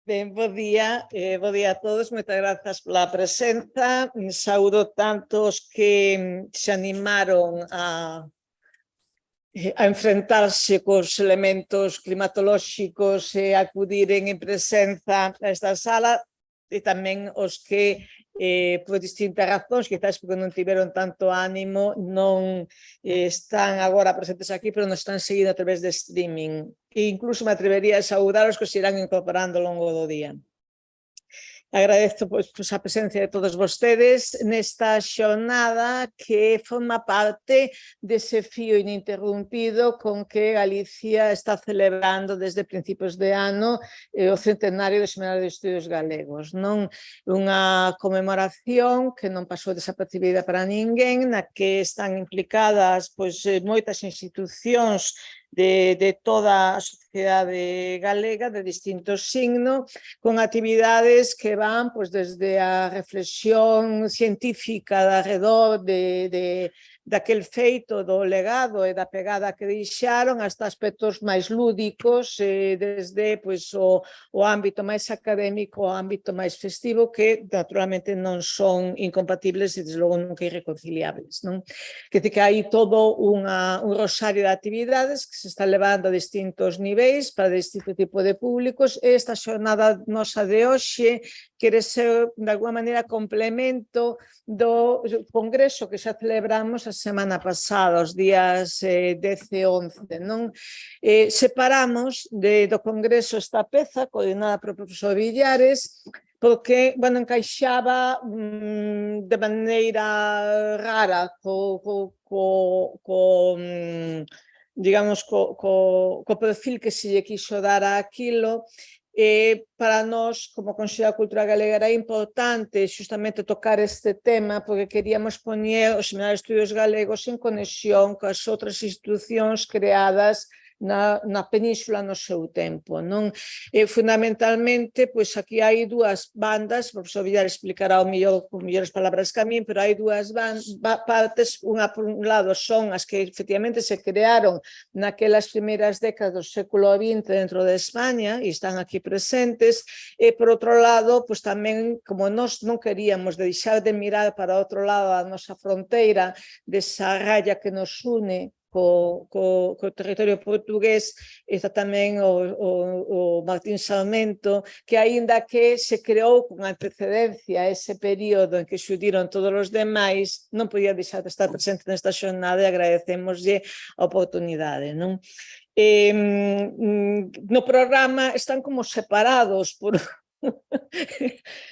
Ben, bo día a todos, moitas grazas pola presenza. Saúdo tantos que se animaron a enfrentarse cos elementos climatolóxicos e acudiren en presenza a esta sala, e tamén os que por distintas razóns, quizás porque non tiveron tanto ánimo, non están agora presentes aquí, pero nos están seguindo a través de streaming. E incluso me atrevería a saudar os que se irán incorporando ao longo do día. Agradezo pois a presencia de todos vostedes nesta xornada que forma parte dese fío ininterrumpido con que Galicia está celebrando desde principios de ano o centenario do Semanário de Estudios Galegos. Non unha conmemoración que non pasou desapercibida para ninguén, na que están implicadas pois moitas institucións de toda a sociedade galega de distinto signo, con actividades que van pois, desde a reflexión científica de arredor daquel feito do legado e da pegada que deixaron hasta aspectos máis lúdicos, desde pois, o ámbito máis académico ao ámbito máis festivo, que naturalmente non son incompatibles e desde logo nunca irreconciliables, non? Que hai todo un rosario de actividades que se está levando a distintos niveis para distinto tipo de públicos, e esta xornada nosa de hoxe quere ser, de alguma maneira, complemento do congreso que xa celebramos a semana pasada, os días 10 e 11, non? Separamos do congreso esta peza, coordinada polo profesor Villares, porque, bueno, encaixaba de maneira rara digamos, co perfil que se lle quiso dar a aquilo. Para nós, como Consello da Cultura Galega, era importante xustamente tocar este tema porque queríamos poñer os Semanário de Estudios Galegos en conexión coas outras institucións creadas na península no seu tempo, non? Fundamentalmente, pois aquí hai dúas bandas, o profesor Villar explicará o mellor con mellores palabras que a min, pero hai dúas partes. Unha, por un lado, son as que efectivamente se crearon naquelas primeiras décadas do século XX dentro de España e están aquí presentes, e por outro lado, pois tamén, como nós non queríamos deixar de mirar para outro lado a nosa fronteira desa raya que nos une co territorio portugués, está tamén o Martín Sarmento, que aínda que se creou con antecedencia ese período en que xurdiron todos os demais, non podía deixar de estar presente nesta xornada e agradecemoslle a oportunidade, non? No programa están como separados por...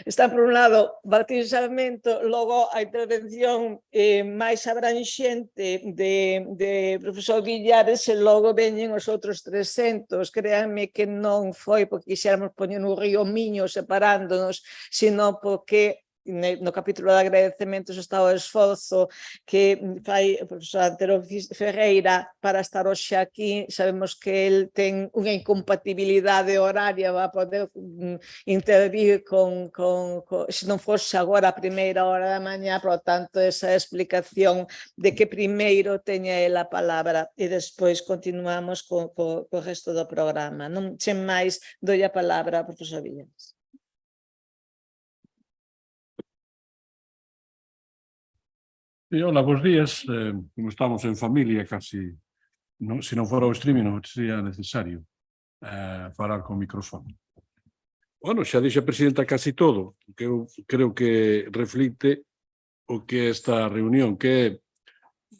Está por un lado Martín Sarmento, logo a intervención máis abranxente de profesor Villares, e logo veñen os outros 300. Créanme que non foi porque quixéramos poñer un río Miño separándonos, sino porque no capítulo de agradecementos está o esforzo que fai o profesor Antero Ferreira para estar hoxe aquí. Sabemos que el ten unha incompatibilidade horaria para poder intervir se non fose agora a primeira hora da mañá, por tanto, esa explicación de que primeiro teña el a palabra e despois continuamos co resto do programa. Non sen máis, doi a palabra ao profesor Villares. Hola, bons días. Como estamos en familia, casi, se non fora o streaming, non sería necesario falar con micrófono. Bueno, xa dixe a presidenta casi todo, que eu creo que reflicte o que é esta reunión, que é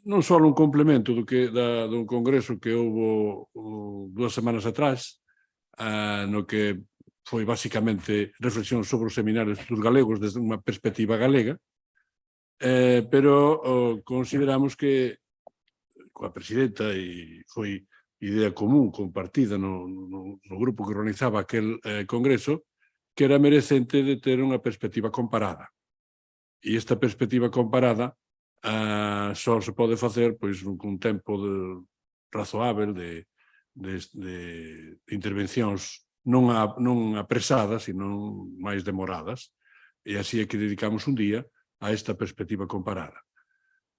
non só un complemento do congreso que houve 2 semanas atrás, no que foi basicamente reflexión sobre os seminarios dos galegos desde unha perspectiva galega, pero consideramos que coa presidenta, e foi idea común, compartida no grupo que organizaba aquel congreso, que era merecente de ter unha perspectiva comparada. E esta perspectiva comparada só se pode facer cun tempo razoável de intervencións non apresadas, sino máis demoradas, e así é que dedicamos un día a esta perspectiva comparada.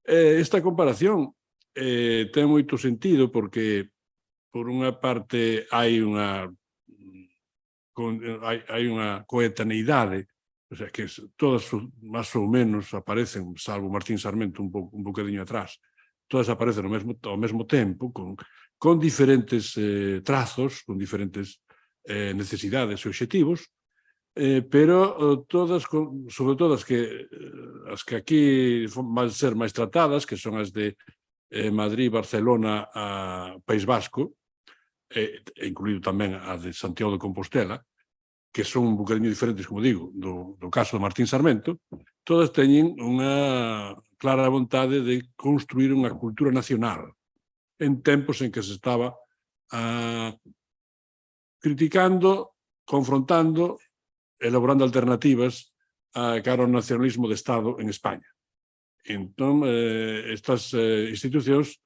Esta comparación ten moito sentido porque, por unha parte, hai unha hai unha coetaneidade, o sea, que todas máis ou menos aparecen, salvo Martín Sarmento un bocadiño atrás, todas aparecen ao mesmo tempo, con diferentes trazos, con diferentes necesidades e obxectivos, pero todas, sobre todo as que aquí van ser máis tratadas, que son as de Madrid, Barcelona, País Vasco, incluído tamén a de Santiago de Compostela, que son un bocadinho diferentes, como digo, do caso de Martín Sarmento, todas teñen unha clara vontade de construir unha cultura nacional en tempos en que se estaba criticando, confrontando, elaborando alternativas cara ao nacionalismo de Estado en España. Entón, estas institucións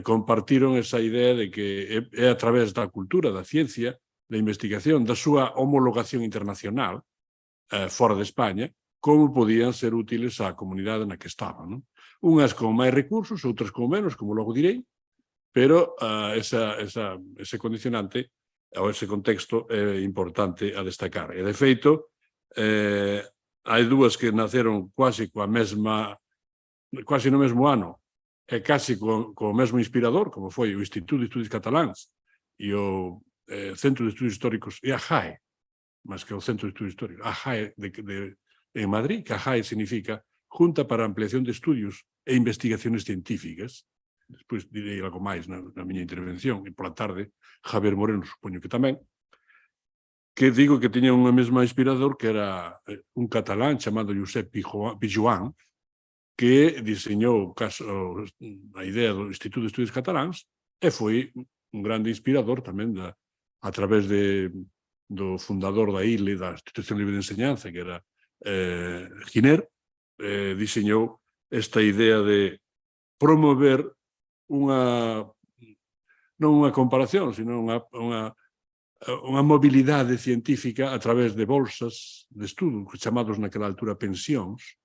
compartiron esa idea de que é a través da cultura, da ciencia, da investigación, da súa homologación internacional fora de España, como podían ser útiles á comunidade na que estaban. Unhas con máis recursos, outras con menos, como logo direi, pero ese condicionante ou ese contexto é importante a destacar. E, de feito, hai dúas que naceron quase no mesmo ano, e case co mesmo inspirador, como foi o Instituto de Estudios Cataláns e o Centro de Estudios Históricos, e a JAE, máis que o Centro de Estudios Históricos, a JAE en Madrid, que a JAE significa Junta para a Ampliación de Estudios e Investigaciones Científicas. Despois direi algo máis na miña intervención, e pola tarde Javier Moreno, supoño que tamén, que digo que tiña un mesmo inspirador, que era un catalán chamado Josep Pijuan, que diseñou a idea do Instituto de Estudios Cataláns e foi un grande inspirador tamén a través do fundador da ILE, da Institución Libre de Enseñanza, que era Giner, diseñou esta idea de promover non unha comparación, sino unha mobilidade científica a través de bolsas de estudo, chamados naquela altura pensións,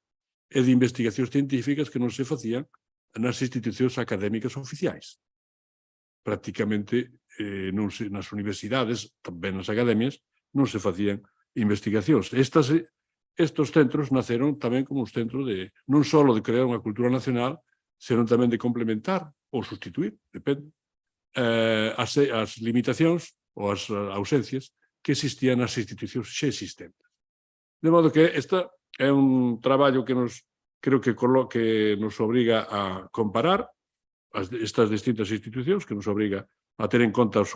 e de investigacións científicas que non se facían nas institucións académicas oficiais. Prácticamente nas universidades, tamén nas academias, non se facían investigacións. Estos centros naceron tamén como os centros non só de crear unha cultura nacional, senón tamén de complementar ou sustituir, depende, as limitacións ou as ausencias que existían nas institucións xa existentes. De modo que este é un traballo que creo que nos obriga a comparar estas distintas institucións, que nos obriga a ter en conta os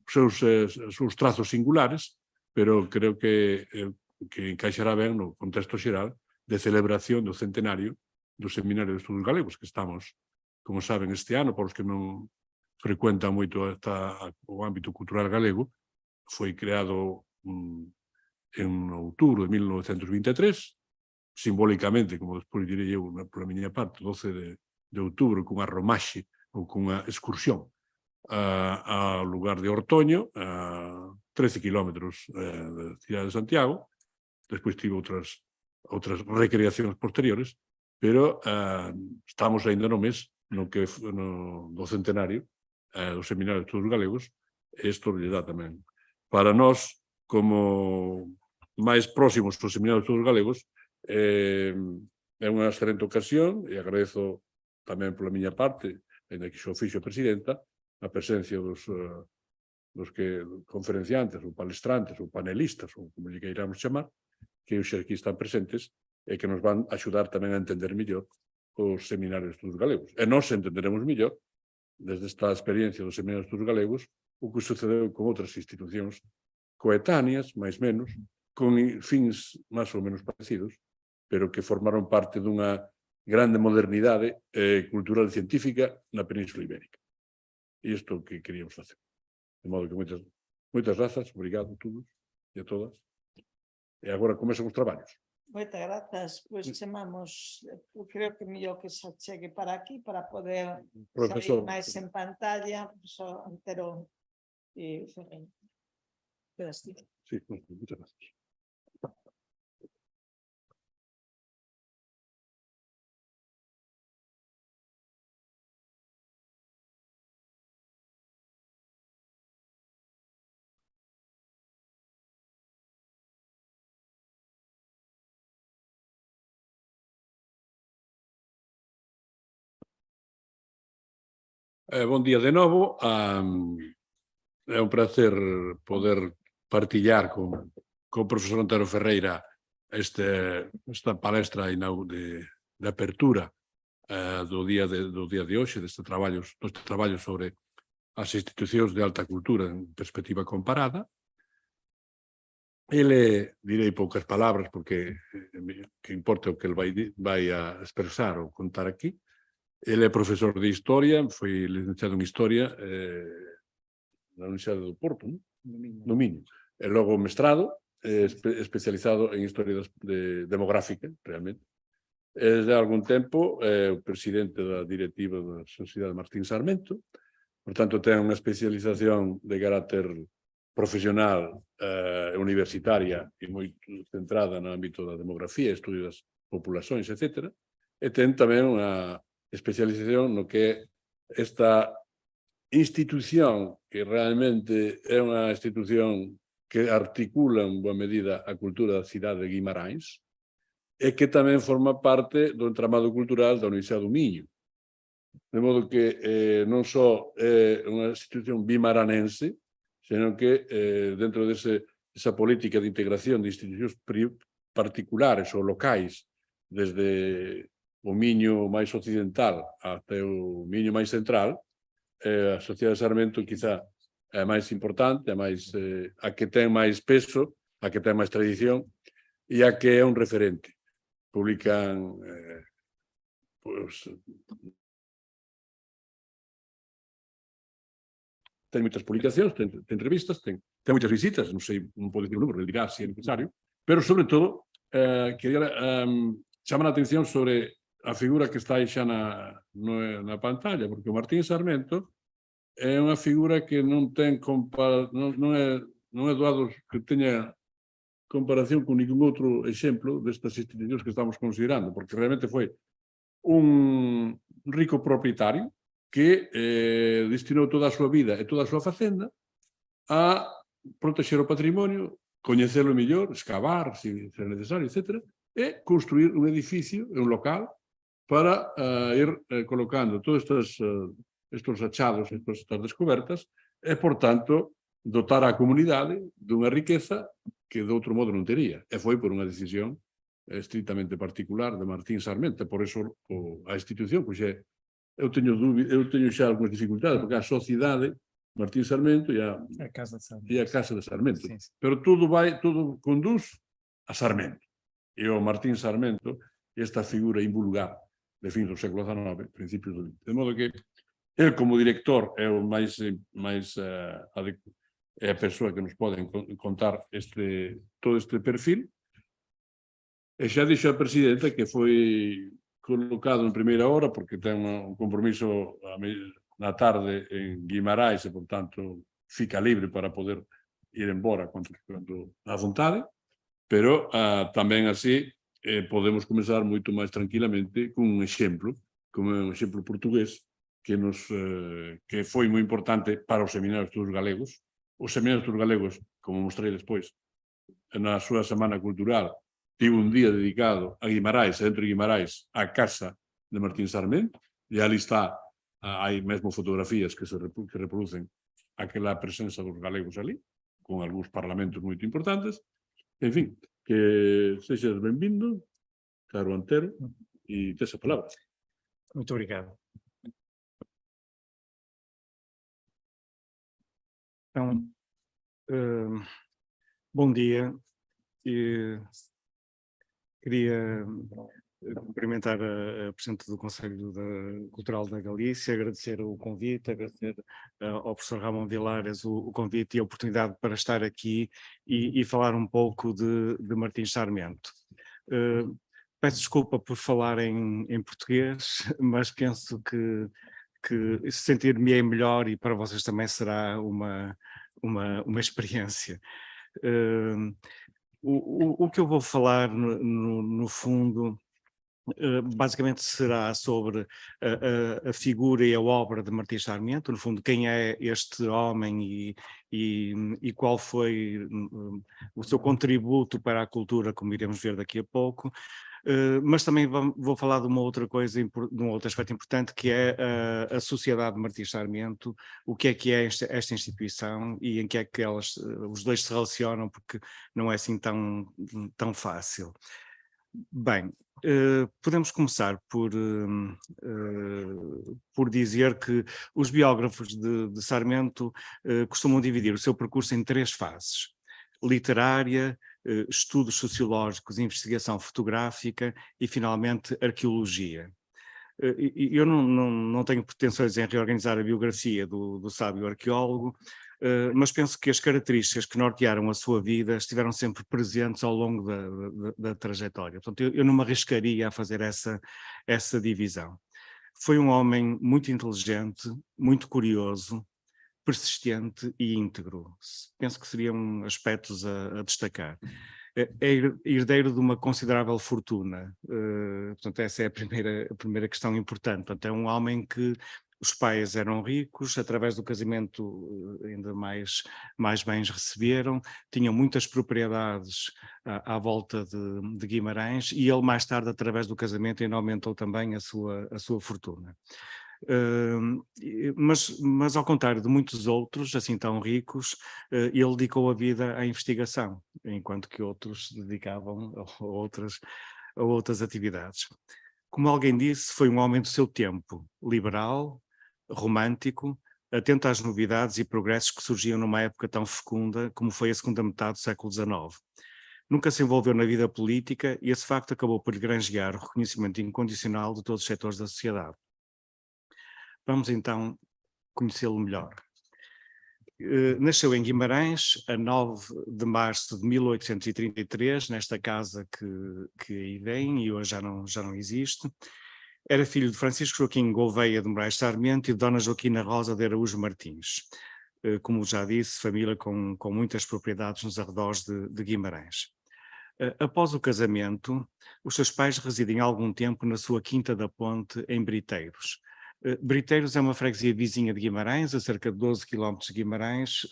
seus trazos singulares, pero creo que encaixará ben no contexto xeral de celebración do centenario do Seminario de Estudos Galegos, que estamos, como saben, este ano, para os que non frecuentan moito o ámbito cultural galego, foi creado en outubro de 1923, simbólicamente, como despois direi eu, pola miña parte, 12 de outubro, cunha romaxe ou cunha excursión ao lugar de Ortoño, a 13 kilómetros da cidade de Santiago. Despois tive outras recreacións posteriores, pero estamos ainda no mes do centenario do Seminario de Estudos Galegos, e isto lle dá tamén. Para nós, como máis próximos do Seminario de Estudos Galegos, é unha excelente ocasión, e agradezo tamén pola miña parte, ainda que xo fixo a presidenta, a presencia dos conferenciantes, ou palestrantes, ou panelistas, ou como lle queiramos chamar, que hoxe aquí están presentes e que nos van axudar tamén a entender mellor os Seminarios de Estudos Galegos. E nós entenderemos mellor, desde esta experiencia dos Seminarios de Estudos Galegos, o que sucedeu con outras institucións coetáneas, máis menos, con fins máis ou menos parecidos, pero que formaron parte dunha grande modernidade cultural e científica na Península Ibérica. E isto que queríamos facer. De modo que moitas grazas, obrigado a todos e a todas. E agora comezan os traballos. Moitas grazas. Pois chamamos, creo que mellor que se chegue para aquí para poder salir máis en pantalla, profesor Antero e Ferreira. Sí, moitas grazas. Bom dia de novo. É un placer poder partillar con o profesor Antero Ferreira esta palestra de apertura do día de hoxe, deste traballo sobre as institucións de alta cultura en perspectiva comparada. Ele, direi poucas palabras, porque que importa o que ele vai a expresar ou contar aquí. Ele é profesor de Historia, foi licenciado en Historia na Universidade do Porto, no Miño. E logo mestrado, especializado en Historia demográfica, realmente. Desde algún tempo é o presidente da directiva da Sociedade Martín Sarmento, por tanto ten unha especialización de carácter profesional universitaria e moi centrada no ámbito da demografía, estudio das populações, etc. E ten tamén unha especialización no que é esta institución que realmente é unha institución que articula en boa medida a cultura da cidade de Guimarães e que tamén forma parte do entramado cultural da Universidade do Miño. De modo que non só é unha institución bimaranense, senón que dentro desa política de integración de institucións particulares ou locais desde o Miño máis occidental até o Miño máis central, a Sociedade de Sarmento quizá é a máis importante, a que ten máis peso, a que ten máis tradición e a que é un referente. Publican ten moitas publicacións, ten revistas, ten moitas visitas, non sei, non podo dicir o número, ele dirá se é necesario, pero sobre todo quería chamar a atención sobre a figura que está aí xa na pantalla, porque o Martín Sarmento é unha figura que non é doado que teña comparación con ningún outro exemplo destas institucións que estamos considerando, porque realmente foi un rico propietario que destinou toda a súa vida e toda a súa facenda a protexer o patrimonio, coñecelo mellor, escavar, se é necesario, etc., e construir un edificio, un local, para ir colocando todos estes achados, estas descobertas, e, por tanto, dotar a comunidade dunha riqueza que de outro modo non tería. E foi por unha decisión estritamente particular de Martín Sarmento. Por iso a institución, pois eu teño xa algunhas dificultades, porque a sociedade Martín Sarmento e a Casa de Sarmento. Sí. Pero todo conduz a Sarmento. E o Martín Sarmento, esta figura invulgar de fins do século XIX, principios do XX. De modo que el, como director, é o máis é a persoa que nos pode contar todo este perfil. E xa dixo a presidenta que foi colocado en primeira hora porque ten un compromiso na tarde en Guimarães e, por tanto, fica libre para poder ir embora cando a vontade, pero tamén así podemos comenzar moito máis tranquilamente con un exemplo, como é un exemplo portugués que foi moi importante para os seminarios todos galegos. Os seminarios todos galegos, como mostrei despois, na súa semana cultural, tivo un día dedicado a Guimarães, dentro de Guimarães, a casa de Martín Sarmento, e ali está, hai mesmo fotografías que reproducen aquela presenza dos galegos ali, con algúns parlamentos moito importantes. En fin, que sexas benvindo, caro Antero, e tes a palabra. Muito obrigado. Então, bom dia. Queria cumprimentar a Presidente do Conselho Cultural da Galícia, agradecer o convite, agradecer ao professor Ramon Vilares o convite e a oportunidade para estar aqui e falar um pouco de Martín Sarmento. Peço desculpa por falar em português, mas penso que sentir-me melhor e para vocês também será uma experiência. O que eu vou falar, no fundo, basicamente será sobre a figura e a obra de Martín Sarmento, no fundo, quem é este homem e qual foi o seu contributo para a cultura, como iremos ver daqui a pouco. Mas também vou falar de uma outra coisa, de um outro aspecto importante, que é a Sociedade de Martins Sarmento, o que é esta instituição e em que é que os dois se relacionam, porque não é assim tão fácil. Bem, podemos começar por dizer que os biógrafos de Sarmento costumam dividir o seu percurso em 3 fases: literária, estudos sociológicos, investigação fotográfica e, finalmente, arqueologia. Eu não tenho pretensões em reorganizar a biografia do sábio arqueólogo, mas penso que as características que nortearam a sua vida estiveram sempre presentes ao longo da trajetória. Portanto, eu não me arriscaria a fazer essa divisão. Foi um homem muito inteligente, muito curioso, persistente e íntegro. Penso que seriam aspectos a destacar. É herdeiro de uma considerável fortuna. Portanto, essa é a primeira questão importante. Portanto, é um homem que os pais eram ricos, através do casamento ainda mais bens receberam, tinham muitas propriedades à volta de Guimarães, e ele mais tarde, através do casamento, ainda aumentou também a sua fortuna. Mas ao contrário de muitos outros, assim tão ricos, ele dedicou a vida à investigação, enquanto que outros se dedicavam a outras atividades. Como alguém disse, foi um homem do seu tempo, liberal, romântico, atento às novidades e progressos que surgiam numa época tão fecunda como foi a segunda metade do século XIX. Nunca se envolveu na vida política, e esse facto acabou por lhe granjear o reconhecimento incondicional de todos os setores da sociedade. Vamos então conhecê-lo melhor. Nasceu em Guimarães a 9 de março de 1833, nesta casa que aí vem e hoje já não existe. Era filho de Francisco Joaquim Gouveia de Moraes Sarmento e de Dona Joaquina Rosa de Araújo Martins. Como já disse, família com muitas propriedades nos arredores de Guimarães. Após o casamento, os seus pais residem há algum tempo na sua Quinta da Ponte, em Briteiros. Briteiros é uma freguesia vizinha de Guimarães, a cerca de 12 km de Guimarães,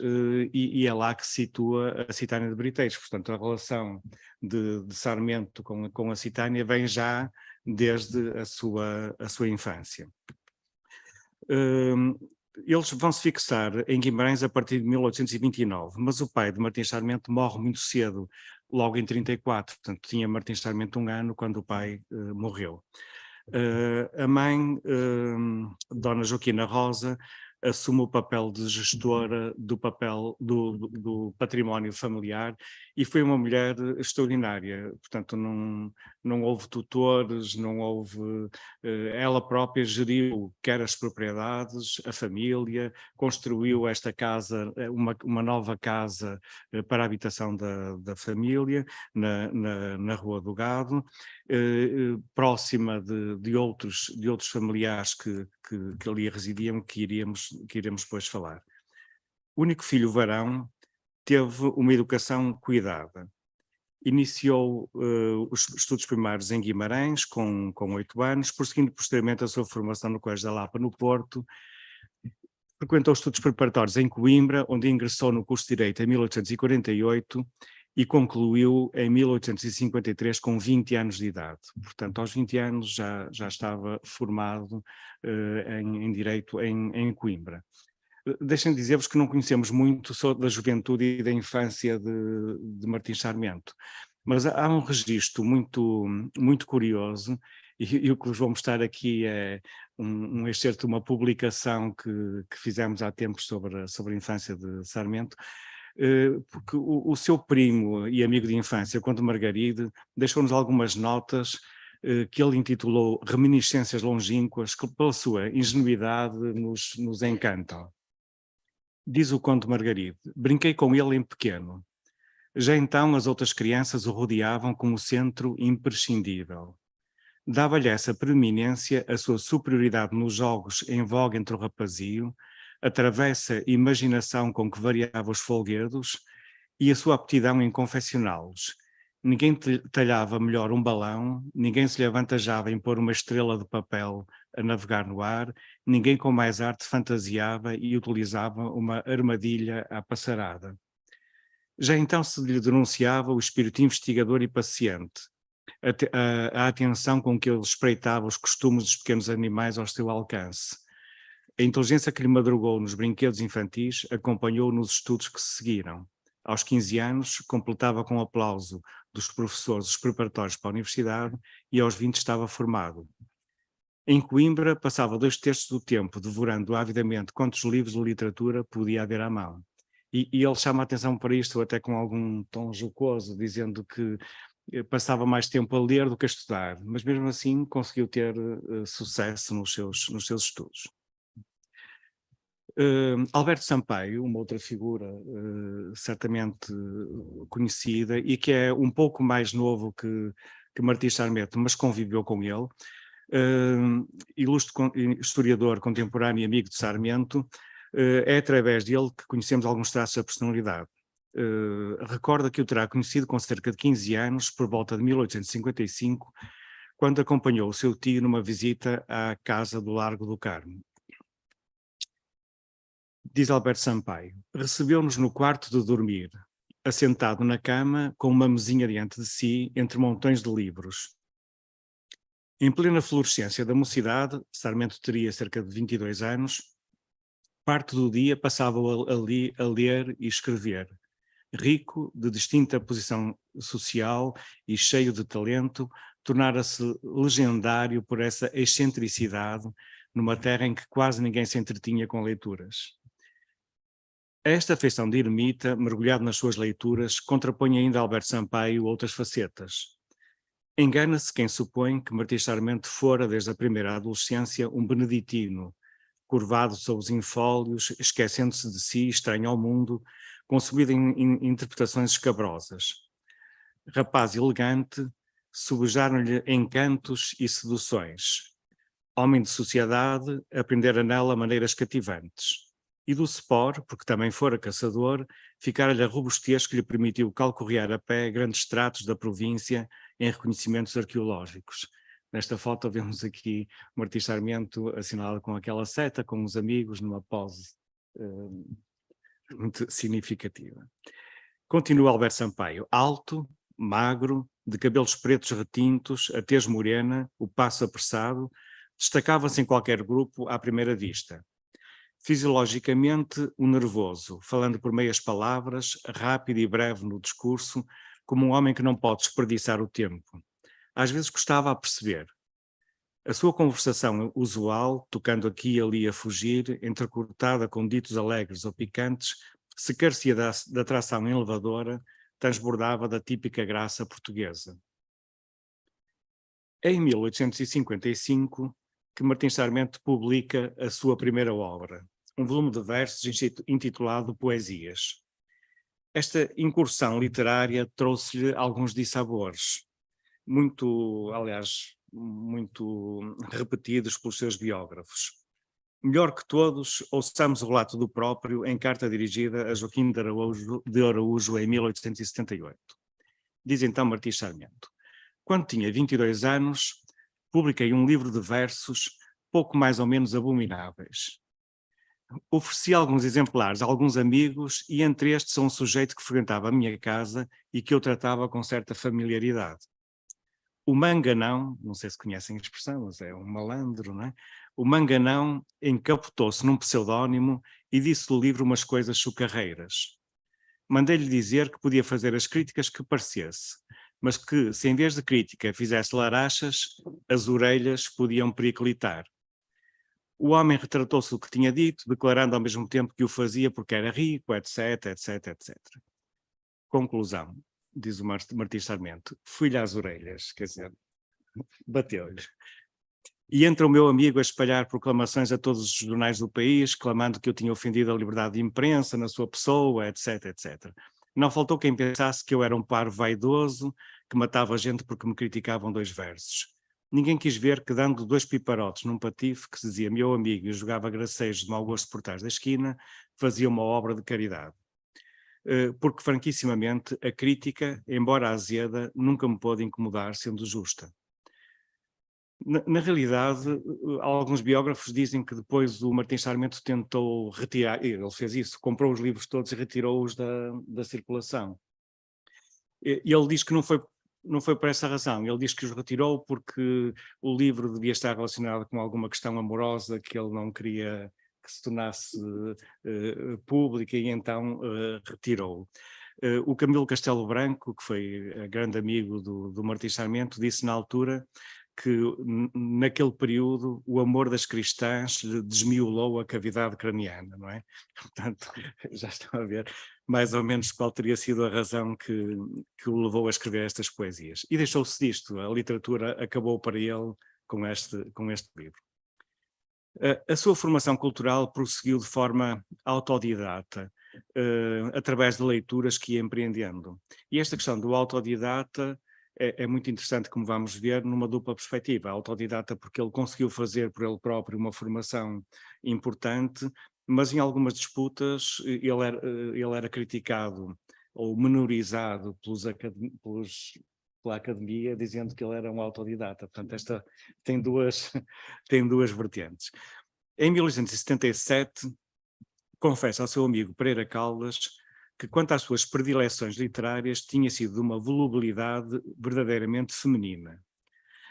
e é lá que se situa a Citânia de Briteiros. Portanto, a relação de Sarmento com a Citânia vem já desde a sua infância. Eles vão se fixar em Guimarães a partir de 1829, mas o pai de Martins Sarmento morre muito cedo, logo em 34, portanto tinha Martins Sarmento 1 ano quando o pai morreu. A mãe, Dona Joaquina Rosa, assume o papel de gestora do património familiar e foi uma mulher extraordinária. Portanto, não houve tutores, não houve... ela própria geriu quer as propriedades, a família, construiu esta casa, uma nova casa para a habitação da família, na Rua do Gado, próxima de outros familiares que ali residiam, que iremos depois falar. O único filho varão teve uma educação cuidada. Iniciou os estudos primários em Guimarães com 8 anos, prosseguindo posteriormente a sua formação no Colégio da Lapa, no Porto. Frequentou estudos preparatórios em Coimbra, onde ingressou no curso de Direito em 1848 e concluiu em 1853 com 20 anos de idade. Portanto, aos 20 anos já estava formado em Direito em Coimbra. Deixem-me dizer-vos que não conhecemos muito da juventude e da infância de Martins Sarmento, mas há um registro muito curioso, e o que vos vou mostrar aqui é um excerto de uma publicação que fizemos há tempos sobre a infância de Sarmento, porque o seu primo e amigo de infância, Conde Margaride, deixou-nos algumas notas que ele intitulou Reminiscências Longínquas, que pela sua ingenuidade nos encantam. Diz o Conde Margaride: brinquei com ele em pequeno. Já então as outras crianças o rodeavam como centro imprescindível. Dava-lhe essa preeminência a sua superioridade nos jogos em voga entre o rapazio, a travessa imaginação com que variava os folguedos e a sua aptidão em confeccioná-los. Ninguém talhava melhor um balão, ninguém se lhe avantajava em pôr uma estrela de papel a navegar no ar, ninguém com mais arte fantasiava e utilizava uma armadilha à passarada. Já então se lhe denunciava o espírito investigador e paciente. a atenção com que ele espreitava os costumes dos pequenos animais ao seu alcance. A inteligência que lhe madrugou nos brinquedos infantis acompanhou-o nos estudos que se seguiram. Aos 15 anos, completava com aplauso dos professores os preparatórios para a universidade e aos 20 estava formado. Em Coimbra, passava 2/3 do tempo devorando avidamente quantos livros de literatura podia haver à mão. E ele chama a atenção para isto até com algum tom jocoso, dizendo que passava mais tempo a ler do que a estudar, mas mesmo assim conseguiu ter sucesso nos seus estudos. Alberto Sampaio, uma outra figura certamente conhecida e que é um pouco mais novo que Martins Sarmento, mas conviveu com ele, ilustre historiador contemporâneo e amigo de Sarmento, é através dele que conhecemos alguns traços da personalidade. Recorda que o terá conhecido com cerca de 15 anos, por volta de 1855, quando acompanhou o seu tio numa visita à casa do Largo do Carmo. Diz Alberto Sampaio, recebeu-nos no quarto de dormir, assentado na cama, com uma mesinha diante de si, entre montões de livros. Em plena florescência da mocidade, Sarmento teria cerca de 22 anos, parte do dia passava ali a ler e escrever. Rico, de distinta posição social e cheio de talento, tornara-se legendário por essa excentricidade numa terra em que quase ninguém se entretinha com leituras. Esta feição de ermita, mergulhado nas suas leituras, contrapõe ainda a Alberto Sampaio outras facetas. Engana-se quem supõe que Martins Sarmento fora, desde a primeira adolescência, um beneditino, curvado sob os infólios, esquecendo-se de si, estranho ao mundo, consumido em interpretações escabrosas. Rapaz elegante, subejaram-lhe encantos e seduções. Homem de sociedade, aprendera nela maneiras cativantes. E do Spor, porque também fora caçador, ficara-lhe a robustez que lhe permitiu calcorrear a pé grandes tratos da província em reconhecimentos arqueológicos. Nesta foto vemos aqui Martins Sarmento assinalado com aquela seta, com os amigos, numa pose muito significativa. Continua Alberto Sampaio, alto, magro, de cabelos pretos retintos, a tez morena, o passo apressado, destacava-se em qualquer grupo à primeira vista. Fisiologicamente, o nervoso, falando por meias palavras, rápido e breve no discurso, como um homem que não pode desperdiçar o tempo. Às vezes custava a perceber. A sua conversação usual, tocando aqui e ali a fugir, entrecortada com ditos alegres ou picantes, se carecia da atração elevadora, transbordava da típica graça portuguesa. É em 1855 que Martins Sarmento publica a sua primeira obra, um volume de versos intitulado Poesias. Esta incursão literária trouxe-lhe alguns dissabores, muito repetidos pelos seus biógrafos. Melhor que todos, ouçamos o relato do próprio em carta dirigida a Joaquim de Araújo em 1878. Diz então Martins Sarmento: quando tinha 22 anos, publiquei um livro de versos pouco mais ou menos abomináveis. Ofereci alguns exemplares a alguns amigos e entre estes a um sujeito que frequentava a minha casa e que eu tratava com certa familiaridade. O Manganão, não sei se conhecem a expressão, mas é um malandro, não é? O Manganão encapotou-se num pseudónimo e disse do livro umas coisas chocarreiras. Mandei-lhe dizer que podia fazer as críticas que parecesse, mas que, se em vez de crítica fizesse larachas, as orelhas podiam periclitar. O homem retratou-se do que tinha dito, declarando ao mesmo tempo que o fazia porque era rico, etc, etc, etc. Conclusão, diz o Martins Sarmento, fui-lhe às orelhas, quer dizer, bateu-lhe. E entra o meu amigo a espalhar proclamações a todos os jornais do país, clamando que eu tinha ofendido a liberdade de imprensa na sua pessoa, etc, etc. Não faltou quem pensasse que eu era um parvo vaidoso, que matava a gente porque me criticavam 2 versos. Ninguém quis ver que, dando 2 piparotes num patife que se dizia meu amigo e jogava gracejos de mau gosto por trás da esquina, fazia uma obra de caridade. Porque, franquissimamente, a crítica, embora azeda, nunca me pôde incomodar, sendo justa. Na realidade, alguns biógrafos dizem que depois o Martins Sarmento tentou retirar, ele fez isso, comprou os livros todos e retirou-os da circulação. Ele diz que não foi não foi por essa razão. Ele diz que os retirou porque o livro devia estar relacionado com alguma questão amorosa que ele não queria que se tornasse pública e então retirou. O Camilo Castelo Branco, que foi grande amigo do Martins Sarmento, disse na altura que naquele período o amor das cristãs lhe desmiolou a cavidade craniana, não é? Portanto, já estão a ver mais ou menos qual teria sido a razão que o levou a escrever estas poesias. E deixou-se disto, a literatura acabou para ele com este livro. A sua formação cultural prosseguiu de forma autodidata, através de leituras que ia empreendendo. E esta questão do autodidata é muito interessante, como vamos ver, numa dupla perspectiva. Autodidata porque ele conseguiu fazer por ele próprio uma formação importante, mas em algumas disputas ele era criticado ou menorizado pela academia, dizendo que ele era um autodidata. Portanto, esta tem duas vertentes. Em 1877, confessa ao seu amigo Pereira Caldas que, quanto às suas predileções literárias, tinha sido de uma volubilidade verdadeiramente feminina.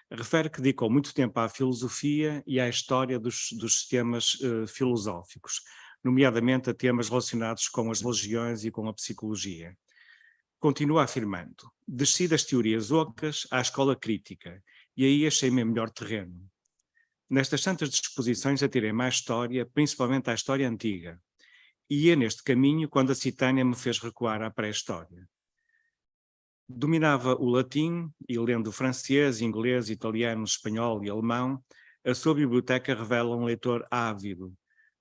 Refere que dedicou muito tempo à filosofia e à história dos sistemas filosóficos, nomeadamente a temas relacionados com as religiões e com a psicologia. Continua afirmando: desci das teorias ocas à escola crítica, e aí achei-me melhor terreno. Nestas santas disposições atirei-me à história, principalmente à história antiga, e ia neste caminho quando a Citânia me fez recuar à pré-história. Dominava o latim e, lendo francês, inglês, italiano, espanhol e alemão, a sua biblioteca revela um leitor ávido,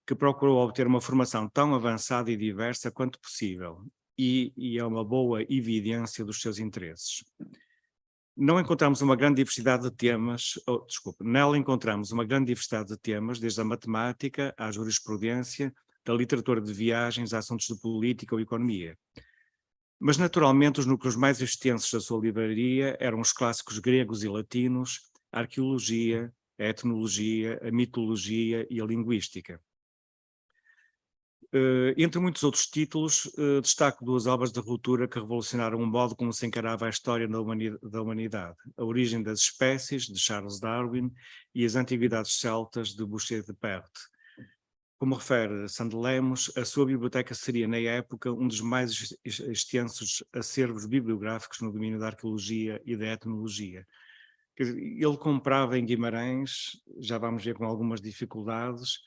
que procurou obter uma formação tão avançada e diversa quanto possível, e é uma boa evidência dos seus interesses. Nela encontramos uma grande diversidade de temas, desde a matemática à jurisprudência, da literatura de viagens a assuntos de política ou economia. Mas, naturalmente, os núcleos mais extensos da sua livraria eram os clássicos gregos e latinos, a arqueologia, a etnologia, a mitologia e a linguística. Entre muitos outros títulos, destaco duas obras de ruptura que revolucionaram o modo como se encarava a história da humanidade: A Origem das Espécies, de Charles Darwin, e As Antiguidades Celtas, de Boucher de Perthes. Como refere Sandro Lemos, a sua biblioteca seria, na época, um dos mais extensos acervos bibliográficos no domínio da arqueologia e da etnologia. Quer dizer, ele comprava em Guimarães, já vamos ver com algumas dificuldades,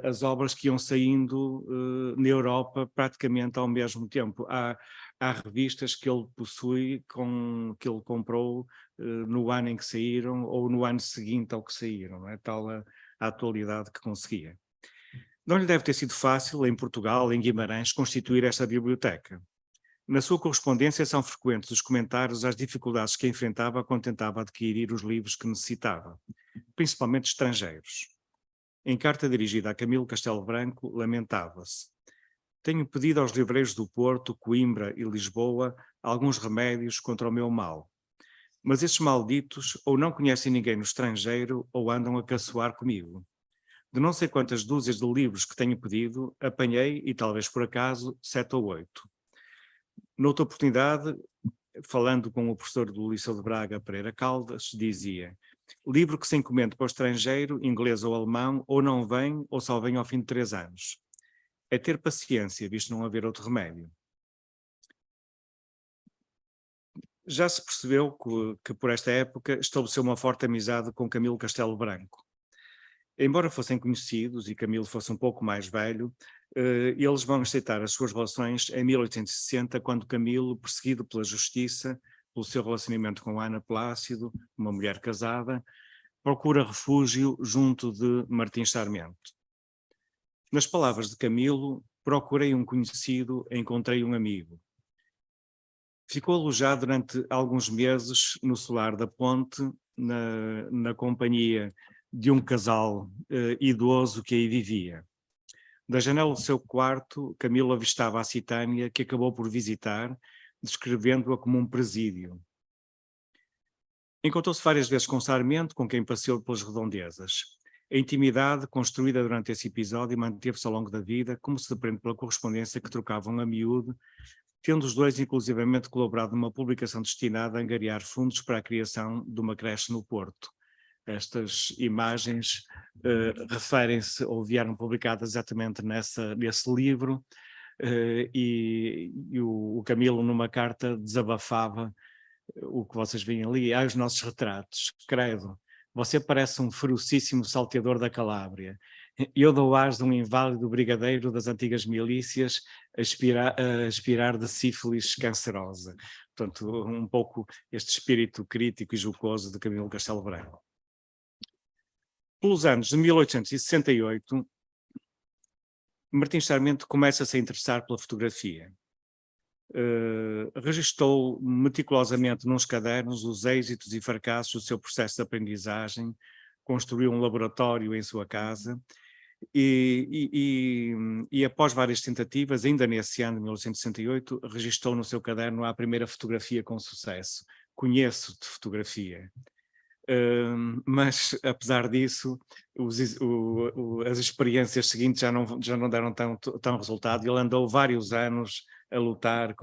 as obras que iam saindo na Europa praticamente ao mesmo tempo. Há revistas que ele possui, que ele comprou no ano em que saíram ou no ano seguinte ao que saíram, não é? Tal a atualidade que conseguia. Não lhe deve ter sido fácil, em Portugal, em Guimarães, constituir esta biblioteca. Na sua correspondência são frequentes os comentários às dificuldades que enfrentava quando tentava adquirir os livros que necessitava, principalmente estrangeiros. Em carta dirigida a Camilo Castelo Branco, lamentava-se: tenho pedido aos livreiros do Porto, Coimbra e Lisboa alguns remédios contra o meu mal. Mas estes malditos ou não conhecem ninguém no estrangeiro ou andam a caçoar comigo. De não sei quantas dúzias de livros que tenho pedido, apanhei, e talvez por acaso, 7 ou 8. Noutra oportunidade, falando com o professor do Liceu de Braga, Pereira Caldas, dizia: livro que se encomende para o estrangeiro, inglês ou alemão, ou não vem, ou só vem ao fim de 3 anos. É ter paciência, visto não haver outro remédio. Já se percebeu que por esta época estabeleceu uma forte amizade com Camilo Castelo Branco. Embora fossem conhecidos e Camilo fosse um pouco mais velho, eles vão aceitar as suas relações em 1860, quando Camilo, perseguido pela justiça, pelo seu relacionamento com Ana Plácido, uma mulher casada, procura refúgio junto de Martins Sarmento. Nas palavras de Camilo: procurei um conhecido, encontrei um amigo. Ficou alojado durante alguns meses no solar da Ponte, na companhia de um casal idoso que aí vivia. Da janela do seu quarto, Camilo avistava a Citânia, que acabou por visitar, descrevendo-a como um presídio. Encontrou-se várias vezes com Sarmento, com quem passeou pelas redondezas. A intimidade, construída durante esse episódio, manteve-se ao longo da vida, como se aprende pela correspondência que trocavam a miúdo, tendo os dois inclusivamente colaborado numa publicação destinada a angariar fundos para a criação de uma creche no Porto. Estas imagens referem-se ou vieram publicadas exatamente nesse livro, e o Camilo, numa carta, desabafava o que vocês veem ali, os nossos retratos. Credo, você parece um ferocíssimo salteador da Calábria. Eu dou ás de um inválido brigadeiro das antigas milícias a aspirar de sífilis cancerosa. Portanto, um pouco este espírito crítico e jocoso de Camilo Castelo Branco. Pelos anos de 1868, Martins Sarmento começa-se a interessar pela fotografia. Registou meticulosamente nos cadernos os êxitos e fracassos do seu processo de aprendizagem, construiu um laboratório em sua casa e após várias tentativas, ainda nesse ano de 1968, registou no seu caderno a primeira fotografia com sucesso. Conheço de fotografia. Mas, apesar disso, as experiências seguintes já não deram tão resultado. Ele andou vários anos a lutar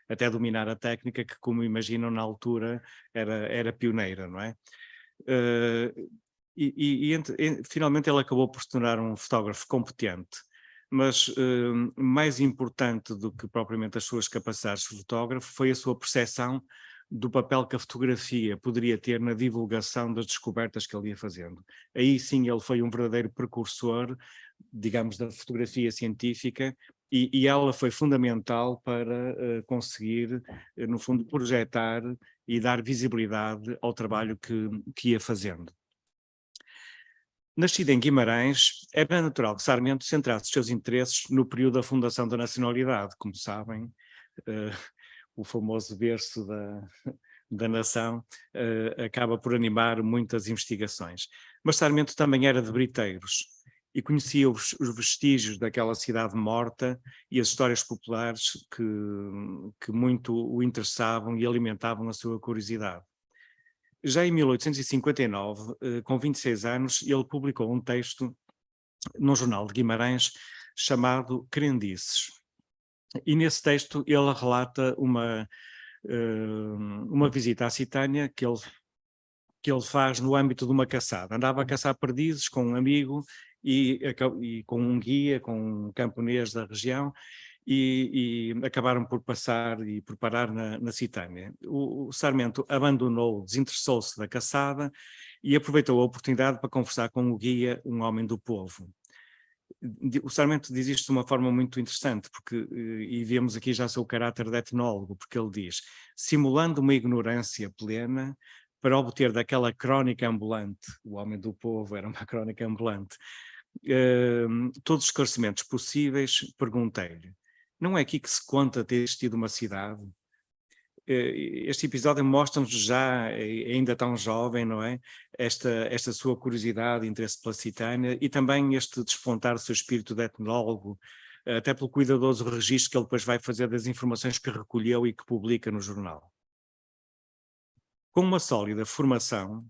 até dominar a técnica que, como imaginam, na altura era pioneira, não é? Finalmente ele acabou por se tornar um fotógrafo competente, mas mais importante do que propriamente as suas capacidades de fotógrafo foi a sua percepção do papel que a fotografia poderia ter na divulgação das descobertas que ele ia fazendo. Aí sim ele foi um verdadeiro precursor, digamos, da fotografia científica, e ela foi fundamental para conseguir, no fundo, projetar e dar visibilidade ao trabalho que ia fazendo. Nascido em Guimarães, era natural que Sarmento centrasse os seus interesses no período da fundação da nacionalidade. Como sabem, o famoso berço da nação acaba por animar muitas investigações. Mas Sarmento também era de Briteiros e conhecia os vestígios daquela cidade morta e as histórias populares que muito o interessavam e alimentavam a sua curiosidade. Já em 1859, com 26 anos, ele publicou um texto num jornal de Guimarães chamado Crendices. E nesse texto ele relata uma visita à Citânia que ele faz no âmbito de uma caçada. Andava a caçar perdizes com um amigo e com um guia, com um camponês da região, e acabaram por passar e por parar na Citânia. O Sarmento abandonou, desinteressou-se da caçada e aproveitou a oportunidade para conversar com o guia, um homem do povo. O Sarmento diz isto de uma forma muito interessante, e vemos aqui já o seu caráter de etnólogo, porque ele diz: simulando uma ignorância plena, para obter daquela crónica ambulante, o homem do povo era uma crónica ambulante, todos os esclarecimentos possíveis, perguntei-lhe: não é aqui que se conta ter existido uma cidade? Este episódio mostra-nos já, ainda tão jovem, não é? Esta sua curiosidade e interesse pela Citânia, e também este despontar do seu espírito de etnólogo, até pelo cuidadoso registro que ele depois vai fazer das informações que recolheu e que publica no jornal. Com uma sólida formação,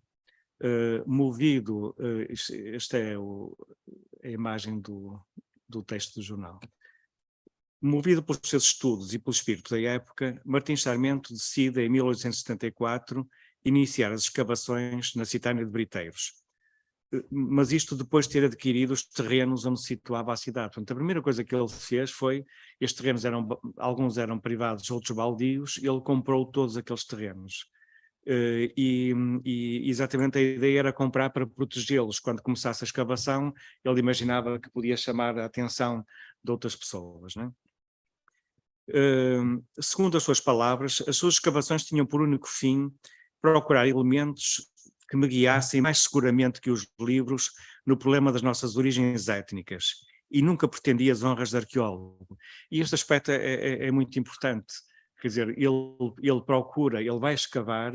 movido, esta é a imagem do texto do jornal. Movido pelos seus estudos e pelo espírito da época, Martins Sarmento decide, em 1874, iniciar as escavações na Citânia de Briteiros. Mas isto depois de ter adquirido os terrenos onde se situava a cidade. Portanto, a primeira coisa que ele fez foi, estes terrenos alguns eram privados, outros baldios, e ele comprou todos aqueles terrenos. E exatamente a ideia era comprar para protegê-los. Quando começasse a escavação, ele imaginava que podia chamar a atenção de outras pessoas, não é? Segundo as suas palavras, as suas escavações tinham por único fim procurar elementos que me guiassem mais seguramente que os livros no problema das nossas origens étnicas, e nunca pretendia as honras de arqueólogo. E este aspecto é muito importante. Quer dizer, ele vai escavar,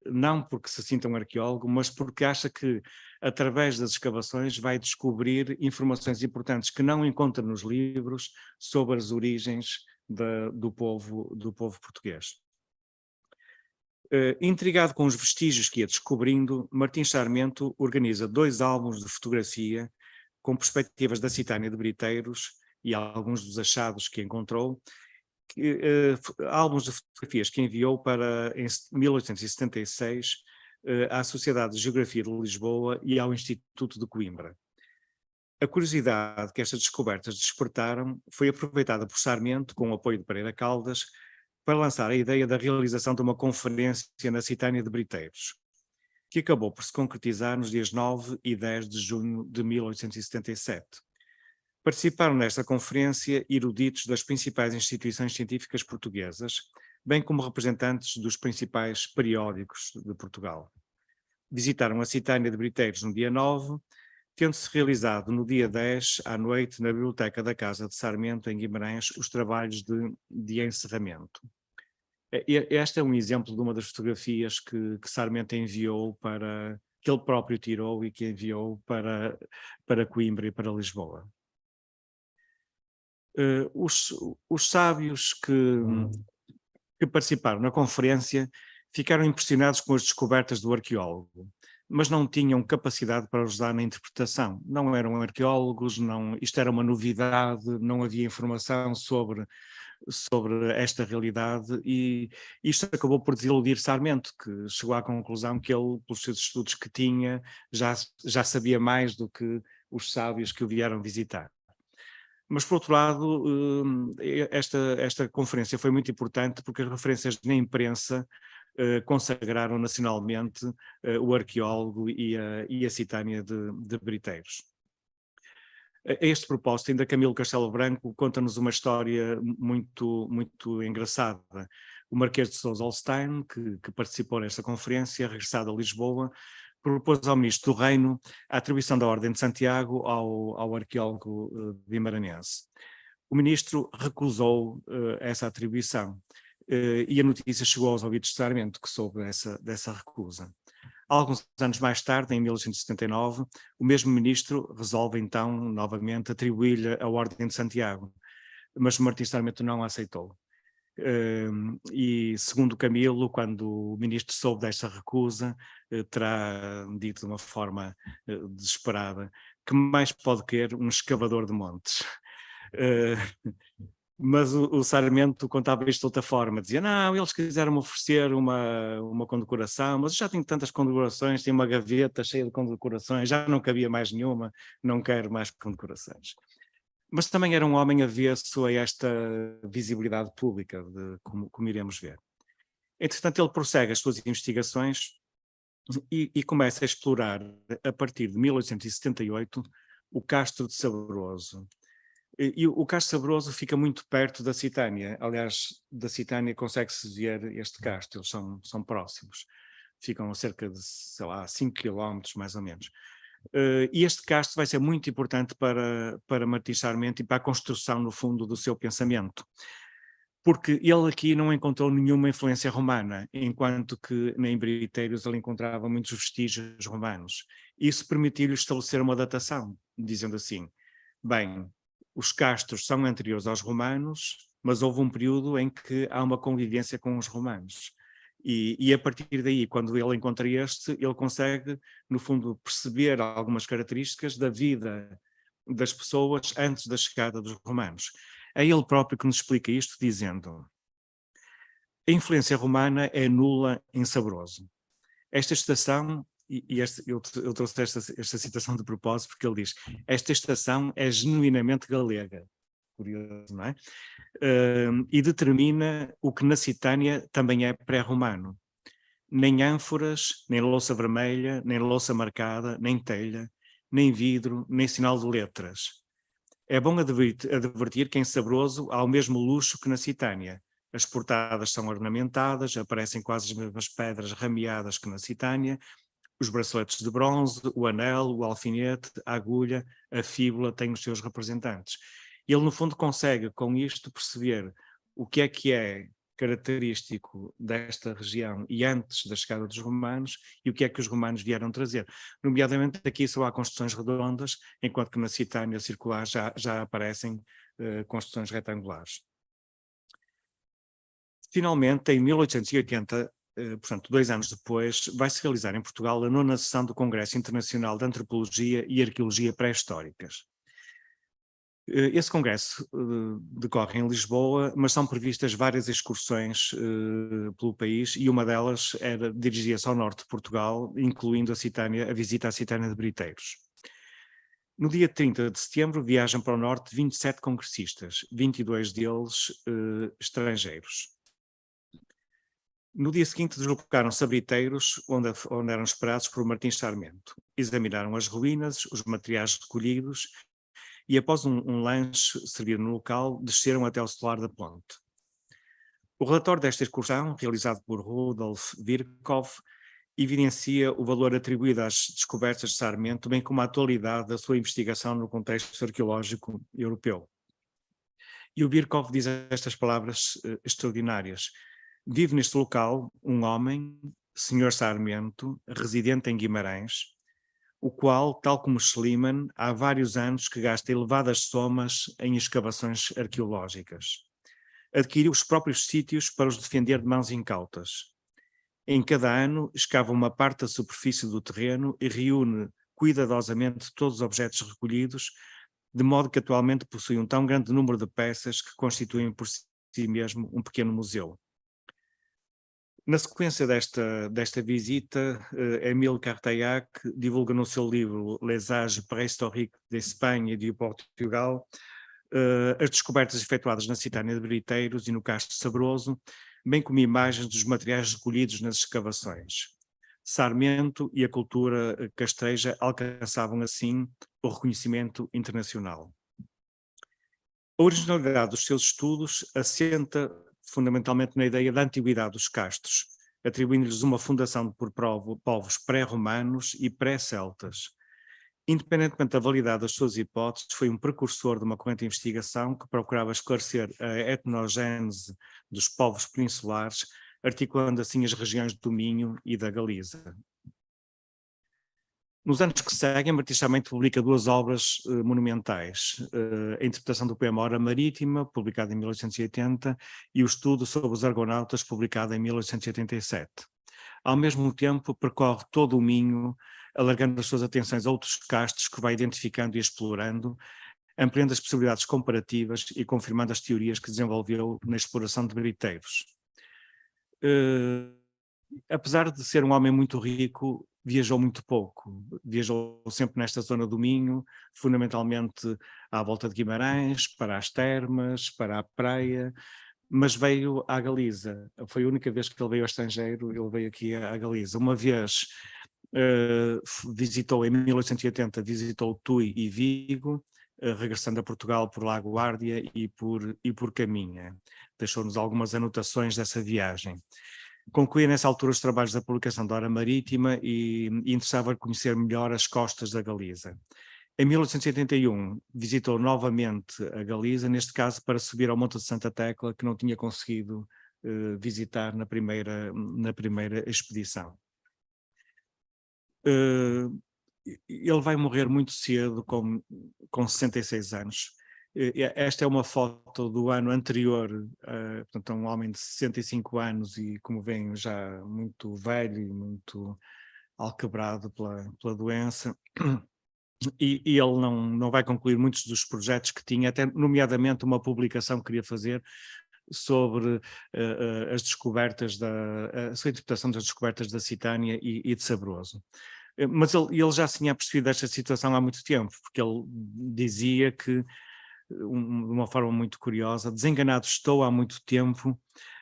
não porque se sinta um arqueólogo, mas porque acha que, através das escavações, vai descobrir informações importantes que não encontra nos livros sobre as origens do povo português. Intrigado com os vestígios que ia descobrindo, Martins Sarmento organiza 2 álbuns de fotografia com perspectivas da Citânia de Briteiros e alguns dos achados que encontrou, álbuns de fotografias que enviou em 1876 à Sociedade de Geografia de Lisboa e ao Instituto de Coimbra. A curiosidade que estas descobertas despertaram foi aproveitada por Sarmento, com o apoio de Pereira Caldas, para lançar a ideia da realização de uma conferência na Citânia de Briteiros, que acabou por se concretizar nos dias 9 e 10 de junho de 1877. Participaram nesta conferência eruditos das principais instituições científicas portuguesas, bem como representantes dos principais periódicos de Portugal. Visitaram a Citânia de Briteiros no dia 9, tendo-se realizado no dia 10, à noite, na Biblioteca da Casa de Sarmento, em Guimarães, os trabalhos de encerramento. Este é um exemplo de uma das fotografias que Sarmento enviou que ele próprio tirou e que enviou para Coimbra e para Lisboa. Os sábios que participaram na conferência ficaram impressionados com as descobertas do arqueólogo, mas não tinham capacidade para ajudar na interpretação. Não eram arqueólogos, isto era uma novidade, não havia informação sobre esta realidade, e isto acabou por desiludir Sarmento, que chegou à conclusão que ele, pelos seus estudos que tinha, já sabia mais do que os sábios que o vieram visitar. Mas, por outro lado, esta conferência foi muito importante porque as referências na imprensa consagraram nacionalmente o arqueólogo e a Citânia de Briteiros. A este propósito, ainda Camilo Castelo Branco conta-nos uma história muito, muito engraçada. O Marquês de Sousa Holstein, que participou nesta conferência, regressado a Lisboa, propôs ao Ministro do Reino a atribuição da Ordem de Santiago ao arqueólogo guimaranense. O Ministro recusou essa atribuição e a notícia chegou aos ouvidos de Sarmento, que soube dessa recusa. Alguns anos mais tarde, em 1879, o mesmo Ministro resolve então, novamente, atribuir-lhe a Ordem de Santiago, mas Martins Sarmento não a aceitou. E, segundo Camilo, quando o ministro soube desta recusa, terá dito de uma forma desesperada: que mais pode querer um escavador de montes? Mas o Sarmento contava isto de outra forma, dizia: não, eles quiseram-me oferecer uma condecoração, mas eu já tenho tantas condecorações, tenho uma gaveta cheia de condecorações, já não cabia mais nenhuma, não quero mais condecorações. Mas também era um homem avesso a esta visibilidade pública, como iremos ver. Entretanto, ele prossegue as suas investigações e começa a explorar, a partir de 1878, o Castro de Saboroso. E o Castro Saboroso fica muito perto da Citânia. Aliás, da Citânia consegue-se ver este castro, eles são próximos. Ficam a cerca de, sei lá, 5 quilómetros, mais ou menos. E este castro vai ser muito importante para Martins Sarmento e para a construção, no fundo, do seu pensamento. Porque ele aqui não encontrou nenhuma influência romana, enquanto que em Briteiros ele encontrava muitos vestígios romanos. Isso permitiu-lhe estabelecer uma datação, dizendo assim: bem, os castros são anteriores aos romanos, mas houve um período em que há uma convivência com os romanos. E a partir daí, quando ele encontra ele consegue, no fundo, perceber algumas características da vida das pessoas antes da chegada dos romanos. É ele próprio que nos explica isto, dizendo: a influência romana é nula em Saboroso. Esta estação, eu trouxe esta citação de propósito porque ele diz: esta estação é genuinamente galega. Curioso, não é? E determina o que na Citânia também é pré-romano. Nem ânforas, nem louça vermelha, nem louça marcada, nem telha, nem vidro, nem sinal de letras. É bom advertir que em Saboroso há o mesmo luxo que na Citânia. As portadas são ornamentadas, aparecem quase as mesmas pedras rameadas que na Citânia, os braceletes de bronze, o anel, o alfinete, a agulha, a fíbula têm os seus representantes. Ele, no fundo, consegue com isto perceber o que é característico desta região e antes da chegada dos romanos e o que é que os romanos vieram trazer. Nomeadamente aqui só há construções redondas, enquanto que na Citânia circular já aparecem construções retangulares. Finalmente, em 1880, portanto 2 anos depois, vai-se realizar em Portugal a 9ª sessão do Congresso Internacional de Antropologia e Arqueologia Pré-Históricas. Esse congresso decorre em Lisboa, mas são previstas várias excursões pelo país e uma delas dirigia-se ao norte de Portugal, incluindo a visita à Citânia de Briteiros. No dia 30 de setembro viajam para o norte 27 congressistas, 22 deles estrangeiros. No dia seguinte deslocaram-se a Briteiros, onde eram esperados por Martins Sarmento. Examinaram as ruínas, os materiais recolhidos e após um lanche servido no local, desceram até o solar da ponte. O relatório desta excursão, realizado por Rudolf Virchow, evidencia o valor atribuído às descobertas de Sarmento, bem como a atualidade da sua investigação no contexto arqueológico europeu. E o Virchow diz estas palavras extraordinárias: vive neste local um homem, Sr. Sarmento, residente em Guimarães, o qual, tal como Schliemann, há vários anos que gasta elevadas somas em escavações arqueológicas. Adquiriu os próprios sítios para os defender de mãos incautas. Em cada ano, escava uma parte da superfície do terreno e reúne cuidadosamente todos os objetos recolhidos, de modo que atualmente possui um tão grande número de peças que constituem por si mesmo um pequeno museu. Na sequência desta visita, Émile Cartaillac divulga no seu livro Les Âges préhistoriques d'Espagne et du Portugal as descobertas efetuadas na Citânia de Briteiros e no Castro Sabroso, bem como imagens dos materiais recolhidos nas escavações. Sarmento e a cultura castreja alcançavam assim o reconhecimento internacional. A originalidade dos seus estudos assenta fundamentalmente na ideia da antiguidade dos castros, atribuindo-lhes uma fundação por povos pré-romanos e pré-celtas. Independentemente da validade das suas hipóteses, foi um precursor de uma corrente de investigação que procurava esclarecer a etnogênese dos povos peninsulares, articulando assim as regiões do Minho e da Galiza. Nos anos que seguem, Martins Sarmento publica duas obras monumentais, a interpretação do poema Hora Marítima, publicada em 1880, e o estudo sobre os argonautas, publicado em 1887. Ao mesmo tempo, percorre todo o Minho, alargando as suas atenções a outros castros que vai identificando e explorando, ampliando as possibilidades comparativas e confirmando as teorias que desenvolveu na exploração de Briteiros. Apesar de ser um homem muito rico, viajou muito pouco. Viajou sempre nesta zona do Minho, fundamentalmente à volta de Guimarães, para as termas, para a praia, mas veio à Galiza. Foi a única vez que ele veio ao estrangeiro, ele veio aqui à Galiza. Uma vez visitou, em 1880, visitou Tui e Vigo, regressando a Portugal por La Guardia e por Caminha. Deixou-nos algumas anotações dessa viagem. Concluía nessa altura os trabalhos da publicação da Hora Marítima e interessava conhecer melhor as costas da Galiza. Em 1881 visitou novamente a Galiza, neste caso para subir ao Monte de Santa Tecla, que não tinha conseguido visitar na primeira expedição. Ele vai morrer muito cedo, com 66 anos. Esta é uma foto do ano anterior, portanto, um homem de 65 anos e, como veem, já muito velho e muito alquebrado pela doença. E ele não vai concluir muitos dos projetos que tinha, até nomeadamente uma publicação que queria fazer sobre as descobertas, a sua interpretação das descobertas da Citânia e de Sabroso. Mas ele já se tinha percebido esta situação há muito tempo, porque ele dizia que, de uma forma muito curiosa, desenganado estou há muito tempo,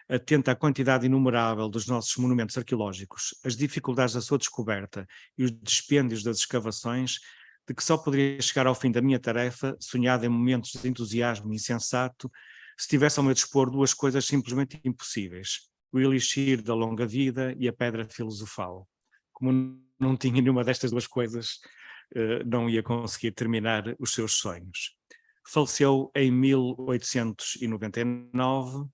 atento à quantidade inumerável dos nossos monumentos arqueológicos, as dificuldades da sua descoberta e os dispêndios das escavações, de que só poderia chegar ao fim da minha tarefa, sonhada em momentos de entusiasmo insensato, se tivesse ao meu dispor duas coisas simplesmente impossíveis: o elixir da longa vida e a pedra filosofal. Como não tinha nenhuma destas duas coisas, não ia conseguir terminar os seus sonhos. Faleceu em 1899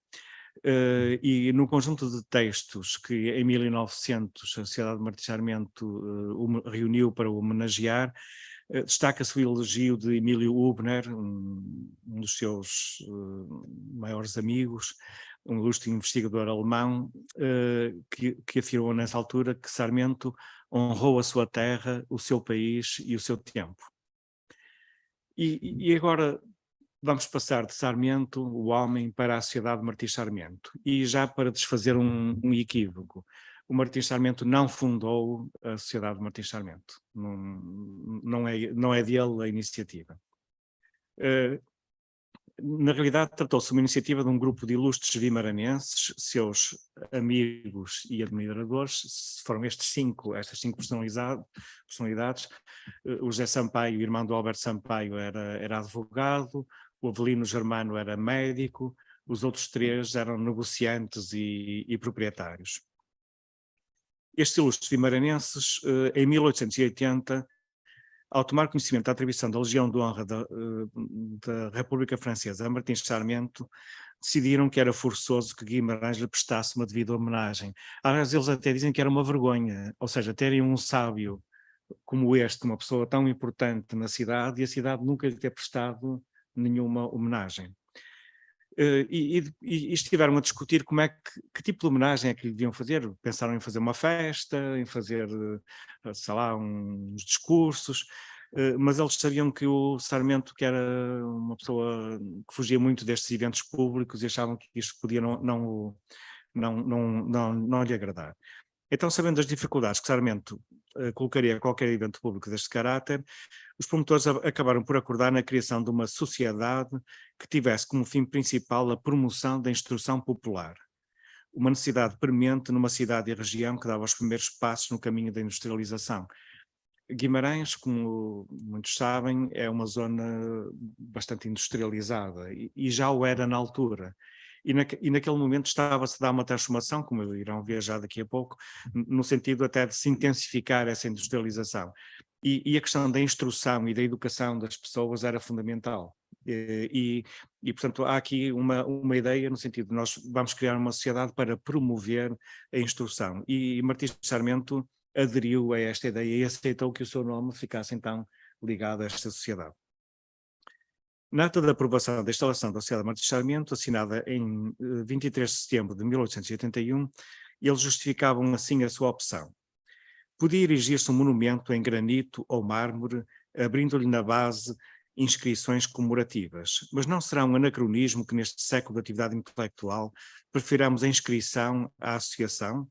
e no conjunto de textos que em 1900 a Sociedade de Martins Sarmento reuniu para o homenagear, destaca-se o elogio de Emílio Hubner, um dos seus maiores amigos, um ilustre investigador alemão, que afirmou nessa altura que Sarmento honrou a sua terra, o seu país e o seu tempo. E agora, vamos passar de Sarmento, o homem, para a Sociedade Martins Sarmento. E já para desfazer um equívoco, o Martins Sarmento não fundou a Sociedade Martins Sarmento. Não é dele a iniciativa. Na realidade, tratou-se de uma iniciativa de um grupo de ilustres vimaranenses, seus amigos e admiradores. Foram estas cinco personalidades. O José Sampaio, irmão do Alberto Sampaio, era advogado, o Avelino Germano era médico, os outros três eram negociantes e proprietários. Estes ilustres vimaranenses, em 1880, ao tomar conhecimento da atribuição da Legião de Honra da República Francesa a Martins Sarmento, decidiram que era forçoso que Guimarães lhe prestasse uma devida homenagem. Aliás, eles até dizem que era uma vergonha, ou seja, terem um sábio como este, uma pessoa tão importante na cidade, e a cidade nunca lhe ter prestado nenhuma homenagem. E estiveram a discutir que tipo de homenagem é que lhe deviam fazer. Pensaram em fazer uma festa, em fazer, sei lá, uns discursos, mas eles sabiam que o Sarmento, que era uma pessoa que fugia muito destes eventos públicos, e achavam que isto podia não lhe agradar. Então, sabendo das dificuldades que Sarmento colocaria a qualquer evento público deste caráter, os promotores acabaram por acordar na criação de uma sociedade que tivesse como fim principal a promoção da instrução popular, uma necessidade premente numa cidade e região que dava os primeiros passos no caminho da industrialização. Guimarães, como muitos sabem, é uma zona bastante industrializada e já o era na altura. E naquele momento estava-se a dar uma transformação, como irão ver já daqui a pouco, no sentido até de se intensificar essa industrialização. E a questão da instrução e da educação das pessoas era fundamental. Portanto, há aqui uma ideia no sentido de nós vamos criar uma sociedade para promover a instrução. E Martins Sarmento aderiu a esta ideia e aceitou que o seu nome ficasse então ligado a esta sociedade. Na ata de aprovação da instalação da Sociedade Martins Sarmento, assinada em 23 de setembro de 1881, eles justificavam assim a sua opção. Podia erigir-se um monumento em granito ou mármore, abrindo-lhe na base inscrições comemorativas, mas não será um anacronismo que neste século de atividade intelectual prefiramos a inscrição à associação,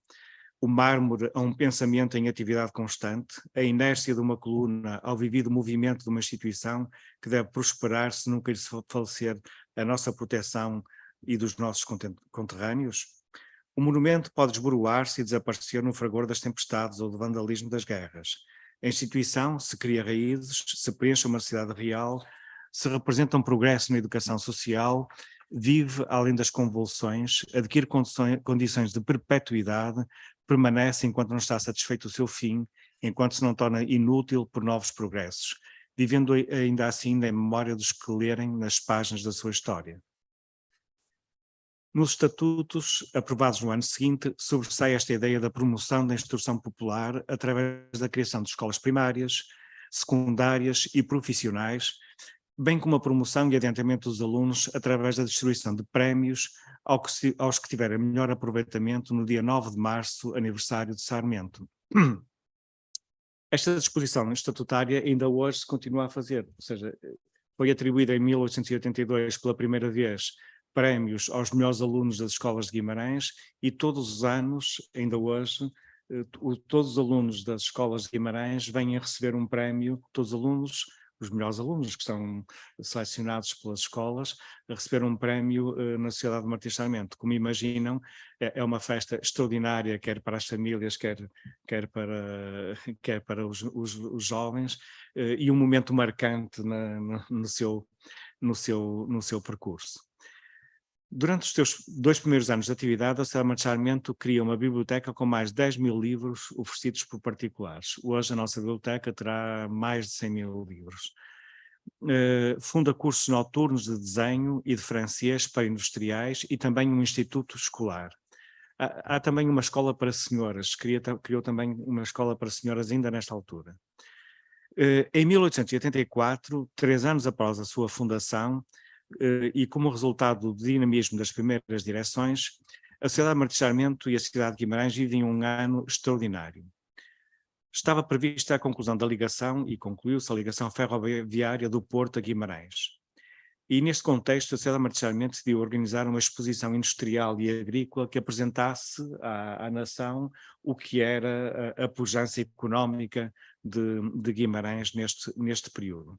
o mármore a um pensamento em atividade constante, a inércia de uma coluna ao vivido movimento de uma instituição que deve prosperar se nunca lhe falecer a nossa proteção e dos nossos conterrâneos? O monumento pode esboroar-se e desaparecer no fragor das tempestades ou do vandalismo das guerras. A instituição, se cria raízes, se preenche uma necessidade real, se representa um progresso na educação social, vive além das convulsões, adquire condições de perpetuidade, permanece enquanto não está satisfeito o seu fim, enquanto se não torna inútil por novos progressos, vivendo ainda assim na memória dos que lerem nas páginas da sua história. Nos estatutos aprovados no ano seguinte, sobressai esta ideia da promoção da instrução popular através da criação de escolas primárias, secundárias e profissionais, bem como a promoção e adiantamento dos alunos através da distribuição de prémios aos que tiverem melhor aproveitamento no dia 9 de março, aniversário de Sarmento. Esta disposição estatutária ainda hoje se continua a fazer, ou seja, foi atribuída em 1882 pela primeira vez prémios aos melhores alunos das escolas de Guimarães e todos os anos, ainda hoje, todos os alunos das escolas de Guimarães vêm a receber um prémio, todos os alunos, os melhores alunos que são selecionados pelas escolas, a receber um prémio na Sociedade de Martins Sarmento. Como imaginam, é uma festa extraordinária, quer para as famílias, quer para os jovens, e um momento marcante no seu percurso. Durante os seus 2 primeiros anos de atividade, a Sociedade Martins Sarmento cria uma biblioteca com mais de 10 mil livros oferecidos por particulares. Hoje a nossa biblioteca terá mais de 100 mil livros. Funda cursos noturnos de desenho e de francês para industriais e também um instituto escolar. Há também uma escola para senhoras, criou também uma escola para senhoras ainda nesta altura. Em 1884, 3 anos após a sua fundação, e como resultado do dinamismo das primeiras direções, a Sociedade Martins Sarmento e a cidade de Guimarães vivem um ano extraordinário. Estava prevista a conclusão da ligação e concluiu-se a ligação ferroviária do Porto a Guimarães. E neste contexto a Sociedade Marechal decidiu organizar uma exposição industrial e agrícola que apresentasse à nação o que era a pujança económica de Guimarães neste período.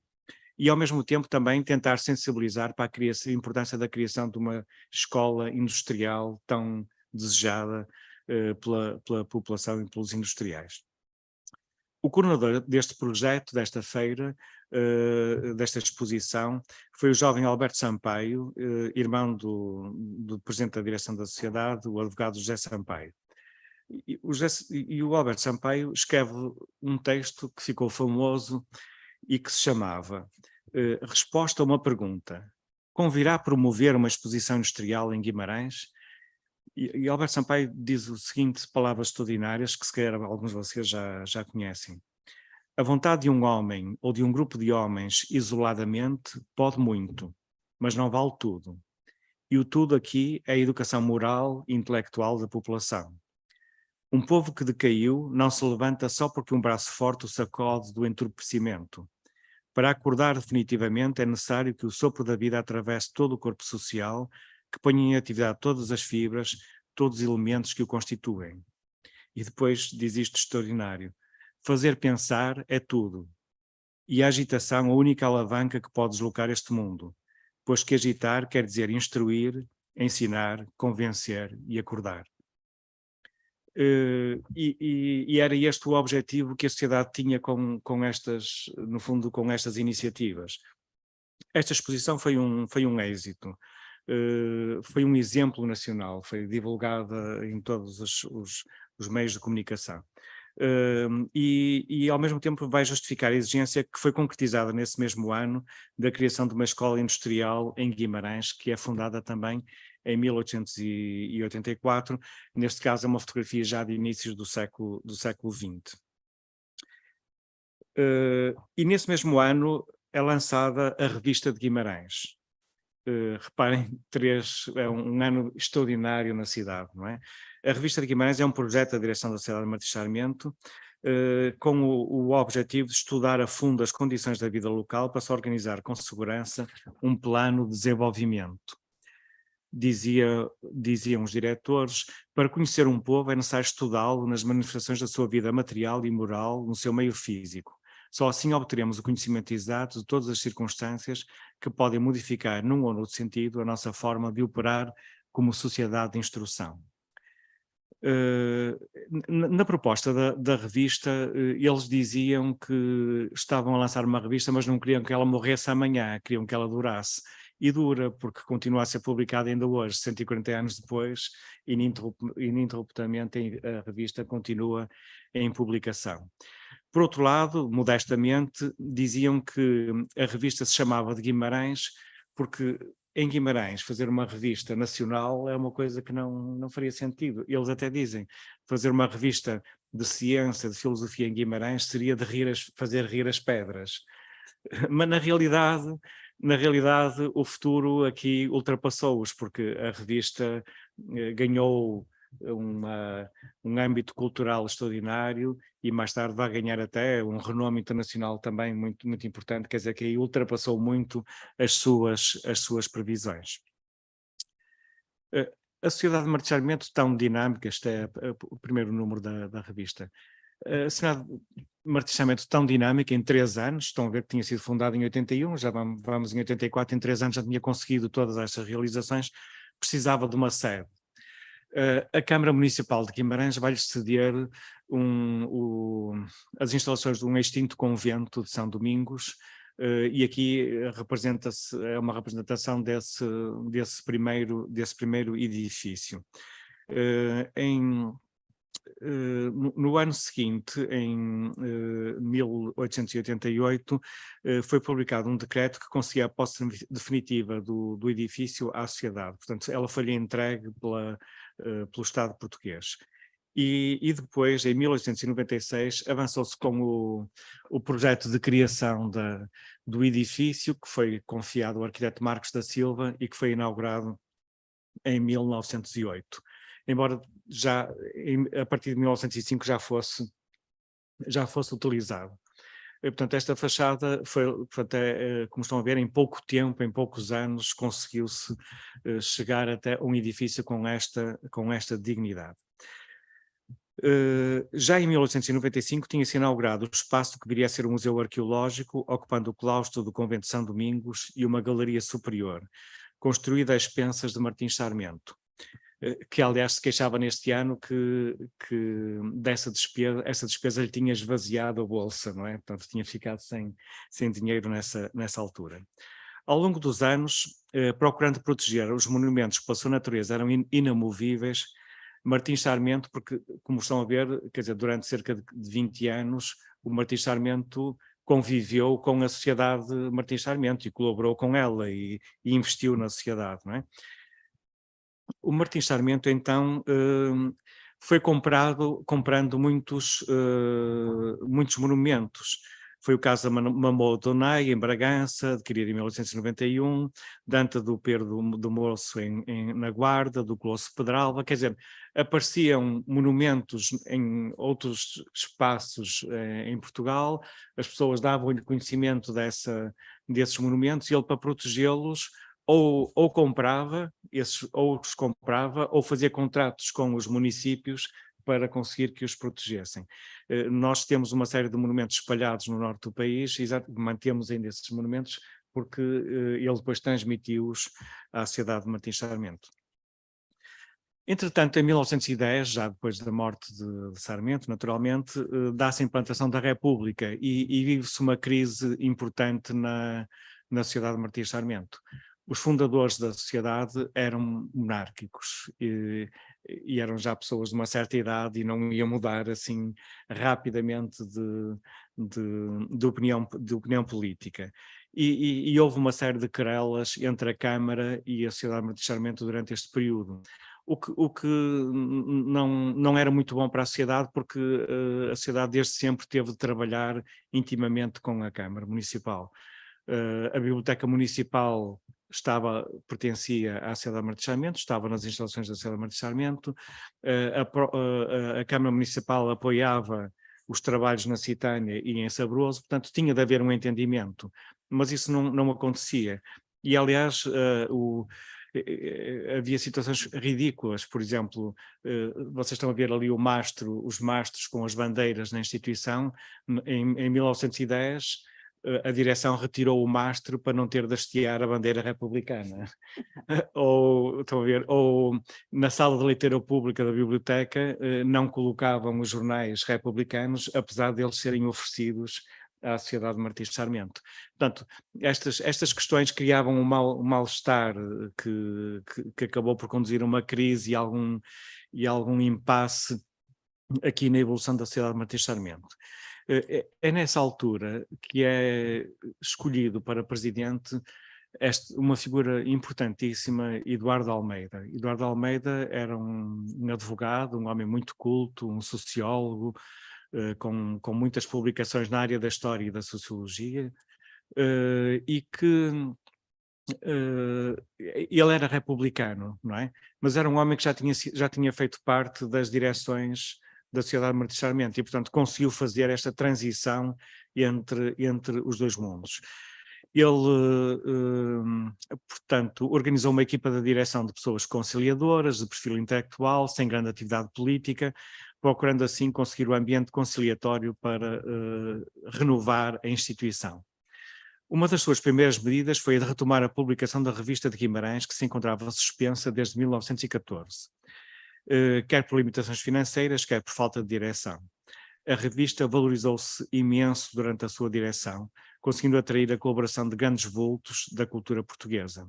E ao mesmo tempo também tentar sensibilizar para a importância da criação de uma escola industrial tão desejada pela população e pelos industriais. O coordenador deste projeto, desta feira, desta exposição, foi o jovem Alberto Sampaio, irmão do presidente da direção da sociedade, o advogado José Sampaio. E o Alberto Sampaio escreve um texto que ficou famoso e que se chamava Resposta a uma pergunta: convirá promover uma exposição industrial em Guimarães? E Alberto Sampaio diz o seguinte, palavras extraordinárias que se calhar alguns de vocês já conhecem. A vontade de um homem ou de um grupo de homens isoladamente pode muito, mas não vale tudo. E o tudo aqui é a educação moral e intelectual da população. Um povo que decaiu não se levanta só porque um braço forte o sacode do entorpecimento. Para acordar definitivamente é necessário que o sopro da vida atravesse todo o corpo social, que ponha em atividade todas as fibras, todos os elementos que o constituem. E depois diz isto extraordinário. Fazer pensar é tudo. E a agitação a única alavanca que pode deslocar este mundo, pois que agitar quer dizer instruir, ensinar, convencer e acordar. E era este o objetivo que a sociedade tinha com estas, no fundo, com estas iniciativas. Esta exposição foi um êxito, foi um exemplo nacional, foi divulgada em todos os meios de comunicação. E ao mesmo tempo vai justificar a exigência que foi concretizada nesse mesmo ano da criação de uma escola industrial em Guimarães, que é fundada também em 1884, neste caso é uma fotografia já de inícios do século XX. E nesse mesmo ano é lançada a Revista de Guimarães. Reparem, é um ano extraordinário na cidade, não é? A Revista de Guimarães é um projeto da direção da Sociedade Martins Sarmento, com o objetivo de estudar a fundo as condições da vida local para se organizar com segurança um plano de desenvolvimento. Diziam os diretores, para conhecer um povo é necessário estudá-lo nas manifestações da sua vida material e moral, no seu meio físico. Só assim obteremos o conhecimento exato de todas as circunstâncias que podem modificar, num ou noutro sentido, a nossa forma de operar como sociedade de instrução. Na proposta da revista, eles diziam que estavam a lançar uma revista, mas não queriam que ela morresse amanhã, queriam que ela durasse. E dura, porque continua a ser publicada ainda hoje, 140 anos depois, ininterruptamente a revista continua em publicação. Por outro lado, modestamente, diziam que a revista se chamava de Guimarães, porque em Guimarães fazer uma revista nacional é uma coisa que não faria sentido. Eles até dizem, fazer uma revista de ciência, de filosofia em Guimarães seria de fazer rir as pedras. Mas na realidade o futuro aqui ultrapassou-os, porque a revista ganhou um âmbito cultural extraordinário e mais tarde vai ganhar até um renome internacional também muito, muito importante, quer dizer que aí ultrapassou muito as suas previsões. A Sociedade de Martesamento tão dinâmica, este é o primeiro número da revista, a Sociedade de Martesamento tão dinâmica em 3 anos, estão a ver que tinha sido fundada em 81, já vamos em 84, em 3 anos já tinha conseguido todas estas realizações, precisava de uma sede. A Câmara Municipal de Guimarães vai-lhe ceder as instalações de um extinto convento de São Domingos, e aqui é uma representação desse primeiro edifício. No ano seguinte, em 1888, foi publicado um decreto que concedia a posse definitiva do edifício à sociedade. Portanto, ela foi-lhe entregue pelo Estado português. E depois, em 1896, avançou-se com o projeto de criação do edifício, que foi confiado ao arquiteto Marcos da Silva e que foi inaugurado em 1908. Embora já a partir de 1905 já fosse utilizado. Portanto, esta fachada foi, portanto, como estão a ver, em pouco tempo, em poucos anos, conseguiu-se chegar até um edifício com esta dignidade. Já em 1895 tinha-se inaugurado o espaço que viria a ser um museu arqueológico, ocupando o claustro do convento de São Domingos e uma galeria superior, construída a expensas de Martins Sarmento, que aliás se queixava neste ano que essa despesa lhe tinha esvaziado a bolsa, não é? Portanto, tinha ficado sem dinheiro nessa altura. Ao longo dos anos, procurando proteger os monumentos que pela sua natureza eram inamovíveis, Martins Sarmento, porque, como estão a ver, quer dizer, durante cerca de 20 anos, o Martins Sarmento conviveu com a sociedade Martins Sarmento e colaborou com ela e investiu na sociedade, não é? O Martins Sarmento, então, foi comprando muitos monumentos. Foi o caso da Mamô Donai, em Bragança, adquirida em 1891, Danta do Pedro do Moço na Guarda, do Colosso Pedralva, quer dizer, apareciam monumentos em outros espaços em Portugal, as pessoas davam-lhe conhecimento desses monumentos e ele, para protegê-los, ou comprava, ou os comprava, ou fazia contratos com os municípios para conseguir que os protegessem. Nós temos uma série de monumentos espalhados no norte do país e mantemos ainda esses monumentos porque ele depois transmitiu-os à sociedade de Martins Sarmento. Entretanto, em 1910, já depois da morte de Sarmento, naturalmente, dá-se a implantação da República e vive-se uma crise importante na sociedade de Martins Sarmento. Os fundadores da sociedade eram monárquicos e eram já pessoas de uma certa idade e não iam mudar assim rapidamente de opinião política. E houve uma série de querelas entre a Câmara e a sociedade de Martins Sarmento durante este período. O que não era muito bom para a sociedade, porque a sociedade desde sempre teve de trabalhar intimamente com a Câmara Municipal. A Biblioteca Municipal pertencia à Sociedade de Martins Sarmento, estava nas instalações da Sociedade de Martins Sarmento, a Câmara Municipal apoiava os trabalhos na Citânia e em Sabroso, portanto tinha de haver um entendimento, mas isso não acontecia. E aliás, havia situações ridículas, por exemplo, vocês estão a ver ali os mastros com as bandeiras na instituição, em 1910 a direção retirou o mastro para não ter de hastear a bandeira republicana. Estão a ver, ou na sala de leitura pública da biblioteca não colocavam os jornais republicanos, apesar deles serem oferecidos à sociedade de Martins Sarmento. Portanto, estas questões criavam um mal-estar que acabou por conduzir a uma crise e algum impasse aqui na evolução da sociedade de Martins Sarmento. É nessa altura que é escolhido para presidente uma figura importantíssima, Eduardo Almeida. Eduardo Almeida era um advogado, um homem muito culto, um sociólogo, com muitas publicações na área da história e da sociologia, e que ele era republicano, não é? Mas era um homem que já tinha feito parte das direções da sociedade de Martins Sarmento e, portanto, conseguiu fazer esta transição entre os dois mundos. Ele, portanto, organizou uma equipa de direção de pessoas conciliadoras, de perfil intelectual, sem grande atividade política, procurando assim conseguir o ambiente conciliatório para renovar a instituição. Uma das suas primeiras medidas foi a de retomar a publicação da Revista de Guimarães, que se encontrava suspensa desde 1914. Quer por limitações financeiras, quer por falta de direção. A revista valorizou-se imenso durante a sua direção, conseguindo atrair a colaboração de grandes vultos da cultura portuguesa.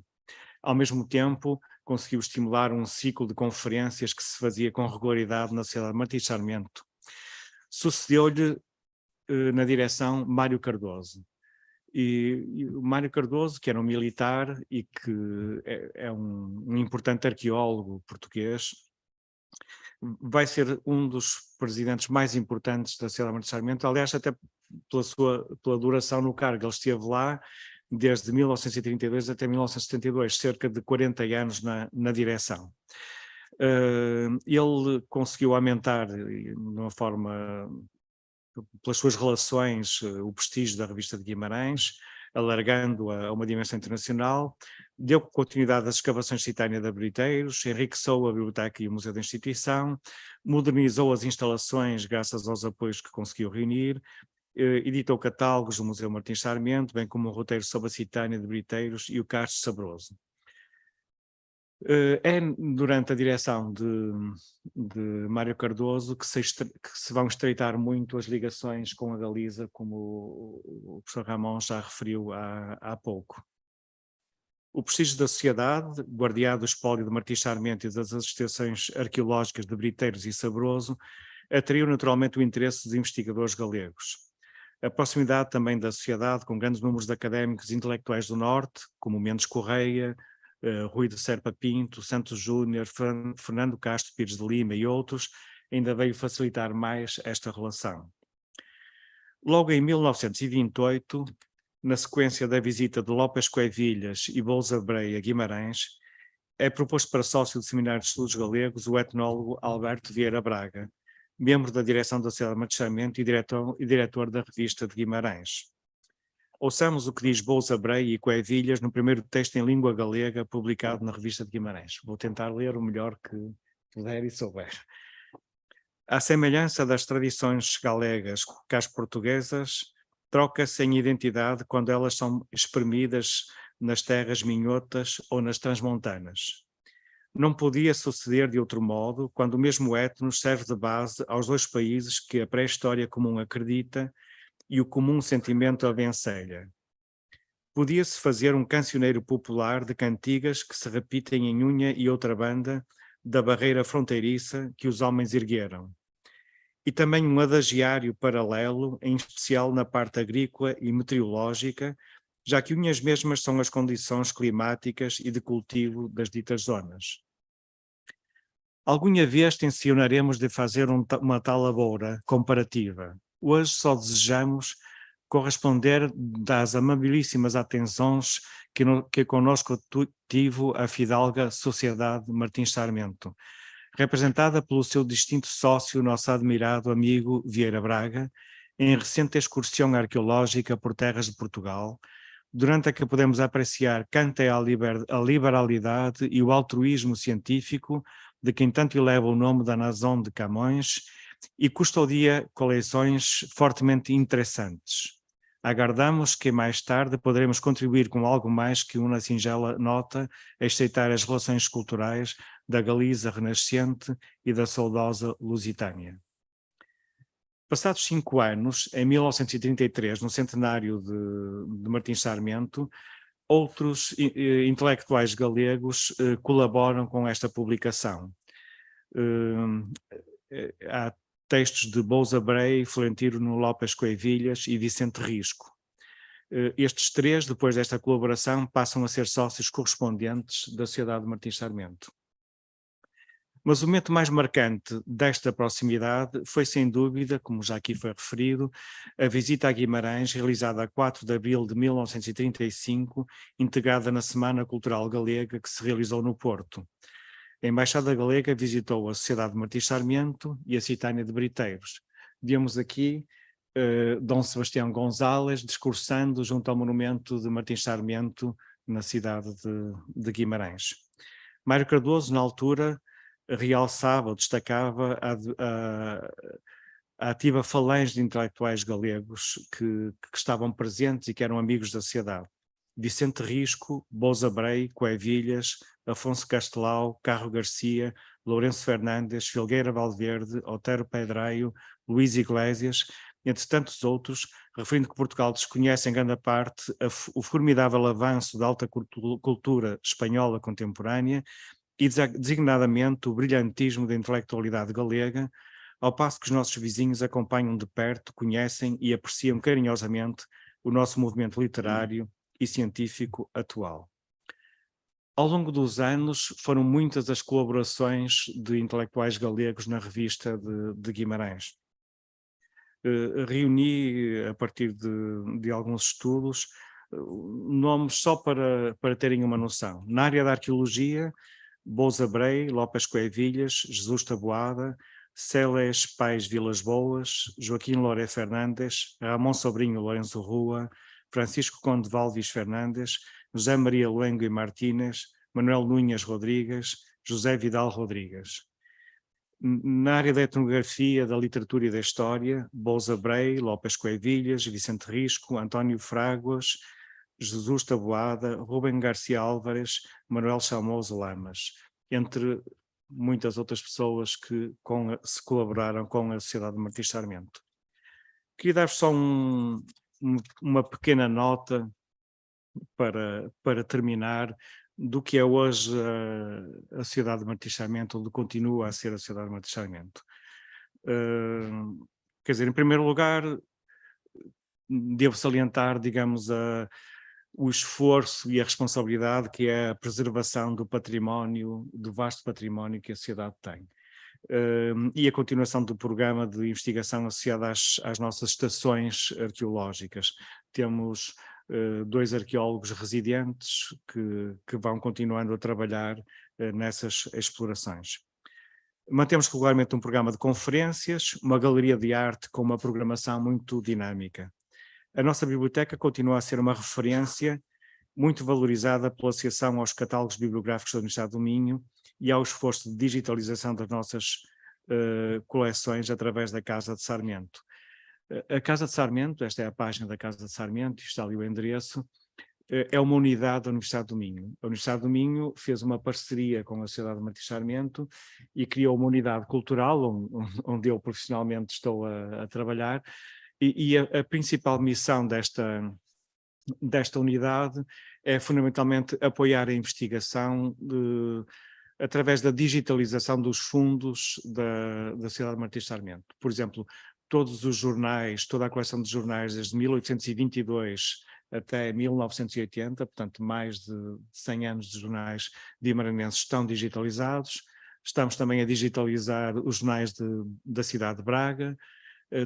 Ao mesmo tempo, conseguiu estimular um ciclo de conferências que se fazia com regularidade na Sociedade de Martins Sarmento. Sucedeu-lhe na direção Mário Cardoso. E o Mário Cardoso, que era um militar e que é um importante arqueólogo português, vai ser um dos presidentes mais importantes da Sociedade de Martins Sarmento, aliás, até pela duração no cargo. Ele esteve lá desde 1932 até 1972, cerca de 40 anos na direção. Ele conseguiu aumentar de uma forma pelas suas relações, o prestígio da revista de Guimarães, alargando-a a uma dimensão internacional, deu continuidade às escavações de Citânia de Abriteiros, enriqueceu a biblioteca e o museu da instituição, modernizou as instalações graças aos apoios que conseguiu reunir, editou catálogos do Museu Martins Sarmento, bem como um roteiro sobre a Citânia de Briteiros e o Castro Sabroso. É durante a direção de Mário Cardoso que se vão estreitar muito as ligações com a Galiza, como o professor Ramon já referiu há pouco. O prestígio da sociedade, guardiã do espólio de Martins Sarmento e das associações arqueológicas de Briteiros e Sabroso, atraiu naturalmente o interesse dos investigadores galegos. A proximidade também da sociedade, com grandes números de académicos e intelectuais do Norte, como Mendes Correia, Rui de Serpa Pinto, Santos Júnior, Fernando Castro Pires de Lima e outros, ainda veio facilitar mais esta relação. Logo em 1928, na sequência da visita de Lopes Coevilhas e Bolsa Breia a Guimarães, é proposto para sócio do Seminário de Estudos Galegos o etnólogo Alberto Vieira Braga, membro da direção da Sociedade de Martins Sarmento e diretor da revista de Guimarães. Ouçamos o que diz Bolsa Breia e Coevilhas no primeiro texto em língua galega publicado na revista de Guimarães. Vou tentar ler o melhor que puder e souber. À semelhança das tradições galegas que as portuguesas, troca-se em identidade quando elas são espremidas nas terras minhotas ou nas transmontanas. Não podia suceder de outro modo quando o mesmo etnos serve de base aos dois países que a pré-história comum acredita e o comum sentimento a vencelha. Podia-se fazer um cancioneiro popular de cantigas que se repitem em unha e outra banda da barreira fronteiriça que os homens ergueram. E também um adagiário paralelo, em especial na parte agrícola e meteorológica, já que unhas mesmas são as condições climáticas e de cultivo das ditas zonas. Alguma vez tencionaremos de fazer uma tal laboura comparativa. Hoje só desejamos corresponder das amabilíssimas atenções que conosco tive a fidalga Sociedade Martins Sarmento, representada pelo seu distinto sócio, nosso admirado amigo Vieira Braga, em recente excursão arqueológica por terras de Portugal, durante a que podemos apreciar canta a liberalidade e o altruísmo científico de quem tanto eleva o nome da nação de Camões e custodia coleções fortemente interessantes. Aguardamos que mais tarde poderemos contribuir com algo mais que uma singela nota a estreitar as relações culturais da Galiza renascente e da saudosa Lusitânia. Passados 5 anos, em 1933, no centenário de Martins Sarmento, outros intelectuais galegos colaboram com esta publicação. Há textos de Bolsa Breia, Florentino Lopes Coevilhas e Vicente Risco. Estes três, depois desta colaboração, passam a ser sócios correspondentes da Sociedade de Martins Sarmento. Mas o momento mais marcante desta proximidade foi, sem dúvida, como já aqui foi referido, a visita a Guimarães, realizada a 4 de abril de 1935, integrada na Semana Cultural Galega que se realizou no Porto. A Embaixada Galega visitou a Sociedade de Martins Sarmento e a Citânia de Briteiros. Vemos aqui Dom Sebastião Gonzalez discursando junto ao monumento de Martins Sarmento na cidade de Guimarães. Mário Cardoso, na altura, realçava ou destacava a ativa falange de intelectuais galegos que estavam presentes e que eram amigos da sociedade. Vicente Risco, Bolsa Breia, Coevilhas, Afonso Castelau, Carro Garcia, Lourenço Fernandes, Filgueira Valverde, Otero Pedraio, Luís Iglesias, entre tantos outros, referindo que Portugal desconhece em grande parte o formidável avanço da alta cultura espanhola contemporânea e designadamente o brilhantismo da intelectualidade galega, ao passo que os nossos vizinhos acompanham de perto, conhecem e apreciam carinhosamente o nosso movimento literário e científico atual. Ao longo dos anos foram muitas as colaborações de intelectuais galegos na revista de Guimarães. Reuni, a partir de alguns estudos, nomes só para terem uma noção. Na área da arqueologia, Bolsa Breia, Lopes Coevilhas, Jesus Taboada, Céles Pais Vilas Boas, Joaquim Loré Fernandes, Ramon Sobrinho Lourenço Rua, Francisco Conde Valvis Fernandes, José Maria Luengo e Martínez, Manuel Nunhas Rodrigues, José Vidal Rodrigues. Na área da etnografia, da literatura e da história, Bolsa Brei, Lopes Coevilhas, Vicente Risco, António Fraguas, Jesus Taboada, Rubem Garcia Álvares, Manuel Chamoso Lamas, entre muitas outras pessoas que se colaboraram com a Sociedade de Martins Sarmento. Queria dar só uma pequena nota para terminar do que é hoje a Sociedade de Martins Sarmento, onde continua a ser a Sociedade de Martins Sarmento. Quer dizer, em primeiro lugar, devo salientar, digamos, o esforço e a responsabilidade que é a preservação do património, do vasto património que a sociedade tem. E a continuação do programa de investigação associado às nossas estações arqueológicas. Temos 2 arqueólogos residentes que vão continuando a trabalhar nessas explorações. Mantemos regularmente um programa de conferências, uma galeria de arte com uma programação muito dinâmica. A nossa biblioteca continua a ser uma referência muito valorizada pela Associação aos Catálogos Bibliográficos da Universidade do Minho e ao esforço de digitalização das nossas coleções através da Casa de Sarmento. A Casa de Sarmento, esta é a página da Casa de Sarmento, está ali o endereço, é uma unidade da Universidade do Minho. A Universidade do Minho fez uma parceria com a Sociedade de Martins Sarmento e criou uma unidade cultural, onde eu profissionalmente estou a trabalhar, e a principal missão desta unidade é fundamentalmente apoiar a investigação através da digitalização dos fundos da Sociedade de Martins Sarmento. Por exemplo, todos os jornais, toda a coleção de jornais desde 1822 até 1980, portanto mais de 100 anos de jornais guimaranenses estão digitalizados. Estamos também a digitalizar os jornais da cidade de Braga.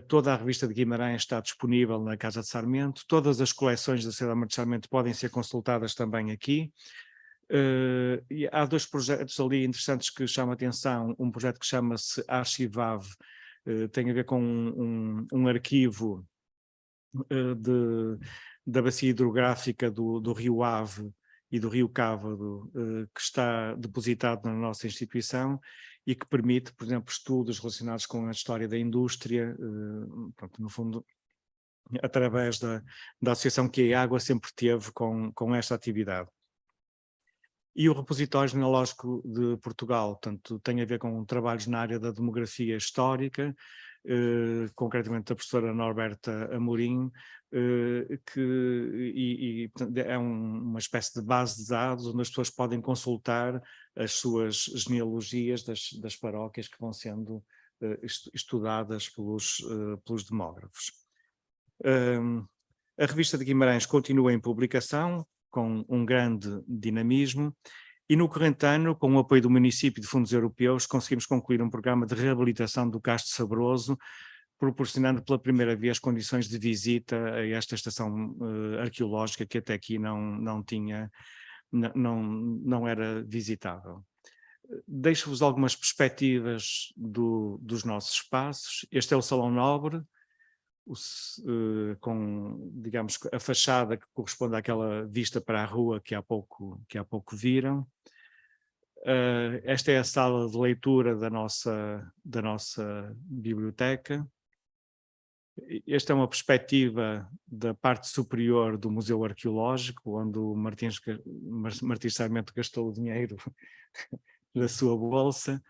Toda a revista de Guimarães está disponível na Casa de Sarmento. Todas as coleções da Sociedade de Martins Sarmento podem ser consultadas também aqui. E há 2 projetos ali interessantes que chamam a atenção. Um projeto que chama-se Archivav, tem a ver com um arquivo da bacia hidrográfica do Rio Ave e do Rio Cávado, que está depositado na nossa instituição e que permite, por exemplo, estudos relacionados com a história da indústria, pronto, no fundo, através da associação que a Água sempre teve com esta atividade. E o Repositório Genealógico de Portugal, portanto, tem a ver com trabalhos na área da demografia histórica, concretamente da professora Norberta Amorim, portanto, é uma espécie de base de dados onde as pessoas podem consultar as suas genealogias das paróquias que vão sendo estudadas pelos demógrafos. A revista de Guimarães continua em publicação, com um grande dinamismo, e no corrente ano, com o apoio do município e de fundos europeus, conseguimos concluir um programa de reabilitação do Castro Sabroso, proporcionando pela primeira vez condições de visita a esta estação arqueológica que até aqui não era visitável. Deixo-vos algumas perspectivas dos nossos espaços. Este é o Salão Nobre, com, digamos, a fachada que corresponde àquela vista para a rua que há pouco viram. Esta é a sala de leitura da nossa biblioteca. Esta é uma perspectiva da parte superior do Museu Arqueológico, onde o Martins Sarmento gastou o dinheiro da sua bolsa.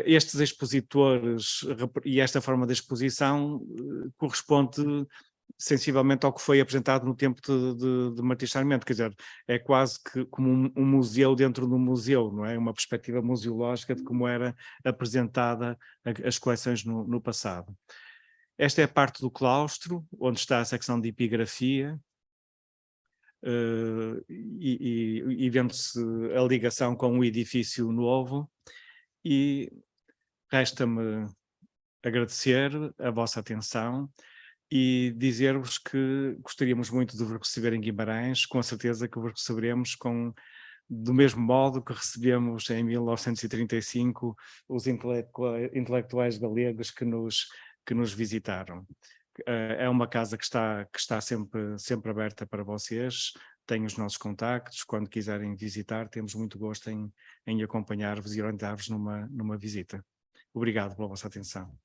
Estes expositores e esta forma de exposição corresponde sensivelmente ao que foi apresentado no tempo de Martins Sarmento, quer dizer, é quase que como um museu dentro do museu, não é? Uma perspectiva museológica de como era apresentada as coleções no passado. Esta é a parte do claustro, onde está a secção de epigrafia, e vendo-se a ligação com o edifício novo. E resta-me agradecer a vossa atenção e dizer-vos que gostaríamos muito de vos receber em Guimarães, com a certeza que vos receberemos com do mesmo modo que recebemos em 1935 os intelectuais galegos que nos visitaram. É uma casa que está sempre aberta para vocês, tem os nossos contactos, quando quiserem visitar, temos muito gosto em acompanhar-vos e orientar-vos numa visita. Obrigado pela vossa atenção.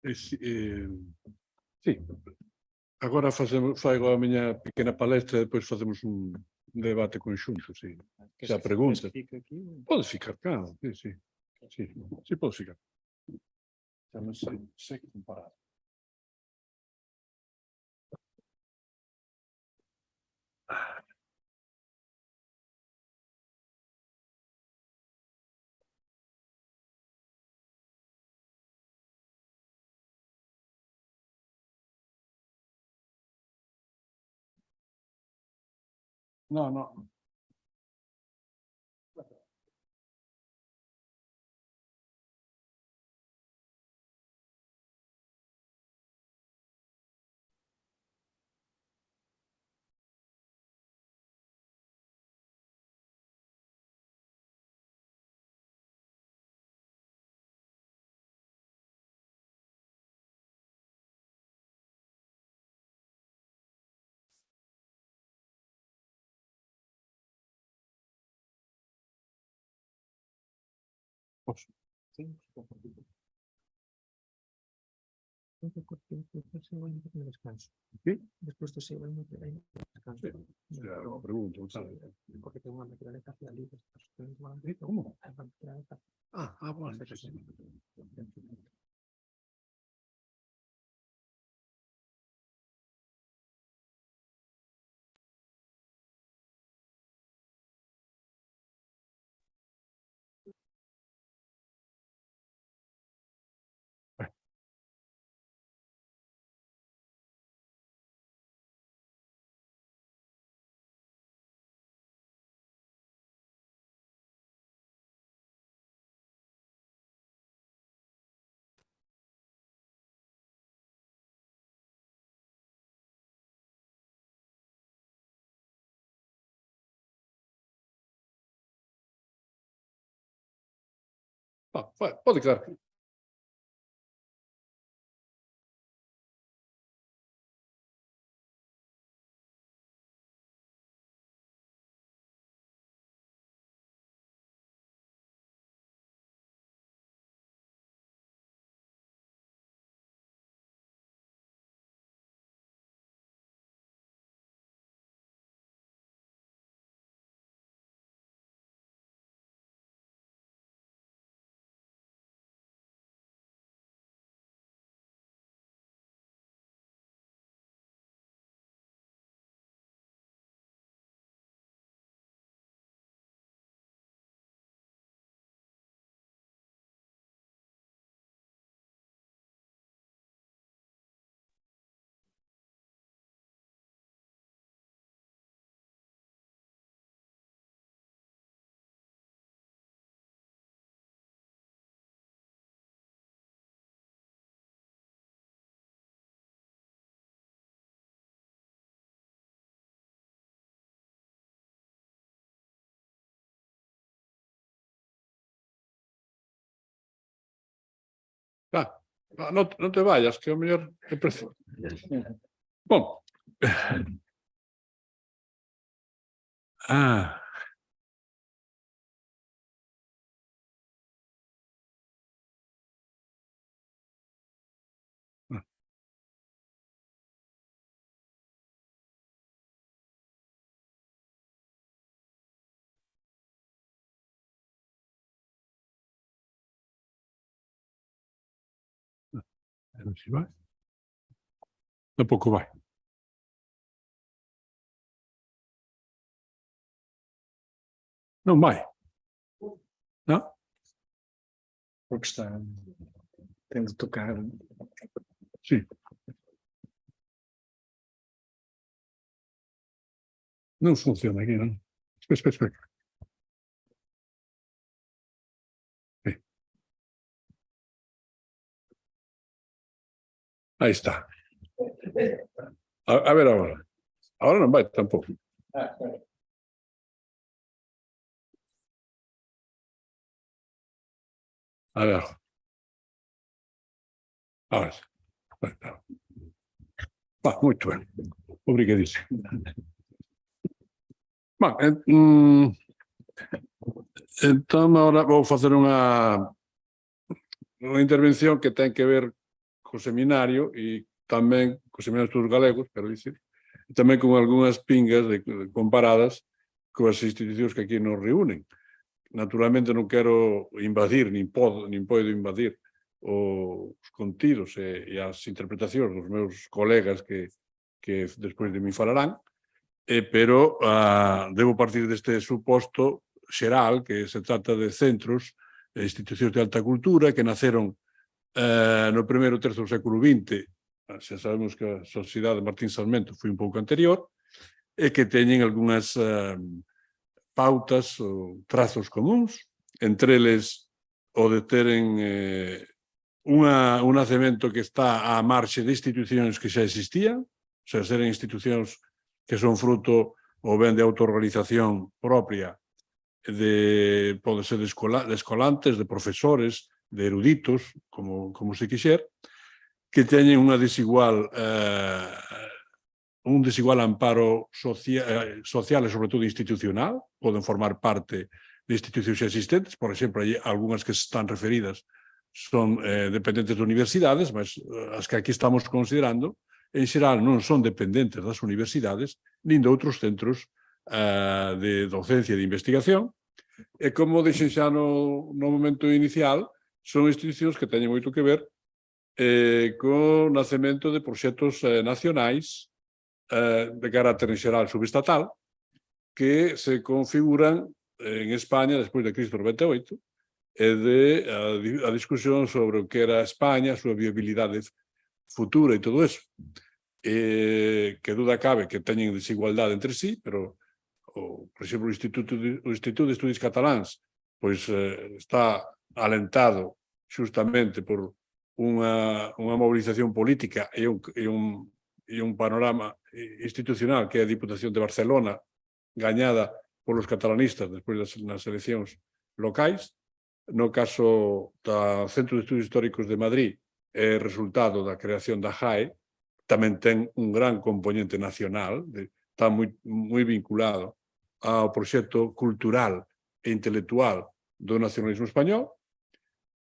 Sim, agora fago a minha pequena palestra e depois fazemos um debate conjunto, sim. Se há pergunta. Pode ficar cá, sim. Sim, pode ficar. Chama-se seco comparado. No. Posso? Sim. Después de ese baño que hay descanso. Ya, lo pregunto, ¿sabes? Porque tengo una máquina de café al litro. ¿Cómo? Bueno, sí. Pode quedar. No te vayas, que é o mellor é preciso. Bom. Non si vai. Tampouco vai. Non vai. Non? Porque tem de tocar. Sì. Non funziona aquí, non? Aspetta. Aí está. A ver agora. Agora non vai tampouco. A ver. Ahora sí. Moito ben. Obrigadísimo. Entón, agora vou facer unha intervención que ten que ver co seminario e tamén co seminario de estudos galegos, quero dicir, e tamén con algunhas pingas comparadas coas institucións que aquí nos reúnen. Naturalmente non quero invadir, nin podo invadir os contidos e as interpretacións dos meus colegas que despois de mí falarán, pero debo partir deste suposto xeral que se trata de centros e institucións de alta cultura que naceron no primeiro terzo do século XX. Xa sabemos que a Sociedade de Martín Sarmento foi un pouco anterior e que teñen algunhas pautas ou trazos comuns, entre eles o de teren un nacemento que está á marxe de institucións que xa existían, o sea, seren institucións que son fruto ou ben de autorganización propia, pode ser de escolantes, de profesores, de eruditos, como se quixer, que teñen un desigual amparo social e, sobre todo, institucional. Poden formar parte de institucións existentes, por exemplo, algunhas que están referidas son dependentes de universidades, mas as que aquí estamos considerando, en xeral, non son dependentes das universidades nin de outros centros de docencia e de investigación. E, como dixen xa no momento inicial, son institucións que teñen moito que ver co nacemento de proxectos nacionais de carácter en xeral subestatal que se configuran en España despois da crise do 98 e a discusión sobre o que era España, a súa viabilidade futura e todo eso. Que duda cabe que teñen desigualdade entre sí, pero, por exemplo, o Instituto de Estudios Cataláns pois está alentado xustamente por unha mobilización política e un panorama institucional que é a Diputación de Barcelona, gañada polos catalanistas despois das eleccións locais. No caso do Centro de Estudios Históricos de Madrid, é resultado da creación da JAE, tamén ten un gran componente nacional, está moi vinculado ao proxecto cultural e intelectual do nacionalismo español.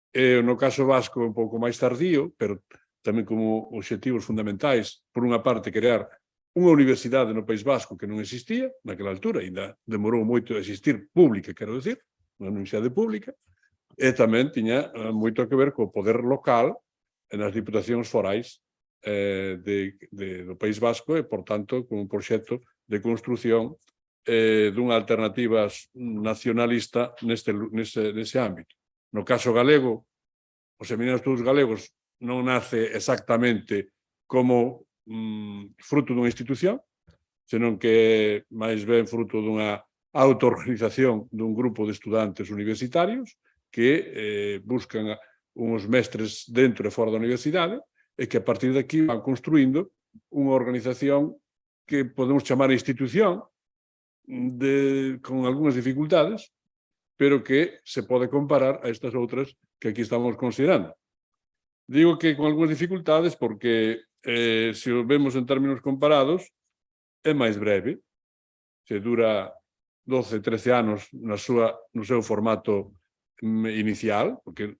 No caso vasco é un pouco máis tardío, pero tamén como obxectivos fundamentais, por unha parte, crear unha universidade no País Vasco que non existía naquela altura, ainda demorou moito a existir pública, quero dicir, unha universidade pública, e tamén tiña moito a que ver co poder local nas diputacións forais do País Vasco e, por tanto, con un proxecto de construción dunha alternativa nacionalista nese ámbito. No caso galego, o Seminario de Estudos Galegos non nace exactamente como fruto dunha institución, senón que máis ben fruto dunha autoorganización dun grupo de estudantes universitarios que buscan uns mestres dentro e fora da universidade e que a partir de aquí van construindo unha organización que podemos chamar institución con algunhas dificultades, pero que se pode comparar a estas outras que aquí estamos considerando. Digo que con algunhas dificultades porque, se o vemos en términos comparados, é máis breve, se dura 12, 13 anos no seu formato inicial, porque,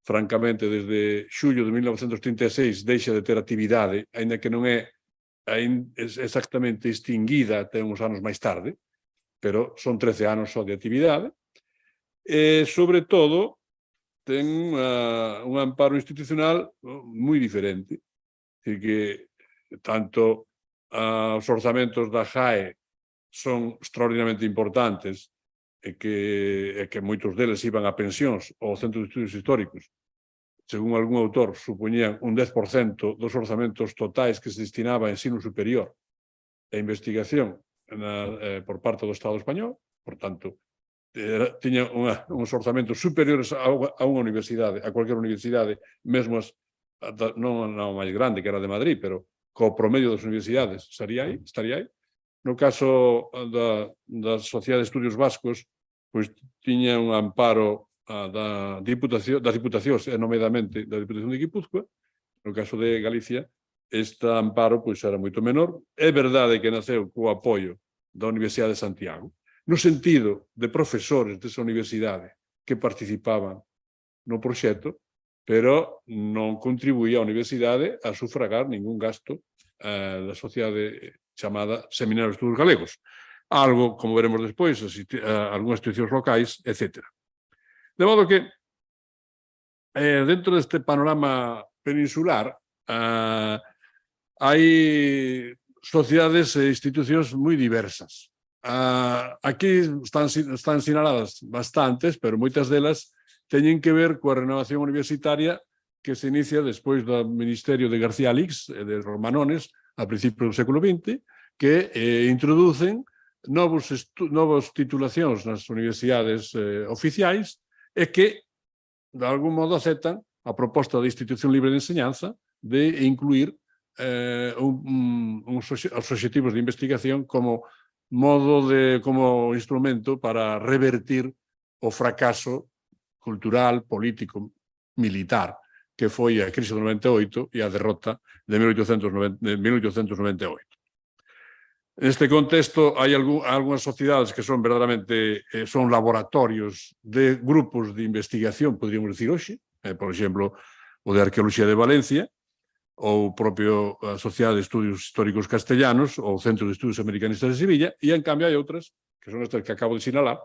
francamente, desde xullo de 1936 deixa de ter actividade, aínda que non é exactamente extinguida até uns anos máis tarde, pero son 13 anos só de actividade, e, sobre todo, ten un amparo institucional moi diferente, que tanto os orzamentos da JAE son extraordinariamente importantes e que moitos deles iban a pensións ao Centro de Estudios Históricos. Según algún autor, supoñían un 10% dos orzamentos totais que se destinaba a ensino superior e investigación por parte do Estado español. Por tanto, tiña uns orzamentos superiores a unha universidade, a cualquier universidade, mesmo as non a máis grande, que era de Madrid, pero co promedio das universidades estaría aí. No caso da Sociedade de Estudios Vascos, pois tiña un amparo das diputacións, e nomeadamente da Diputación de Guipúzcoa. No caso de Galicia, este amparo pois era moito menor. É verdade que naceu co apoio da Universidade de Santiago, no sentido de profesores desa universidade que participaban no proxecto, pero non contribuía a universidade a sufragar ningún gasto da sociedade chamada Seminario de Estudos Galegos. Algo, como veremos despois, algunhas institucións locais, etc. De modo que, dentro deste panorama peninsular, hai sociedades e institucións moi diversas. Aquí están sinaladas bastantes, pero moitas delas teñen que ver coa renovación universitaria que se inicia despois do ministerio de García Alix e de Romanones a principios do século XX, que introducen novas titulacións nas universidades oficiais e que, de algún modo, aceptan a proposta da Institución Libre de Enseñanza de incluir os obxectivos de investigación como instrumento para revertir o fracaso cultural, político, militar, que foi a crise do 98 e a derrota de 1898. Neste contexto, hai algunhas sociedades que son verdadeiramente son laboratorios de grupos de investigación, podríamos dicir hoxe, por exemplo, o de Arqueoloxía de Valencia, ou propio a Sociedade de Estudios Históricos Castellanos, ou o Centro de Estudios Americanistas de Sevilla, e, en cambio, hai outras, que son estas que acabo de sinalar,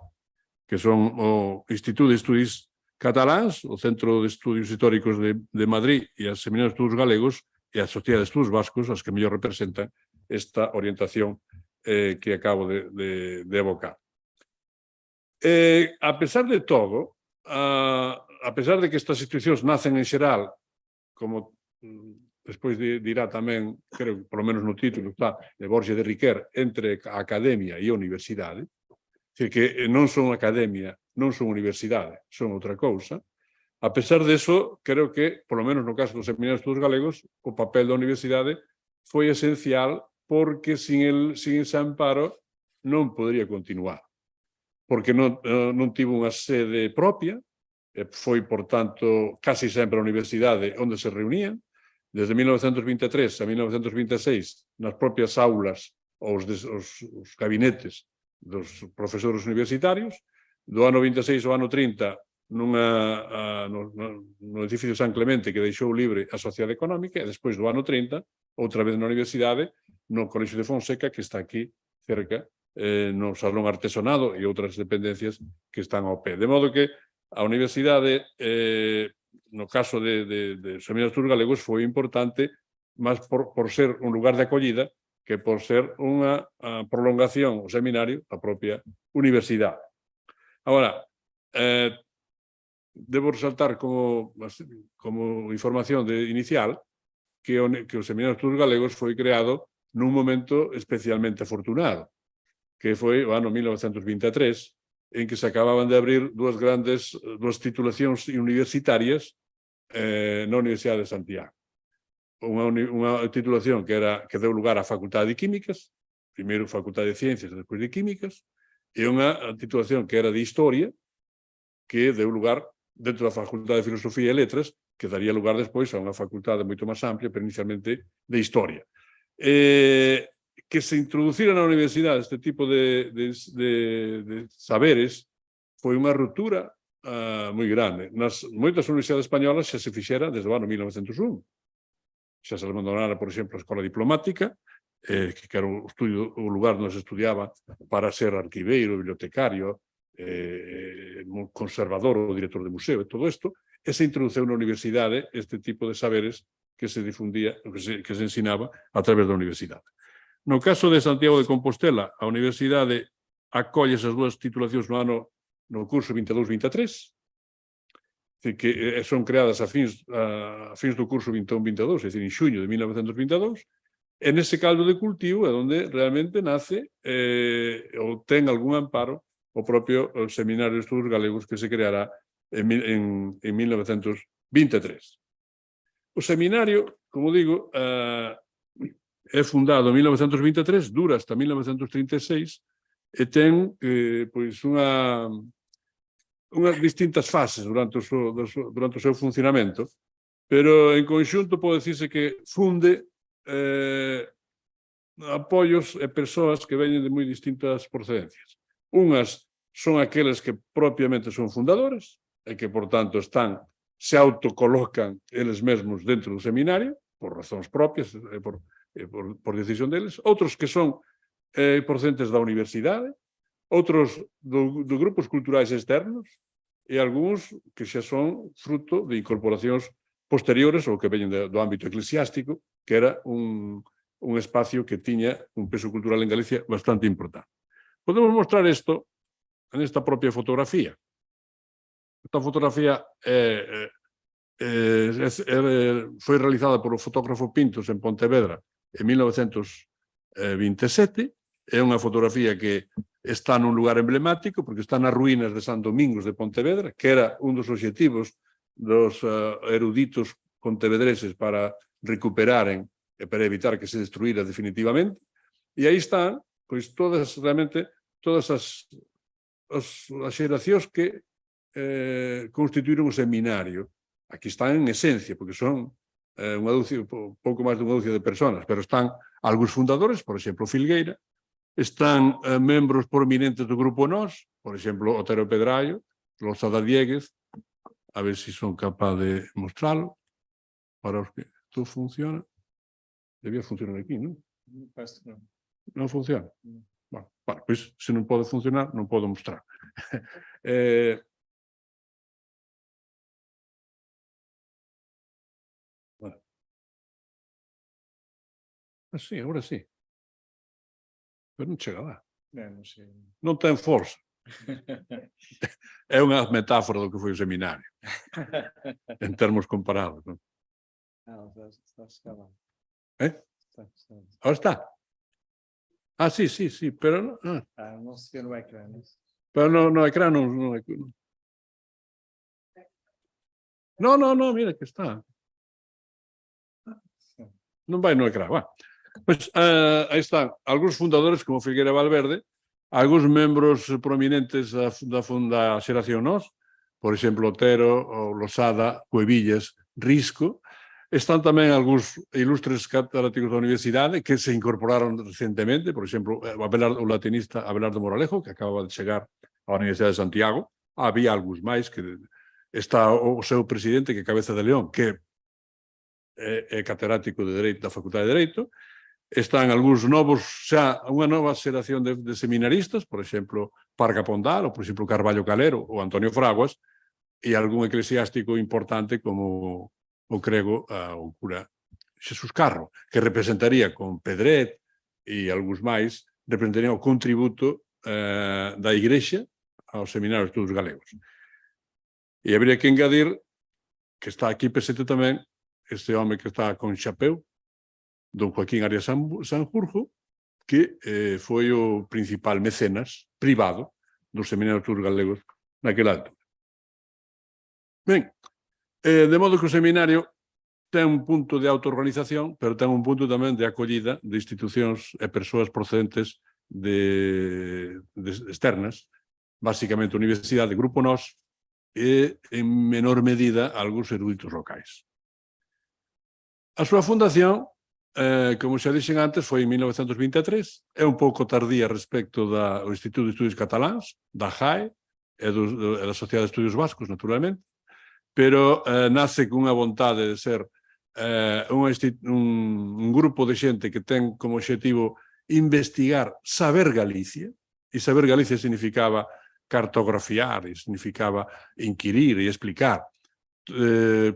que son o Instituto de Estudios Cataláns, o Centro de Estudios Históricos de Madrid e a Seminario de Estudos Galegos e a Sociedade de Estudos Vascos, as que mellor representan esta orientación que acabo de evocar. A pesar de todo, a pesar de que estas institucións nacen en xeral, como despois dirá tamén, creo que polo menos no título está, de Borges de Riquer, entre a academia e a universidade, que non son academia, non son universidade, son outra cousa. A pesar deso, creo que, polo menos no caso dos Seminarios de Estudos Galegos, o papel da universidade foi esencial porque sin ese amparo non podería continuar. Porque non tivo unha sede propia, foi, por tanto, casi sempre a universidade onde se reunían, desde 1923 a 1926, nas propias aulas ou os gabinetes dos profesores universitarios, do ano 26 ao ano 30 no edificio San Clemente, que deixou libre a Sociedade Económica, e despois do ano 30, outra vez na universidade, no Colexio de Fonseca, que está aquí cerca, no Salón Artesonado e outras dependencias que están ao pé. De modo que a universidade, no caso de Seminarios de Estudos Galegos, foi importante máis por ser un lugar de acollida que por ser unha prolongación, o seminario, da propia universidade. Agora, debo resaltar como información inicial que o Seminario de Estudos Galegos foi creado nun momento especialmente afortunado, que foi o ano 1923, en que se acababan de abrir dúas titulacións universitarias na Universidade de Santiago. Unha titulación que deu lugar á Facultade de Químicas, primeiro Facultade de Ciencias e despois de Químicas, e unha titulación que era de Historia, que deu lugar dentro da Facultade de Filosofía e Letras, que daría lugar despois a unha facultade moito máis amplia, pero inicialmente de Historia. Que se introducira na universidade este tipo de saberes foi unha ruptura moi grande. Nas moitas universidades españolas xa se fixera desde o ano 1901. Xa se abandonara, por exemplo, a Escola Diplomática, que era o lugar onde se estudiaba para ser arquiveiro, bibliotecario, conservador ou director de museo, e todo isto, e se introduceu na universidade este tipo de saberes que se difundía, que se ensinaba a través da universidade. No caso de Santiago de Compostela, a universidade acolle esas dúas titulacións no curso 22-23, que son creadas a fins do curso 21-22, é dicir, en xuño de 1922, e nese caldo de cultivo é onde realmente nace ou ten algún amparo o propio Seminario de Estudos Galegos que se creará en 1923. O seminario, como digo, é fundado en 1923, dura hasta 1936, e ten pois unhas distintas fases durante o seu funcionamento, pero en conxunto pode dicirse que funde apoios e persoas que veñen de moi distintas procedencias. Unhas son aqueles que propiamente son fundadores e que, por tanto, se autocolocan eles mesmos dentro do seminario, por razóns propias e por decisión deles. Outros que son procedentes da universidade, outros do grupos culturais externos e algúns que xa son fruto de incorporacións posteriores ou que veñen do ámbito eclesiástico, que era un espacio que tiña un peso cultural en Galicia bastante importante. Podemos mostrar isto nesta propia fotografía. Esta fotografía foi realizada por o fotógrafo Pintos en Pontevedra en 1927. É unha fotografía que está nun lugar emblemático porque está nas ruínas de San Domingos de Pontevedra, que era un dos obxectivos dos eruditos pontevedreses para recuperaren e para evitar que se destruíra definitivamente. E aí están, pois, realmente, todas as xeracións que constituíron o seminario. Aquí están en esencia, porque son pouco máis dunha dúcia de personas, pero están algúns fundadores, por exemplo, Filgueira, están membros prominentes do Grupo Nós, por exemplo, Otero Pedrallo, Losada Dieguez, a ver se son capaz de mostralo, para os que todo funciona. Debía funcionar aquí, non? Non funciona? Bueno, pois, se non pode funcionar, non podo mostrar. Sí, agora sí. Pero non chega lá. Non ten forza. É unha metáfora do que foi o seminario. En termos comparados. Non? Ahora está. Sí, pero Non se vê no ecrã. Pero no ecrã non. No, mira que está. Non vai no ecrã, va. Pois aí están algúns fundadores como Filgueira Valverde, algúns membros prominentes da xeración Nós, por exemplo, Otero, Losada, Cuevillas, Risco. Están tamén algúns ilustres catedráticos da universidade que se incorporaron recentemente, por exemplo, o latinista Abelardo Moralejo, que acababa de chegar á Universidade de Santiago. Había algúns máis, que está o seu presidente, que é Cabeza de León, que é catedrático de Dereito da Facultade de Dereito. Están algúns novos, xa unha nova xeración de seminaristas, por exemplo, Parga Pondal, ou por exemplo Carballo Calero, ou Antonio Fraguas, e algún eclesiástico importante como o crego, o cura Xesús Carro, que representaría con Pedret e algúns máis, representaría o contributo da Igrexa aos seminarios de estudos galegos. E habría que engadir que está aquí presente tamén este home que está con chapeu, don Joaquín Arias Sanjurjo, que foi o principal mecenas privado dos seminarios de estudos galegos naquela altura. Ben, de modo que o seminario ten un punto de autoorganización, pero ten un punto tamén de acollida de institucións e persoas procedentes externas, basicamente a Universidade, Grupo Nós, e, en menor medida, algúns eruditos locais. A súa fundación, como xa dixen antes, foi en 1923, é un pouco tardía respecto do Instituto de Estudios Cataláns, da JAE, e da Sociedade de Estudios Vascos, naturalmente, pero nace cunha vontade de ser un grupo de xente que ten como obxectivo investigar saber Galicia, e saber Galicia significaba cartografiar, e significaba inquirir e explicar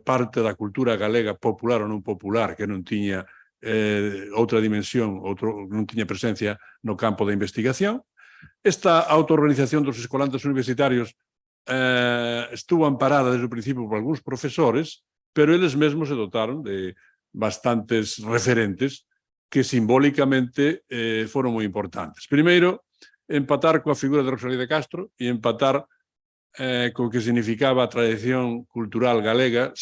parte da cultura galega popular ou non popular que non tiña outra dimensión, non tiña presencia no campo da investigación. Esta autoorganización dos escolantes universitarios estuvo amparada desde o principio por algúns profesores, pero eles mesmos se dotaron de bastantes referentes que simbólicamente foron moi importantes. Primeiro, empatar coa figura de Rosalía de Castro e empatar co que significaba a tradición cultural galega,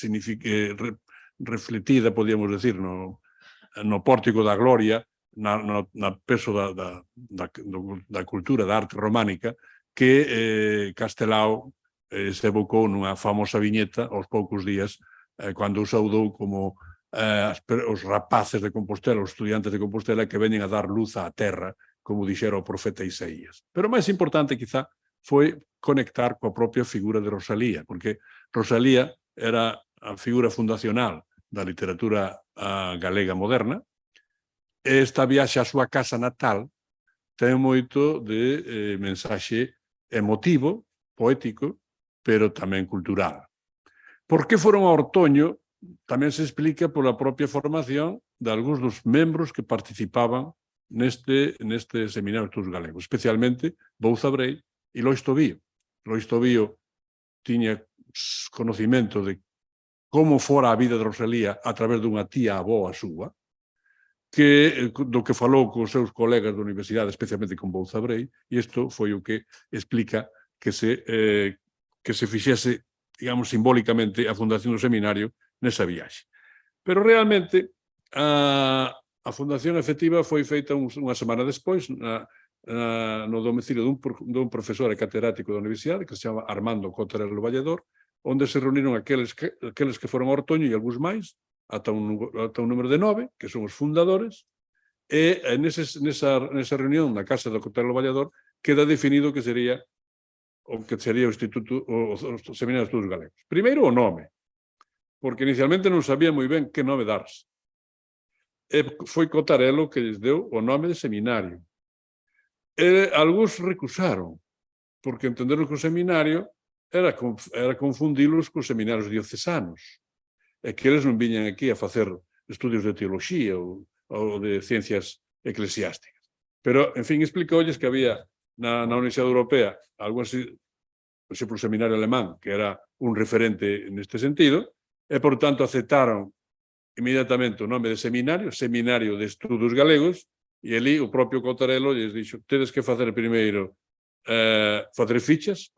refletida, podíamos decir, no pórtico da gloria, na peso da cultura, da arte románica, que Castelao se evocou nunha famosa viñeta aos poucos días, cando o saudou como os rapaces de Compostela, os estudiantes de Compostela que veñen a dar luz á terra, como dixera o profeta Isaías. Pero máis importante, quizá, foi conectar coa propia figura de Rosalía, porque Rosalía era a figura fundacional da literatura galega moderna, e esta viaxe á súa casa natal ten moito de mensaxe emotivo, poético, pero tamén cultural. Por que foron a Ortoño tamén se explica pola propia formación de algúns dos membros que participaban neste Seminario de Estudos Galegos, especialmente Bouza Brei e Lois Tobío. Lois Tobío tiña conocimento de como fora a vida de Rosalía a través dunha tía avó a súa, do que falou cos seus colegas da universidade, especialmente con Bouza Brei, e isto foi o que explica que se fixese, digamos, simbólicamente a fundación do seminario nesa viaxe. Pero realmente a fundación efectiva foi feita unha semana despois no domicilio dun profesor e catedrático da universidade que se chama Armando Cotarelo Valledor, onde se reuniron aqueles que foron a Ortoño e algúns máis, ata un número de 9, que son os fundadores, e nesa reunión na casa do Cotarelo Valledor queda definido que sería o Instituto, o Seminario de Estudos Galegos. Primeiro, o nome, porque inicialmente non sabía moi ben que nome darse. E foi Cotarelo que lles deu o nome de seminario. E algúns recusaron, porque entenderon que o seminario era confundilos cos seminarios diocesanos, e que eles non viñan aquí a facer estudios de teoloxía ou de ciencias eclesiásticas. Pero, en fin, explicoulles que había na Universidade Europea algúns, por exemplo, o seminario alemán, que era un referente neste sentido, e, por tanto, aceptaron inmediatamente o nome de Seminario de Estudos Galegos, e ali o propio Cotarelo lles dixo: tedes que facer primeiro facer fichas,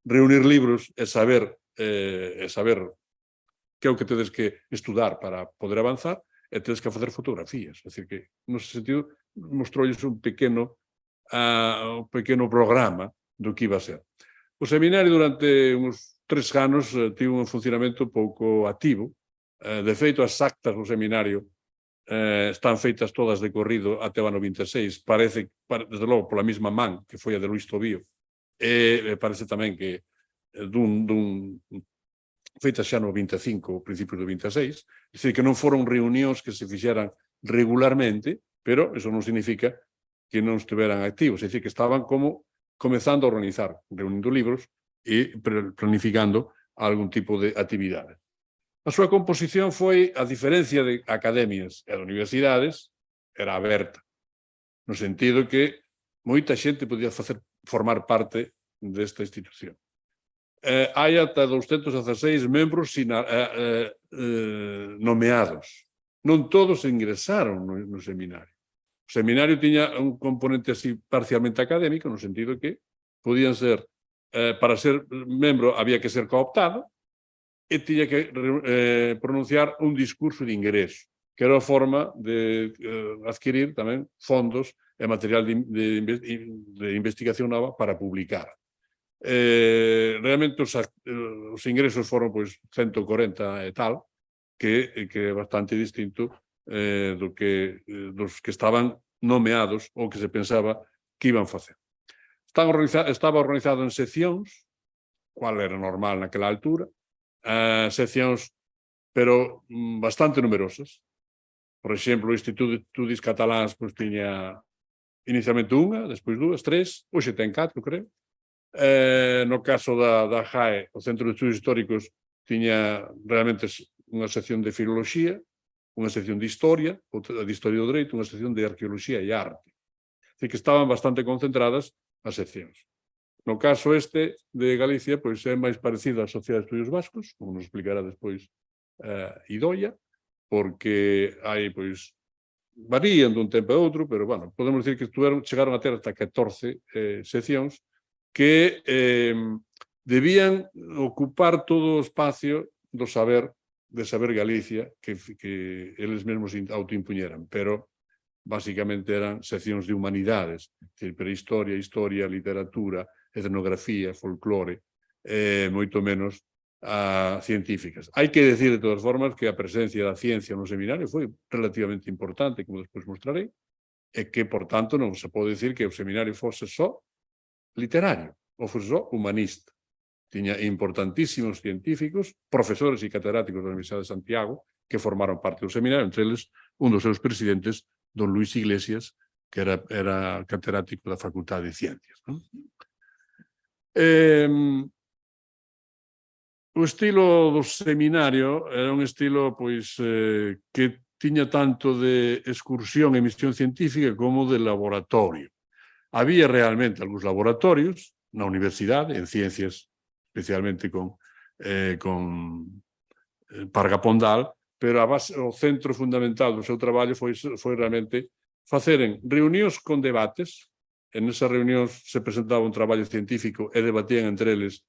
reunir libros e saber que é o que tedes que estudar para poder avanzar, e tedes que facer fotografías. É dicir, que, nese sentido, mostроulles un pequeno programa do que iba a ser. O seminario durante uns 3 anos tivo un funcionamento pouco activo. De feito, as actas do seminario están feitas todas de corrido até o ano 26. Parece, desde logo, pola mesma man que foi a de Lois Tobío. E parece tamén que feitas xa no 25, principios do 26. É dicir, que non foron reunións que se fixeran regularmente, pero eso non significa que non estiveran activos. É dicir, que estaban como comezando a organizar, reunindo libros e planificando algún tipo de actividade. A súa composición foi, a diferencia de academias e de universidades, era aberta, no sentido que moita xente podía formar parte desta institución. Hai ata 216 membros nomeados. Non todos ingresaron no seminario. O seminario tiña un componente así parcialmente académico, no sentido que podían ser, para ser membro había que ser cooptado, e tiña que pronunciar un discurso de ingreso, que era a forma de adquirir tamén fondos e material de investigación nova para publicar. Realmente os ingresos foron pois 140 e tal, que é bastante distinto dos que estaban nomeados ou que se pensaba que iban facer. Estaba organizado en seccións, cual era normal naquela altura, seccións, pero bastante numerosas. Por exemplo, o Instituto de Estudis Cataláns pois tiña inicialmente unha, despois 2, 3, hoxe ten 4, creo. No caso da JAE, o Centro de Estudios Históricos, tiña realmente unha sección de filoloxía, unha sección de historia, outra de historia do dereito, unha sección de arqueoloxía e arte. Así que estaban bastante concentradas as seccións. No caso este de Galicia, pois é máis parecido á Sociedade de Estudios Vascos, como nos explicará despois Idoia, porque hai, pois, varían dun tempo a outro, pero, bueno, podemos dicir que chegaron a ter hasta 14 seccións que debían ocupar todo o espacio do saber de Saber Galicia que eles mesmos autoimpuñeran, pero basicamente eran seccións de humanidades, prehistoria, historia, literatura, etnografía, folclore, moito menos científicas. Hai que decir, de todas formas, que a presencia da ciencia no seminario foi relativamente importante, como despois mostrarei, e que, por tanto, non se pode decir que o seminario fose só literario, ou fose só humanista. Tiña importantísimos científicos, profesores e catedráticos da Universidade de Santiago, que formaron parte do seminario, entre eles un dos seus presidentes, don Luis Iglesias, que era catedrático da Facultade de Ciencias. O estilo do seminario era un estilo que tiña tanto de excursión e misión científica como de laboratorio. Había realmente algúns laboratorios na universidade, en ciencias, especialmente con Parga Pondal, pero o centro fundamental do seu traballo foi realmente faceren reunións con debates. En esas reunións se presentaba un traballo científico e debatían entre eles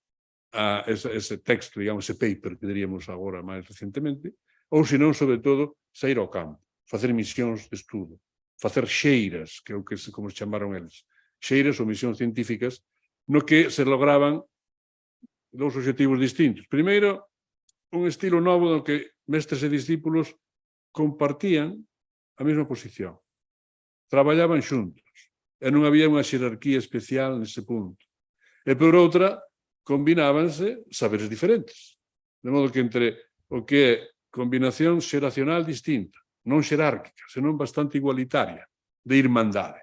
ese texto, digamos, ese paper que diríamos agora máis recentemente, ou senón, sobre todo, sair ao campo, facer misións de estudo, facer xeiras, que é o que como se chamaron eles, xeiras ou misións científicas, no que se lograban dous obxectivos distintos. Primeiro, un estilo novo no que mestres e discípulos compartían a mesma posición, traballaban xuntos, e non había unha xerarquía especial nese punto. E por outra, combinábanse saberes diferentes. De modo que entre o que é combinación xeracional distinta, non xerárquica, senón bastante igualitaria, de irmandade.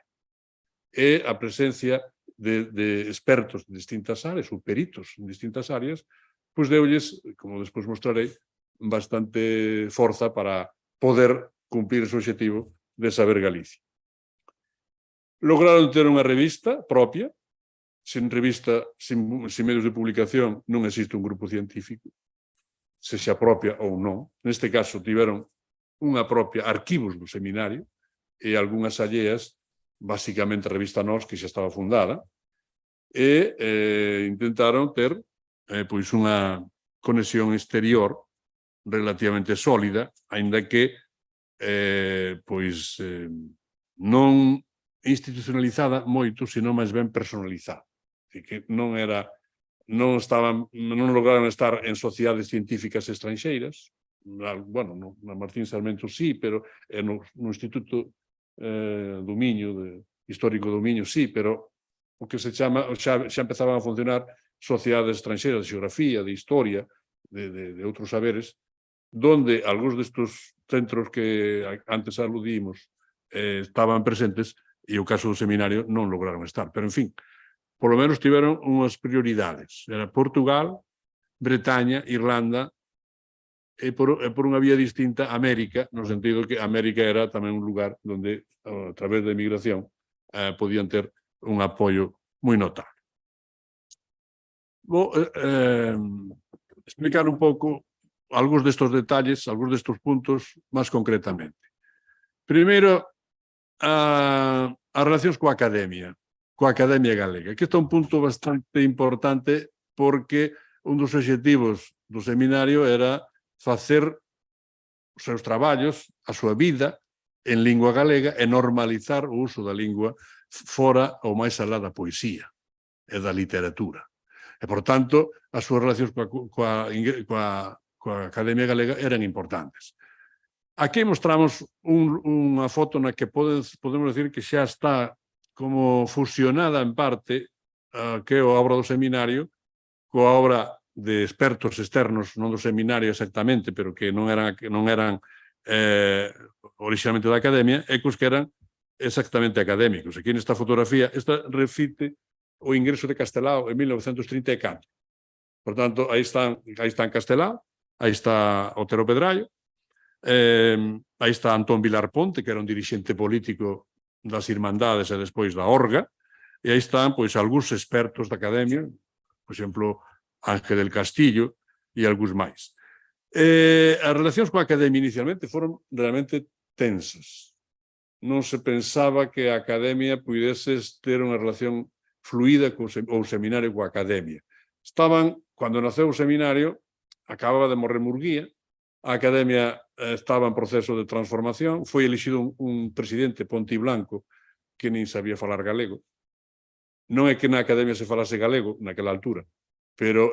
E a presencia de expertos de distintas áreas, ou peritos en distintas áreas, pois deulles, como despois mostrarei, bastante forza para poder cumprir ese objetivo de Saber Galicia. Lograron ter unha revista propia. Sin revista, sin medios de publicación, non existe un grupo científico, se xa propia ou non. Neste caso, tiveron unha propia arquivos do seminario e algunhas alleas, basicamente a revista Nós, que xa estaba fundada, e intentaron ter pois unha conexión exterior relativamente sólida, aínda que non institucionalizada moito, senón máis ben personalizada. Que non lograron estar en sociedades científicas estranxeiras. Bueno, na Martín Sarmento sí, pero no Instituto do Miño, histórico do Miño sí, pero o que se chama, xa empezaban a funcionar sociedades estranxeiras de xeografía, de historia, de outros saberes, donde algúns destes centros que antes aludimos estaban presentes, e o caso do seminario non lograron estar. Pero, en fin, por lo menos tiveron unhas prioridades. Era Portugal, Bretaña, Irlanda, e por unha vía distinta, América, no sentido que América era tamén un lugar onde, a través da emigración, podían ter un apoio moi notable. Vou explicar un pouco algúns destes detalles, algúns destes puntos máis concretamente. Primeiro, as relacións coa Academia Galega, que este é un punto bastante importante porque un dos obxectivos do seminario era facer os seus traballos, a súa vida en lingua galega e normalizar o uso da lingua fora ou máis alá da poesía e da literatura. E, por tanto, as súas relacións coa Academia Galega eran importantes. Aquí mostramos unha foto na que podemos decir que xa está como fusionada en parte que é a obra do seminario coa obra de expertos externos, non do seminario exactamente, pero que non eran originalmente da Academia, e cos que eran exactamente académicos. Aquí nesta fotografía, esta refite o ingreso de Castelao en 1934. Por tanto, aí están Castelao, aí está Otero Pedrallo, aí está Antón Vilar Ponte, que era un dirixente político das Irmandades e despois da Orga, e aí están pois algúns expertos da Academia, por exemplo, Ángel del Castillo e algúns máis. As relacións coa Academia inicialmente foron realmente tensas. Non se pensaba que a Academia pudese ter unha relación fluida ou seminario coa Academia. Cando naceu o seminario, acababa de morrer Murguía, a Academia estaba en proceso de transformación, foi elixido un presidente Pontiblanco que nin sabía falar galego. Non é que na Academia se falase galego naquela altura, pero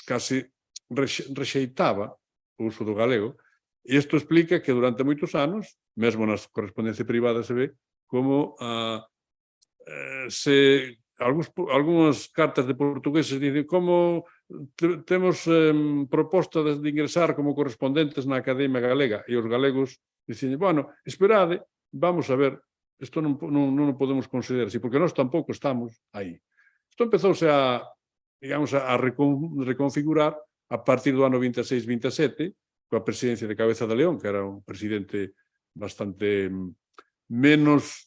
casi rexeitaba o uso do galego, e isto explica que durante moitos anos, mesmo na correspondencia privada se ve, como algunhas cartas de portugueses dicen como temos proposta de ingresar como correspondentes na Academia Galega, e os galegos dicen, bueno, esperade, vamos a ver, isto non o podemos considerar así, porque nós tampouco estamos aí. Isto empezouse digamos, a reconfigurar a partir do ano 26-27, coa presidencia de Cabeza de León, que era un presidente bastante menos,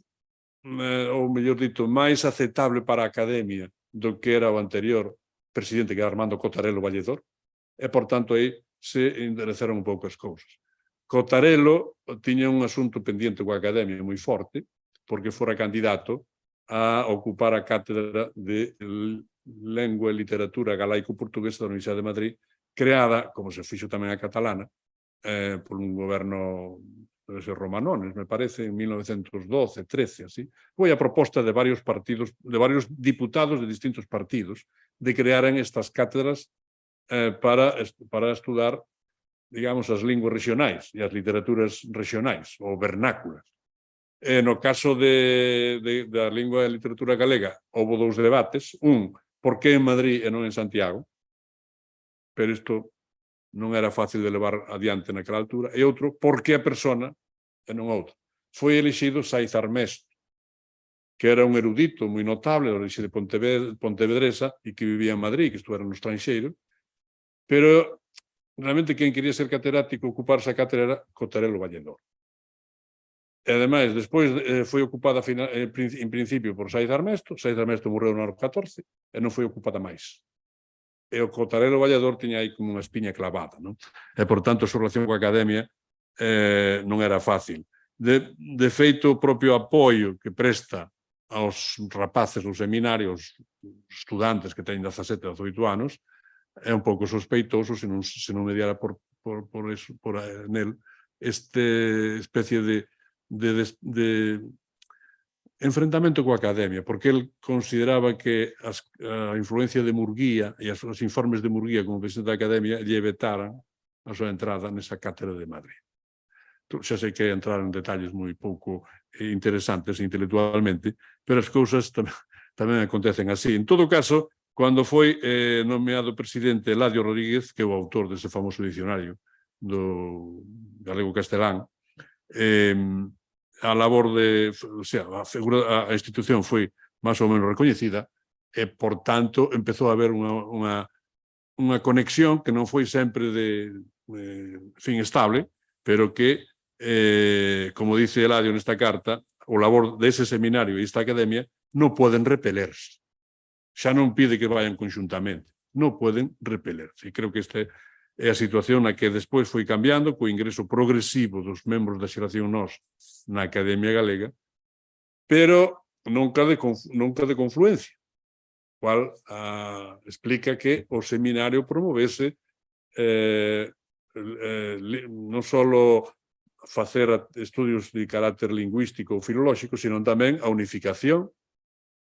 ou mellor dito, máis aceptable para a Academia do que era o anterior presidente, que era Armando Cotarelo Valledor, e, por tanto, aí se endereceron un pouco as cousas. Cotarelo tiña un asunto pendiente coa Academia moi forte, porque fora candidato a ocupar a cátedra de Lengua e Literatura Galaico-Portuguesa da Universidade de Madrid, creada, como se fixo tamén a catalana, por un goberno Romanones, me parece, en 1912-13, así. Foi a proposta de varios partidos, de varios diputados de distintos partidos, de crearen estas cátedras para estudar, digamos, as linguas regionais e as literaturas regionais, ou vernáculas. No caso da lingua e literatura galega, houve dous debates. Un, por que en Madrid e non en Santiago? Pero isto non era fácil de levar adiante naquela altura. E outro, por que a persona e non outra? Foi elixido Saiz Armesto, que era un erudito moi notable, de orixe de Pontevedresa, e que vivía en Madrid, que estuvera no estranxeiro, pero realmente quen quería ser catedrático, ocuparse a cátedra era Cotarelo Valledor. E, ademais, despois foi ocupada en principio por Saiz Armesto morreu no ano 14 e non foi ocupada máis. E o Cotarelo Valledor tiña aí como unha espiña clavada, non? E, por tanto, a súa relación coa Academia non era fácil. De feito, o propio apoio que presta aos rapaces do seminario, aos estudantes que teñen 17, 18 anos, é un pouco sospeitoso se non mediara por nel especie de enfrentamento coa Academia, porque el consideraba que a influencia de Murguía e os informes de Murguía como presidente da Academia lle vetaran a súa entrada nesa cátedra de Madrid. Xa sei que entrar en detalles moi pouco interesantes intelectualmente, pero as cousas tamén acontecen así. En todo caso, cando foi nomeado presidente Eladio Rodríguez, que é o autor dese famoso dicionario do galego-castelán, a labor a institución foi máis ou menos recoñecida e, por tanto, empezou a haber unha conexión que non foi sempre de fin estable, pero que, como dice Eladio nesta carta, o labor dese seminario e esta academia non poden repelerse. Xa non pide que vayan conxuntamente, non poden repelerse. E creo que esta é a situación na que despois foi cambiando co ingreso progresivo dos membros da xeración nós na Academia Galega, pero nunca de confluencia, cual explica que o seminario promovese non só facer estudios de carácter lingüístico ou filolóxico, sino tamén a unificación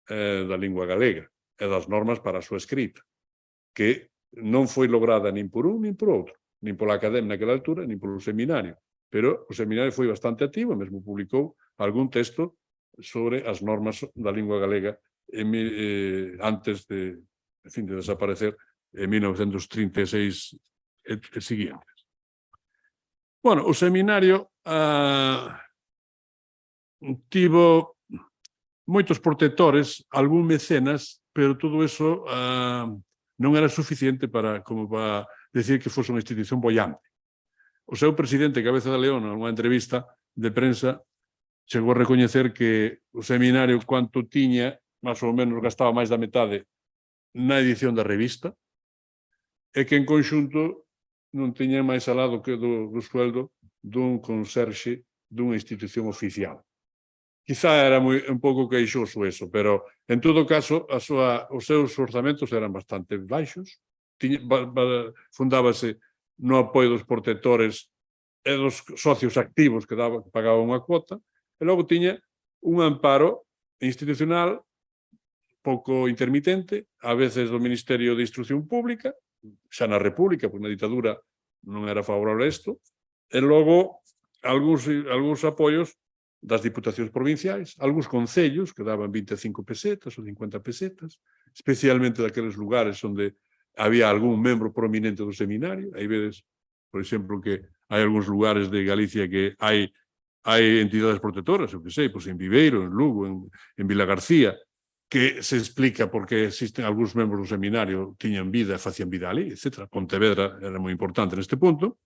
da lingua galega e das normas para a súa escrita, que non foi lograda nin por un nin por outro, nin pola Academia naquela altura, nin polo seminario, pero o seminario foi bastante activo, mesmo publicou algún texto sobre as normas da lingua galega antes de desaparecer en 1936 e seguintes. Bueno, o seminario tivo moitos protectores, algún mecenas, pero todo eso non era suficiente como para decir que fose unha institución bollante. O seu presidente, Cabeza de León, nunha entrevista de prensa, chegou a recoñecer que o seminario, cuanto tiña, máis ou menos gastaba máis da metade na edición da revista, e que en conxunto non tiña máis alado que do sueldo dun conserxe dunha institución oficial. Quizá era un pouco queixoso eso, pero en todo caso os seus orzamentos eran bastante baixos, fundábase no apoio dos protectores e dos socios activos que pagaban unha cuota, e logo tiña un amparo institucional pouco intermitente, a veces do Ministerio de Instrucción Pública, xa na República, porque na ditadura non era favorable a isto, e logo algúns apoios das diputacións provinciais, algúns concellos que daban 25 pesetas ou 50 pesetas, especialmente daqueles lugares onde había algún membro prominente do seminario. Aí vedes, por exemplo, que hai algúns lugares de Galicia que hai entidades protectoras, eu que sei, pois en Viveiro, en Lugo, en Vilagarcía, que se explica por que existen algúns membros do seminario tiñan vida, facían vida ali, etc. Pontevedra era moi importante neste punto.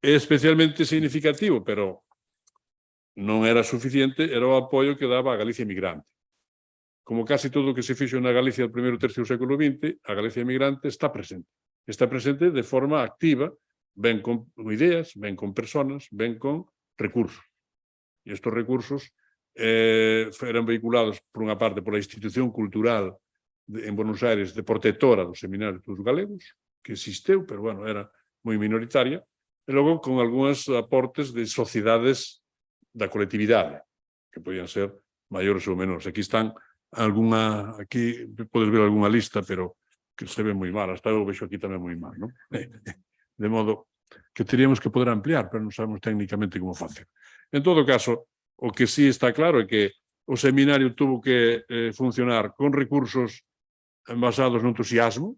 É especialmente significativo, pero non era suficiente, era o apoio que daba a Galicia emigrante. Como casi todo o que se fixo na Galicia do primeiro tercio do século XX, a Galicia emigrante está presente. Está presente de forma activa, ben con ideas, ben con personas, ben con recursos. E estes recursos eran vehiculados, por unha parte, pola institución cultural en Buenos Aires de protectora dos seminarios dos galegos, que existeu, pero, bueno, era moi minoritaria, e logo con algúns aportes de sociedades da colectividade, que podían ser maiores ou menores. Aquí podes ver algunha lista, pero que se ve moi mal, hasta eu vexo aquí tamén moi mal, non? De modo que teríamos que poder ampliar, pero non sabemos técnicamente como facer. En todo caso, o que sí está claro é que o seminario tuvo que funcionar con recursos basados no entusiasmo,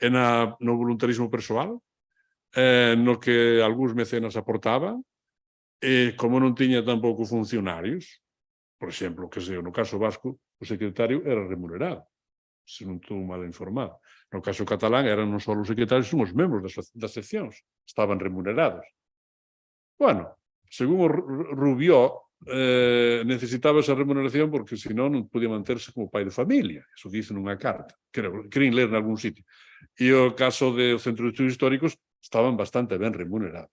e no voluntarismo persoal, no que algúns mecenas aportaban, e como non tiña tampouco funcionarios, por exemplo, que sei, no caso vasco, o secretario era remunerado, se non estou mal informado. No caso catalán, eran non só os secretarios, son os membros das seccións, estaban remunerados. Bueno, según o Rubió, necesitaba esa remuneración porque senón non podía manterse como pai de familia. Eso dice nunha carta. Querín ler nalgún sitio. E o caso dos centros de estudios históricos estaban bastante ben remunerados.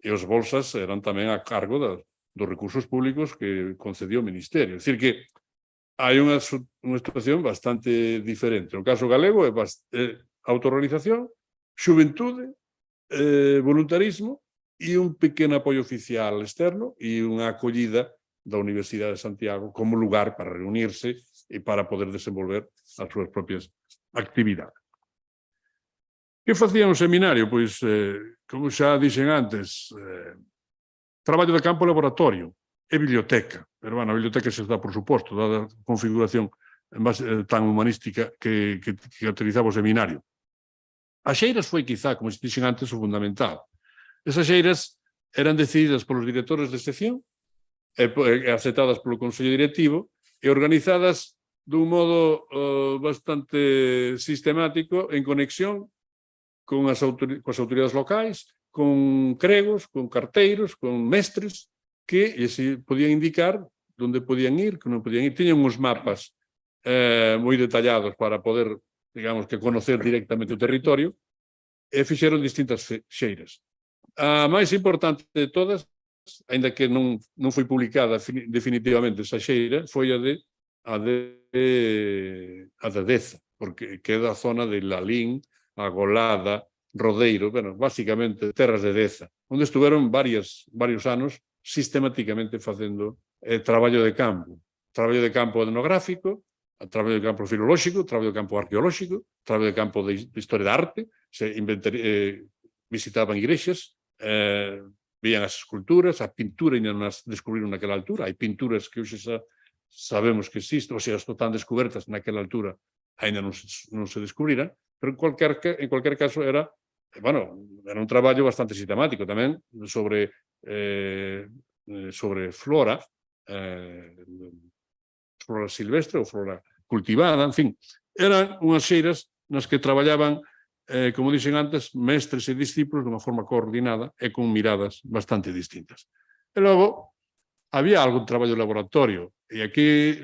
E os bolsas eran tamén a cargo dos recursos públicos que concedió o Ministerio. É dicir que hai unha situación bastante diferente. No caso galego é autorrealización, xuventude, voluntarismo, e un pequeno apoio oficial externo e unha acollida da Universidade de Santiago como lugar para reunirse e para poder desenvolver as súas propias actividades. Que facía un seminario? Pois, como xa dixen antes, traballo de campo e laboratorio e biblioteca. Pero, bueno, a biblioteca xa está, por suposto, dada a configuración tan humanística que caracterizaba o seminario. As xeiras foi, quizá, como se dixen antes, o fundamental. Esas xeiras eran decididas polos directores de sección e aceptadas polo Consello Directivo e organizadas dun modo bastante sistemático en conexión coas autoridades locais, con cregos, con carteiros, con mestres que podían indicar onde podían ir, que non podían ir. Tiñan uns mapas moi detallados para poder, digamos, que conocer directamente o territorio e fixeron distintas xeiras. A máis importante de todas, aínda que non foi publicada definitivamente esa xeira, foi a de Deza, porque que é da zona de Lalín, Agolada, Rodeiro, bueno, basicamente terras de Deza, onde estuveron varios anos sistemáticamente facendo traballo de campo etnográfico, traballo de campo filolóxico, traballo de campo arqueolóxico, traballo de campo de historia da arte, visitaban igrexas, vían as esculturas, a pintura ainda non as descubriron naquela altura, hai pinturas que hoxe sabemos que existen, ou sea, están descubertas naquela altura, ainda non se descubriran, pero en cualquier caso era un traballo bastante sistemático tamén sobre flora silvestre ou flora cultivada, en fin, eran unhas xeiras nas que traballaban, como dixen antes, mestres e discípulos dunha forma coordinada e con miradas bastante distintas. E logo, había algún traballo de laboratorio, e aquí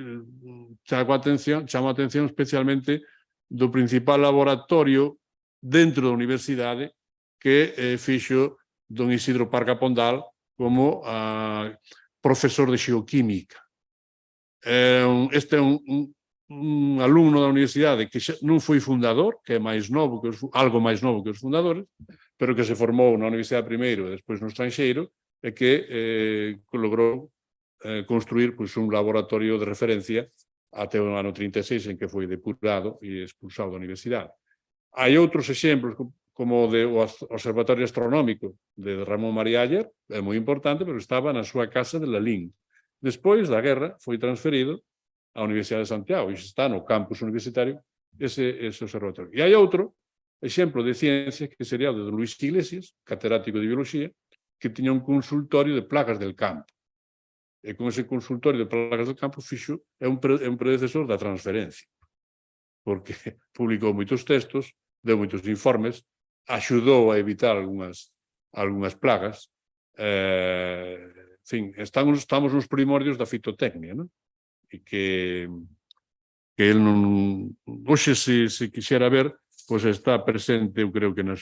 chamo a atención especialmente do principal laboratorio dentro da universidade que fixo don Isidro Parca Pondal como profesor de xeoquímica. Este é un un alumno da universidade que non foi fundador, que é máis novo que algo máis novo que os fundadores, pero que se formou na universidade primeiro e despois no estranxeiro, e que logrou construir un laboratorio de referencia até o ano 36, en que foi depurado e expulsado da universidade. Hai outros exemplos, como o Observatorio Astronómico de Ramón María Aller, é moi importante, pero estaba na súa casa de Lalín. Despois da guerra foi transferido á Universidade de Santiago, e está no campus universitario ese observatorio. E hai outro exemplo de ciencia que sería o de Luis Iglesias, catedrático de biología, que tiña un consultorio de plagas del campo. E con ese consultorio de plagas del campo é un predecesor da transferencia, porque publicou moitos textos, deu moitos informes, axudou a evitar algunhas plagas. En fin, estamos nos primordios da fitotecnia, non? E que el non... Hoxe, se quixera ver, pois está presente, eu creo que no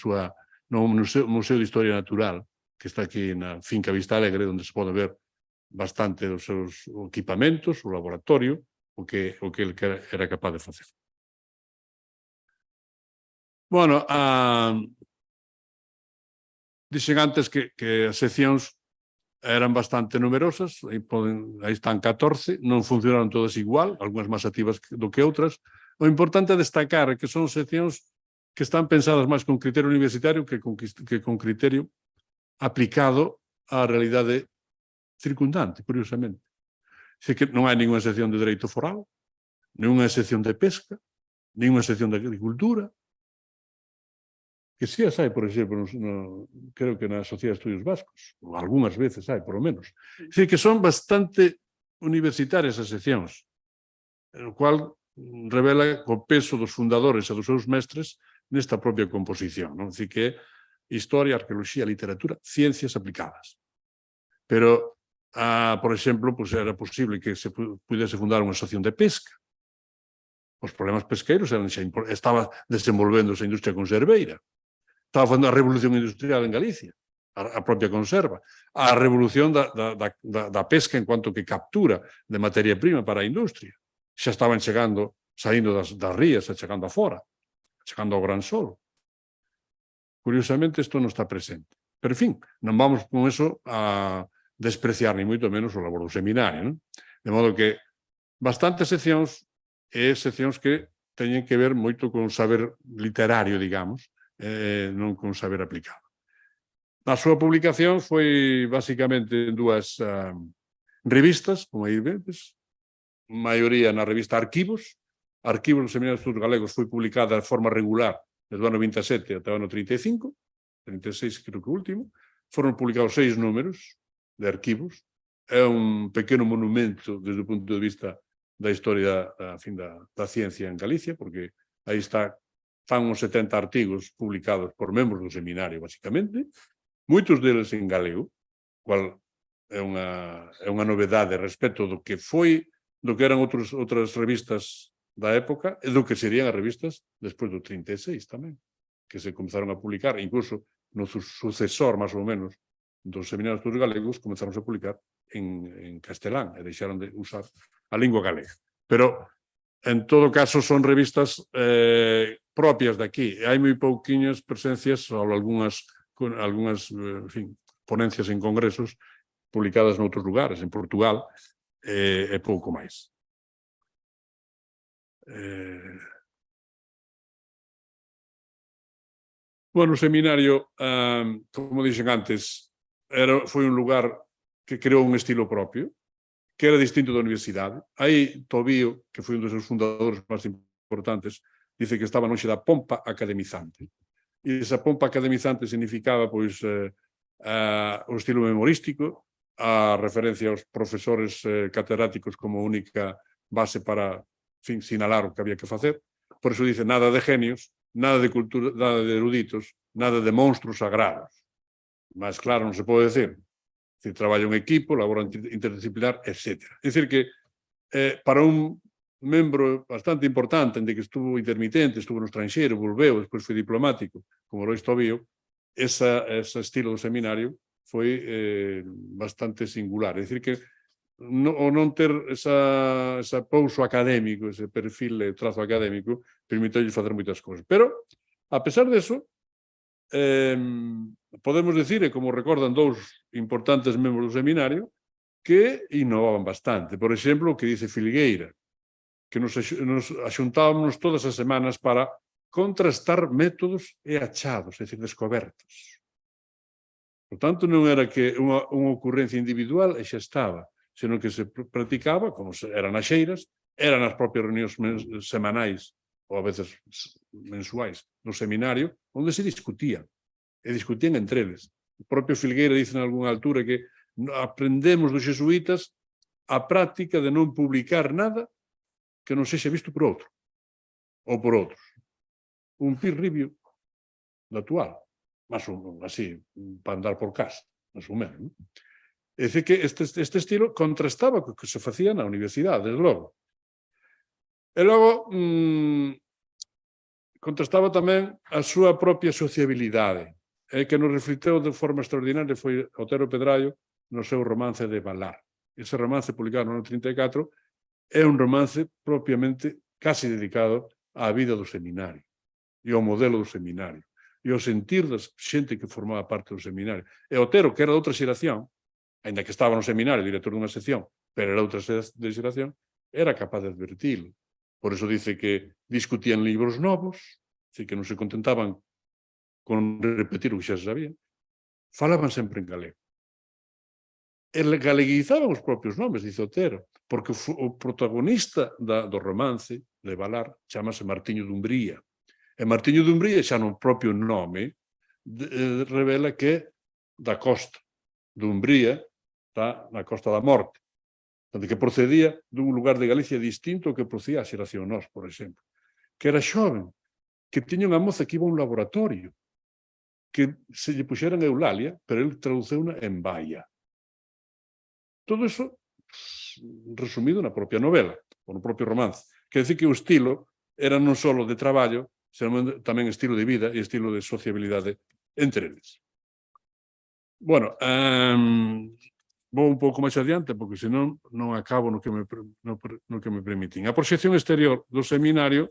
Museo de Historia Natural, que está aquí na Finca Vista Alegre, onde se pode ver bastante dos seus equipamentos, o laboratorio, o que el era capaz de facer. Bueno, dixen antes que as seccións eran bastante numerosas, aí están 14, non funcionaron todas igual, algunhas máis activas do que outras. O importante é destacar que son seccións que están pensadas máis con criterio universitario que con criterio aplicado á realidade circundante, curiosamente. Sei que non hai ninguna sección de dereito foral, ninguna sección de pesca, ninguna sección de agricultura, que si as hai, por exemplo, creo que na Sociedade de Estudios Vascos, ou algunhas veces hai, por lo menos. É dicir, que son bastante universitarias as seccións, o cual revela o peso dos fundadores e dos seus mestres nesta propia composición, non? É dicir, que historia, arqueoloxía, literatura, ciencias aplicadas. Pero, por exemplo, era posible que se pudese fundar unha asociación de pesca. Os problemas pesqueiros estaba desenvolvéndose a industria conserveira. Estaba facendo a revolución industrial en Galicia, a propia conserva, a revolución da pesca en cuanto que captura de materia prima para a industria. Xa estaban saindo das rías e chegando afora, chegando ao Gran Sol. Curiosamente, isto non está presente. Pero, en fin, non vamos con eso a despreciar ni moito menos o labor do seminario, non? De modo que bastantes seccións que teñen que ver moito con saber literario, digamos, non con saber aplicado. A súa publicación foi basicamente en dúas revistas, como aí vedes, maioría na revista Arquivos. Arquivos do Seminario de Estudos Galegos foi publicada de forma regular desde o ano 27 até o ano 35, 36 creo que o último. Foron publicados 6 números de Arquivos. É un pequeno monumento desde o punto de vista da historia da ciencia en Galicia, porque aí está fan uns 70 artigos publicados por membros do seminario, basicamente, moitos deles en galego, cual é unha novedade respecto do que eran outras revistas da época e do que serían as revistas despois do 36 tamén, que se comezaron a publicar, incluso no sucesor, máis ou menos, dos seminarios dos galegos, comezaron a publicar en castelán e deixaron de usar a lingua galega. Pero, en todo caso, son revistas propias de aquí. Hai moi pouquiñas presencias ou algunhas ponencias en congresos publicadas noutros lugares, en Portugal, e pouco máis. Bueno, o seminario, como dixen antes, foi un lugar que creou un estilo propio, que era distinto da universidade. Aí, Tobío, que foi un dos seus fundadores máis importantes, dice que estaba lonxe da pompa academizante. E esa pompa academizante significaba, pois, o estilo memorístico, a referencia aos profesores catedráticos como única base para sinalar o que había que facer. Por eso dice, nada de genios, nada de cultura, nada de eruditos, nada de monstruos sagrados. Más claro non se pode decir. Es decir, traballa un equipo, labora interdisciplinar, etc. É dicir que para un membro bastante importante, en que estuvo intermitente, estuvo no estranxeiro, volveu, despois foi diplomático, como Lois Tobío, ese estilo do seminario foi bastante singular. É dicir que o non ter esa pouso académico, ese perfil de trazo académico, permiteulle facer moitas cousas. Pero, a pesar deso, podemos decir, e como recordan dous importantes membros do seminario, que innovaban bastante. Por exemplo, o que dice Filgueira, que nos axuntábamos todas as semanas para contrastar métodos e achados, é dicir, descobertos. Por tanto, non era que unha ocurrencia individual e xa estaba, senón que se practicaba, como eran as xeiras, eran as propias reunións semanais ou a veces mensuais no seminario, onde se discutían, e discutían entre eles. O propio Filgueira dice en algunha altura que aprendemos dos xesuítas a práctica de non publicar nada que non sexa visto por outro, ou por outros. Un peer review do actual, máis ou así, para andar por casa, máis ou menos. É dicir que este estilo contrastaba co que se facía na universidade, desde logo. E logo, contrastaba tamén a súa propia sociabilidade, que nos reflecteu de forma extraordinaria foi Otero Pedraio no seu romance de Valar. Ese romance publicado no ano 34 é un romance propiamente casi dedicado á vida do seminario e ao modelo do seminario e ao sentir da xente que formaba parte do seminario. E Otero, que era de outra xeración, ainda que estaba no seminario, director dunha sección, pero era outra xeración, era capaz de advertilo. Por eso dice que discutían libros novos, que non se contentaban con repetir o que xa se sabía, falaban sempre en galego. E galeguizaban os propios nomes, dice Otero, porque o protagonista do romance de Valar chamase Martiño de Umbría. E Martiño de Umbría, xa no propio nome, revela que da costa de Umbría, está na Costa da Morte, que procedía dun lugar de Galicia distinto ao que procedía a xeración nós, por exemplo, que era xoven, que tiña unha moza que iba a un laboratorio, que se lle puxeran a Eulalia, pero ele traduceuna en Baia. Todo iso resumido na propia novela, ou no propio romance. Quer dizer que o estilo era non só de traballo, senón tamén estilo de vida e estilo de sociabilidade entre eles. Bueno, vou un pouco máis adiante, porque senón non acabo no que me permitin. A proxección exterior do seminario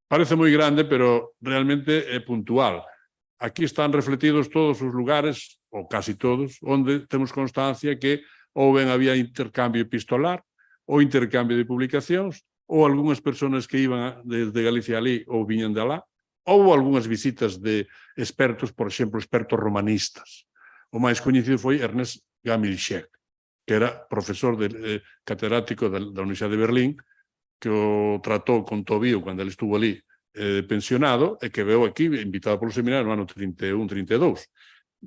parece moi grande, pero realmente é puntual. Aquí están refletidos todos os lugares, ou casi todos, onde temos constancia que ou ben había intercambio epistolar, ou intercambio de publicacións, ou algunhas persoas que iban desde Galicia ali ou viñan de alá, ou algunhas visitas de expertos, por exemplo, expertos romanistas. O máis coñecido foi Ernest Gamilchek, que era profesor catedrático da Universidade de Berlín, que o tratou con Tobío cando ele estuvo ali pensionado, e que veu aquí invitado polo seminario no ano 31-32,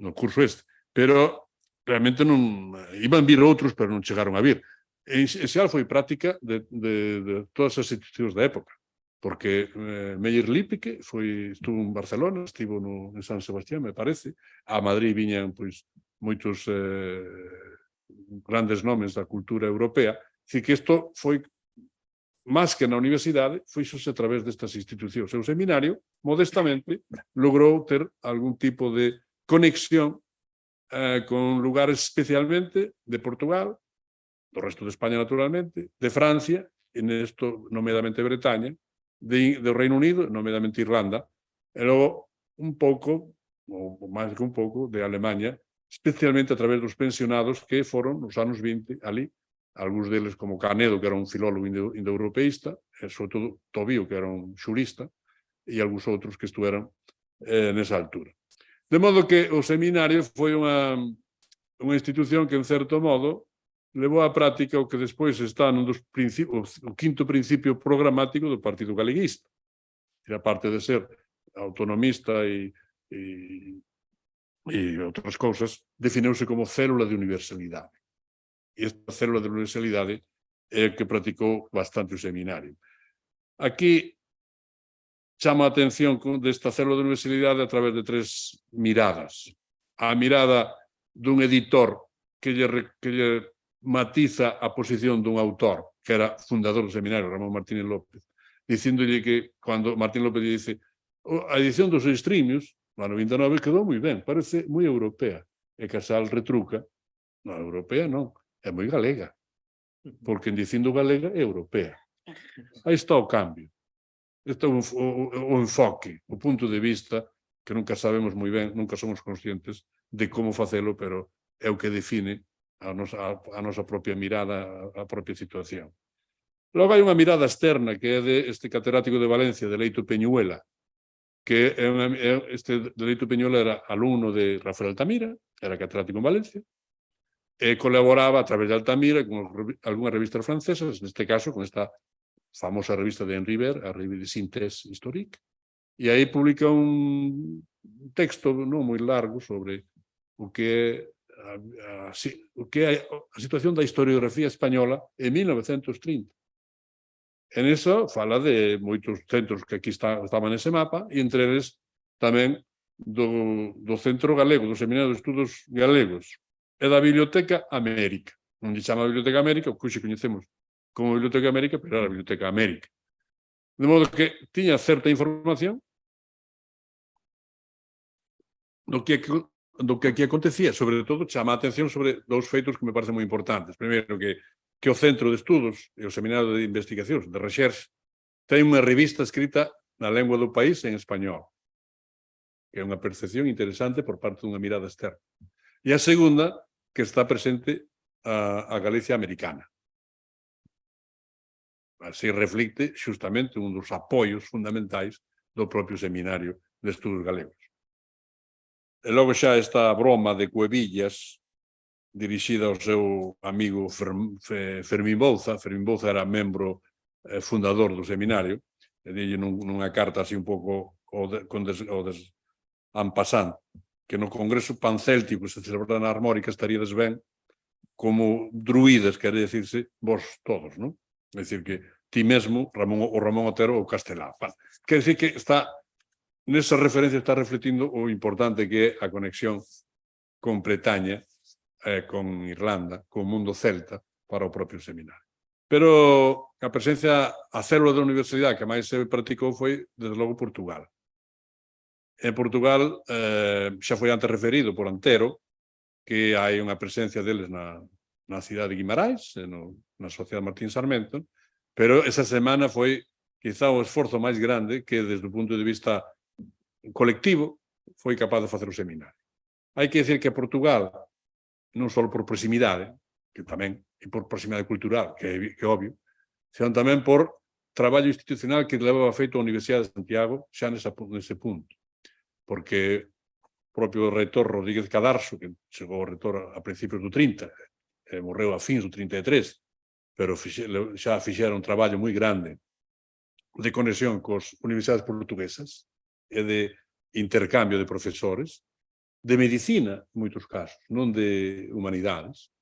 no curso este. Pero realmente non iban vir outros, pero non chegaron a vir. En xeral foi práctica de todas as institucións da época, porque Meyer Lipke estuvo en Barcelona, estivo en San Sebastián, me parece, a Madrid viñan moitos grandes nomes da cultura europea, así que isto foi máis que na universidade, fixose a través destas institucións. O seminario, modestamente, logrou ter algún tipo de conexión con lugares especialmente de Portugal, do resto de España naturalmente, de Francia, e nesto nomeadamente Bretaña, do Reino Unido, nomeadamente Irlanda, e logo un pouco, ou máis que un pouco, de Alemanha, especialmente a través dos pensionados que foron nos anos 20 ali, algúns deles como Canedo, que era un filólogo indoeuropeísta, e sobre todo Tobío, que era un xurista, e algúns outros que estuveran nesa altura. De modo que o seminario foi unha institución que, en certo modo, levou á práctica o que despois está nun dos principios, o quinto principio programático do Partido Galeguista. A parte de ser autonomista e outras cousas, definiuse como célula de universalidade. E esta célula de universalidade é a que practicou bastante o seminario. Aquí chama a atención desta célula de universalidade a través de tres miradas. A mirada dun editor que lle matiza a posición dun autor, que era fundador do seminario, Ramón Martínez López, dicíndolle que, cando Martín López lle dice a edición dos Extrimios, no 99, quedou moi ben, parece moi europea. E Casal retruca Non, europea non, é moi galega. Porque en dicindo galega é europea. Aí está o cambio. Este é o enfoque, o punto de vista que nunca sabemos moi ben, nunca somos conscientes de como facelo, pero é o que define a nosa propia mirada, a propia situación. Logo hai unha mirada externa que é de este catedrático de Valencia, de Leito Peñuela, que este de Leito Peñuela era alumno de Rafael Altamira, era catedrático en Valencia, e colaboraba a través de Altamira con algunhas revistas francesas, neste caso con esta famosa revista de Henri Ver, a Revue de Synthèse Historique, e aí publica un texto non moi largo sobre o que é a situación da historiografía española en 1930. En eso fala de moitos centros que aquí estaban nese mapa, e entre eles tamén do Centro Galego, do Seminario de Estudos Galegos, e da Biblioteca América. Non lle chama Biblioteca América, o que hoxe coñecemos como Biblioteca América, pero era a Biblioteca América. De modo que tiña certa información do que aquí acontecía. Sobre todo, chama a atención sobre dous feitos que me parecen moi importantes. Primeiro, que o Centro de Estudos e o Seminario de Investigacións, de Recherche, ten unha revista escrita na lengua do país en español, que é unha percepción interesante por parte dunha mirada externa. E a segunda, que está presente a Galicia americana. Así reflicte xustamente un dos apoios fundamentais do propio Seminario de Estudos Galegos. E logo xa esta broma de Cuevillas, dirixida ao seu amigo Fermín Bouza. Fermín Bouza era membro fundador do seminario, e dille nunha carta así un pouco en passant, que no Congreso Pancéltico se celebrara na Armórica estaríades ben como druidas, quere decirse vos todos, non? É dicir que ti mesmo, o Ramón Otero ou Castelao. Quer decir que está, nesa referencia está refletindo o importante que é a conexión con Bretaña, con Irlanda, con o mundo celta para o propio seminario. Pero a presencia, a célula da universidade que máis se practicou foi, desde logo, Portugal. En Portugal, xa foi antes referido por Antero, que hai unha presencia deles na cidade de Guimarães, na Sociedade Martín Sarmento, pero esa semana foi quizá o esforzo máis grande que, desde o punto de vista colectivo, foi capaz de facer o seminario. Hai que decir que Portugal, non só por proximidade, que tamén, e por proximidade cultural, que é obvio, senón tamén por traballo institucional que levaba feito a Universidade de Santiago xa nese punto. Porque o propio reitor Rodríguez Cadarso, que chegou ao reitor a principios do 30, e morreu a fins do 33, pero xa fixera un traballo moi grande de conexión cos universidades portuguesas e de intercambio de profesores, de medicina, en moitos casos, non de humanidades.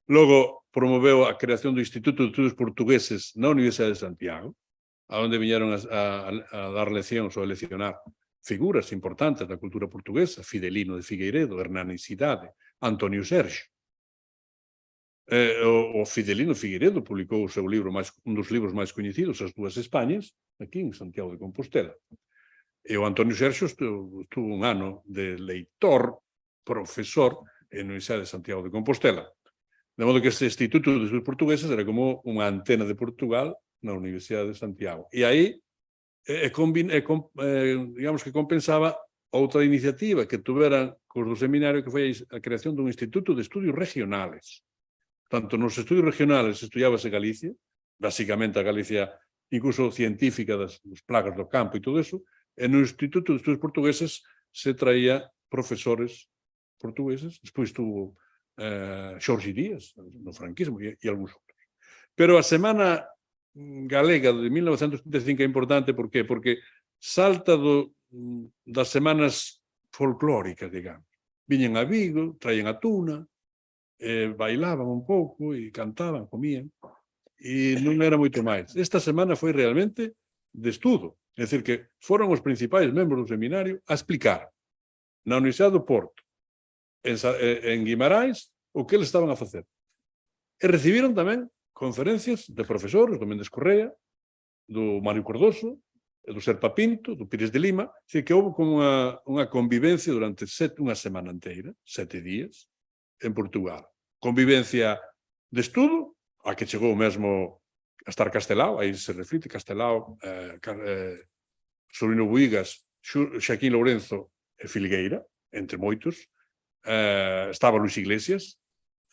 Logo, promoveu a creación do Instituto de Estudos Portugueses na Universidade de Santiago, onde viñeron a dar leccións ou a leccionar figuras importantes da cultura portuguesa, Fidelino de Figueiredo, Hernani Cidade, Antonio Sergio. O Fidelino Figueiredo publicou o seu libro, un dos libros máis coñecidos, As Dúas Españas, aquí en Santiago de Compostela. E o Antonio Sergio estuvo un ano de leitor, profesor, en a Universidade de Santiago de Compostela. De modo que este Instituto de Estudos Portugueses era como unha antena de Portugal na Universidade de Santiago. E aí, digamos que compensaba outra iniciativa que tuveran cos do seminario, que foi a creación dun Instituto de Estudios Regionales. Tanto nos estudios regionales estudiábase Galicia, basicamente a Galicia incluso científica das plagas do campo e todo eso, e no Instituto de Estudios Portugueses se traía profesores portugueses, despois tuvo Xorxe Díaz, no franquismo, e algúns outros. Pero a Semana Galega de 1935 é importante, por qué? Porque salta das semanas folclóricas, digamos. Viñen a Vigo, traían a tuna, bailaban un pouco e cantaban, comían, e non era moito máis. Esta semana foi realmente de estudo, é dicir, que foron os principais membros do seminario a explicar na Universidade do Porto, en Guimarães, o que eles estaban a facer. E recibiron tamén conferencias de profesores, do Méndez Correa, do Mario Cardoso, do Serpa Pinto, do Pires de Lima, que houve como unha convivencia durante unha semana inteira, 7 días, en Portugal. convivencia de estudo, a que chegou mesmo a estar Castelao, aí se reflite Castelao, Sorino Buigas, Xaquín Lourenzo e Filgueira, entre moitos. Estaba Luis Iglesias,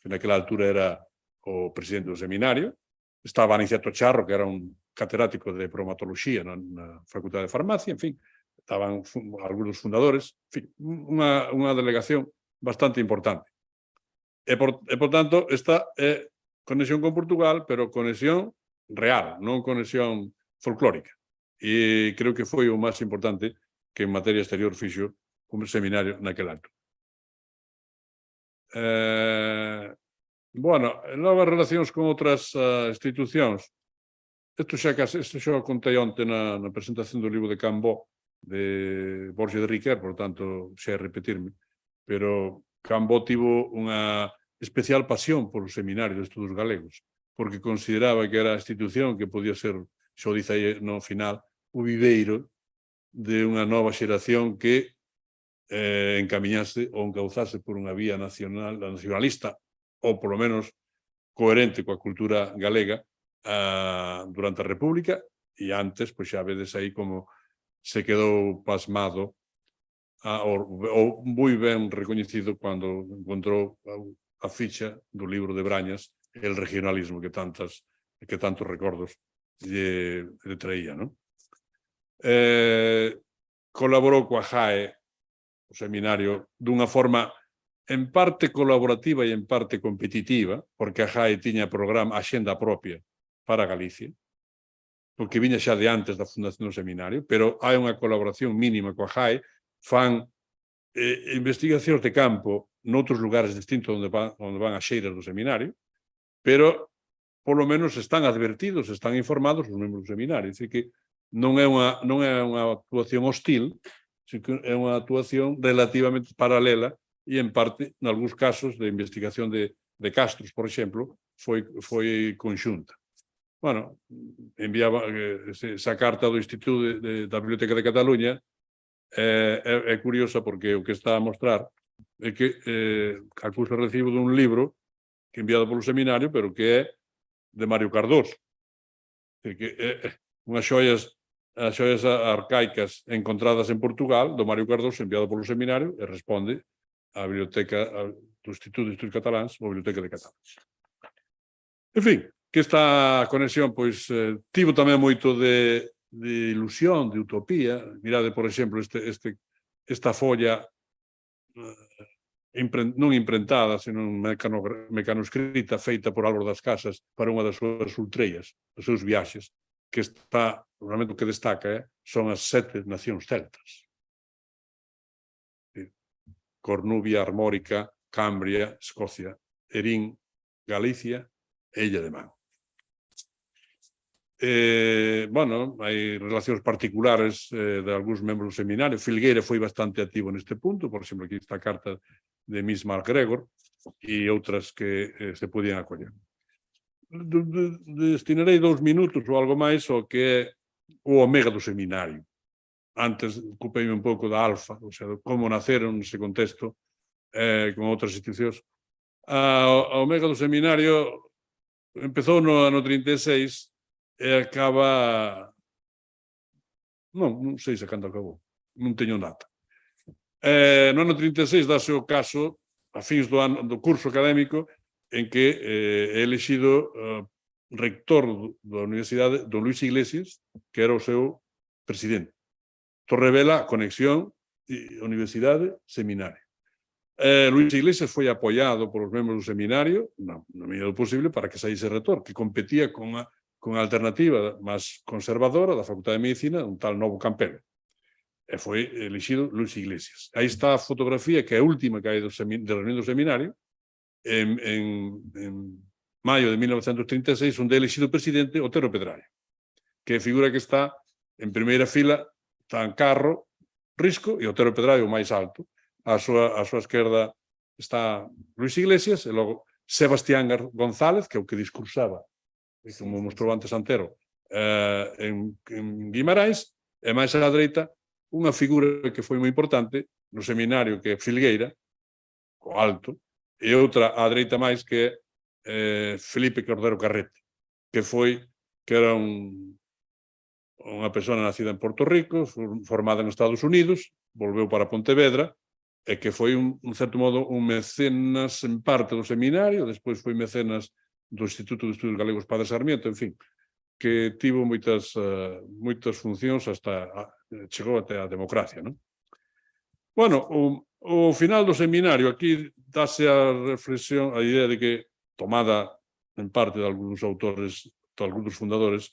que naquela altura era o presidente do seminario. Estaba Aniceto Charro, que era un catedrático de bromatoloxía na Facultade de Farmacia, en fin, estaban algúns dos fundadores, en fin, unha delegación bastante importante. E, por tanto, esta é conexión con Portugal, pero conexión real, non conexión folclórica. E creo que foi o máis importante que en materia exterior fixo un seminario naquel acto. Bueno, novas relacións con outras institucións. Isto xa o contei onte na presentación do libro de Cambó, de Borges de Riquer, por tanto, xa é repetirme, pero Cambó tivo unha especial pasión por o Seminario de Estudos Galegos, porque consideraba que era a institución que podía ser, xa o dice aí no final, o viveiro de unha nova xeración que encamiñase ou encauzase por unha vía nacionalista, ou polo menos coherente coa cultura galega durante a República, e antes, pois xa vedes aí como se quedou pasmado ou moi ben recoñecido cando encontrou a ficha do libro de Brañas, El regionalismo, que tantos recordos lle traía, non? Colaborou coa JAE, o seminario, dunha forma en parte colaborativa e en parte competitiva, porque a JAE tiña programa, axenda propia para Galicia, porque viña xa de antes da fundación do seminario, pero hai unha colaboración mínima coa JAE, fan investigacións de campo noutros lugares distintos onde van as xeiras do seminario, pero polo menos están advertidos, están informados os membros do seminario, é dicir que non é unha actuación hostil, sino que é unha actuación relativamente paralela e, en parte, en algúns casos de investigación de castros, por exemplo, foi conxunta. Bueno, enviaba esa carta do Instituto da Biblioteca de Cataluña, é curiosa porque o que está a mostrar é que acusa recibo dun libro que enviado polo seminario, pero que é de Mario Cardoso. Que é unhas xoias arcaicas encontradas en Portugal, do Mario Cardoso, enviado polo seminario, e responde á biblioteca do Instituto de Estudos Cataláns, ou Biblioteca de Cataláns. En fin, que esta conexión, pois, tivo tamén moito de ilusión, de utopía. Mirade, por exemplo, esta folla non imprentada, senón mecanoscrita, feita por Álvaro das Casas para unha das súas ultreias, dos seus viaxes, que está, realmente o que destaca, son as 7 nacións celtas. Cornubia, Armórica, Cambria, Escocia, Erín, Galicia e Illa de Man. Bueno, hai relacións particulares de algúns membros do seminario. Filgueira foi bastante activo neste punto, por exemplo, aquí está a carta de Miss MacGregor e outras que se podían acoller. Destinarei 2 minutos ou algo máis ao que é o omega do seminario. Antes ocupeime un pouco da alfa, ou sea, como naceron nese contexto con outras institucións. A omega do seminario empezou no ano 36 e acaba... Non sei se cando acabou, non teño data. No ano 36 dáse o caso, a fins do curso académico, en que é elexido rector da Universidade don Luis Iglesias, que era o seu presidente. Isto revela a conexión universidade-seminario. Luis Iglesias foi apoiado polos membros do seminario, na medida do posible, para que saíse rector, que competía con a alternativa máis conservadora da Facultade de Medicina, un tal Novo Campelo. E foi elexido Luis Iglesias. Aí está a fotografía, que é a última que hai de reunión do seminario, en maio de 1936, onde é elexido presidente Otero Pedrario, que figura que está en primeira fila, está en Carro, Risco e Otero Pedrario o máis alto. A súa esquerda está Luis Iglesias e logo Sebastián González, que é o que discursaba, como mostrou antes Antero, en Guimarães, e máis á dereita unha figura que foi moi importante no seminario, que é Filgueira, o alto, e outra á dereita máis que é Felipe Cordero Carrete, que era unha persoa nacida en Porto Rico, formada en Estados Unidos, volveu para Pontevedra, e que foi, en certo modo, un mecenas en parte do seminario, despois foi mecenas do Instituto de Estudios Galegos Padre Sarmiento, en fin, que tivo moitas funcións chegou até a democracia, non? Bueno, o final do seminario, aquí dáse a reflexión, a idea de que, tomada en parte de algúns autores, de algúns dos fundadores,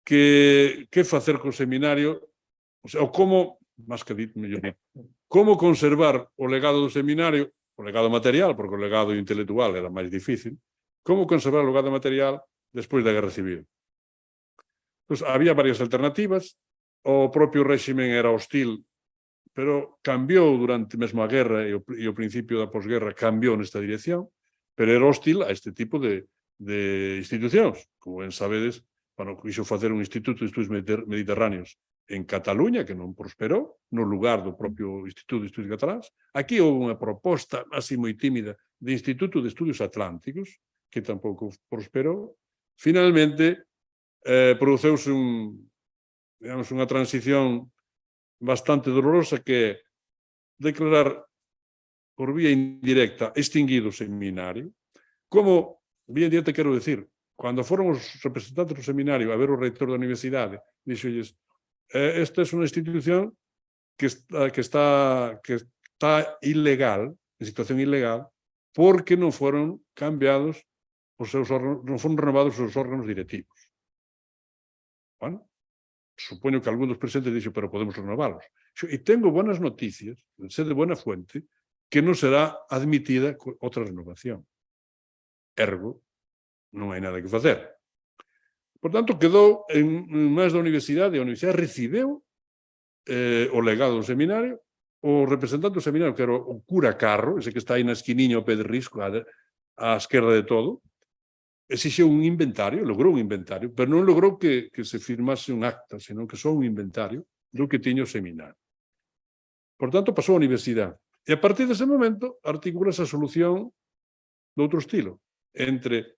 que facer co seminario, o sea, ou como, máis que dito, mellor, como conservar o legado do seminario, o legado material, porque o legado intelectual era máis difícil, como conservar o legado material despois da Guerra Civil. Pues, había varias alternativas, o propio réximen era hostil, pero cambiou durante mesmo a guerra e o principio da posguerra cambiou nesta dirección, pero era hostil a este tipo de institucións, como ben sabedes, quixo facer un Instituto de Estudios Mediterráneos en Cataluña, que non prosperou, no lugar do propio Instituto de Estudios Cataláns. Aquí houve unha proposta así moi tímida de Instituto de Estudios Atlánticos, que tampouco prosperou. Finalmente, produceuse unha transición bastante dolorosa, que é declarar por vía indirecta extinguido o seminario. Como vía indirecta quero decir, cando foron os representantes do seminario a ver o reitor da universidade, dixolles, esta é unha institución que está ilegal, en situación ilegal, porque non foron cambiados os seus órganos, non foron renovados os seus órganos directivos. Bueno, supoño que algún dos presentes dixo, pero podemos renovalos. E tengo buenas noticias, sé de buena fuente, que non será admitida outra renovación. Ergo, non hai nada que facer. Por tanto, quedou en máis da universidade, a universidade recibeu o legado do seminario, o representante do seminario, que era o cura Carro, ese que está aí na esquiniña ao pé de Risco, á esquerda de todo, exixeu un inventario, logrou un inventario, pero non logrou que se firmase un acta, senón que só un inventario do que tiña o seminario. Por tanto, pasou á universidade. E a partir dese momento, articula esa solución de outro estilo, entre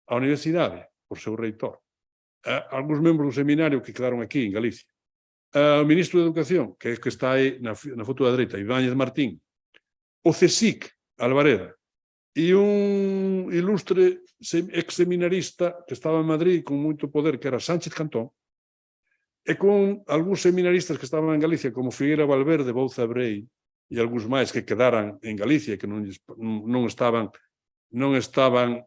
a universidade, o seu reitor, algúns membros do seminario que quedaron aquí, en Galicia, o ministro de Educación, que está aí na foto da dereita, Ibáñez Martín, o CSIC, Alvareda, e un ilustre ex-seminarista que estaba en Madrid con moito poder, que era Sánchez Cantón, e con algúns seminaristas que estaban en Galicia, como Figueira Valverde, Bouza Brei, e algúns máis que quedaran en Galicia, que non estaban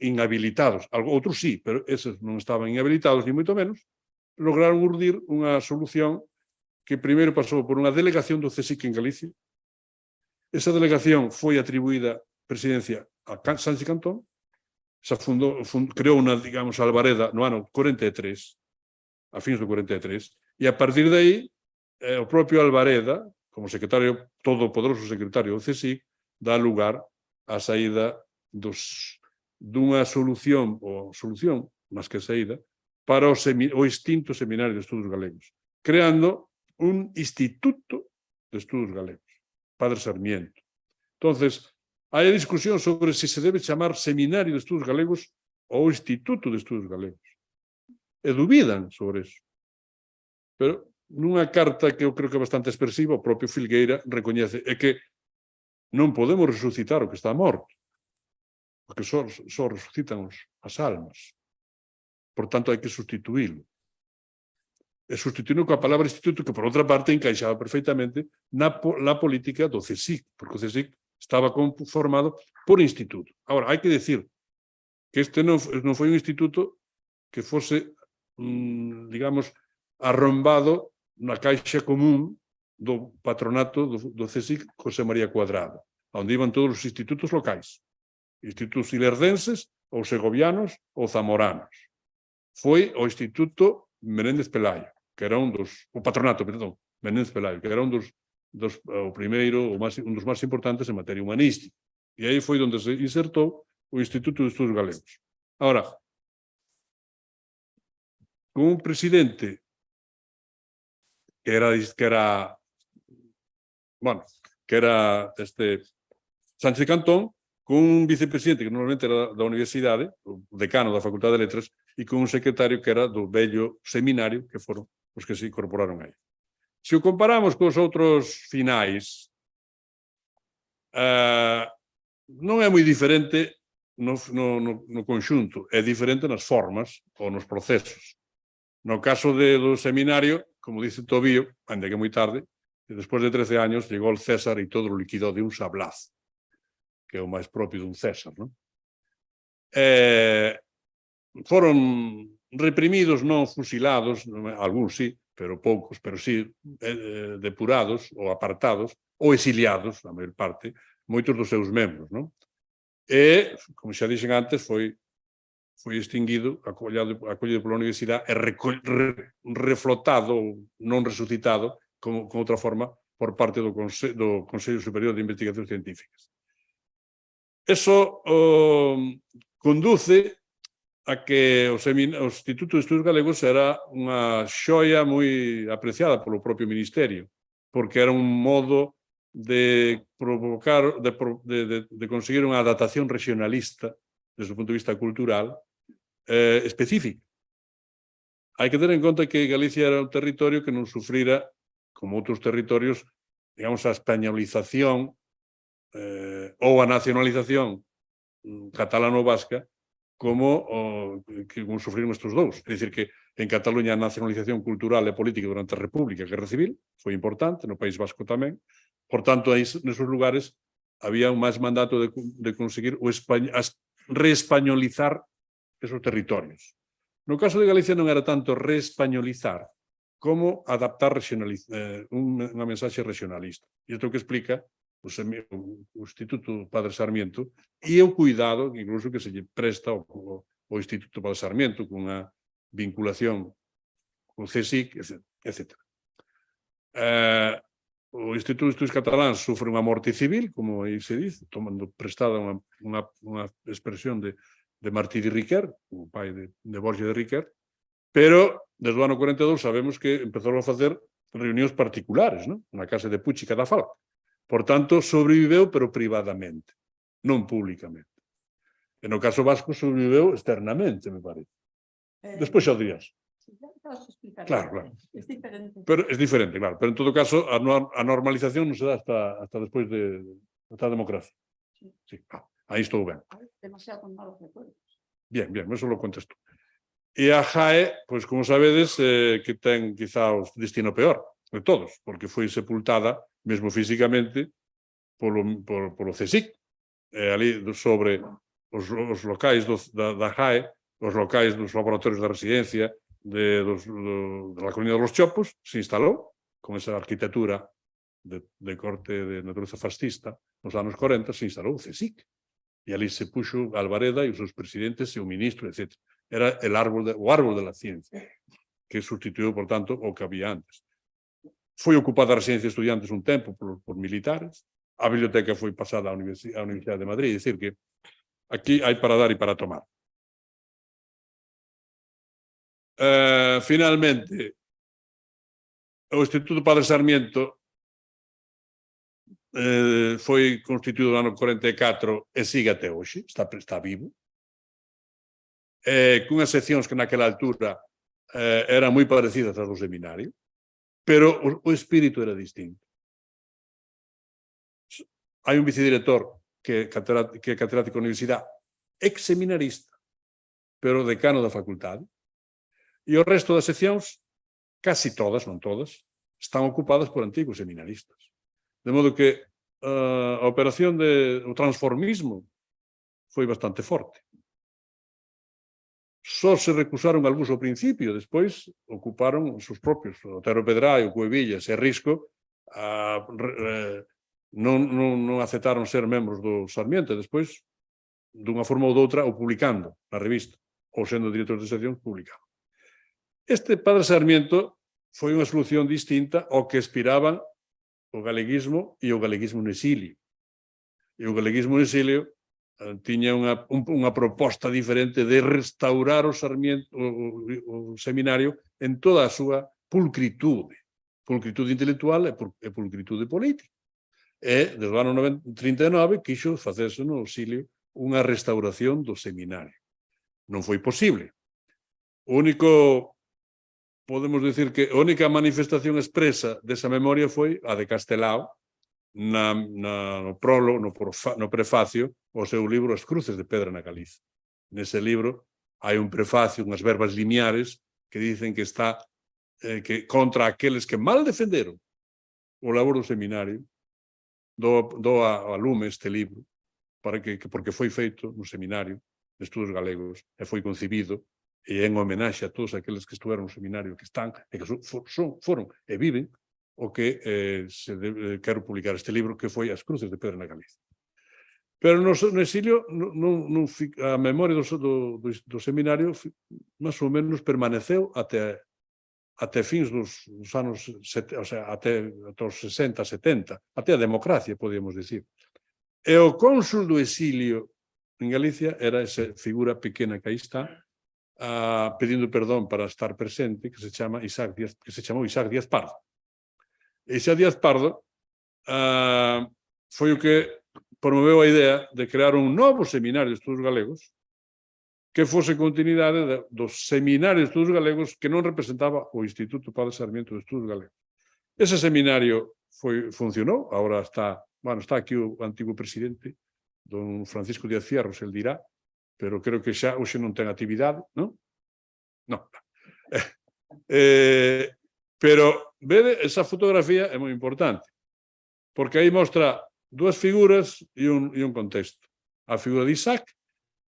inhabilitados. Outros sí, pero eses non estaban inhabilitados, ni moito menos, lograron urdir unha solución que primeiro pasou por unha delegación do CSIC en Galicia. Esa delegación foi atribuída presidencia a Sánchez Cantón, creou digamos, Alvareda no ano 43, a fins do 43, e a partir de aí, o propio Alvareda, como secretario, todopoderoso secretario do CSIC, dá lugar á saída dunha solución, máis que saída, para o extinto Seminario de Estudos Galegos, creando un Instituto de Estudos Galegos, Padre Sarmiento. Entonces, hai a discusión sobre se debe chamar Seminario de Estudos Galegos ou Instituto de Estudos Galegos. E dubidan sobre eso. Pero nunha carta que eu creo que é bastante expresiva, o propio Filgueira recoñece que non podemos resucitar o que está morto, porque só resucitan as almas. Por tanto, hai que sustituílo. E sustituílo coa palabra instituto, que por outra parte encaixaba perfectamente na política do CSIC, porque o CSIC estaba conformado por instituto. Ahora, hai que decir que este non foi un instituto que fose, digamos, arrombado na caixa común do patronato do CSIC José María Cuadrado, onde iban todos os institutos locais, institutos ilerdenses, ou segovianos, ou zamoranos. Foi o Instituto Menéndez Pelayo, que era o patronato, perdón, Menéndez Pelayo, que era o primeiro, un dos máis importantes en materia humanística. E aí foi onde se insertou o Instituto de Estudos Galegos. Ahora, con un presidente que era Sánchez Cantón, con un vicepresidente que normalmente era da universidade, o decano da Facultade de Letras, e con un secretario que era do vello seminario, que foron os que se incorporaron aí. Se o comparamos cos outros finais, non é moi diferente no conxunto, é diferente nas formas ou nos procesos. No caso do seminario, como dice Tobío, ainda que moi tarde, despois de 13 años, llegou el César e todo o liquidou de un sablazo, que é o máis propio dun César, non? Foron reprimidos, non fusilados, algúns sí, pero poucos, pero sí depurados ou apartados, ou exiliados, a maior parte, moitos dos seus membros, non? E, como xa dixen antes, foi extinguido, acollido pola universidade e reflotado, non resucitado, con outra forma, por parte do Consello Superior de Investigacións Científicas. Eso conduce a que o Instituto de Estudos Galegos era unha xoia moi apreciada polo propio Ministerio, porque era un modo de provocar, de conseguir unha adaptación regionalista desde o punto de vista cultural específica. Hai que ter en conta que Galicia era un territorio que non sufrira, como outros territorios, digamos, a españolización ou a nacionalización catalano-vasca como sufriron estes dous. É dicir, que en Cataluña a nacionalización cultural e política durante a República, Guerra Civil, foi importante, no País Vasco tamén. Por tanto, nesos lugares había un máis mandato de conseguir reespañolizar esos territorios. No caso de Galicia non era tanto reespañolizar como adaptar unha mensaxe regionalista. E isto que explica o Instituto Padre Sarmiento e o cuidado, incluso, que se lle presta ao Instituto Padre Sarmiento, cunha vinculación con CSIC, etc. O Instituto de Estudos Cataláns sufre unha morte civil, como aí se dice, tomando prestada unha expresión de Martí de Riquer, o pai de Borja de Riquer, pero desde o ano 42 sabemos que empezaron a facer reunións particulares, non? Na casa de Puig e Cadafalco. Por tanto, sobreviveu, pero privadamente, non públicamente. E no caso vasco sobreviveu externamente, me parece. Despois xa o dirías. Claro. Pero é diferente, claro. Pero en todo caso, a normalización non se dá hasta despois da democracia. Sí. Aí estou ben. Demasiado malos recuerdos. Bien, eso lo contas tú. E a JAE, pois como sabedes, que ten quizá o destino peor de todos, porque foi sepultada, mesmo físicamente, polo CSIC. Ali sobre os locais da JAE, os locais dos laboratorios da residencia da Coruña de los Chopos, se instalou con esa arquitectura de corte de natureza fascista nos anos 40, se instalou o CSIC. E ali se puxo Alvareda e os seus presidentes e o ministro, etc. Era o árbol de la ciencia, que sustituiu, por tanto, o que había antes. Foi ocupada a residencia de estudiantes un tempo por militares, a biblioteca foi pasada á Universidade de Madrid, é dicir que aquí hai para dar e para tomar. Finalmente, o Instituto Padre Sarmiento foi constituído no ano 44 e sigue até hoxe, está vivo, cunhas seccións que naquela altura eran moi parecidas ás do seminario, pero o espírito era distinto. Hai un vicedirector que é catedrático da universidade, ex-seminarista, pero decano da facultade, e o resto das seccións, casi todas, non todas, están ocupadas por antigos seminaristas. De modo que a operación o transformismo foi bastante forte. Só se recusaron algúns ao principio, despois ocuparon os seus propios, Otero Pedraio, Cuevillas e Risco, non aceptaron ser membros do Sarmiento, despois, dunha forma ou doutra, ou publicando na revista, ou sendo directores de sección, publicando. Este Padre Sarmiento foi unha solución distinta ao que aspiraban o galeguismo e o galeguismo no exilio. E o galeguismo no exilio tiña unha proposta diferente de restaurar o seminario en toda a súa pulcritude intelectual e pulcritude política. E, desde o ano 39, quixo facerse no auxilio unha restauración do seminario. Non foi posible. O único, podemos dicir que a única manifestación expresa desa memoria foi a de Castelao, no prólogo, no prefacio, o seu libro As cruces de pedra na Galiza. Nese libro hai un prefacio, unhas verbas lineares que dicen que está que contra aqueles que mal defenderon o labor do seminario, do a lume este libro, porque foi feito no seminario de estudos galegos e foi concibido e en homenaxe a todos aqueles que estuveron no seminario, que están e que foron e viven o que quero publicar este libro que foi As cruces de pedra na Galiza. Pero no exilio a memoria do seminario máis ou menos permaneceu até fins dos anos, o sea, até os 60, 70, até a democracia, podíamos dicir. E o cónsul do exilio en Galicia era esa figura pequena que aí está, pedindo perdón para estar presente, que se chamou Isaac Díaz Pardo. Isaac Díaz Pardo foi o que promoveu a idea de crear un novo seminario de estudos galegos que fose continuidade dos seminarios de estudos galegos que non representaba o Instituto Padre Sarmiento de Estudos Galegos. Ese seminario funcionou, agora está aquí o antigo presidente, don Francisco Díaz Fierros, el dirá, pero creo que xa hoxe non ten actividade, non? Non. Pero, vede, esa fotografía é moi importante, porque aí mostra dúas figuras e un contexto. A figura de Isaac,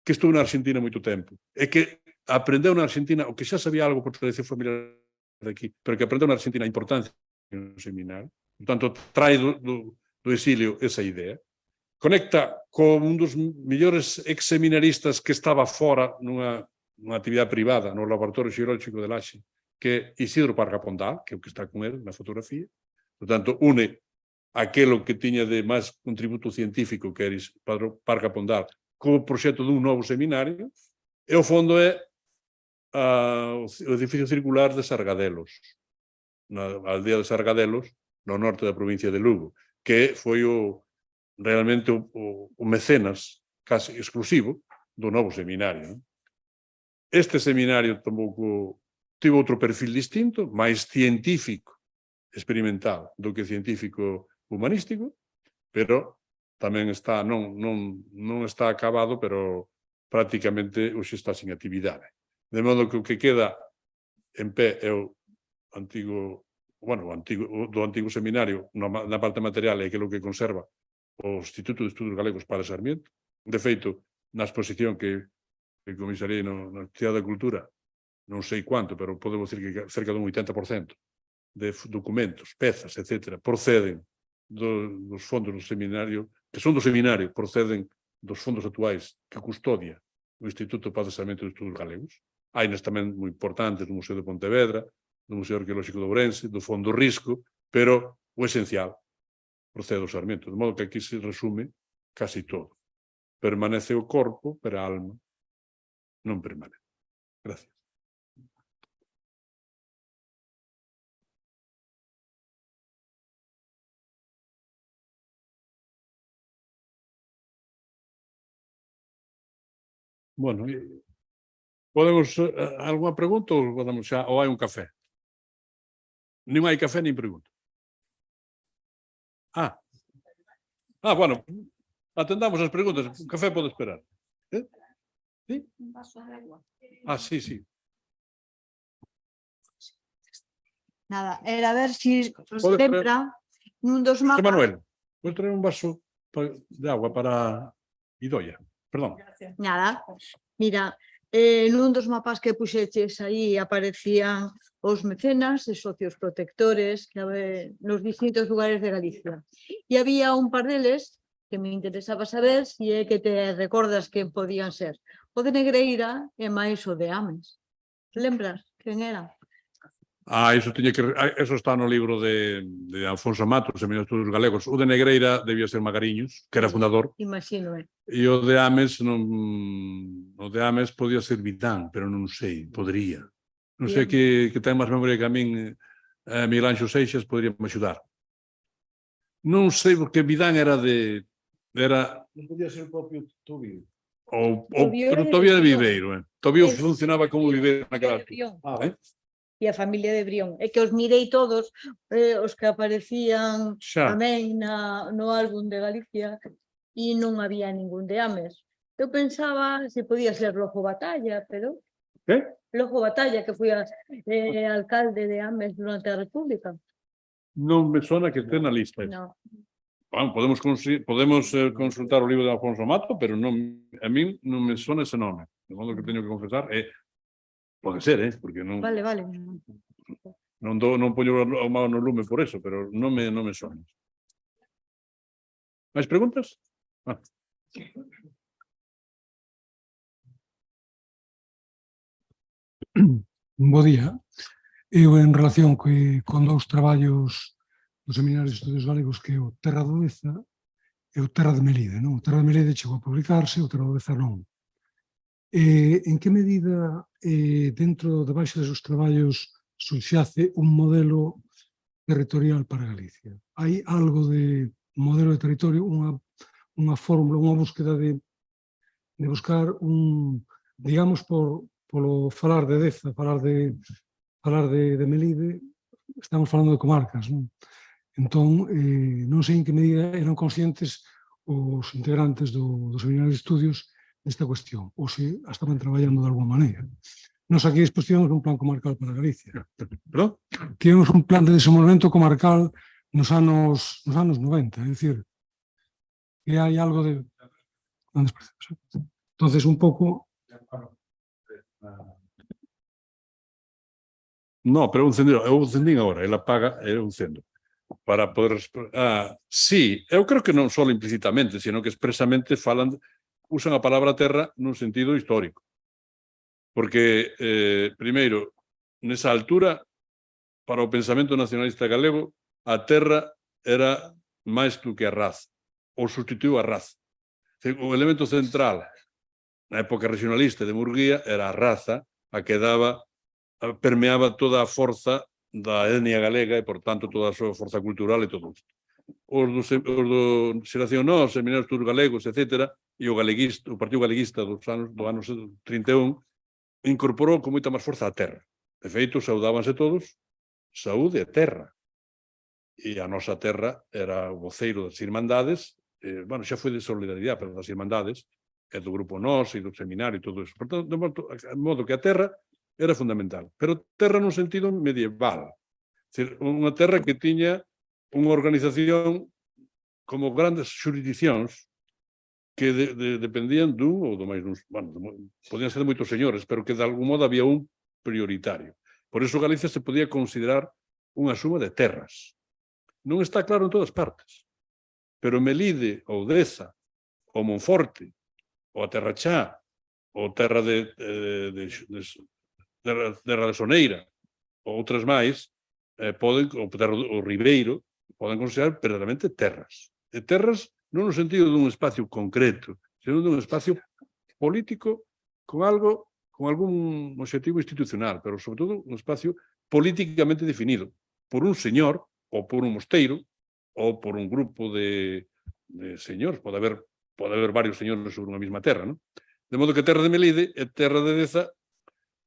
que estuvo na Argentina moito tempo, e que aprendeu na Argentina, o que xa sabía algo por tradición familiar de aquí, pero que aprendeu na Argentina a importancia no seminario, portanto, trae do exilio esa idea, conecta con un dos mellores ex-seminaristas que estaba fora nunha actividade privada no laboratorio xeolóxico de Laxe, que é Isidro Parga Pondal, que é o que está con ele na fotografía, portanto, une aquelo que tiña de máis contributo científico, que era Parga Pondal, co proxecto dun novo seminario, e o fondo é o edificio circular de Sargadelos, na aldea de Sargadelos, no norte da provincia de Lugo, que foi realmente o mecenas casi exclusivo do novo seminario. Este seminario tampouco tivo outro perfil distinto, máis científico, experimental, do que científico humanístico, pero tamén está, non está acabado, pero prácticamente hoxe está sin actividade. De modo que o que queda en pé é o do antigo seminario, na parte material, é aquilo que conserva o Instituto de Estudos Galegos Padre Sarmiento. De feito, na exposición que comisariei na Cidade da Cultura, non sei cuánto, pero podemos dicir que cerca dun 80% de documentos, pezas, etc., proceden dos fondos do seminario, que son do seminario, proceden dos fondos actuais que custodia o Instituto Padre Sarmiento de Estudos Galegos. Hai tamén moi importantes do Museo de Pontevedra, do Museo Arqueolóxico de Ourense, do Fondo Risco, pero o esencial procede do Sarmiento, de modo que aquí se resume casi todo. Permanece o corpo, pero a alma non permanece. Gracias. Bueno, podemos algunha pregunta ou podemos xa, ou hai un café? Nin hai café nin pregunta. Bueno, atendamos as preguntas, o café pode esperar. Sí? Un vaso de agua. Sí, sí. Nada, era a ver si Pode lembra nun dos José mapas. Manuel, vou traer un vaso de agua para Idoia. Perdón. Nada, mira, nun dos mapas que puxeches aí aparecían os mecenas e socios protectores que nos distintos lugares de Galicia. E había un par deles que me interesaba saber se é que te recordas quen podían ser. O de Negreira e máis o de Ames. Lembras quen era? Eso está no libro de Alfonso Matos, Seminario de Estudos Galegos. O de Negreira debía ser Magariños, que era fundador. Imagino, E o de Ames podía ser Vitán, pero non sei, podría. Non sei que ten máis memoria que a min, Miguel Anxo Seixas, podría me axudar. Non sei porque Vidán era de... Era... Non podía ser o propio Tobío. Tobío Pero era de Tobío de Viveiro. Viveiro. Tobío É- funcionaba como Viveiro naquela altura. Brión. Ah, E a familia de Brión. É que os mirei todos, os que aparecían Xa. tamén no álbum de Galicia, e non había ningún de Ames. Eu pensaba se podía ser Lojo Batalla, pero Que? Lojo Batalla, que foi alcalde de Ames durante a República. Non me sona que este na lista. No. Bueno, podemos consultar o libro de Alfonso Mato, pero non, a min non me sona ese nome. De modo que teño que confesar, pode ser, porque non, Vale. non poño o mao no lume por eso, pero non me sona. Mais preguntas? Bo día. Eu, en relación con dous traballos do Seminario de Estudios Galegos, que é o Terra do Deza e o Terra de Melide, non? O Terra de Melide chegou a publicarse, o Terra do Deza non. En que medida, dentro de baixo dos traballos, subxace un modelo territorial para Galicia? Hai algo de modelo de territorio, unha fórmula, unha búsqueda de buscar digamos, polo falar de Deza, falar de Melide, estamos falando de comarcas, non? Entón, non sei en que medida eran conscientes os integrantes do Seminario de Estudios desta cuestión, ou se estaban traballando de alguma maneira. Nos aquí despois tivemos un plan comarcal para Galicia. Perdón? Tivemos un plan de desenvolvemento comarcal nos anos 90, é dicir, que hai algo de... Entonces, un pouco... No, pero eu encendín agora, ela apaga e eu encendo. Para poder responder. Sí, eu creo que non só implicitamente, sino que expresamente usan a palabra terra nun sentido histórico. Porque, primeiro, nesa altura, para o pensamento nacionalista galego, a terra era máis do que a raza, ou sustituiu a raza. O elemento central na época regionalista de Murguía era a raza, a que permeaba toda a forza da etnia galega e, por tanto, toda a súa forza cultural e todo isto. Os do Xeración Nós, Seminarios Estudios Galegos, etc., e o Partido Galeguista do ano 31 incorporou con moita máis forza a terra. De feito, saudábanse todos saúde e terra. E a nosa terra era o voceiro das Irmandades, bueno, xa foi de solidaridade, pero das Irmandades, e do Grupo Nós e do Seminario e todo iso. Por tanto, de modo que a terra era fundamental. Pero terra nun sentido medieval. Decir, unha terra que tiña unha organización como grandes xurisdiccións que dependían dun ou do máis duns, bueno, podían ser de moitos señores, pero que de algún modo había un prioritario. Por iso Galicia se podía considerar unha suma de terras. Non está claro en todas partes, pero Melide, ou Deza, ou Monforte, ou a Terra Chá, ou Terra de Soneira, ou outras máis, o Ribeiro, poden considerar verdadeiramente terras. E terras non no sentido dun espacio concreto, sino dun espacio político con algún objetivo institucional, pero sobre todo un espacio políticamente definido por un señor, ou por un mosteiro, ou por un grupo de señores. Pode haber varios señores sobre unha mesma terra, non? De modo que terra de Melide e terra de Deza,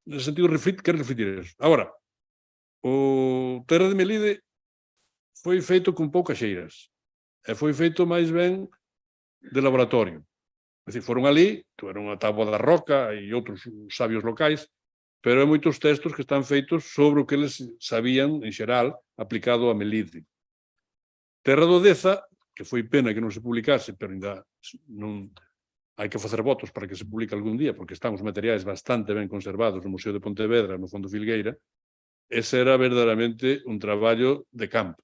nese sentido, quer refletir eso. Agora, o terra de Melide foi feito con poucas xeiras, e foi feito máis ben de laboratorio. É dicir, foron ali, tuveron a Táboa da Roca e outros sabios locais, pero hai moitos textos que están feitos sobre o que eles sabían, en xeral, aplicado a Melide. Terra do Deza, que foi pena que non se publicase, pero ainda non hai que facer votos para que se publique algún día, porque están os materiais bastante ben conservados no Museo de Pontevedra, no Fondo Filgueira. Ese era verdadeiramente un traballo de campo.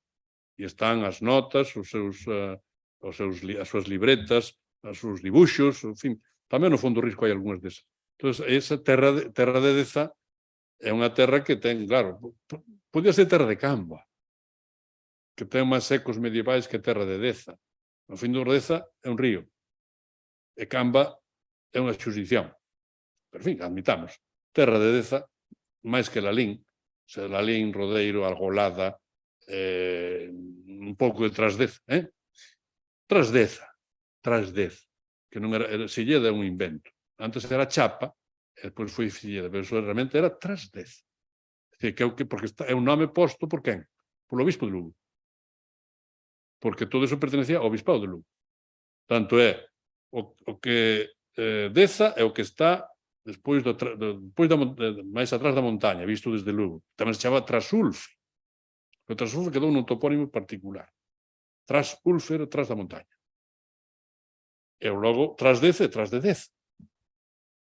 E están as notas, as súas libretas, os seus dibuxos, en fin, tamén no Fondo Risco hai algunhas desas. Entón, esa terra de Deza é unha terra que ten, claro, podía ser terra de Camba, que ten máis ecos medievais que terra de Deza. No fin do Deza é un río, e Camba é unha xurisdicción. Pero, en fin, admitamos, terra de Deza, máis que Lalín, Lalín, Rodeiro, Algolada, un pouco de Trasdeza, Trasdeza, que non era Silleda, é un invento. Antes era Chapa, e depois foi Silleda, pero eso realmente era Trasdeza. Porque é un nome posto por quen? Polo obispo de Lugo. Porque todo eso pertenecía ao obispado de Lugo. Tanto é o que Deza é o que está despois máis atrás da montaña, visto desde Lugo. Tamén se chama Trasulfe. O Trasulfe quedou nun topónimo particular. Trasulfe era tras da montaña. E logo Trasdeza e tras de Deza.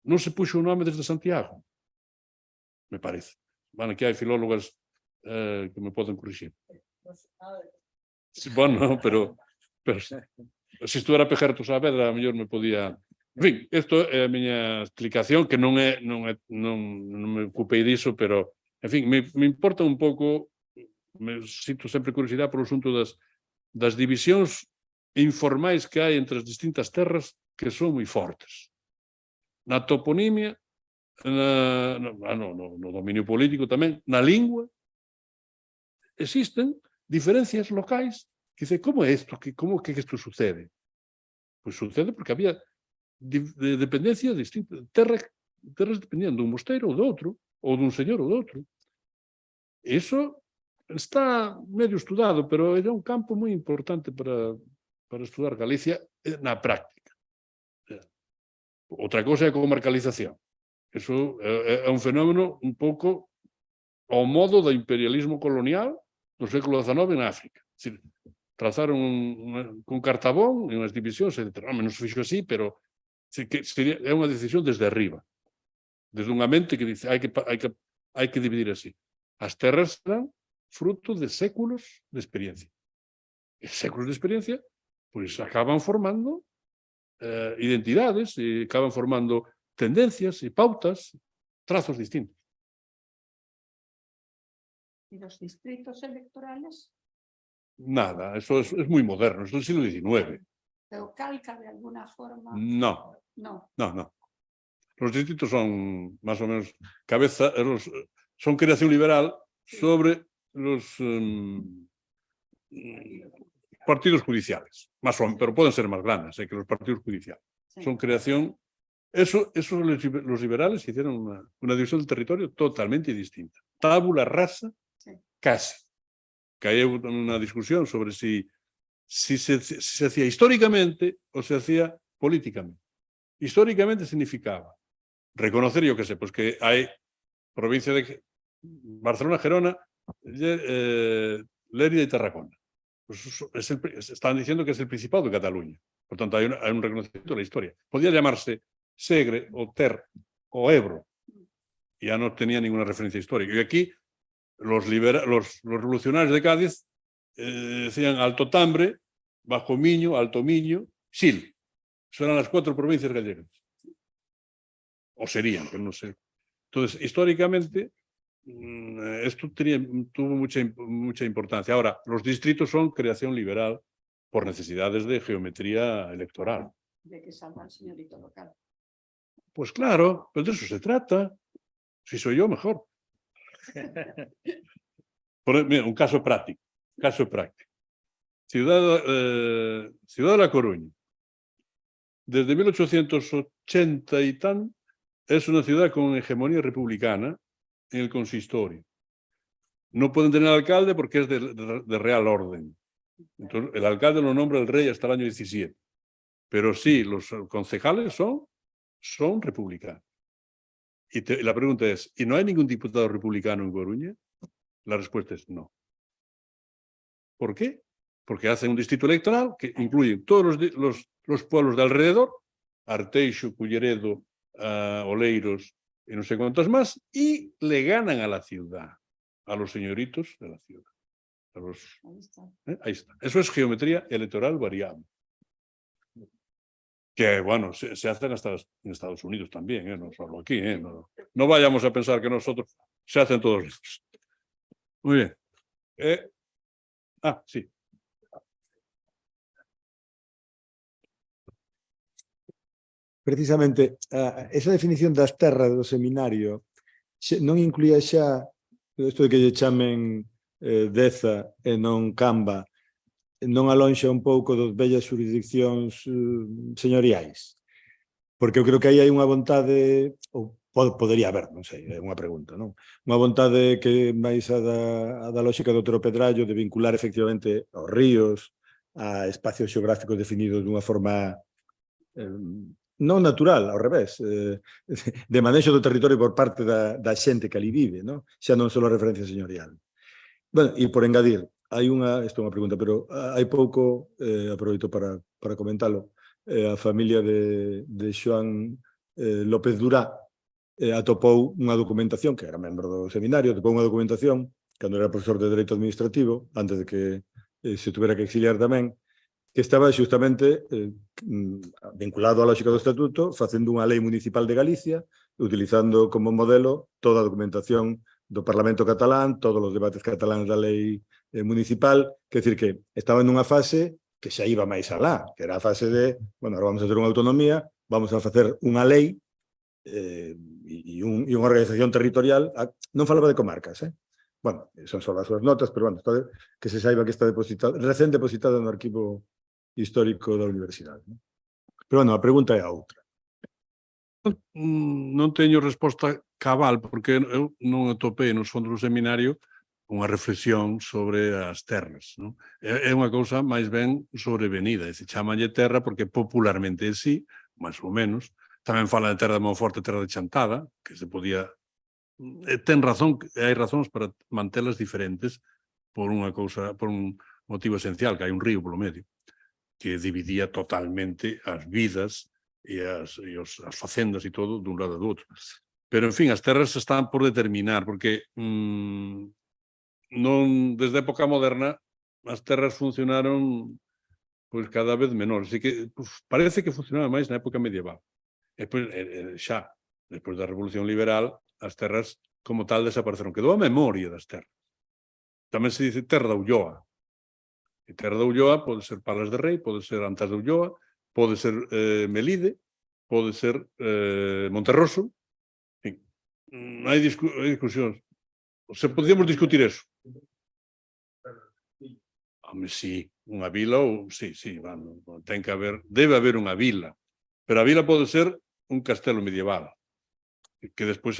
Non se puxo o nome desde Santiago, me parece. Bueno, aquí hai filólogas que me poden corrixir. Bueno, pero se estudara Pejerto Saavedra, a mellor me podía... En fin, isto é a miña explicación, que non me ocupei diso, pero, en fin, me importa un pouco, me sinto sempre curiosidade polo asunto das divisións informais que hai entre as distintas terras que son moi fortes. Na toponimia, no dominio político tamén, na lingua, existen diferencias locais que dice, como é isto? Como que isto sucede? Pois sucede porque había dependencias distintas, terras dependían dun mosteiro ou do outro, ou dun señor ou do outro. Iso está medio estudado, pero é un campo moi importante para estudar Galicia na práctica. Outra cousa é a comarcalización. Iso é un fenómeno un pouco ao modo do imperialismo colonial do século XIX en África. É dicir, trazaron con Cartabón e unhas divisións, non se fixo así, pero é unha decisión desde arriba, desde unha mente que dice hai que dividir así. As terras serán fruto de séculos de experiencia. E séculos de experiencia, pois acaban formando identidades, e acaban formando tendencias e pautas, trazos distintos. ¿Y los distritos electorales? Nada, eso es muy moderno, es del siglo XIX. ¿Pero calca de alguna forma? No. No. Los distritos son más o menos son creación liberal sobre los partidos judiciales, pero pueden ser más grandes que los partidos judiciales. Sí. Son creación. Eso los liberales hicieron una división del territorio totalmente distinta. Tábula rasa, Sí. casi. Que hay una discusión sobre si se hacía históricamente o se hacía políticamente. Históricamente significaba reconocer, yo qué sé, pues que hay provincia de Barcelona, Gerona, Lérida y Tarragona. Pues están diciendo que es el Principado de Cataluña. Por tanto, hay un reconocimiento de la historia. Podía llamarse Segre o Ter o Ebro. Ya no tenía ninguna referencia histórica. Y aquí los revolucionarios de Cádiz decían Alto Tambre, Bajo Miño, Alto Miño, Sil. Eso eran las 4 provincias gallegas. O serían, pero no sé. Entonces, históricamente, esto tuvo mucha importancia. Ahora, los distritos son creación liberal por necesidades de geometría electoral. De que salga el señorito local. Pues claro, pero de eso se trata. Si soy yo, mejor. Mira, un caso práctico. Ciudad de La Coruña. Desde 1880 y tan, es una ciudad con hegemonía republicana en el consistorio. No pueden tener alcalde porque es de real orden. Entonces, el alcalde lo nombra el rey hasta el año 17. Pero sí, los concejales son republicanos. Y la pregunta es, ¿y no hay ningún diputado republicano en Coruña? La respuesta es no. ¿Por qué? Porque hacen un distrito electoral que incluye todos los pueblos de alrededor, Arteixo, Culleredo, Oleiros y no sé cuántos más, y le ganan a la ciudad, a los señoritos de la ciudad. Ahí está. Ahí está. Eso es geometría electoral variable. Que, bueno, se hacen hasta en Estados Unidos también, no solo aquí. No vayamos a pensar que nosotros se hacen todos lados. Muy bien. Sí. Precisamente, esa definición das terras do seminario non incluía xa isto de que lle chamen Deza e non Camba, non alonxa un pouco das vellas xurisdiccións señoriais? Porque eu creo que aí hai unha vontade, ou podería haber, non sei, é unha pregunta, non? Unha vontade que máis a da lógica do Pedrallo de vincular efectivamente aos ríos, a espacios xeográficos definidos dunha forma non natural, ao revés, de manexo do territorio por parte da xente que ali vive, non? Xa non só a referencia señorial. Bueno, e por engadir, hai isto é unha pregunta, pero hai pouco, aproveito para comentalo, a familia de Xoán López Durá atopou unha documentación, que era membro do seminario, atopou unha documentación, cando era profesor de Dereito Administrativo, antes de que se tuvera que exiliar tamén, que estaba xustamente vinculado á lógica do Estatuto, facendo unha lei municipal de Galicia, utilizando como modelo toda a documentación do Parlamento catalán, todos os debates cataláns da lei municipal, quer decir que estaba nunha fase que xa iba máis alá, que era a fase de, bueno, agora vamos a ter unha autonomía, vamos a facer unha lei e unha organización territorial, non falaba de comarcas, bueno, son só as súas notas, pero bueno, que se saiba que está recén depositada no arquivo histórico da universidade. Pero bueno, a pregunta é a outra. Non teño resposta cabal, porque eu non atopei nos fondos do seminario unha reflexión sobre as terras. Non? É unha cousa máis ben sobrevenida, e se chamanlle terra porque popularmente é sí, máis ou menos. Tamén fala de terra de Monforte, terra de Chantada, que se podía... Ten razón, hai razóns para mantelas diferentes por unha cousa, por un motivo esencial, que hai un río polo medio, que dividía totalmente as vidas e as facendas e todo dun lado do outro. Pero, en fin, as terras están por determinar, porque non, desde a época moderna, as terras funcionaron pois cada vez menor. Así que parece que funcionaba máis na época medieval. E depois, xa, despois da Revolución Liberal, as terras como tal desapareceron. Quedou a memoria das terras. Tamén se dice terra da Ulloa. E terra da Ulloa pode ser Palas de Rei, pode ser Antas de Ulloa, pode ser Melide, pode ser Monterroso. En fin, hai discusións. Se podíamos discutir eso. Home, sí, unha vila ou... Sí, ten que haber... Debe haber unha vila. Pero a vila pode ser un castelo medieval. Que despois...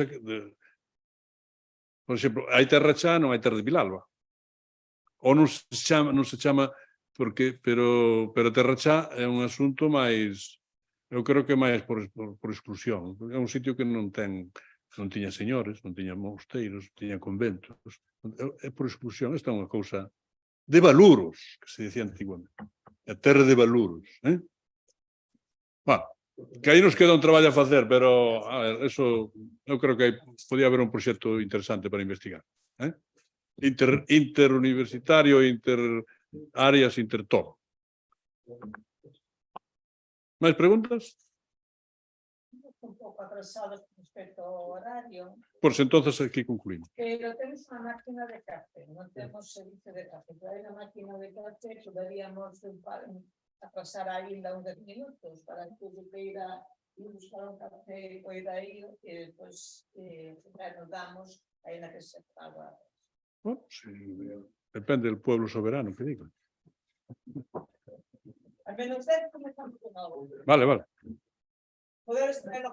Por exemplo, hai terra xa, non hai terra de Vilalba. Ou non se chama porque... Pero terra xa é un asunto máis... Eu creo que máis por exclusión. É un sitio que non tiña señores, non tiña mosteiros, tiña conventos. É por exclusión. Esta é unha cousa de Valuros, que se dicía antiguamente. A terra de Valuros. Bueno, que aí nos queda un traballo a facer, pero a ver, eso eu creo que podía haber un proxecto interesante para investigar. Interuniversitario, interáreas, intertodo. Máis preguntas? Un pouco atrasados respecto ao horario. Pois entonces aquí concluímos. Pero temos unha máquina de café, non temos servicio de café. Pero hai unha máquina de café, poderíamos atrasar ainda uns 10 minutos para que o queira ir buscar un café e poida ir, e depois nos damos ainda que se paga. Bueno, sí, depende del pueblo soberano, que digo. Al menos ver como estamos con algo. Vale. Poder extraer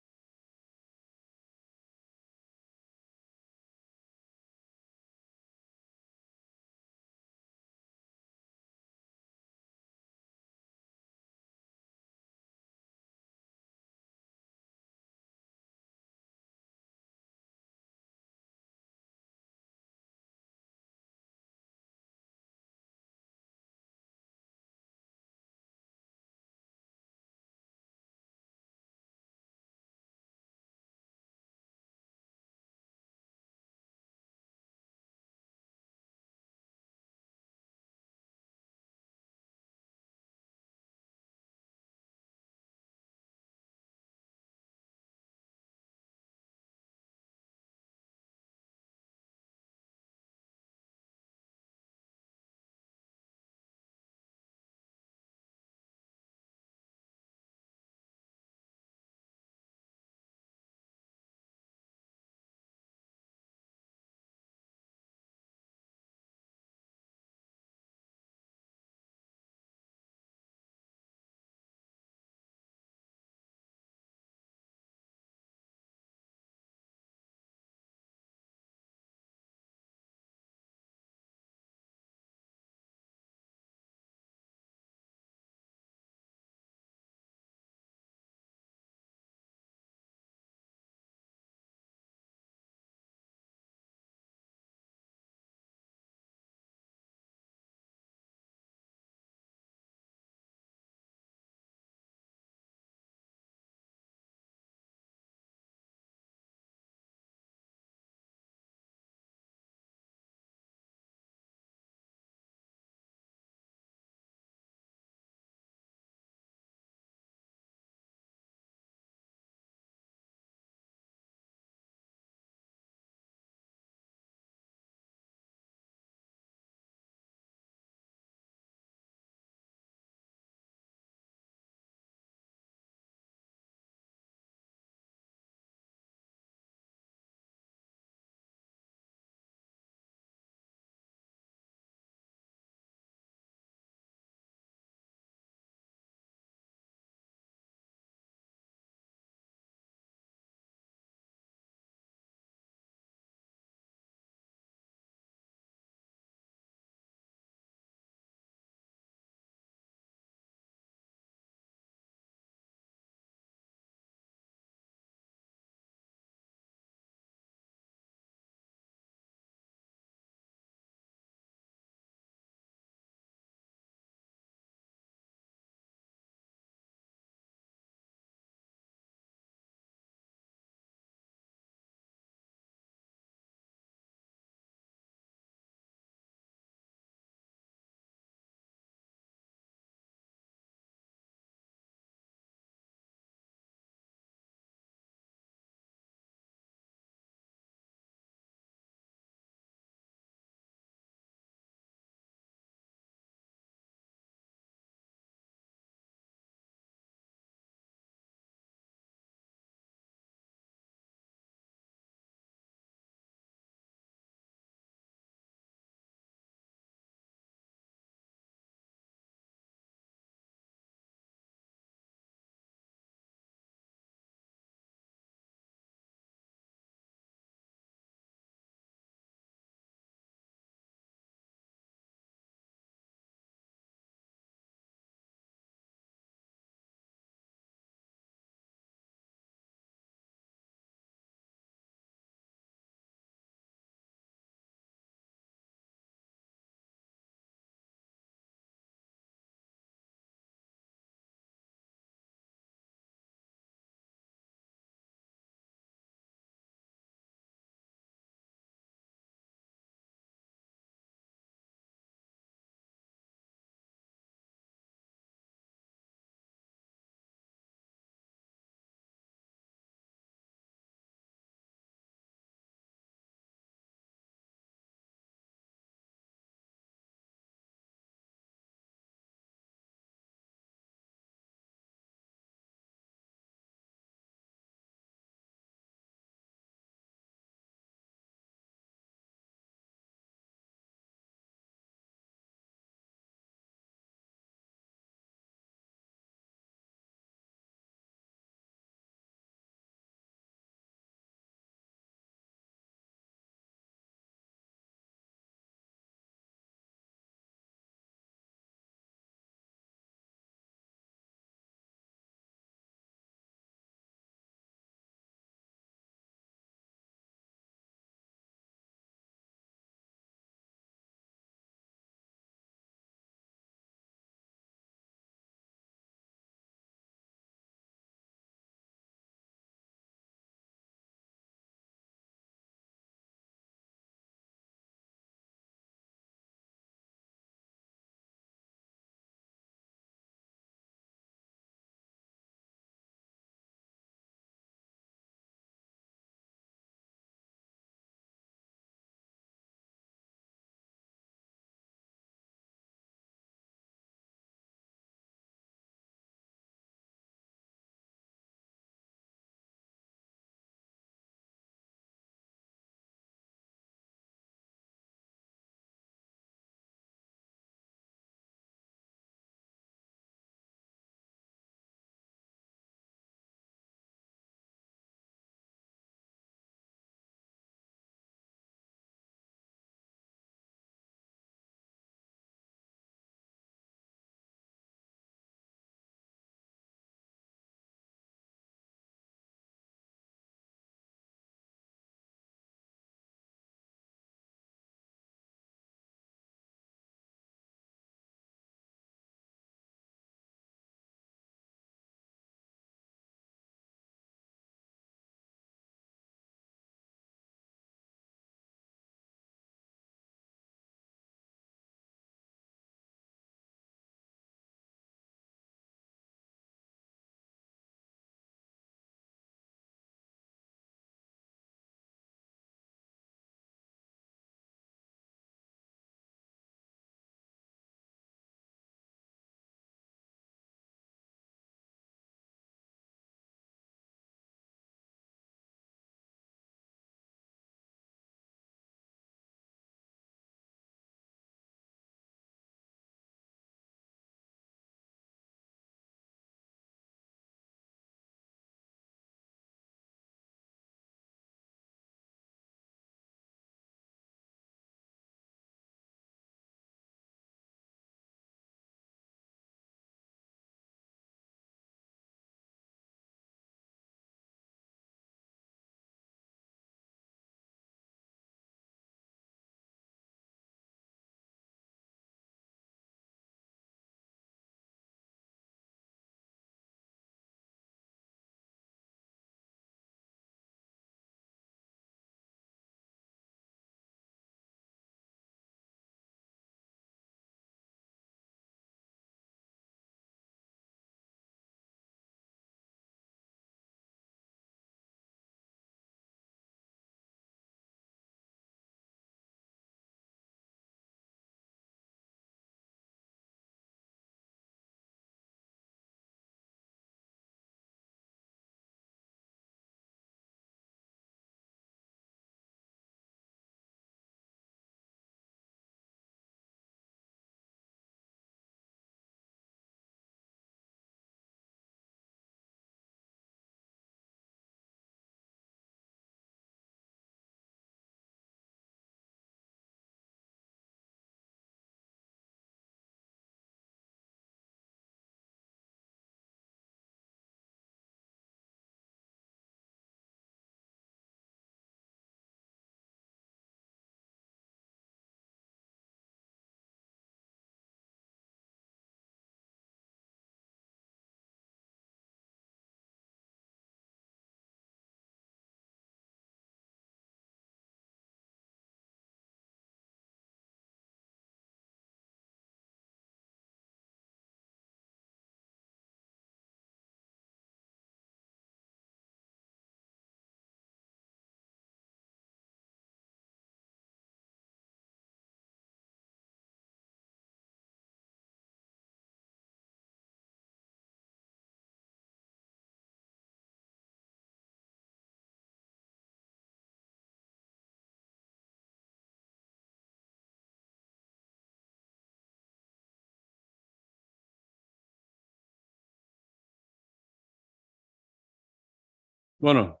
Bueno,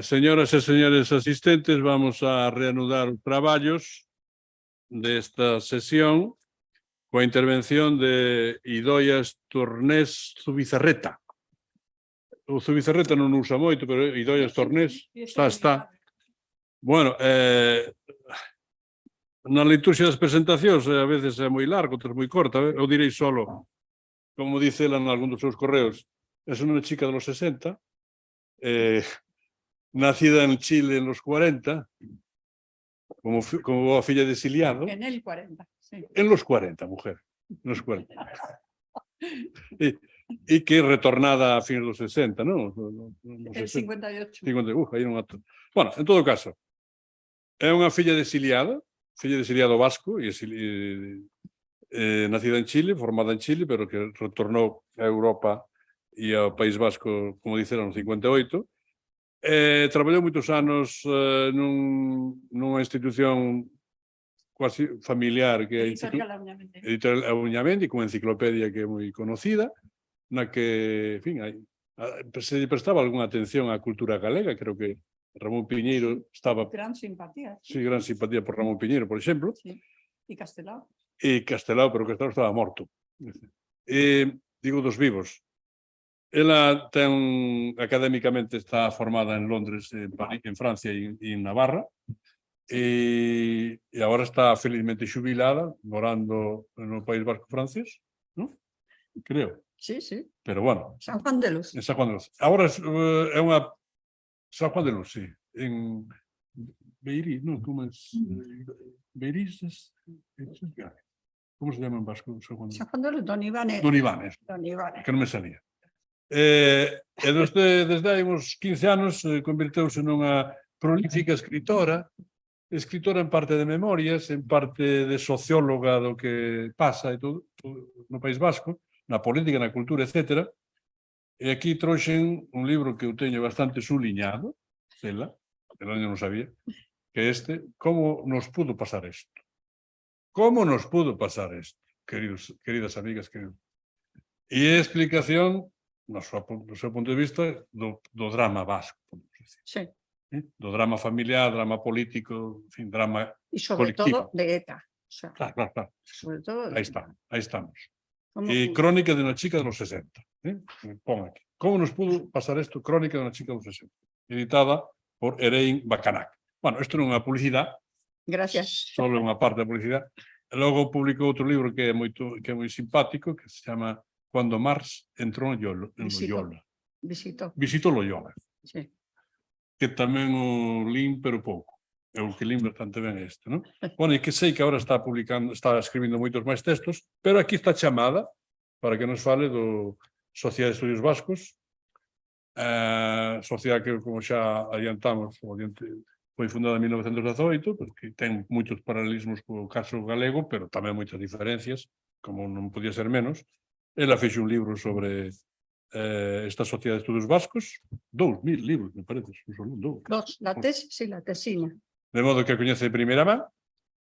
señoras e señores asistentes, vamos a reanudar os traballos desta sesión coa intervención de Idoia Stornés Zubizarreta. O Zubizarreta non usa moito, pero Idoia Stornés está. Bueno, na liturxia das presentacións a veces é moi largo, outras moi corta. Eu direi solo, como dice ela en algún dos seus correos, es unha chica de los 60, nacida en Chile en los 40, como a filla de exiliado. En el 40, sí. En los 40, mujer. En los 40. Y que retornada a fines dos 60, ¿no? El 58. 50, aí non ato. Bueno, en todo caso, é unha filla de exiliado vasco, nacida en Chile, formada en Chile, pero que retornou a Europa e ao País Vasco, como dixeron, no 58. Traballou moitos anos nunha institución quasi familiar que é Editorial Auñamendi, con enciclopedia que é moi conocida, na que, en fin, se prestaba algunha atención á cultura galega. Creo que Ramón Piñeiro estaba... Gran simpatía. Sí, gran simpatía por Ramón Piñeiro, por exemplo. Sí. E Castelao. E Castelao, pero Castelao estaba morto. Digo, dos vivos. Ela académicamente está formada en Londres, en Francia e en Navarra, e agora está felizmente xubilada, morando no País Vasco francés, ¿no? Creo. Sí, sí. Pero bueno. San Juan de Luz. En San Juan de Luz. Agora é unha... San Juan de Luz, sí. En Beirís, non? Como é? Beirís? Como se llama en vasco? San Juan de Luz. San Juan de Luz, Don Iván. Don Iván, Don Iván. que non me salía. Desde hai uns 15 anos converteuse nunha prolífica escritora en parte de memorias, en parte de socióloga do que pasa e todo no País Vasco, na política, na cultura, etc. E aquí trouxen un libro que eu teño bastante suliñado, ela non sabía, que Como nos pudo pasar isto? Como nos pudo pasar isto, queridas amigas, queridos? E é explicación, no seu punto de vista, do drama vasco, podemos decir. Sí. Do drama familiar, drama político, en fin, drama y sobre colectivo. todo de ETA. O sea, claro. Sobre todo de Aí estamos. ¿Cómo? Crónica de una chica de los 60. Pon aquí. ¿Cómo nos pudo pasar esto? Crónica de una chica de los 60. Editada por Erein Bacanac. Bueno, isto non é unha publicidade. Gracias. Solo unha parte da publicidade. Logo publicou outro libro que é moi simpático, que se chama Cuando Marx entrou en Loyola. Visitó Loyola. Sí. Que tamén o lín, pero pouco. É o que lín bastante ben non? Bueno, e que sei que agora está escribindo moitos máis textos, pero aquí está chamada para que nos fale do Sociedade de Estudios Vascos, sociedade que, como xa adiantamos, foi fundada en 1918, porque ten moitos paralelismos co caso galego, pero tamén moitas diferencias, como non podía ser menos. Ela fixo un libro sobre esta Sociedade de Estudios Vascos, 2.000 libros, me parece. Dos, la tesis y la tesina. De modo que a coñece de primeira man,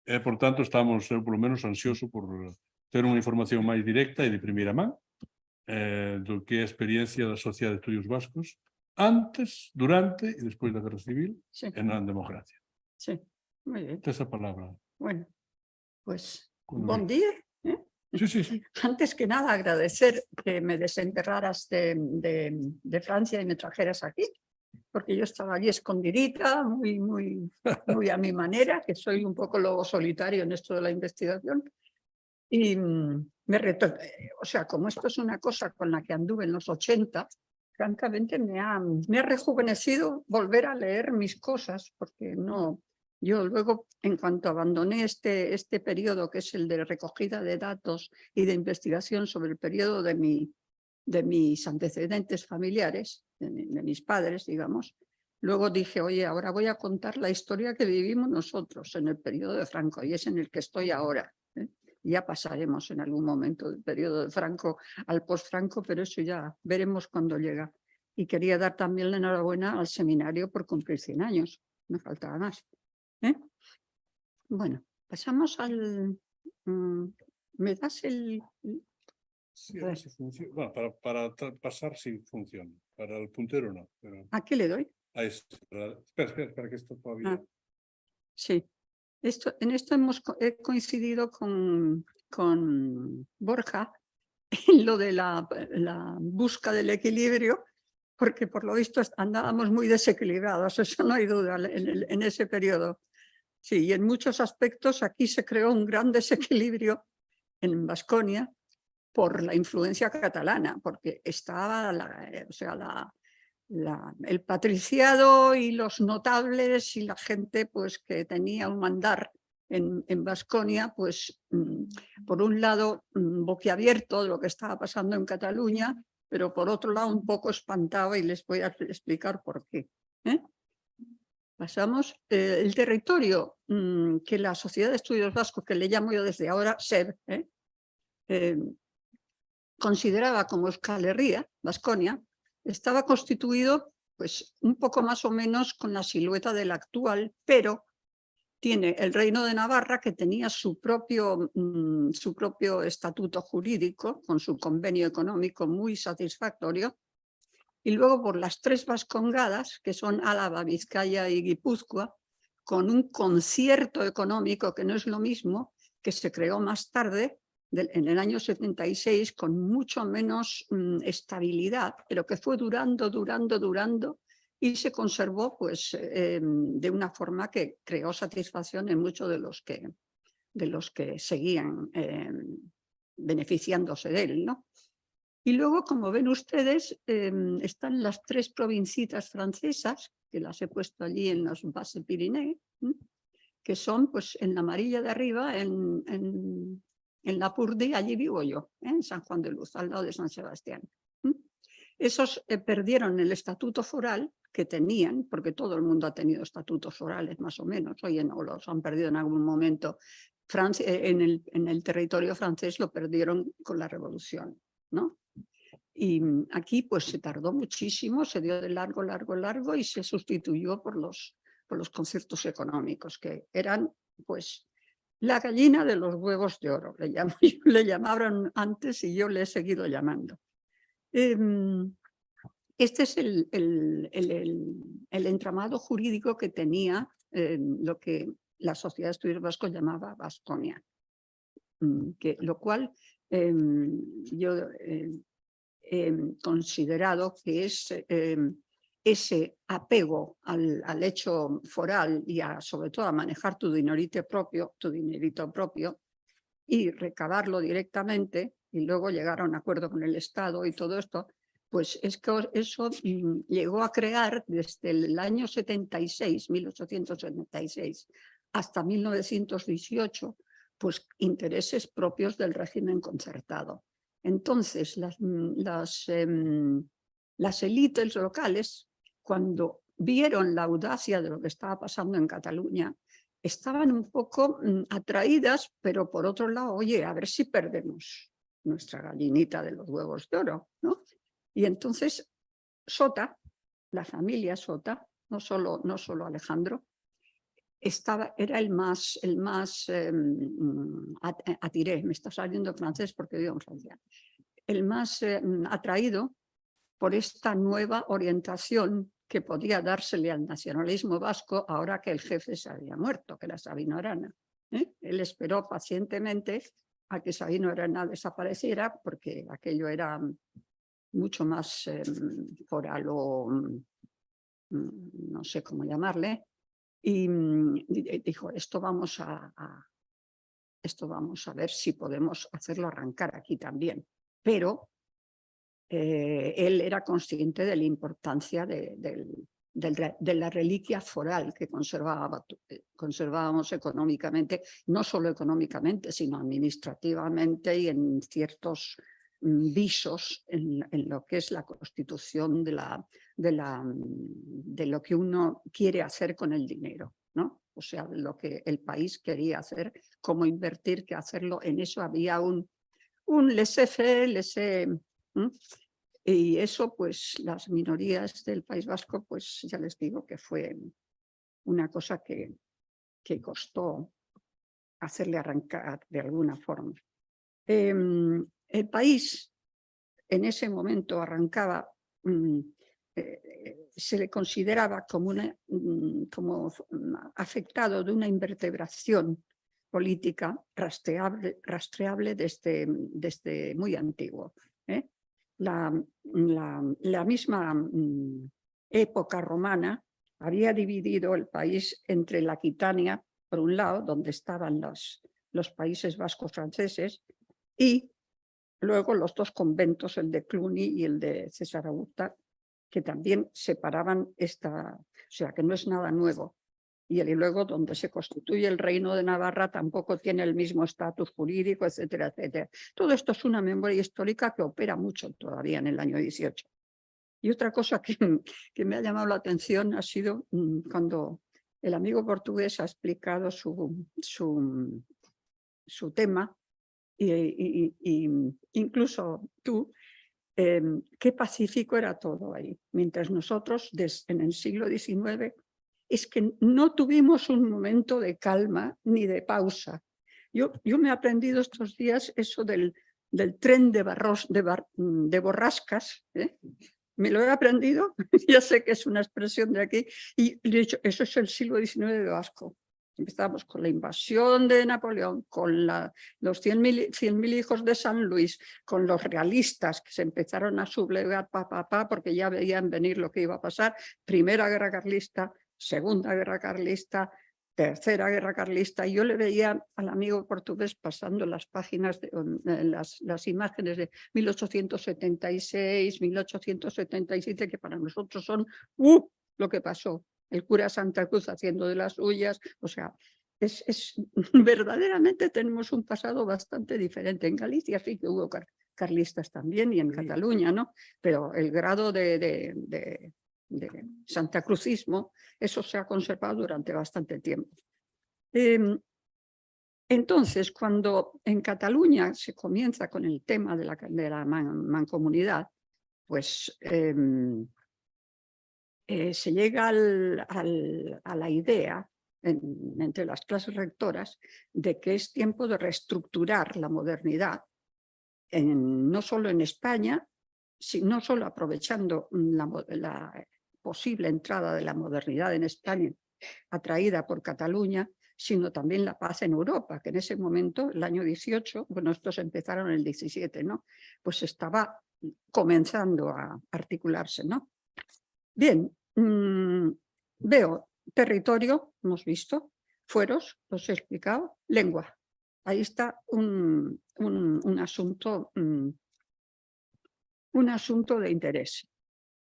e, por tanto, estamos, eu, polo menos, ansioso por ter unha información máis directa e de primeira man do que é a experiencia da Sociedade de Estudios Vascos antes, durante e despois da Guerra Civil e na democracia. Sí, muy bien. Esa palabra. Bueno, pues, bon día. Sí. Antes que nada, agradecer que me desenterraras de Francia y me trajeras aquí, porque yo estaba allí escondidita, muy a mi manera, que soy un poco lobo solitario en esto de la investigación. Y o sea, como esto es una cosa con la que anduve en los 80, francamente me ha rejuvenecido volver a leer mis cosas, porque no... Yo luego, en cuanto abandoné este periodo, que es el de recogida de datos y de investigación sobre el periodo de mis antecedentes familiares, de mis padres, digamos, luego dije, oye, ahora voy a contar la historia que vivimos nosotros en el periodo de Franco, y es en el que estoy ahora. Ya pasaremos en algún momento del periodo de Franco al post-Franco, pero eso ya veremos cuando llega. Y quería dar también la enhorabuena al seminario por cumplir 100 años, me faltaba más. Bueno, pasamos al... ¿Me das el Sí, a ver si funciona. Bueno, pasar sí funciona. Para el puntero no. Pero Aquí le doy. a este, espera, que esto todavía. Sí. En esto he coincidido con Borja en lo de la busca del equilibrio, porque por lo visto andábamos muy desequilibrados, eso no hay duda en ese periodo. Sí, y en muchos aspectos aquí se creó un gran desequilibrio en Baskonia por la influencia catalana, porque estaba el patriciado y los notables y la gente pues, que tenía un mandar en Baskonia, pues por un lado boquiabierto de lo que estaba pasando en Cataluña, pero por otro lado un poco espantado, y les voy a explicar por qué. Pasamos. El territorio que la Sociedad de Estudios Vascos, que le llamo yo desde ahora SEB, consideraba como Euskal Herria, Baskonia, estaba constituido pues un poco más o menos con la silueta del actual, pero tiene el Reino de Navarra, que tenía su propio estatuto jurídico, con su convenio económico muy satisfactorio, y luego por las tres vascongadas, que son Álava, Vizcaya y Guipúzcoa, con un concierto económico que no es lo mismo, que se creó más tarde, en el año 76, con mucho menos estabilidad, pero que fue durando, y se conservó pues, de una forma que creó satisfacción en muchos de los que seguían beneficiándose de él, ¿no? Y luego, como ven ustedes, están las tres provincias francesas, que las he puesto allí en los Basses Pyrénées, que son pues, en la amarilla de arriba, en la Purdi, allí vivo yo, en San Juan de Luz, al lado de San Sebastián. Esos perdieron el estatuto foral que tenían, porque todo el mundo ha tenido estatutos forales más o menos, o los han perdido en algún momento. En el territorio francés lo perdieron con la revolución, ¿no? Y aquí pues se tardó muchísimo, se dio de largo y se sustituyó por los conciertos económicos, que eran pues la gallina de los huevos de oro, le llamaban antes y yo le he seguido llamando. Este es el entramado jurídico que tenía lo que la Sociedad de Estudios Vascos llamaba Baskonia, lo cual yo he considerado que es ese apego al hecho foral y sobre todo a manejar tu dinerito propio y recabarlo directamente y luego llegar a un acuerdo con el Estado y todo esto, pues es que eso llegó a crear desde el año 1876, hasta 1918, pues intereses propios del régimen concertado. Entonces, las élites locales, cuando vieron la audacia de lo que estaba pasando en Cataluña, estaban un poco atraídas, pero por otro lado, oye, a ver si perdemos nuestra gallinita de los huevos de oro, ¿no? Y entonces Sota, la familia Sota, no solo Alejandro, era el más atiré, me está saliendo francés porque vivo en Francia, el más atraído por esta nueva orientación que podía dársele al nacionalismo vasco ahora que el jefe se había muerto, que era Sabino Arana. Él esperó pacientemente a que Sabino Arana desapareciera porque aquello era mucho más foral o no sé cómo llamarle, y dijo, esto vamos a ver si podemos hacerlo arrancar aquí también. Pero él era consciente de la importancia de la reliquia foral que conservábamos económicamente, no solo económicamente, sino administrativamente y en ciertos visos en lo que es la constitución de lo que uno quiere hacer con el dinero, ¿no? O sea, lo que el país quería hacer, cómo invertir, qué hacerlo. En eso había un laissez-faire, y eso, pues, las minorías del País Vasco, pues ya les digo que fue una cosa que costó hacerle arrancar de alguna forma. El país en ese momento arrancaba, se le consideraba como afectado de una invertebración política rastreable desde muy antiguo. La misma época romana había dividido el país entre la Aquitania, por un lado, donde estaban los países vascos franceses, y luego los dos conventos, el de Cluny y el de César Augusta, que también separaban o sea, que no es nada nuevo. Y luego donde se constituye el Reino de Navarra tampoco tiene el mismo estatus jurídico, etcétera, etcétera. Todo esto es una memoria histórica que opera mucho todavía en el año 18. Y otra cosa que me ha llamado la atención ha sido cuando el amigo portugués ha explicado su tema, y incluso tú, qué pacífico era todo ahí. Mientras nosotros en el siglo XIX es que no tuvimos un momento de calma ni de pausa. Yo me he aprendido estos días eso del tren de borrascas, me lo he aprendido, ya sé que es una expresión de aquí, y de hecho eso es el siglo XIX de Vasco. Empezamos con la invasión de Napoleón, con los 100.000 hijos de San Luis, con los realistas que se empezaron a sublevar porque ya veían venir lo que iba a pasar. Primera guerra carlista, segunda guerra carlista, tercera guerra carlista. Y yo le veía al amigo portugués pasando las páginas, las imágenes de 1876, 1877, que para nosotros son lo que pasó. El cura Santa Cruz haciendo de las suyas, o sea, verdaderamente tenemos un pasado bastante diferente. En Galicia sí que hubo carlistas también, y en Cataluña, ¿no? Pero el grado de santacrucismo, eso se ha conservado durante bastante tiempo. Entonces, cuando en Cataluña se comienza con el tema de la mancomunidad, pues se llega a la idea entre las clases rectoras de que es tiempo de reestructurar la modernidad, no solo en España, no solo aprovechando la posible entrada de la modernidad en España atraída por Cataluña, sino también la paz en Europa, que en ese momento, el año 18, bueno, estos empezaron en el 17, ¿no? Pues estaba comenzando a articularse, ¿no? Bien, veo territorio, hemos visto, fueros, los he explicado, lengua. Ahí está un asunto de interés.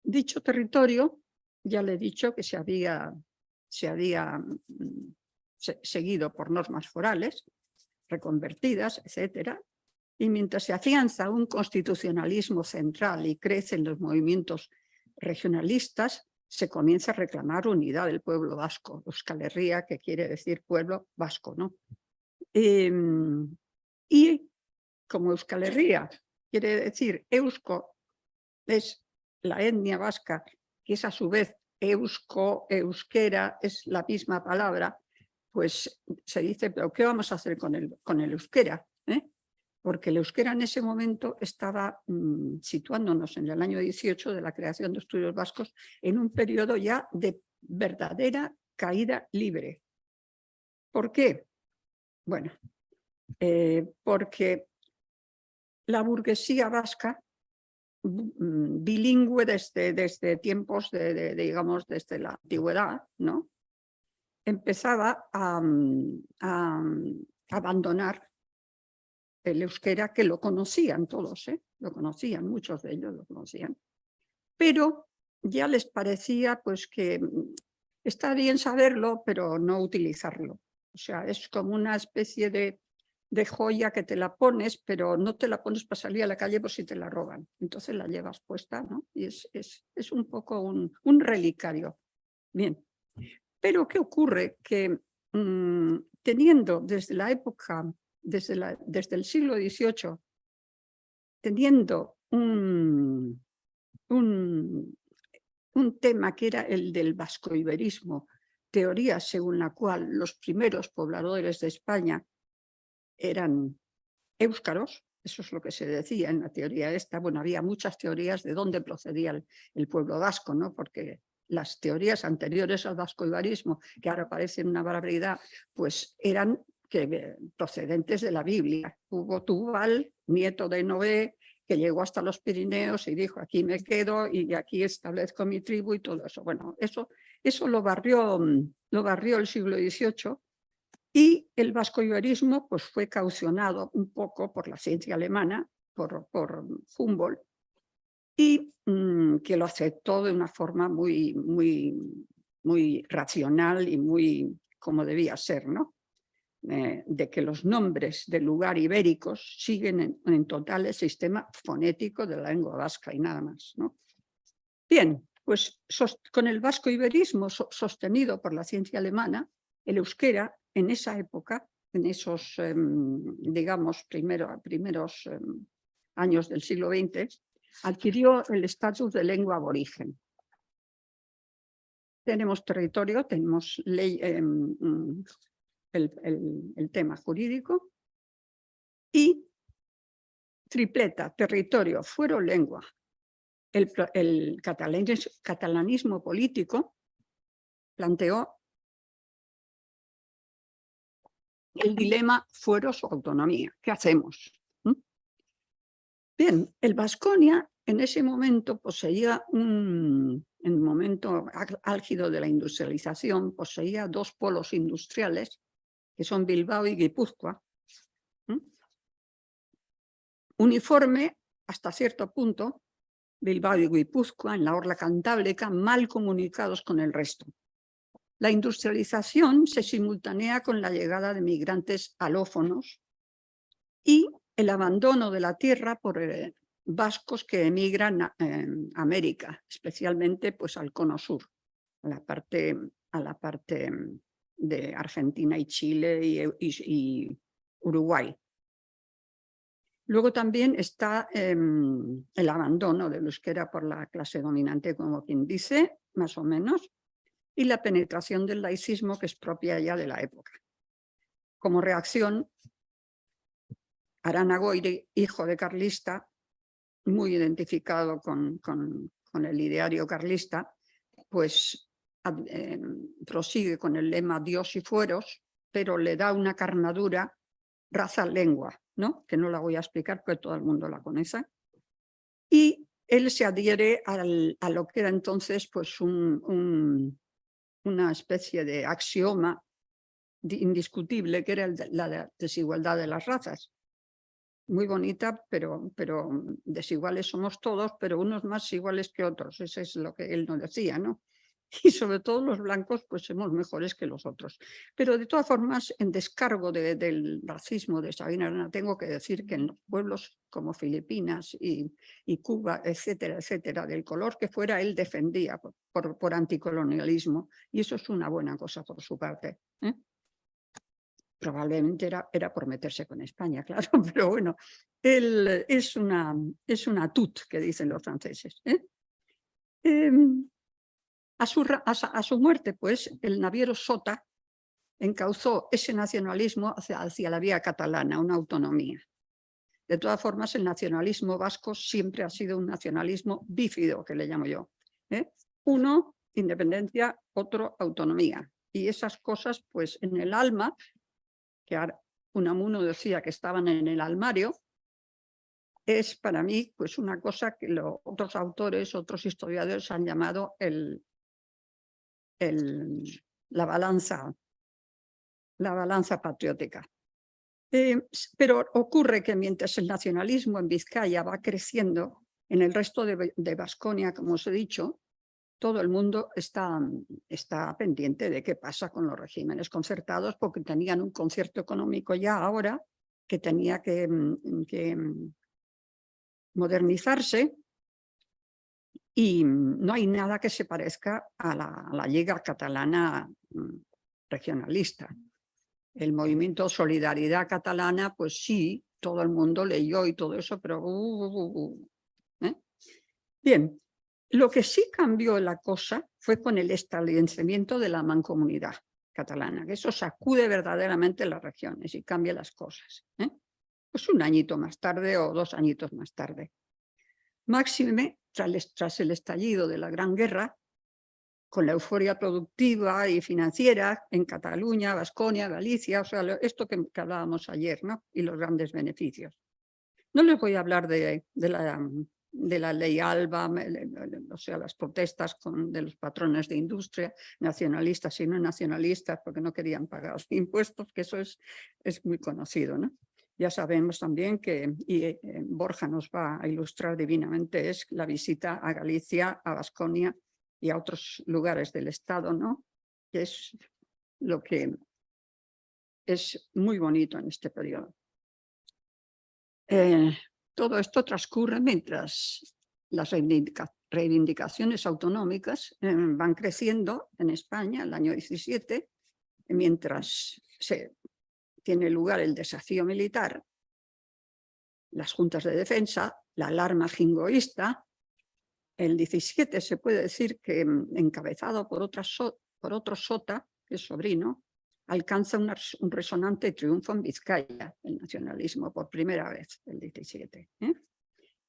Dicho territorio, ya le he dicho que se había seguido por normas forales, reconvertidas, etcétera, y mientras se afianza un constitucionalismo central y crecen los movimientos regionalistas, se comienza a reclamar unidad del pueblo vasco, Euskal Herria, que quiere decir pueblo vasco, ¿no? Y como Euskal Herria quiere decir eusko, es la etnia vasca, que es a su vez eusko, euskera, es la misma palabra, pues se dice, ¿pero qué vamos a hacer con el euskera? Porque el euskera en ese momento estaba situándonos en el año 18 de la creación de estudios vascos en un periodo ya de verdadera caída libre. ¿Por qué? Bueno, porque la burguesía vasca, bilingüe desde tiempos, digamos, desde la antigüedad, ¿no? Empezaba a abandonar el euskera, que lo conocían todos, lo conocían, muchos de ellos lo conocían, pero ya les parecía pues que está bien saberlo, pero no utilizarlo. O sea, es como una especie de joya que te la pones, pero no te la pones para salir a la calle por si te la roban. Entonces la llevas puesta, ¿no? Y es un poco un relicario. Bien, pero ¿qué ocurre? Que teniendo desde la época, desde el siglo XVIII, teniendo un tema que era el del vascoiberismo, teoría según la cual los primeros pobladores de España eran éuskaros, Eso es lo que se decía en la teoría esta. Bueno, había muchas teorías de dónde procedía el pueblo vasco, ¿no? Porque las teorías anteriores al vasco-ibarismo, que ahora parecen una barbaridad, pues eran procedentes de la Biblia. Hubo Tubal, nieto de Noé, que llegó hasta los Pirineos y dijo, aquí me quedo y aquí establezco mi tribu y todo eso. Bueno, eso lo barrió el siglo XVIII, y el vasco-iberismo pues, fue caucionado un poco por la ciencia alemana, por Humboldt, y que lo aceptó de una forma muy racional y muy como debía ser, ¿no? De que los nombres del lugar ibéricos siguen en total el sistema fonético de la lengua vasca y nada más, ¿no? Bien, pues con el vasco-iberismo sostenido por la ciencia alemana, el euskera en esa época, en esos, digamos, primeros años del siglo XX, adquirió el estatus de lengua aborigen. Tenemos territorio, tenemos ley, el tema jurídico, y tripleta, territorio, fuero, lengua. El catalanismo político planteó el dilema fueros o autonomía. ¿Qué hacemos? Bien, el Baskonia en ese momento poseía en el momento álgido de la industrialización, poseía dos polos industriales, que son Bilbao y Guipúzcoa. Uniforme hasta cierto punto, Bilbao y Guipúzcoa en la orla cantábrica, mal comunicados con el resto. La industrialización se simultanea con la llegada de migrantes alófonos y el abandono de la tierra por vascos que emigran a América, especialmente pues, al cono sur, a la parte de Argentina y Chile y Uruguay. Luego también está el abandono del euskera por la clase dominante, como quien dice, más o menos, y la penetración del laicismo que es propia ya de la época. Como reacción, Arana Goiri, hijo de carlista, muy identificado con el ideario carlista, pues prosigue con el lema Dios y fueros, pero le da una carnadura raza-lengua, ¿no? Que no la voy a explicar porque todo el mundo la conoce. Y él se adhiere a lo que era entonces pues, una especie de axioma indiscutible, que era la desigualdad de las razas. Muy bonita, pero desiguales somos todos, pero unos más iguales que otros. Eso es lo que él nos decía, ¿no? Y sobre todo los blancos, pues somos mejores que los otros. Pero de todas formas, en descargo del racismo de Sabina Arana, tengo que decir que en los pueblos como Filipinas y Cuba, etcétera, etcétera, del color que fuera, él defendía por anticolonialismo, y eso es una buena cosa por su parte, ¿eh? Probablemente era por meterse con España, claro, pero bueno, él es una tut, que dicen los franceses, ¿eh? A su muerte, pues, el naviero Sota encauzó ese nacionalismo hacia la vía catalana, una autonomía. De todas formas, el nacionalismo vasco siempre ha sido un nacionalismo bífido, que le llamo yo, ¿eh? Uno, independencia, otro, autonomía. Y esas cosas, pues, en el alma, que Unamuno decía que estaban en el almario, es para mí pues una cosa que otros autores, otros historiadores han llamado la balanza patriótica. Pero ocurre que mientras el nacionalismo en Vizcaya va creciendo, en el resto de Baskonia, como os he dicho, todo el mundo está pendiente de qué pasa con los regímenes concertados, porque tenían un concierto económico ya ahora que tenía que modernizarse, y no hay nada que se parezca a la Lliga Catalana regionalista. El movimiento Solidaridad Catalana, pues sí, todo el mundo leyó y todo eso, pero... ¿eh? Bien. Lo que sí cambió la cosa fue con el establecimiento de la mancomunidad catalana, que eso sacude verdaderamente las regiones y cambia las cosas, ¿eh? pues un añito más tarde o 2 añitos más tarde. Máxime, tras el estallido de la Gran Guerra, con la euforia productiva y financiera en Cataluña, Baskonia, Galicia, o sea, esto que hablábamos ayer, ¿no? Y los grandes beneficios. No les voy a hablar de la ley ALBA, o sea, las protestas de los patrones de industria, nacionalistas y no nacionalistas, porque no querían pagar los impuestos, que eso es muy conocido, ¿no? Ya sabemos también que Borja nos va a ilustrar divinamente, es la visita a Galicia, a Baskonia y a otros lugares del Estado, ¿no? Que es lo que es muy bonito en este periodo. Todo esto transcurre mientras las reivindicaciones autonómicas van creciendo en España el año 17, mientras se tiene lugar el desafío militar, las juntas de defensa, la alarma jingoísta. El 17 se puede decir que, encabezado por otro Sota, que es sobrino, alcanza un resonante triunfo en Vizcaya, el nacionalismo, por primera vez, el 17.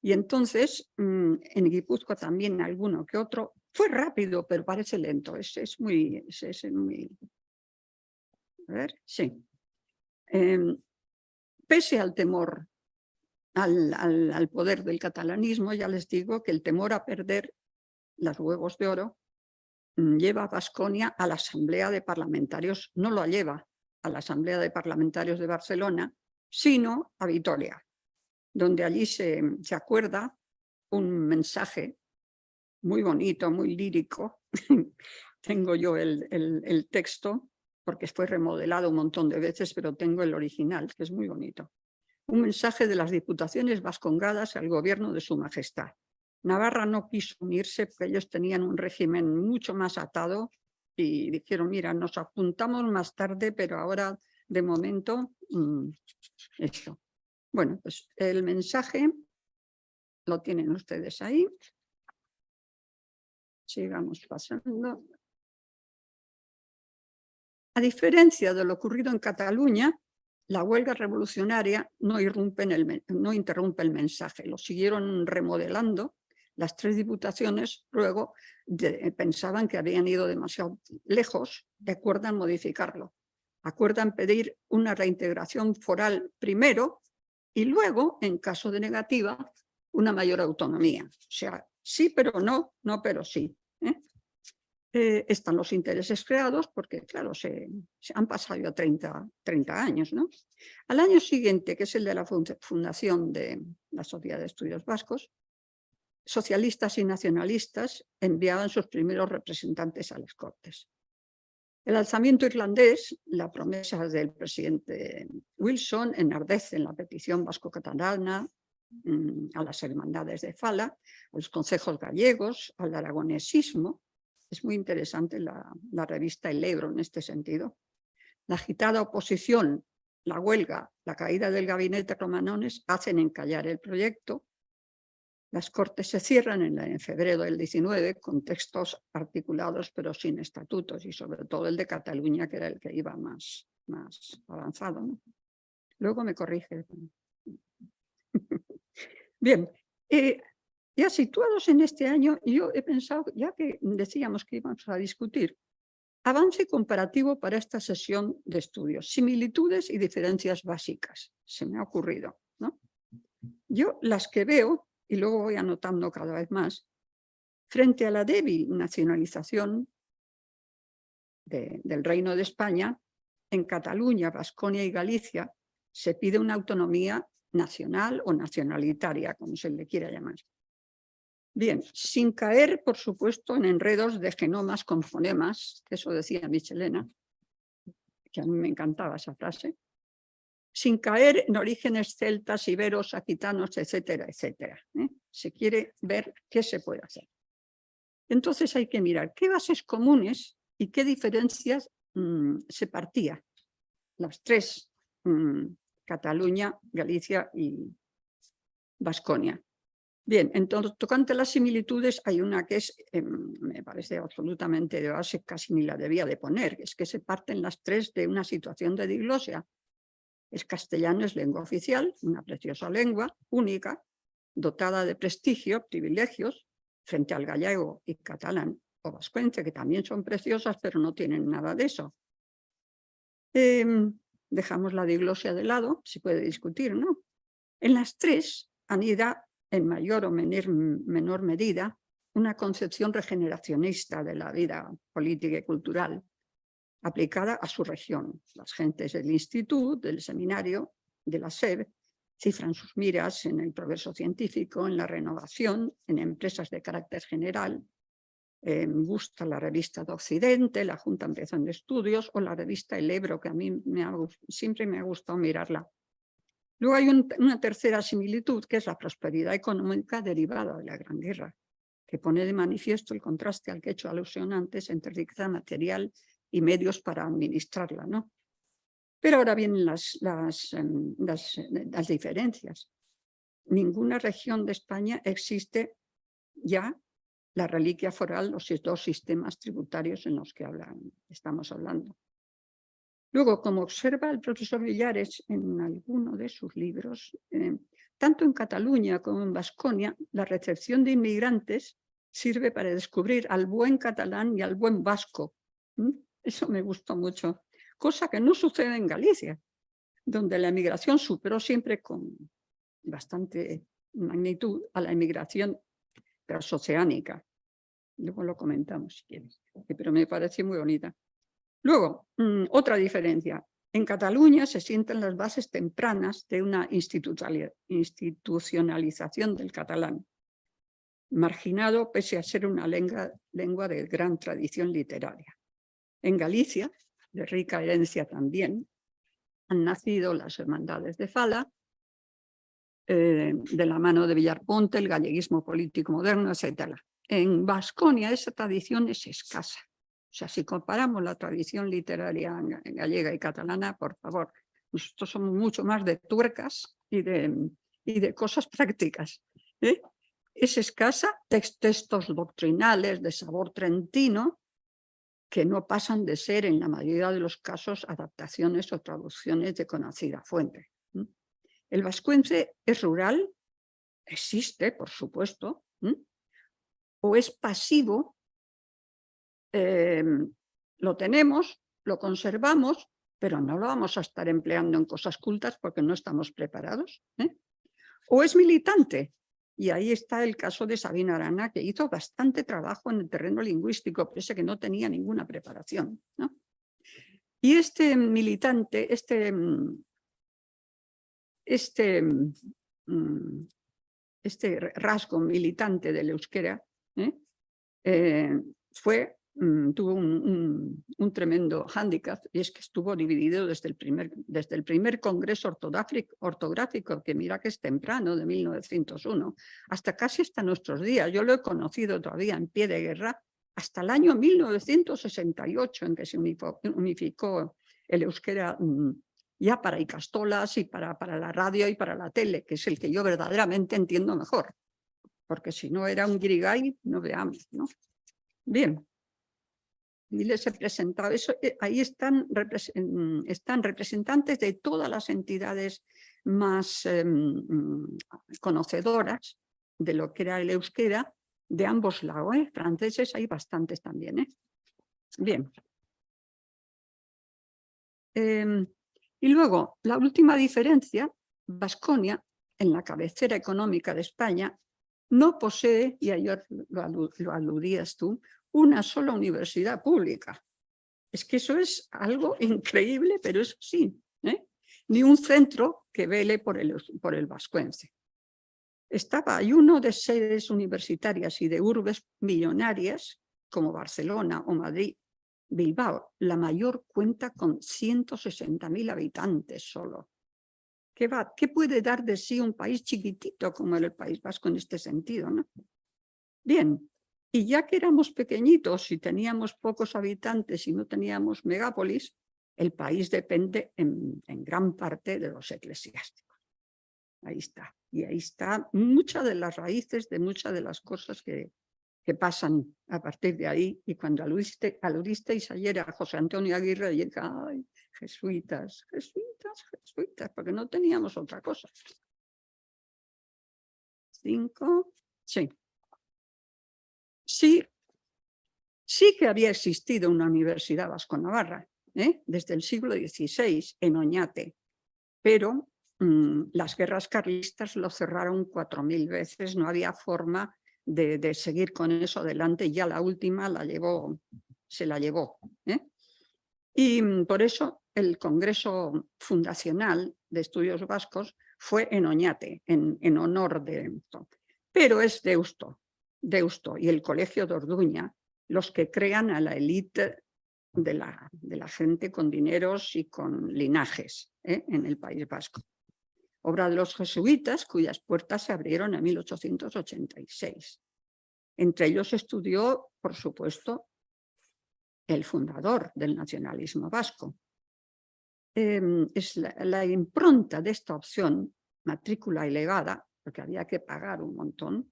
Y entonces, en Guipúzcoa también alguno que otro, fue rápido, pero parece lento, es muy... A ver, sí. Pese al temor al poder del catalanismo, ya les digo que el temor a perder los huevos de oro lleva a Baskonia a la Asamblea de Parlamentarios, no lo lleva a la Asamblea de Parlamentarios de Barcelona, sino a Vitoria, donde allí se acuerda un mensaje muy bonito, muy lírico. Tengo yo el texto, porque fue remodelado un montón de veces, pero tengo el original, que es muy bonito. Un mensaje de las diputaciones vascongadas al gobierno de su majestad. Navarra no quiso unirse porque ellos tenían un régimen mucho más atado y dijeron, mira, nos apuntamos más tarde, pero ahora de momento esto. Bueno, pues el mensaje lo tienen ustedes ahí. Sigamos pasando. A diferencia de lo ocurrido en Cataluña, la huelga revolucionaria no interrumpe el mensaje, lo siguieron remodelando. Las 3 diputaciones luego pensaban que habían ido demasiado lejos y acuerdan modificarlo. Acuerdan pedir una reintegración foral primero y luego, en caso de negativa, una mayor autonomía. O sea, sí pero no, no pero sí. Están los intereses creados porque, claro, se han pasado ya 30 años, ¿no? Al año siguiente, que es el de la fundación de la Sociedad de Estudios Vascos, socialistas y nacionalistas enviaban sus primeros representantes a las Cortes. El alzamiento irlandés, la promesa del presidente Wilson, enardece en la petición vasco-catalana a las hermandades de Fala, a los concejos gallegos, al aragonesismo. Es muy interesante la revista El Ebro en este sentido. La agitada oposición, la huelga, la caída del gabinete Romanones hacen encallar el proyecto. Las Cortes se cierran en febrero del 19 con textos articulados pero sin estatutos y sobre todo el de Cataluña, que era el que iba más avanzado, ¿no? Luego me corrige. Bien, ya situados en este año, yo he pensado, ya que decíamos que íbamos a discutir, avance comparativo para esta sesión de estudios, similitudes y diferencias básicas, se me ha ocurrido, ¿no? Yo las que veo, y luego voy anotando cada vez más, frente a la débil nacionalización del Reino de España, en Cataluña, Baskonia y Galicia se pide una autonomía nacional o nacionalitaria, como se le quiera llamar. Bien, sin caer, por supuesto, en enredos de genomas con fonemas, que eso decía Michelena, que a mí me encantaba esa frase, sin caer en orígenes celtas, iberos, aquitanos, etcétera, etcétera. Se quiere ver qué se puede hacer. Entonces hay que mirar qué bases comunes y qué diferencias se partía. Las 3, Cataluña, Galicia y Baskonia. Bien, entonces, tocante a las similitudes, hay una que es, me parece absolutamente de base, casi ni la debía de poner, es que se parten las 3 de una situación de diglosia. El castellano es lengua oficial, una preciosa lengua, única, dotada de prestigio, privilegios, frente al gallego y catalán o vascuence, que también son preciosas, pero no tienen nada de eso. Dejamos la diglosia de lado, se puede discutir, ¿no? En las tres anida, en mayor o menor medida, una concepción regeneracionista de la vida política y cultural, aplicada a su región. Las gentes del instituto, del seminario, de la SEB, cifran sus miras en el progreso científico, en la renovación, en empresas de carácter general. Me gusta la revista de Occidente, la Junta Ampliación de Estudios o la revista El Ebro, que a mí siempre me ha gustado mirarla. Luego hay una tercera similitud, que es la prosperidad económica derivada de la Gran Guerra, que pone de manifiesto el contraste al que he hecho alusión antes entre riqueza material y medios para administrarla, ¿no? Pero ahora vienen las diferencias. Ninguna región de España existe ya la reliquia foral, los dos sistemas tributarios en los que estamos hablando. Luego, como observa el profesor Villares en alguno de sus libros, tanto en Cataluña como en Baskonia, la recepción de inmigrantes sirve para descubrir al buen catalán y al buen vasco. Eso me gustó mucho, cosa que no sucede en Galicia, donde la emigración superó siempre con bastante magnitud a la emigración transoceánica. Luego lo comentamos si quieres, pero me parece muy bonita. Luego, otra diferencia. En Cataluña se sienten las bases tempranas de una institucionalización del catalán, marginado pese a ser una lengua de gran tradición literaria. En Galicia, de rica herencia también, han nacido las hermandades de Fala, de la mano de Villarponte, el galleguismo político moderno, etc. En Baskonia esa tradición es escasa. O sea, si comparamos la tradición literaria gallega y catalana, por favor, nosotros somos mucho más de tuercas y de cosas prácticas. Es escasa, textos doctrinales de sabor trentino, que no pasan de ser, en la mayoría de los casos, adaptaciones o traducciones de conocida fuente. El vascuence es rural, existe, por supuesto, o es pasivo, lo tenemos, lo conservamos, pero no lo vamos a estar empleando en cosas cultas porque no estamos preparados. O es militante, y ahí está el caso de Sabina Arana, que hizo bastante trabajo en el terreno lingüístico, pese a que no tenía ninguna preparación, ¿no? Y este militante, este rasgo militante del euskera tuvo un tremendo hándicap, y es que estuvo dividido desde el primer congreso ortográfico, que mira que es temprano, de 1901, hasta nuestros días. Yo lo he conocido todavía en pie de guerra hasta el año 1968, en que se unificó el euskera ya para icastolas y para la radio y para la tele, que es el que yo verdaderamente entiendo mejor, porque si no era un guirigay, no veamos, ¿no? Bien, y les he presentado eso. Ahí están representantes de todas las entidades más conocedoras de lo que era el euskera, de ambos lados, franceses hay bastantes también. Bien. Y luego, la última diferencia, Baskonia, en la cabecera económica de España, no posee, y ayer lo aludías tú, una sola universidad pública. Es que eso es algo increíble, pero es sí. Ni un centro que vele por el vascuence. Estaba ayuno de sedes universitarias y de urbes millonarias, como Barcelona o Madrid. Bilbao, la mayor, cuenta con 160.000 habitantes solo. ¿Qué puede dar de sí un país chiquitito como el País Vasco en este sentido, ¿no? Bien, y ya que éramos pequeñitos y teníamos pocos habitantes y no teníamos megápolis, el país depende en gran parte de los eclesiásticos. Ahí está. Y ahí está muchas de las raíces de muchas de las cosas que que pasan a partir de ahí, y cuando aludisteis ayer a José Antonio Aguirre, y dije, ay, jesuitas, jesuitas, jesuitas, porque no teníamos otra cosa. 5, sí. Sí que había existido una universidad vasco-navarra, desde el siglo XVI, en Oñate, pero las guerras carlistas lo cerraron 4000 veces, no había forma de seguir con eso adelante, y ya la última se la llevó. Y por eso el Congreso Fundacional de Estudios Vascos fue en Oñate, en honor de esto. Pero es Deusto y el Colegio de Orduña los que crean a la élite de la gente con dineros y con linajes en el País Vasco. Obra de los jesuitas, cuyas puertas se abrieron en 1886. Entre ellos estudió, por supuesto, el fundador del nacionalismo vasco. Es la impronta de esta opción, matrícula elevada, porque había que pagar un montón,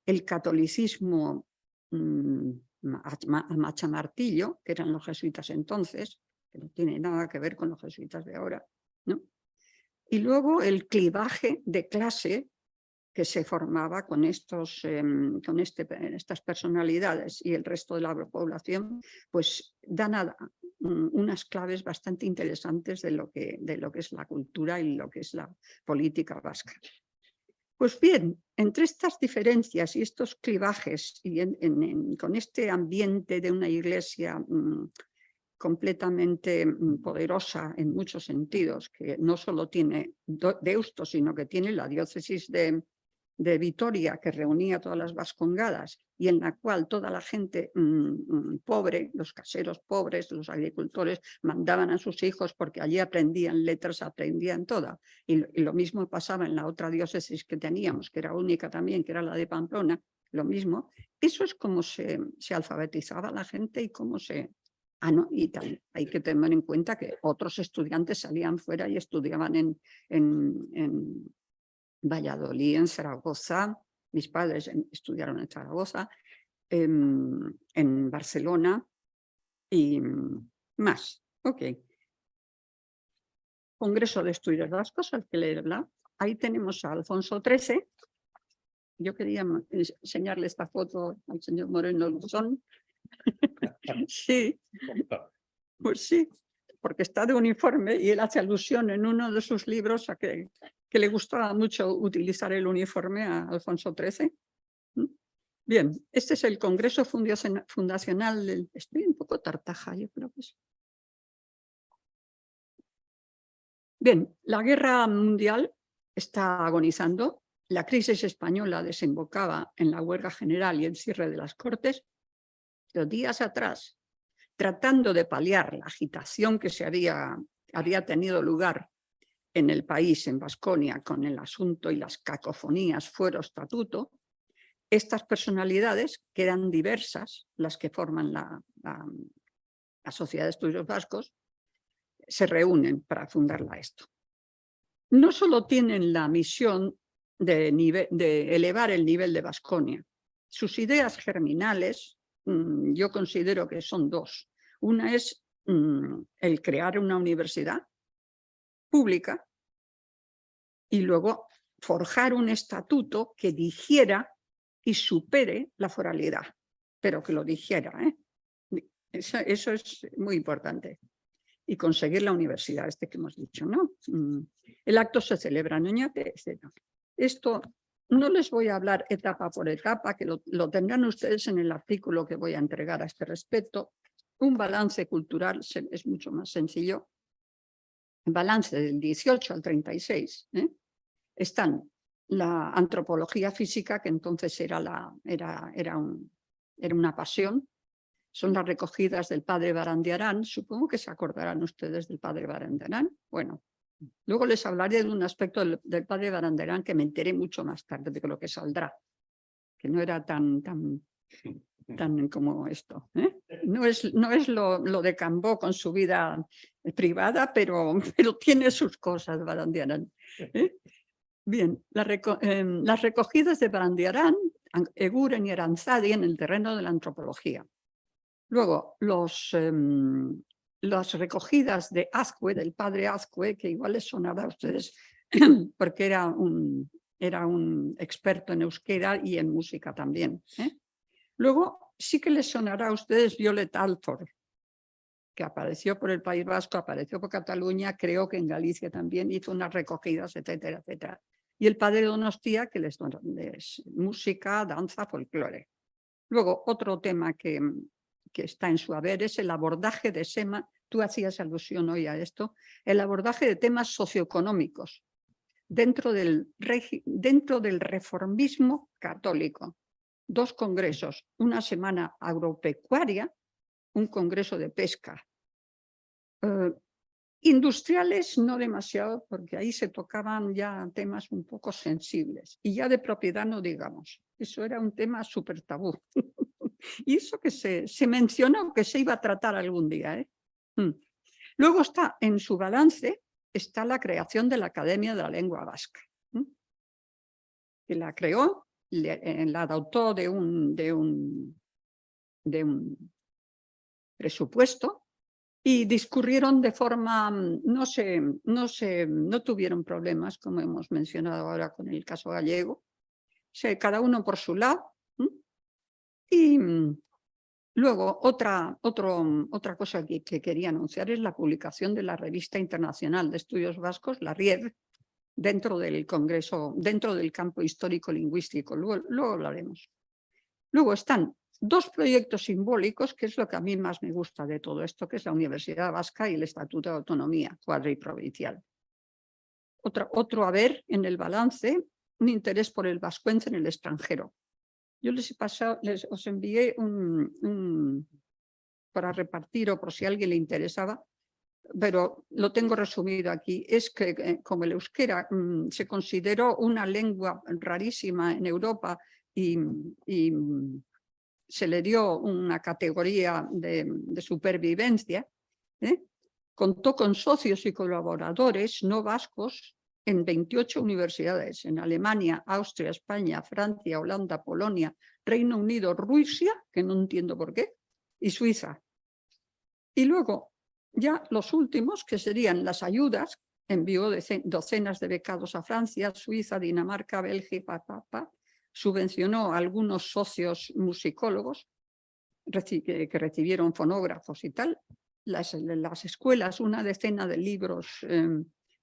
el catolicismo a machamartillo, que eran los jesuitas entonces, que no tiene nada que ver con los jesuitas de ahora, ¿no? Y luego el clivaje de clase que se formaba con estas personalidades y el resto de la población, pues dan unas claves bastante interesantes de lo que es la cultura y lo que es la política vasca. Pues bien, entre estas diferencias y estos clivajes, y con este ambiente de una iglesia completamente poderosa en muchos sentidos, que no solo tiene Deusto, sino que tiene la diócesis de Vitoria, que reunía todas las vascongadas y en la cual toda la gente pobre, los caseros pobres, los agricultores, mandaban a sus hijos porque allí aprendían letras, aprendían todo. Y lo mismo pasaba en la otra diócesis que teníamos, que era única también, que era la de Pamplona, lo mismo. Eso es como se alfabetizaba la gente y cómo se... y hay que tener en cuenta que otros estudiantes salían fuera y estudiaban en Valladolid, en Zaragoza. Mis padres estudiaron en Zaragoza, en Barcelona y más. Ok. Congreso de Estudios Vascos, al que le habla. Ahí tenemos a Alfonso XIII. Yo quería enseñarle esta foto al señor Moreno Luzón. Sí, pues sí, porque está de uniforme y él hace alusión en uno de sus libros a que le gustaba mucho utilizar el uniforme a Alfonso XIII. Bien, este es el Congreso Fundacional. Estoy un poco tartaja, yo creo que sí. Bien, la guerra mundial está agonizando. La crisis española desembocaba en la huelga general y el cierre de las Cortes. Pero días atrás, tratando de paliar la agitación que había tenido lugar en el país, en Baskonia, con el asunto y las cacofonías fuero estatuto, estas personalidades, que eran diversas, las que forman la Sociedad de Estudios Vascos, se reúnen para fundarla esto. No solo tienen la misión de elevar el nivel de Baskonia, sus ideas germinales, yo considero que son dos. Una es el crear una universidad pública y luego forjar un estatuto que digiera y supere la foralidad, pero que lo digiera. Eso es muy importante. Y conseguir la universidad, que hemos dicho, ¿no? El acto se celebra en Oñate, etc. Esto no les voy a hablar etapa por etapa, que lo tendrán ustedes en el artículo que voy a entregar a este respecto. Un balance cultural es mucho más sencillo. El balance del 18 al 36 están la antropología física, que entonces era una pasión. Son las recogidas del padre Barandiarán. Supongo que se acordarán ustedes del padre Barandiarán. Bueno, luego les hablaré de un aspecto del padre Barandiarán que me enteré mucho más tarde de lo que saldrá, que no era tan como esto. No es lo de Cambó con su vida privada, pero tiene sus cosas Barandiarán. Bien, las recogidas de Barandiarán Eguren y Aranzadi en el terreno de la antropología. Luego, las recogidas de Azcue, del padre Azcue, que igual les sonará a ustedes porque era un experto en euskera y en música también. Luego, sí que les sonará a ustedes Violet Alford, que apareció por el País Vasco, apareció por Cataluña, creo que en Galicia también hizo unas recogidas, etcétera, etcétera. Y el padre Donostia, que es música, danza, folclore. Luego, otro tema que está en su haber es el abordaje de SEMA, tú hacías alusión hoy a esto, el abordaje de temas socioeconómicos dentro del reformismo católico. 2 congresos, una semana agropecuaria, un congreso de pesca. Industriales no demasiado, porque ahí se tocaban ya temas un poco sensibles. Y ya de propiedad no digamos. Eso era un tema súper tabú. Y eso que se mencionó que se iba a tratar algún día. Luego está en su balance, está la creación de la Academia de la Lengua Vasca. Que la creó, la dotó de un presupuesto y discurrieron de forma, no tuvieron problemas, como hemos mencionado ahora con el caso gallego, cada uno por su lado. Y luego otra cosa que quería anunciar es la publicación de la Revista Internacional de Estudios Vascos, la RIEV, dentro del Congreso, dentro del campo histórico-lingüístico. Luego hablaremos. Luego están 2 proyectos simbólicos, que es lo que a mí más me gusta de todo esto, que es la Universidad Vasca y el Estatuto de Autonomía cuadriprovincial. Otro haber en el balance, un interés por el vascuence en el extranjero. Yo os envié para repartir o por si a alguien le interesaba, pero lo tengo resumido aquí. Es que como el euskera se consideró una lengua rarísima en Europa y se le dio una categoría de supervivencia, contó con socios y colaboradores no vascos en 28 universidades, en Alemania, Austria, España, Francia, Holanda, Polonia, Reino Unido, Rusia, que no entiendo por qué, y Suiza. Y luego, ya los últimos, que serían las ayudas, envió docenas de becados a Francia, Suiza, Dinamarca, Bélgica, subvencionó a algunos socios musicólogos que recibieron fonógrafos y tal, las escuelas, una decena de libros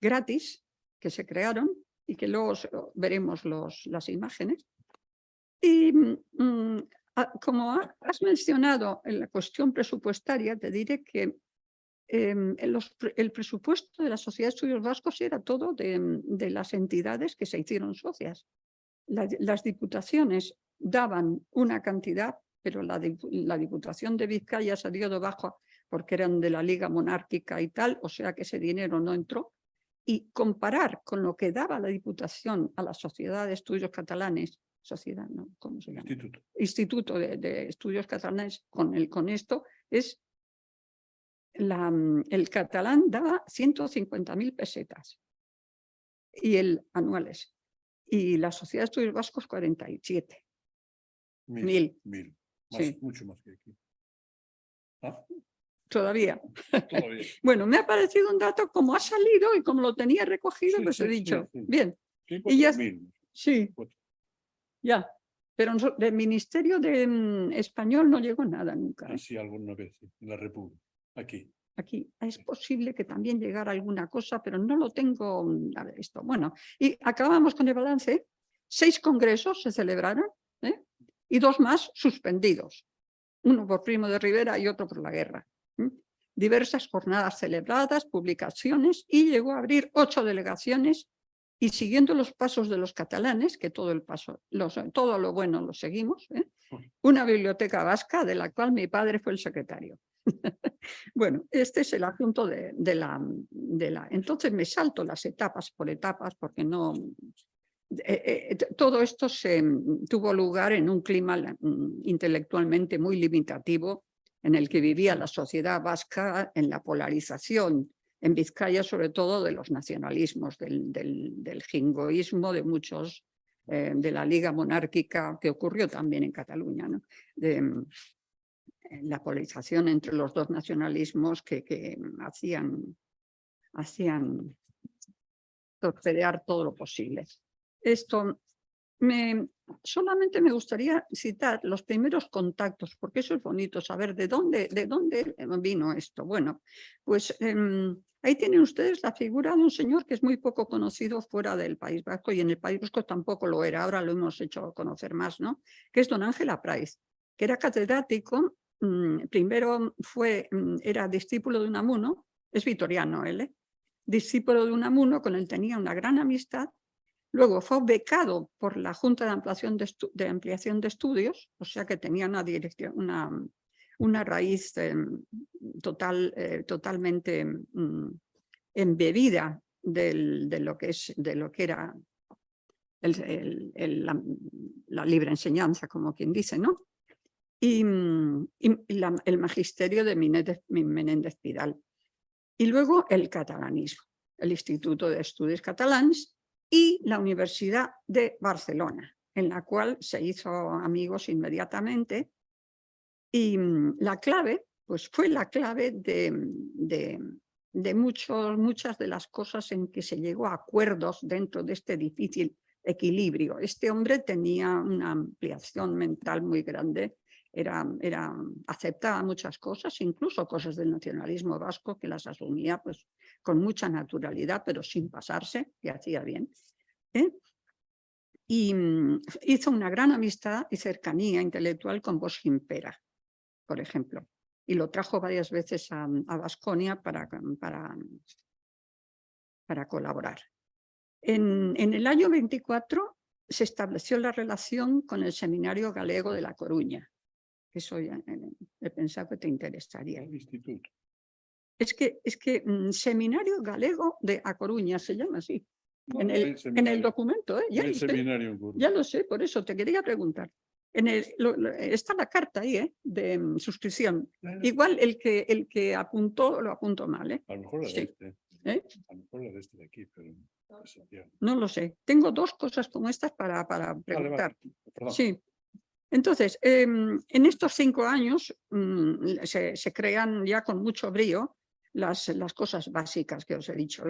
gratis que se crearon y que luego veremos las imágenes. Y como has mencionado en la cuestión presupuestaria, te diré que el presupuesto de la Sociedad de Estudios Vascos era todo de las entidades que se hicieron socias. Las diputaciones daban una cantidad, pero la Diputación de Vizcaya se dio de baja porque eran de la Liga Monárquica y tal, o sea que ese dinero no entró. Y comparar con lo que daba la Diputación a la Sociedad de Estudios Catalanes, sociedad, ¿no? ¿Cómo se llama? Instituto de Estudios Catalanes, con esto, es el catalán daba 150.000 pesetas anuales. Y la Sociedad de Estudios Vascos 47. 1.000. Sí. Mucho más que aquí. ¿Ah? Todavía. Bueno, me ha parecido un dato como ha salido y como lo tenía recogido, sí, pues he dicho, sí. Bien. Y ya, sí, ya. Pero del Ministerio Español no llegó nada nunca. Sí, alguna vez, en la República, aquí. Aquí es posible que también llegara alguna cosa, pero no lo tengo a ver esto. Bueno, y acabamos con el balance. 6 congresos se celebraron y 2 más suspendidos. Uno por Primo de Rivera y otro por la guerra. Diversas jornadas celebradas, publicaciones, y llegó a abrir 8 delegaciones y siguiendo los pasos de los catalanes, que todo lo bueno lo seguimos, una biblioteca vasca de la cual mi padre fue el secretario. Bueno, este es el asunto de la... Entonces me salto las etapas por etapas porque no... todo esto tuvo lugar en un clima intelectualmente muy limitativo en el que vivía la sociedad vasca, en la polarización, en Vizcaya sobre todo de los nacionalismos, del jingoísmo de muchos de la Liga Monárquica, que ocurrió también en Cataluña, ¿no? De la polarización entre los dos nacionalismos que hacían torpedear todo lo posible. Solamente me gustaría citar los primeros contactos, porque eso es bonito, saber de dónde vino esto. Bueno, pues ahí tienen ustedes la figura de un señor que es muy poco conocido fuera del País Vasco, y en el País Vasco tampoco lo era, ahora lo hemos hecho conocer más, ¿no? Que es don Ángel Apraiz, que era catedrático, primero era discípulo de Unamuno, es vitoriano él, discípulo de Unamuno, con él tenía una gran amistad. Luego fue becado por la Junta de Ampliación de Estudios, o sea que tenía una raíz totalmente embebida de lo que era la libre enseñanza, como quien dice, ¿no? Y el magisterio de Menéndez Pidal. Y luego el catalanismo, el Instituto de Estudios Catalans y la Universidad de Barcelona, en la cual se hizo amigos inmediatamente. Y la clave, pues fue la clave de muchas de las cosas en que se llegó a acuerdos dentro de este difícil equilibrio. Este hombre tenía una ampliación mental muy grande, aceptaba muchas cosas, incluso cosas del nacionalismo vasco, que las asumía pues con mucha naturalidad, pero sin pasarse, que hacía bien. Y hizo una gran amistad y cercanía intelectual con Bosch Gimpera, por ejemplo, y lo trajo varias veces a Baskonia para colaborar. En el año 24 se estableció la relación con el Seminario Galego de La Coruña. Eso ya he pensado que te interesaría. El instituto. Es que Seminario Galego de A Coruña se llama así. No, en el documento, ya, el seminario. Ya lo sé, por eso te quería preguntar. Está la carta ahí, de suscripción. Igual el que apuntó, lo apuntó mal. A lo mejor la de Sí. este. ¿Eh? A lo mejor la de este de aquí, pero... No lo sé. Tengo dos cosas como estas para preguntar. Perdón. Sí. Entonces, en estos 5 años se crean ya con mucho brío las cosas básicas que os he dicho.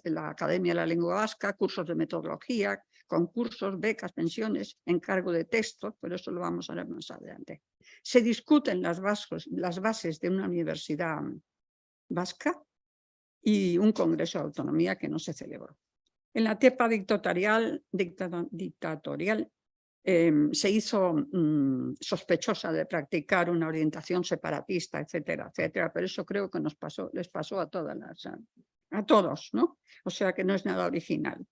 La Academia de la Lengua Vasca, cursos de metodología, concursos, becas, pensiones, encargo de textos, pero eso lo vamos a ver más adelante. Se discuten las bases de una universidad vasca y un congreso de autonomía que no se celebró. En la etapa dictatorial se hizo sospechosa de practicar una orientación separatista, etcétera, etcétera, pero eso creo que les pasó a todos, ¿no? O sea que no es nada original.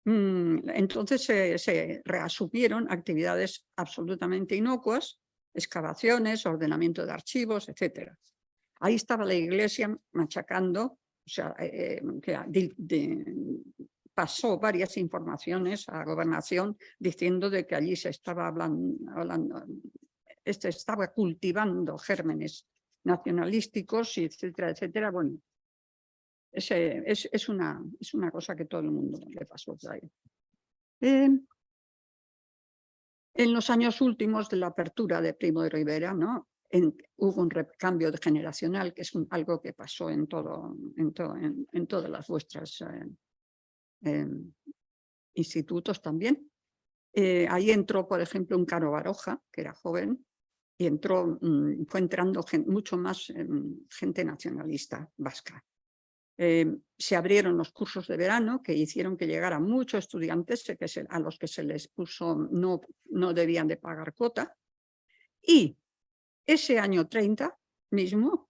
Entonces se reasumieron actividades absolutamente inocuas, excavaciones, ordenamiento de archivos, etcétera. Ahí estaba la Iglesia machacando, o sea, pasó varias informaciones a Gobernación diciendo de que allí se estaba estaba cultivando gérmenes nacionalísticos, etcétera, etcétera. Bueno, es una cosa que todo el mundo le pasó por ahí. En los años últimos de la apertura de Primo de Rivera, ¿no? Hubo un recambio generacional, que es algo que pasó en todas las vuestras institutos también. Ahí entró, por ejemplo, un Caro Baroja, que era joven, y fue entrando mucho más gente nacionalista vasca. Se abrieron los cursos de verano que hicieron que llegaran muchos estudiantes a los que se les puso no debían de pagar cuota. Y ese año 30 mismo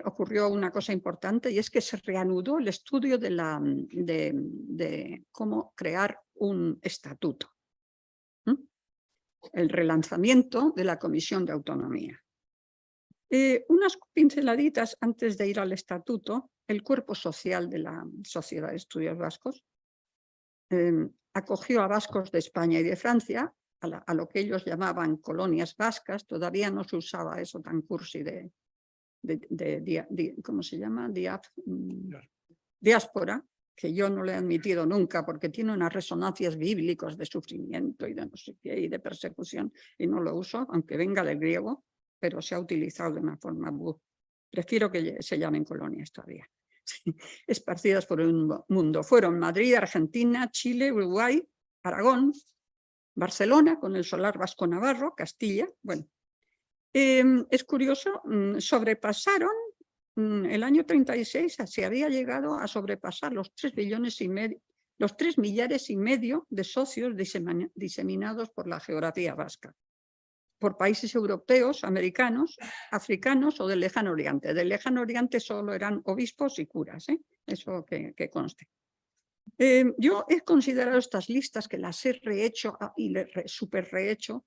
ocurrió una cosa importante, y es que se reanudó el estudio de cómo crear un estatuto. El relanzamiento de la Comisión de Autonomía. Unas pinceladitas antes de ir al estatuto. El cuerpo social de la Sociedad de Estudios Vascos acogió a vascos de España y de Francia, a lo que ellos llamaban colonias vascas. Todavía no se usaba eso tan cursi ¿cómo se llama? Diáspora. que yo no le he admitido nunca porque tiene unas resonancias bíblicas de sufrimiento y de no sé qué y de persecución, y no lo uso, aunque venga del griego, pero se ha utilizado de una forma... Prefiero que se llamen colonias todavía. Esparcidas por el mundo. Fueron Madrid, Argentina, Chile, Uruguay, Aragón, Barcelona, con el solar vasco navarro, Castilla. Bueno, es curioso, sobrepasaron el año 36, se había llegado a sobrepasar los 3 millares y medio de socios diseminados por la geografía vasca, por países europeos, americanos, africanos o del Lejano Oriente. Del Lejano Oriente solo eran obispos y curas, eso que conste. Yo he considerado estas listas, que las he rehecho y super rehecho,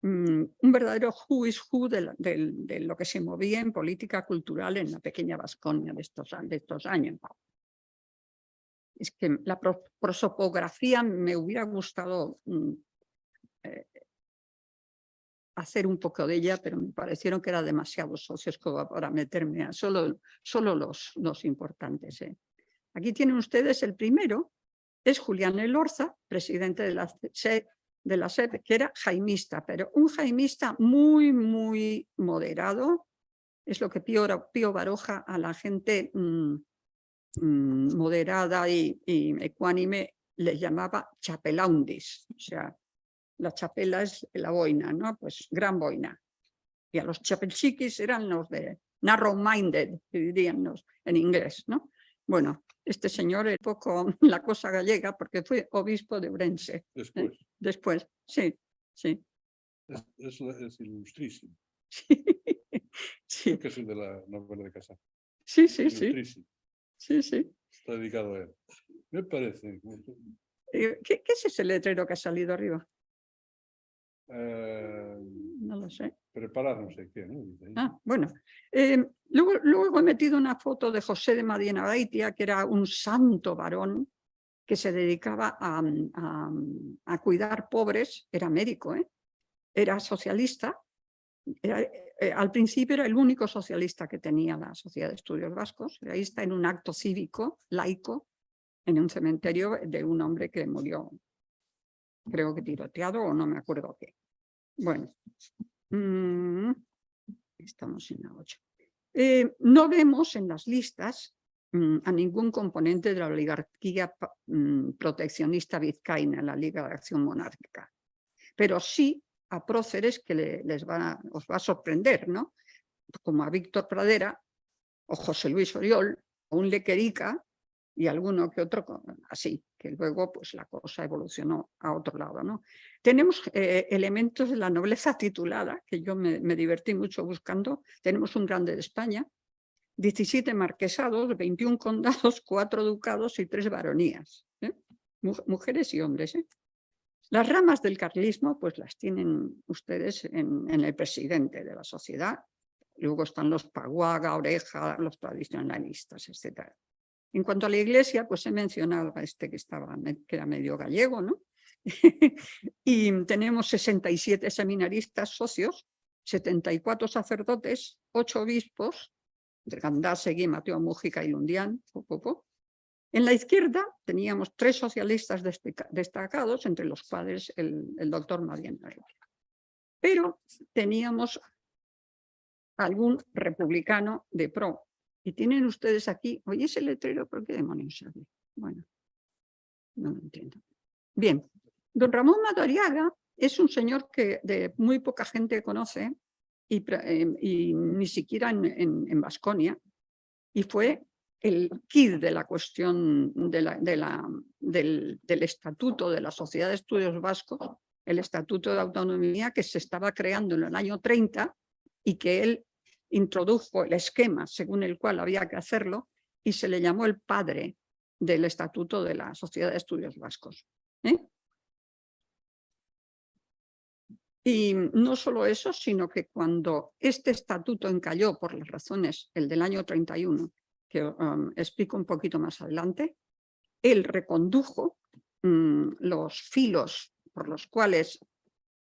un verdadero who is who de lo que se movía en política cultural en la pequeña Vasconia de estos años. Es que la prosopografía me hubiera gustado hacer un poco de ella, pero me parecieron que eran demasiados socios como para meterme a solo los importantes. Aquí tienen ustedes el primero, es Julián Elorza, presidente de la SEP, que era jaimista, pero un jaimista muy, muy moderado. Es lo que Pío Baroja a la gente moderada y ecuánime le llamaba chapelaundis, o sea, la chapela es la boina, ¿no? Pues gran boina. Y a los chapelchiquis eran los de narrow-minded, que dirían en inglés, ¿no? Bueno, este señor es un poco la cosa gallega porque fue obispo de Ourense. Después. Después, sí, sí. Es ilustrísimo. Sí. Creo que es el de la novela de Casar. Sí, sí, sí. Ilustrísimo. Sí, sí. Está dedicado a él. Me parece. ¿Qué es ese letrero que ha salido arriba? No lo sé. Preparar no sé qué, ¿no? Ah, bueno. Luego he metido una foto de José de Madiena Baitia, que era un santo varón que se dedicaba a cuidar pobres. Era médico, era socialista. Al principio era el único socialista que tenía la Sociedad de Estudios Vascos. Ahí está en un acto cívico, laico, en un cementerio de un hombre que murió, creo que tiroteado o no me acuerdo qué. Bueno, estamos en la 8. No vemos en las listas a ningún componente de la oligarquía proteccionista vizcaína, la Liga de Acción Monárquica, pero sí a próceres que os va a sorprender, ¿no? Como a Víctor Pradera o José Luis Oriol o un Lequerica y alguno que otro así, que luego pues la cosa evolucionó a otro lado, ¿no? Tenemos elementos de la nobleza titulada, que yo me divertí mucho buscando. Tenemos un grande de España, 17 marquesados, 21 condados, 4 ducados y 3 baronías, mujeres y hombres. Las ramas del carlismo pues las tienen ustedes en el presidente de la sociedad. Luego están los Paguaga, Oreja, los tradicionalistas, etc. En cuanto a la iglesia, pues he mencionado a este que era medio gallego, ¿no? Y tenemos 67 seminaristas socios, 74 sacerdotes, 8 obispos, de Gandá, Seguí, Mateo Mújica y Lundián. En la izquierda teníamos 3 socialistas destacados, entre los cuales el doctor Madiena. Pero teníamos algún republicano de pro. Y tienen ustedes aquí, oye, ese letrero, ¿por qué demonios sale? Bueno, no lo entiendo. Bien, don Ramón Madariaga es un señor que muy poca gente conoce y ni siquiera en Baskonia, y fue el quid de la cuestión del estatuto de la Sociedad de Estudios Vascos, el estatuto de autonomía que se estaba creando en el año 30 y que él introdujo el esquema según el cual había que hacerlo y se le llamó el padre del estatuto de la Sociedad de Estudios Vascos. Y no solo eso, sino que cuando este estatuto encalló por las razones, el del año 31, que explico un poquito más adelante, él recondujo los filos por los cuales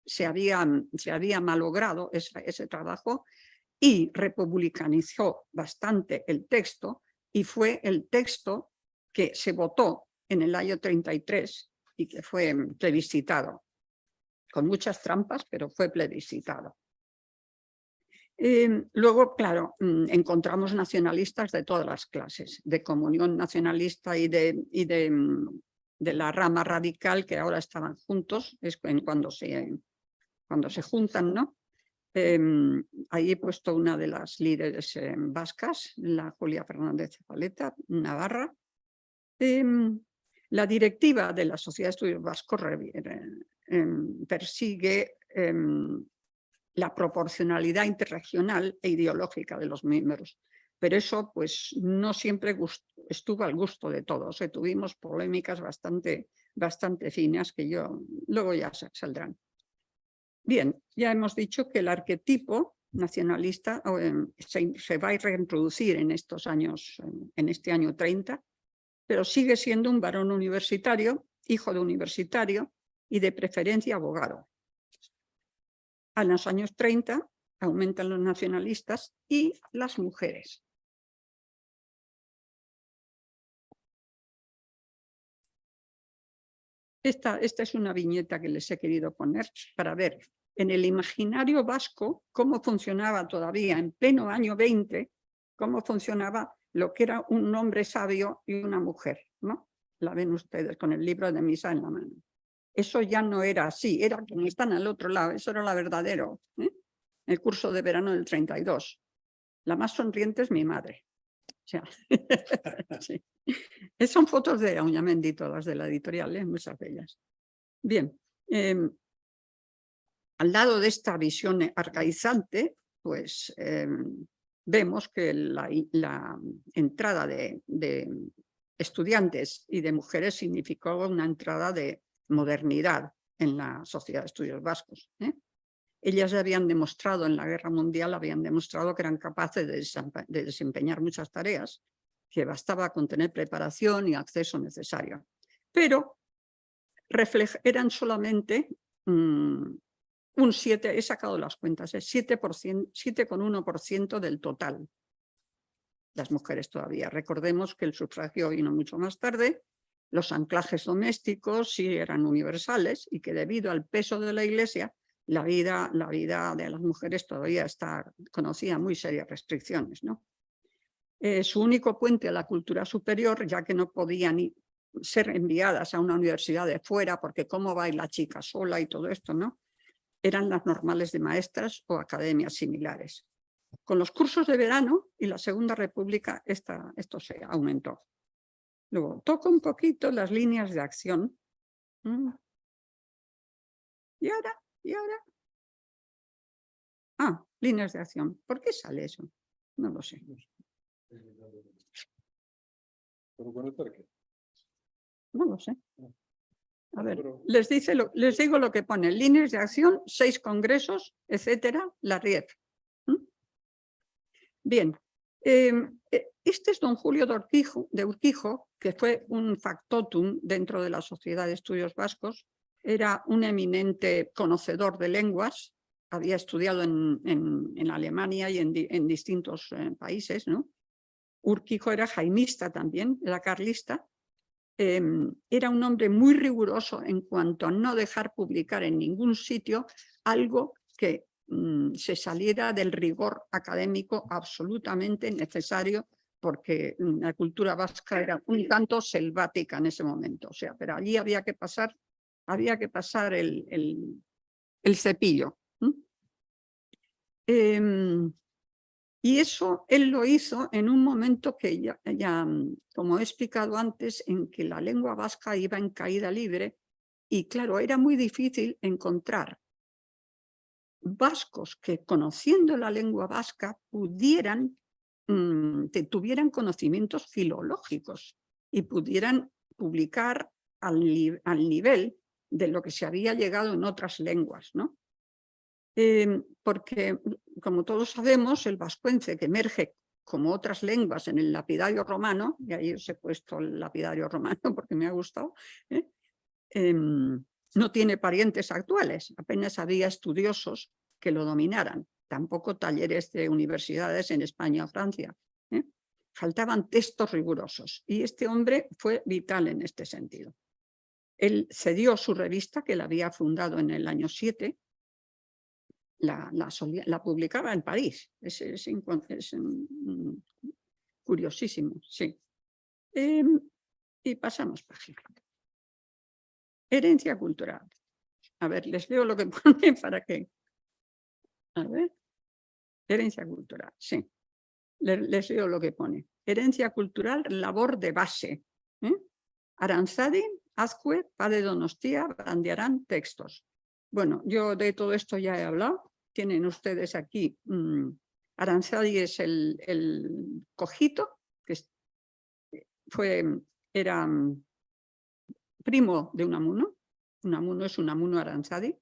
se había malogrado ese trabajo y republicanizó bastante el texto, y fue el texto que se votó en el año 33 y que fue plebiscitado, con muchas trampas, pero fue plebiscitado. Luego, claro, encontramos nacionalistas de todas las clases, de Comunión Nacionalista y de la rama radical, que ahora estaban juntos, es cuando se juntan, ¿no? Ahí he puesto una de las líderes vascas, la Julia Fernández Zabaleta, Navarra. La directiva de la Sociedad de Estudios Vascos persigue la proporcionalidad interregional e ideológica de los miembros, pero eso pues no siempre estuvo al gusto de todos. Tuvimos polémicas bastante finas que luego ya saldrán. Bien, ya hemos dicho que el arquetipo nacionalista se va a reintroducir en estos años, en este año 30, pero sigue siendo un varón universitario, hijo de universitario y de preferencia abogado. A los años 30 aumentan los nacionalistas y las mujeres. Esta es una viñeta que les he querido poner para ver en el imaginario vasco cómo funcionaba todavía en pleno año 20, cómo funcionaba lo que era un hombre sabio y una mujer, ¿no? La ven ustedes con el libro de misa en la mano. Eso ya no era así, era como están al otro lado, eso era lo verdadero. El curso de verano del 32. La más sonriente es mi madre. O sea, sí. Son fotos de Auñamendi, todas de la editorial, muchas de ellas. Bien, al lado de esta visión arcaizante, pues vemos que la entrada de estudiantes y de mujeres significó una entrada de modernidad en la Sociedad de Estudios Vascos. Ellas habían demostrado en la Guerra Mundial, habían demostrado que eran capaces de desempeñar muchas tareas, que bastaba con tener preparación y acceso necesario. Pero eran solamente un 7, he sacado las cuentas, es 7,1% del total. Las mujeres todavía. Recordemos que el sufragio vino mucho más tarde, los anclajes domésticos sí eran universales y que debido al peso de la Iglesia, la vida de las mujeres todavía conocía muy serias restricciones, ¿no? Su único puente a la cultura superior, ya que no podían ser enviadas a una universidad de fuera, porque cómo va a ir la chica sola y todo esto, ¿no? Eran las normales de maestras o academias similares. Con los cursos de verano y la Segunda República esto se aumentó. Luego, toco un poquito las líneas de acción. ¿Y ahora? Ah, líneas de acción. ¿Por qué sale eso? No lo sé. No lo sé. A ver, les digo lo que pone. Líneas de acción, 6 congresos, etcétera, la RIEF. Bien. Este es don Julio de Urquijo, que fue un factotum dentro de la Sociedad de Estudios Vascos. Era un eminente conocedor de lenguas, había estudiado en Alemania y en distintos países, ¿no? Urquijo era jaimista también, era carlista. Era un hombre muy riguroso en cuanto a no dejar publicar en ningún sitio algo que se saliera del rigor académico absolutamente necesario, porque la cultura vasca era un tanto selvática en ese momento. O sea, pero allí había que pasar el cepillo. Y eso él lo hizo en un momento que ya, como he explicado antes, en que la lengua vasca iba en caída libre y claro, era muy difícil encontrar vascos que conociendo la lengua vasca tuvieran conocimientos filológicos y pudieran publicar al nivel de lo que se había llegado en otras lenguas, ¿no? Porque, como todos sabemos, el vascuence, que emerge como otras lenguas en el lapidario romano, y ahí os he puesto el lapidario romano porque me ha gustado, no tiene parientes actuales, apenas había estudiosos que lo dominaran, tampoco talleres de universidades en España o Francia. faltaban textos rigurosos y este hombre fue vital en este sentido. Él cedió su revista, que la había fundado en el año 7, la publicaba en París. Es curiosísimo, sí. Y pasamos página. Herencia cultural. A ver, les leo lo que pone para que... A ver. Herencia cultural, sí. Les leo lo que pone. Herencia cultural, labor de base. Aranzadi, Azcue, Padre Donostia, Bandiarán, textos. Bueno, yo de todo esto ya he hablado. Tienen ustedes aquí, Aranzadi es el cojito, que era primo de Unamuno. Unamuno es Unamuno Aranzadi.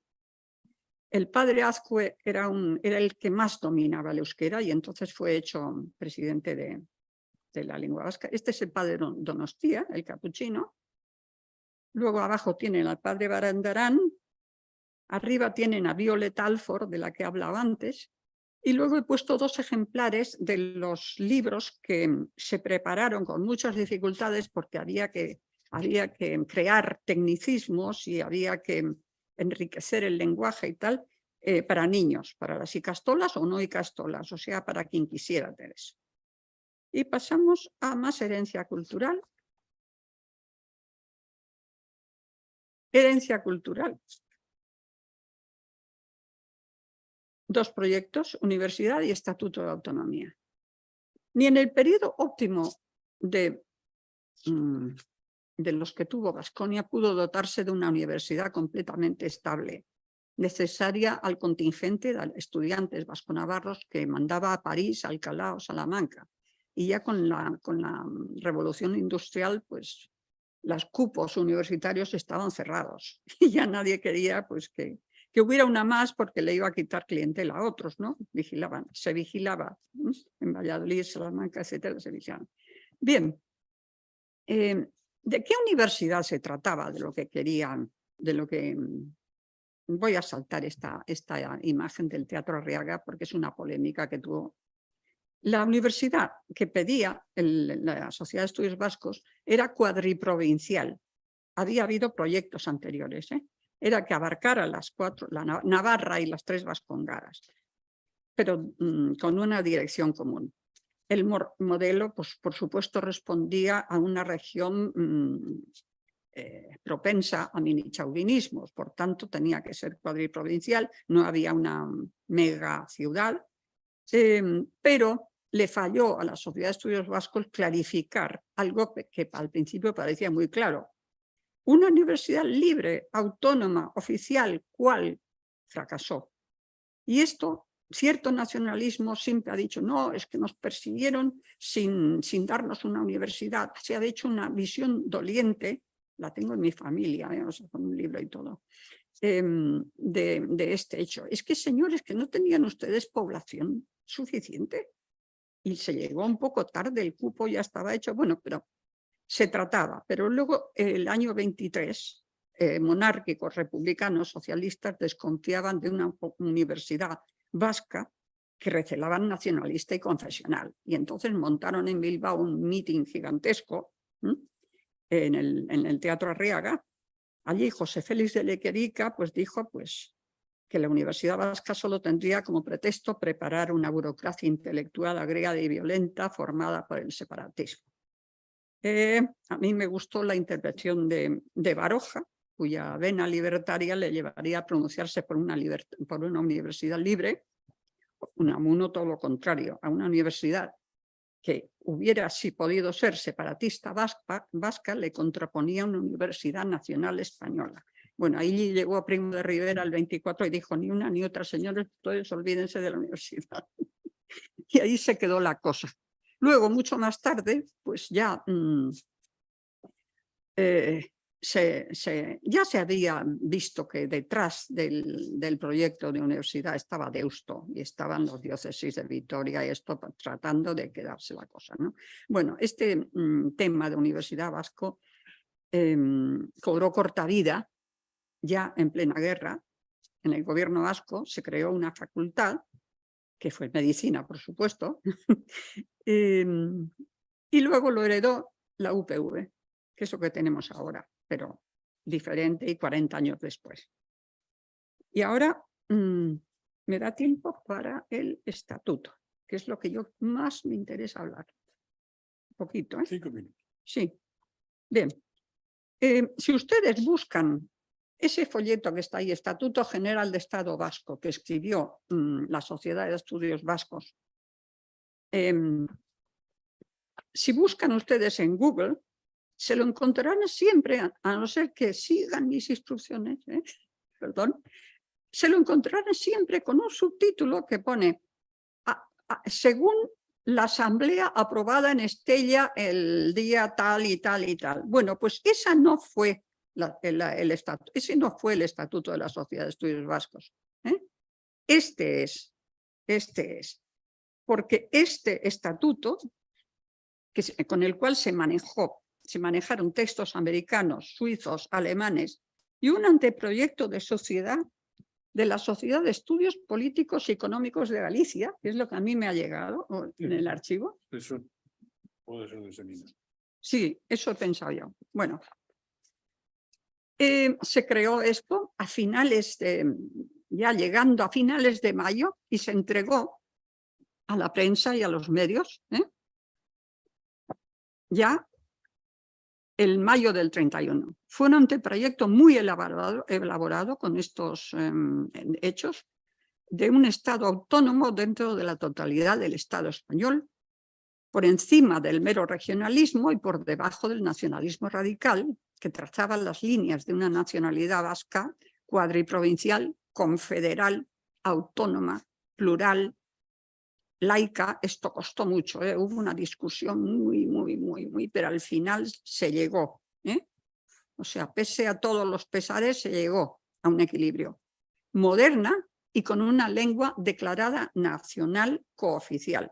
El padre Azcue era el que más dominaba el euskera y entonces fue hecho presidente de la lengua vasca. Este es el padre Donostia, el capuchino. Luego abajo tienen al padre Barandarán. Arriba tienen a Violet Alford, de la que hablaba antes. Y luego he puesto 2 ejemplares de los libros que se prepararon con muchas dificultades porque había que crear tecnicismos y había que enriquecer el lenguaje y tal, para niños, para las icastolas o no icastolas, o sea, para quien quisiera hacer eso. Y pasamos a más herencia cultural. Herencia cultural. 2 proyectos, Universidad y Estatuto de Autonomía. Ni en el periodo óptimo de los que tuvo Baskonia pudo dotarse de una universidad completamente estable, necesaria al contingente de estudiantes vasconavarros que mandaba a París, Alcalá o Salamanca. Y ya con la revolución industrial, pues los cupos universitarios estaban cerrados y ya nadie quería pues, que hubiera una más porque le iba a quitar clientela a otros, ¿no? Se vigilaba en Valladolid, Salamanca, etcétera, se vigilaban. Bien. ¿De qué universidad se trataba? De lo que querían, de lo que... Voy a saltar esta imagen del Teatro Arriaga porque es una polémica que tuvo. La universidad que pedía la Sociedad de Estudios Vascos era cuadriprovincial. Había habido proyectos anteriores, Era que abarcara las 4, la Navarra y las 3 vascongadas, pero con una dirección común. El modelo, pues, por supuesto, respondía a una región propensa a minichauvinismos, por tanto tenía que ser cuadriprovincial, no había una mega ciudad, pero le falló a la Sociedad de Estudios Vascos clarificar algo que al principio parecía muy claro. Una universidad libre, autónoma, oficial, ¿cuál? Fracasó. Y esto... Cierto nacionalismo siempre ha dicho, no, es que nos persiguieron sin darnos una universidad. Se ha hecho una visión doliente, la tengo en mi familia, o sea, con un libro y todo, de este hecho. Es que, señores, que no tenían ustedes población suficiente y se llegó un poco tarde, el cupo ya estaba hecho, bueno, pero se trataba. Pero luego, el año 23, monárquicos, republicanos, socialistas desconfiaban de una universidad vasca que recelaban nacionalista y confesional. Y entonces montaron en Bilbao un meeting gigantesco en el Teatro Arriaga. Allí José Félix de Lequerica pues, dijo pues, que la Universidad Vasca solo tendría como pretexto preparar una burocracia intelectual agregada y violenta formada por el separatismo. A mí me gustó la intervención de Baroja, cuya vena libertaria le llevaría a pronunciarse por una universidad libre. Unamuno todo lo contrario, a una universidad que hubiera sí podido ser separatista vasca, le contraponía una universidad nacional española. Bueno, ahí llegó Primo de Rivera el 24 y dijo, ni una ni otra, señores, todos olvídense de la universidad. Y ahí se quedó la cosa. Luego, mucho más tarde, pues ya... ya se había visto que detrás del proyecto de universidad estaba Deusto y estaban los diócesis de Vitoria y esto tratando de quedarse la cosa, ¿no? Bueno, este tema de Universidad Vasco cobró corta vida ya en plena guerra. En el gobierno vasco se creó una facultad, que fue medicina, por supuesto, Y luego lo heredó la UPV, que es lo que tenemos ahora, pero diferente y 40 años después. Y ahora me da tiempo para el estatuto, que es lo que yo más me interesa hablar. Un poquito, ¿eh? 5 minutos. Sí. Bien. Si ustedes buscan ese folleto que está ahí, Estatuto General de Estado Vasco, que escribió la Sociedad de Estudios Vascos, si buscan ustedes en Google, se lo encontrarán siempre, a no ser que sigan mis instrucciones, perdón, se lo encontrarán siempre con un subtítulo que pone según la asamblea aprobada en Estella el día tal y tal y tal. Bueno, pues esa no fue ese no fue el estatuto de la Sociedad de Estudios Vascos. Este es. Porque este estatuto, con el cual se manejaron textos americanos, suizos, alemanes y un anteproyecto de sociedad de la Sociedad de Estudios Políticos y Económicos de Galicia, que es lo que a mí me ha llegado en el archivo. Eso puede ser diseminado. Sí, eso he pensado yo. Bueno, se creó esto a finales ya llegando a finales de mayo y se entregó a la prensa y a los medios ya el mayo del 31. Fue un anteproyecto muy elaborado con estos hechos de un Estado autónomo dentro de la totalidad del Estado español, por encima del mero regionalismo y por debajo del nacionalismo radical, que trazaba las líneas de una nacionalidad vasca cuadriprovincial, confederal, autónoma, plural, laica. Esto costó mucho, hubo una discusión muy, pero al final se llegó. O sea, pese a todos los pesares, se llegó a un equilibrio. Moderna y con una lengua declarada nacional cooficial.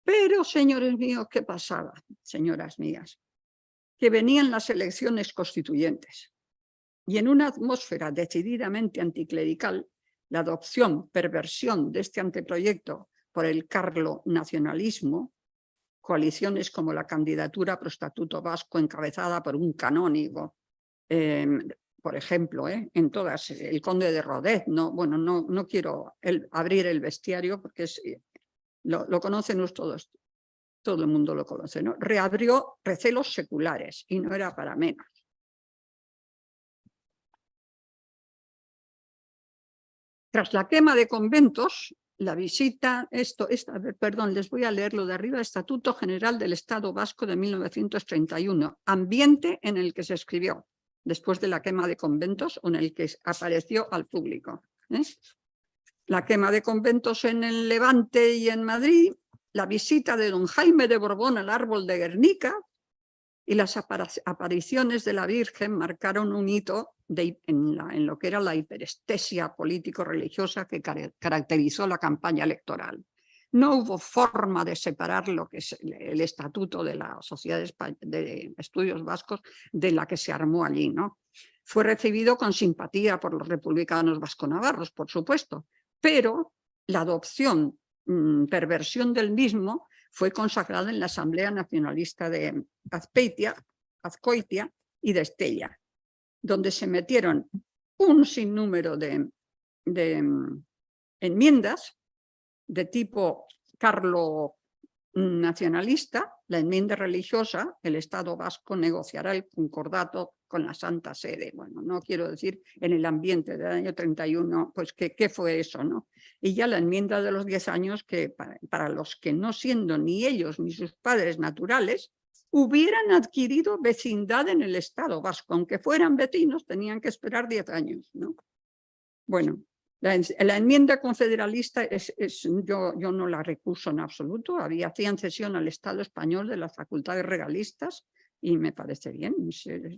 Pero, señores míos, ¿qué pasaba, señoras mías? Que venían las elecciones constituyentes y en una atmósfera decididamente anticlerical, la adopción, perversión de este anteproyecto por el carlo-nacionalismo, coaliciones como la candidatura pro estatuto vasco encabezada por un canónigo, por ejemplo, en todas, el conde de Rodez, no quiero abrir el bestiario porque lo conocen todos, todo el mundo lo conoce, ¿no? Reabrió recelos seculares y no era para menos. Tras la quema de conventos, la visita, perdón, les voy a leer lo de arriba, Estatuto General del Estado Vasco de 1931, ambiente en el que se escribió, después de la quema de conventos o en el que apareció al público. La quema de conventos en el Levante y en Madrid, la visita de don Jaime de Borbón al árbol de Guernica y las apariciones de la Virgen marcaron un hito en lo que era la hiperestesia político-religiosa que caracterizó la campaña electoral. No hubo forma de separar lo que es el estatuto de la Sociedad de Estudios Vascos de la que se armó allí, ¿no? Fue recibido con simpatía por los republicanos vasco-navarros, por supuesto, pero la adopción, perversión del mismo fue consagrada en la Asamblea Nacionalista de Azcoitia y de Estella, donde se metieron un sinnúmero de enmiendas de tipo carlo-nacionalista, la enmienda religiosa, el Estado vasco negociará el concordato con la Santa Sede. Bueno, no quiero decir en el ambiente del año 31, pues ¿qué fue eso, no? Y ya la enmienda de los 10 años, que para los que no siendo ni ellos ni sus padres naturales, hubieran adquirido vecindad en el Estado vasco, aunque fueran vecinos, tenían que esperar 10 años, ¿no? Bueno, la enmienda confederalista yo no la recuso en absoluto, hacían cesión al Estado español de las facultades regalistas y me parece bien,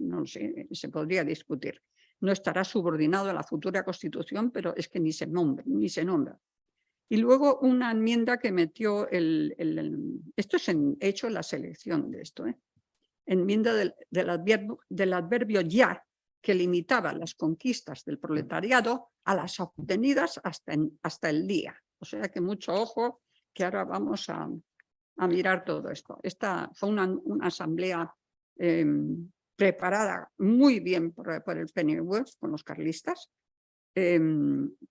no sé, se podría discutir. No estará subordinado a la futura Constitución, pero es que ni se nombra. Y luego una enmienda que metió esto es hecho la selección de esto, enmienda del adverbio ya, que limitaba las conquistas del proletariado a las obtenidas hasta el día. O sea que mucho ojo, que ahora vamos a a mirar todo esto. Esta fue una asamblea preparada muy bien por el PNV, con los carlistas.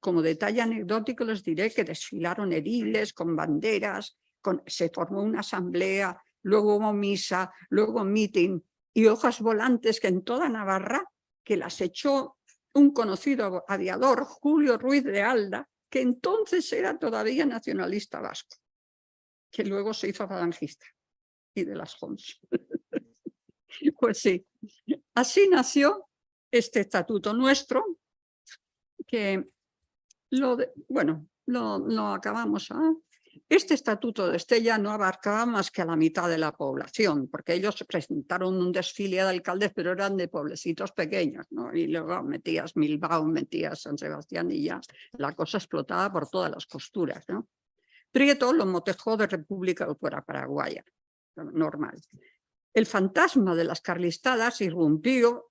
Como detalle anecdótico les diré que desfilaron ediles con banderas, se formó una asamblea, luego hubo misa, luego meeting y hojas volantes que en toda Navarra, que las echó un conocido aviador, Julio Ruiz de Alda, que entonces era todavía nacionalista vasco, que luego se hizo falangista y de las Jons. Pues sí, así nació este estatuto nuestro, que lo acabamos. Este estatuto de Estella no abarcaba más que a la mitad de la población, porque ellos presentaron un desfile de alcaldes, pero eran de pueblecitos pequeños, ¿no? Y luego metías Bilbao, metías San Sebastián y ya la cosa explotaba por todas las costuras, ¿no? Prieto lo motejó de República Paraguaya, normal. El fantasma de las carlistadas irrumpió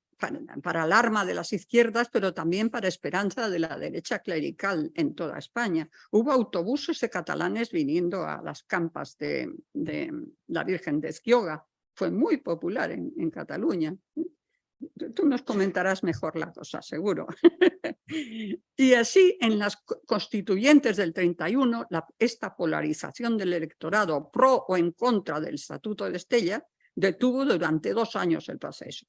para alarma de las izquierdas, pero también para esperanza de la derecha clerical en toda España. Hubo autobuses de catalanes viniendo a las campas de la Virgen de Ezquioga. Fue muy popular en Cataluña. Tú nos comentarás mejor la cosa, seguro. Y así, en las constituyentes del 31, esta polarización del electorado pro o en contra del Estatuto de Estella detuvo durante 2 años el proceso.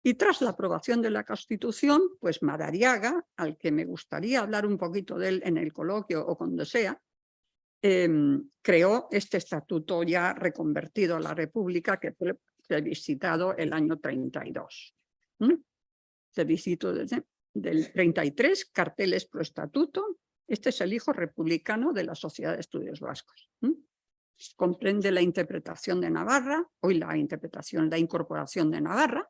Y tras la aprobación de la Constitución, pues Madariaga, al que me gustaría hablar un poquito de él en el coloquio o cuando sea, creó este estatuto ya reconvertido a la República, que fue plebiscitado el año 32. Plebiscito del 33, carteles pro estatuto. Este es el hijo republicano de la Sociedad de Estudios Vascos. Comprende la interpretación de Navarra, hoy la incorporación de Navarra.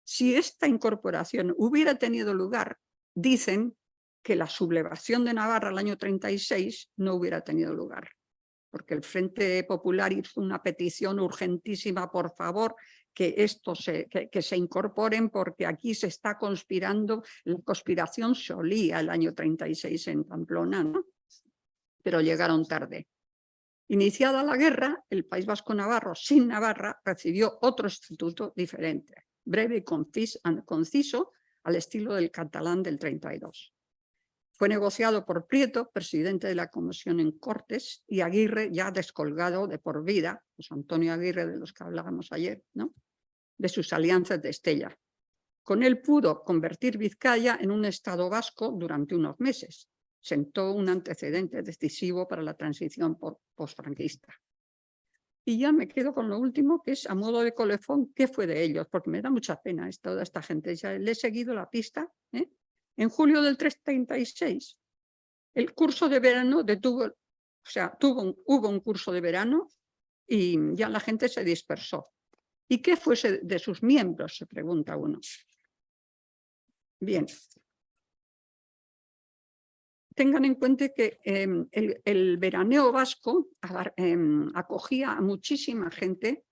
Si esta incorporación hubiera tenido lugar, dicen que la sublevación de Navarra al año 36 no hubiera tenido lugar, porque el Frente Popular hizo una petición urgentísima, por favor, que se incorporen, porque aquí se está conspirando. La conspiración se olía el año 36 en Pamplona, ¿no? Pero llegaron tarde. Iniciada la guerra, el País Vasco Navarro, sin Navarra, recibió otro estatuto diferente, breve y conciso, al estilo del catalán del 32. Fue negociado por Prieto, presidente de la Comisión en Cortes, y Aguirre, ya descolgado de por vida, pues Antonio Aguirre, de los que hablábamos ayer, ¿no?, de sus alianzas de Estella. Con él pudo convertir Vizcaya en un estado vasco durante unos meses. Sentó un antecedente decisivo para la transición postfranquista. Y ya me quedo con lo último, que es a modo de colofón, ¿qué fue de ellos? Porque me da mucha pena toda esta gente. Ya le he seguido la pista. En julio del 36, el curso de verano hubo un curso de verano y ya la gente se dispersó. ¿Y qué fuese de sus miembros?, se pregunta uno. Bien. Tengan en cuenta que el veraneo vasco acogía a muchísima gente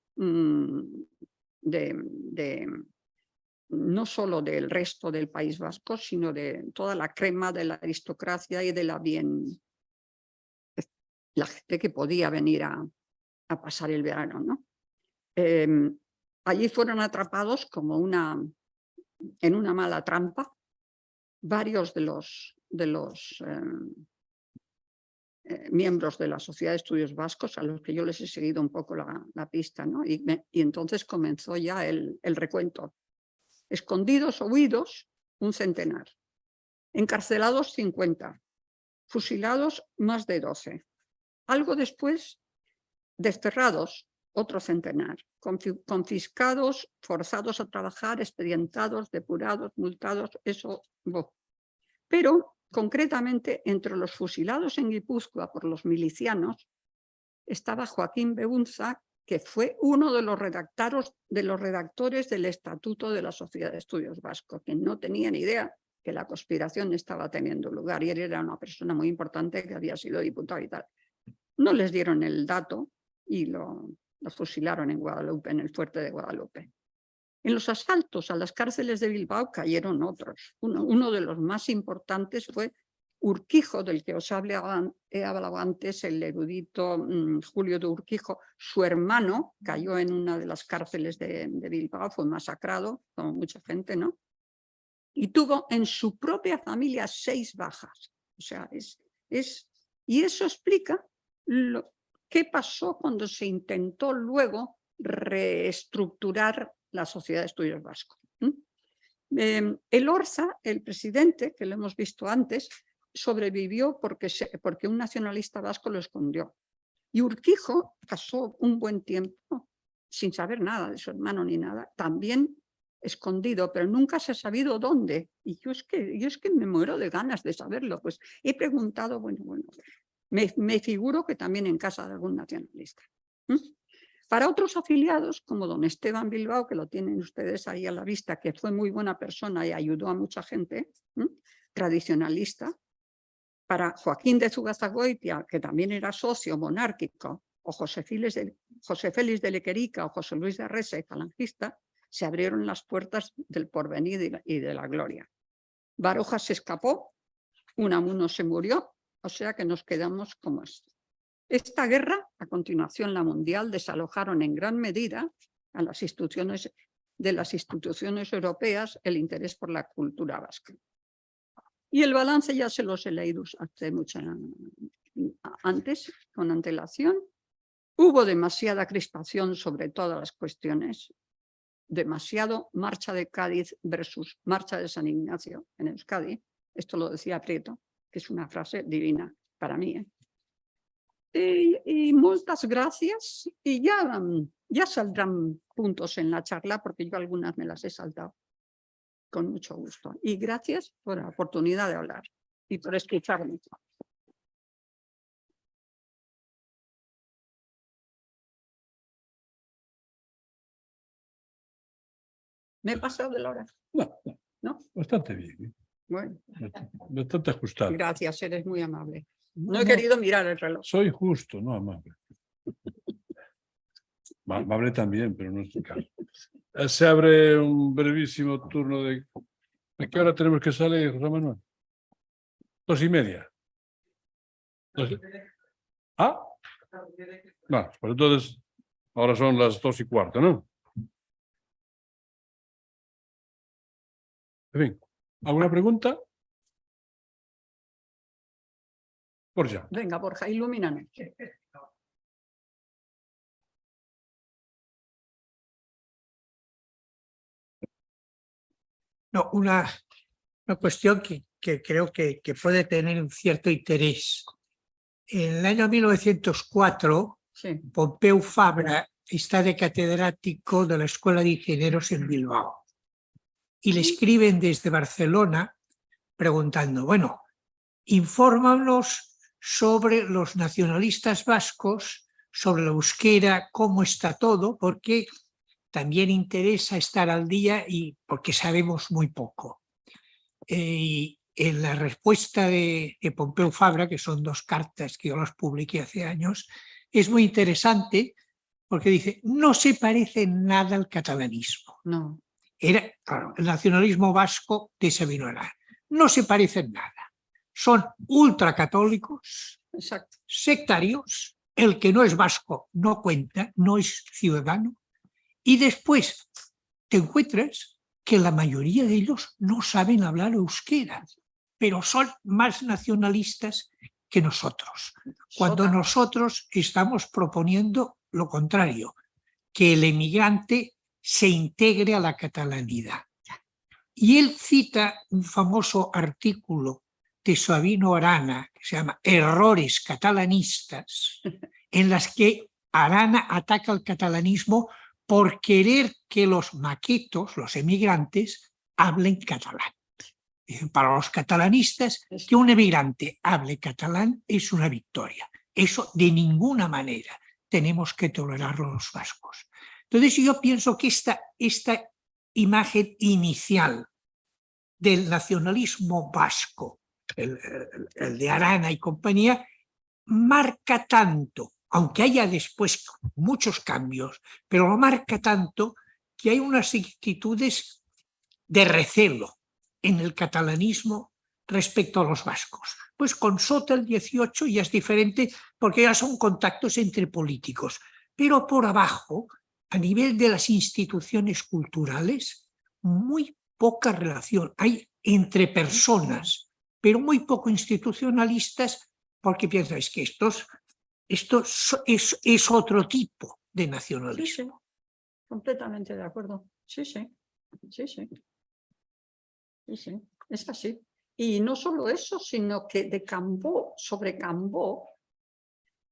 no solo del resto del País Vasco, sino de toda la crema de la aristocracia y de la gente que podía venir a pasar el verano, ¿no? Allí fueron atrapados como en una mala trampa varios de los miembros de la Sociedad de Estudios Vascos, a los que yo les he seguido un poco la pista, ¿no? Y entonces comenzó ya el recuento. Escondidos o huidos, 1 centenar. Encarcelados, 50. Fusilados, más de 12. Algo después, desterrados, otro centenar. Confiscados, forzados a trabajar, expedientados, depurados, multados, eso. Pero, concretamente, entre los fusilados en Guipúzcoa por los milicianos, estaba Joaquín Beunza, que fue uno de los redactores del Estatuto de la Sociedad de Estudios Vascos, que no tenía ni idea que la conspiración estaba teniendo lugar, y él era una persona muy importante que había sido diputado y tal. No les dieron el dato y lo fusilaron en Guadalupe, en el fuerte de Guadalupe. En los asaltos a las cárceles de Bilbao cayeron otros. Uno de los más importantes fue Urquijo, del que os he hablado antes, el erudito Julio de Urquijo, su hermano cayó en una de las cárceles de Bilbao, fue masacrado, como mucha gente, ¿no? Y tuvo en su propia familia 6 bajas. O sea, y eso explica qué pasó cuando se intentó luego reestructurar la sociedad de estudios vascos. El Orza, el presidente, que lo hemos visto antes, sobrevivió porque un nacionalista vasco lo escondió. Y Urquijo pasó un buen tiempo sin saber nada de su hermano ni nada, también escondido, pero nunca se ha sabido dónde. Y yo es que me muero de ganas de saberlo. Pues he preguntado, bueno, me figuro que también en casa de algún nacionalista. Para otros afiliados, como don Esteban Bilbao, que lo tienen ustedes ahí a la vista, que fue muy buena persona y ayudó a mucha gente, tradicionalista, para Joaquín de Zugazagoitia, que también era socio monárquico, o José Félix de Lequerica o José Luis de Rese, falangista, se abrieron las puertas del porvenir y de la gloria. Baroja se escapó, Unamuno se murió, o sea que nos quedamos como esto. Esta guerra, a continuación la mundial, desalojaron en gran medida a las instituciones europeas el interés por la cultura vasca. Y el balance ya se los he leído antes, con antelación. Hubo demasiada crispación sobre todas las cuestiones, demasiado marcha de Cádiz versus marcha de San Ignacio en Euskadi. Esto lo decía Prieto, que es una frase divina para mí. Y muchas gracias. Y ya saldrán puntos en la charla, porque yo algunas me las he saltado con mucho gusto. Y gracias por la oportunidad de hablar y por escucharme. ¿Me he pasado de la hora? No, bastante bien. Bueno, Bastante ajustado. gracias, eres muy amable. No he querido mirar el reloj. Soy justo, no amable. Amable también, pero no es el caso. Se abre un brevísimo turno de... ¿A qué hora tenemos que salir, José Manuel? 2:30. ¿Ah? Bueno, pues entonces ahora son las 2:15, ¿no? En fin, ¿alguna pregunta? Borja. Venga, Borja, ilumínanos. No, una cuestión que creo que puede tener un cierto interés. En el año 1904, Sí. Pompeu Fabra está de catedrático de la Escuela de Ingenieros en Bilbao y le escriben desde Barcelona preguntando, bueno, infórmanos sobre los nacionalistas vascos, sobre la euskera, cómo está todo, porque también interesa estar al día y porque sabemos muy poco. Y en la respuesta de Pompeu Fabra, que son 2 cartas que yo las publiqué hace años, es muy interesante porque dice, no se parece en nada al catalanismo. No. Claro, el nacionalismo vasco de Sabino no se parece en nada. Son ultracatólicos, Exacto. sectarios, el que no es vasco no cuenta, no es ciudadano, y después te encuentras que la mayoría de ellos no saben hablar euskera, pero son más nacionalistas que nosotros, cuando nosotros estamos proponiendo lo contrario, que el emigrante se integre a la catalanidad. Y él cita un famoso artículo de Sabino Arana, que se llama Errores catalanistas, en las que Arana ataca al catalanismo por querer que los maquetos, los emigrantes, hablen catalán. Para los catalanistas, que un emigrante hable catalán es una victoria. Eso de ninguna manera tenemos que tolerarlo los vascos. Entonces yo pienso que esta imagen inicial del nacionalismo vasco, el de Arana y compañía, marca tanto, aunque haya después muchos cambios, pero lo marca tanto que hay unas actitudes de recelo en el catalanismo respecto a los vascos. Después con Sota el 18 ya es diferente porque ya son contactos entre políticos. Pero por abajo, a nivel de las instituciones culturales, muy poca relación. Hay entre personas, pero muy poco institucionalistas porque piensan es que esto es otro tipo de nacionalismo. Sí, completamente de acuerdo. Sí, sí. Sí, sí. Sí, sí. Es así. Y no solo eso, sino que de Cambó, sobre Cambó,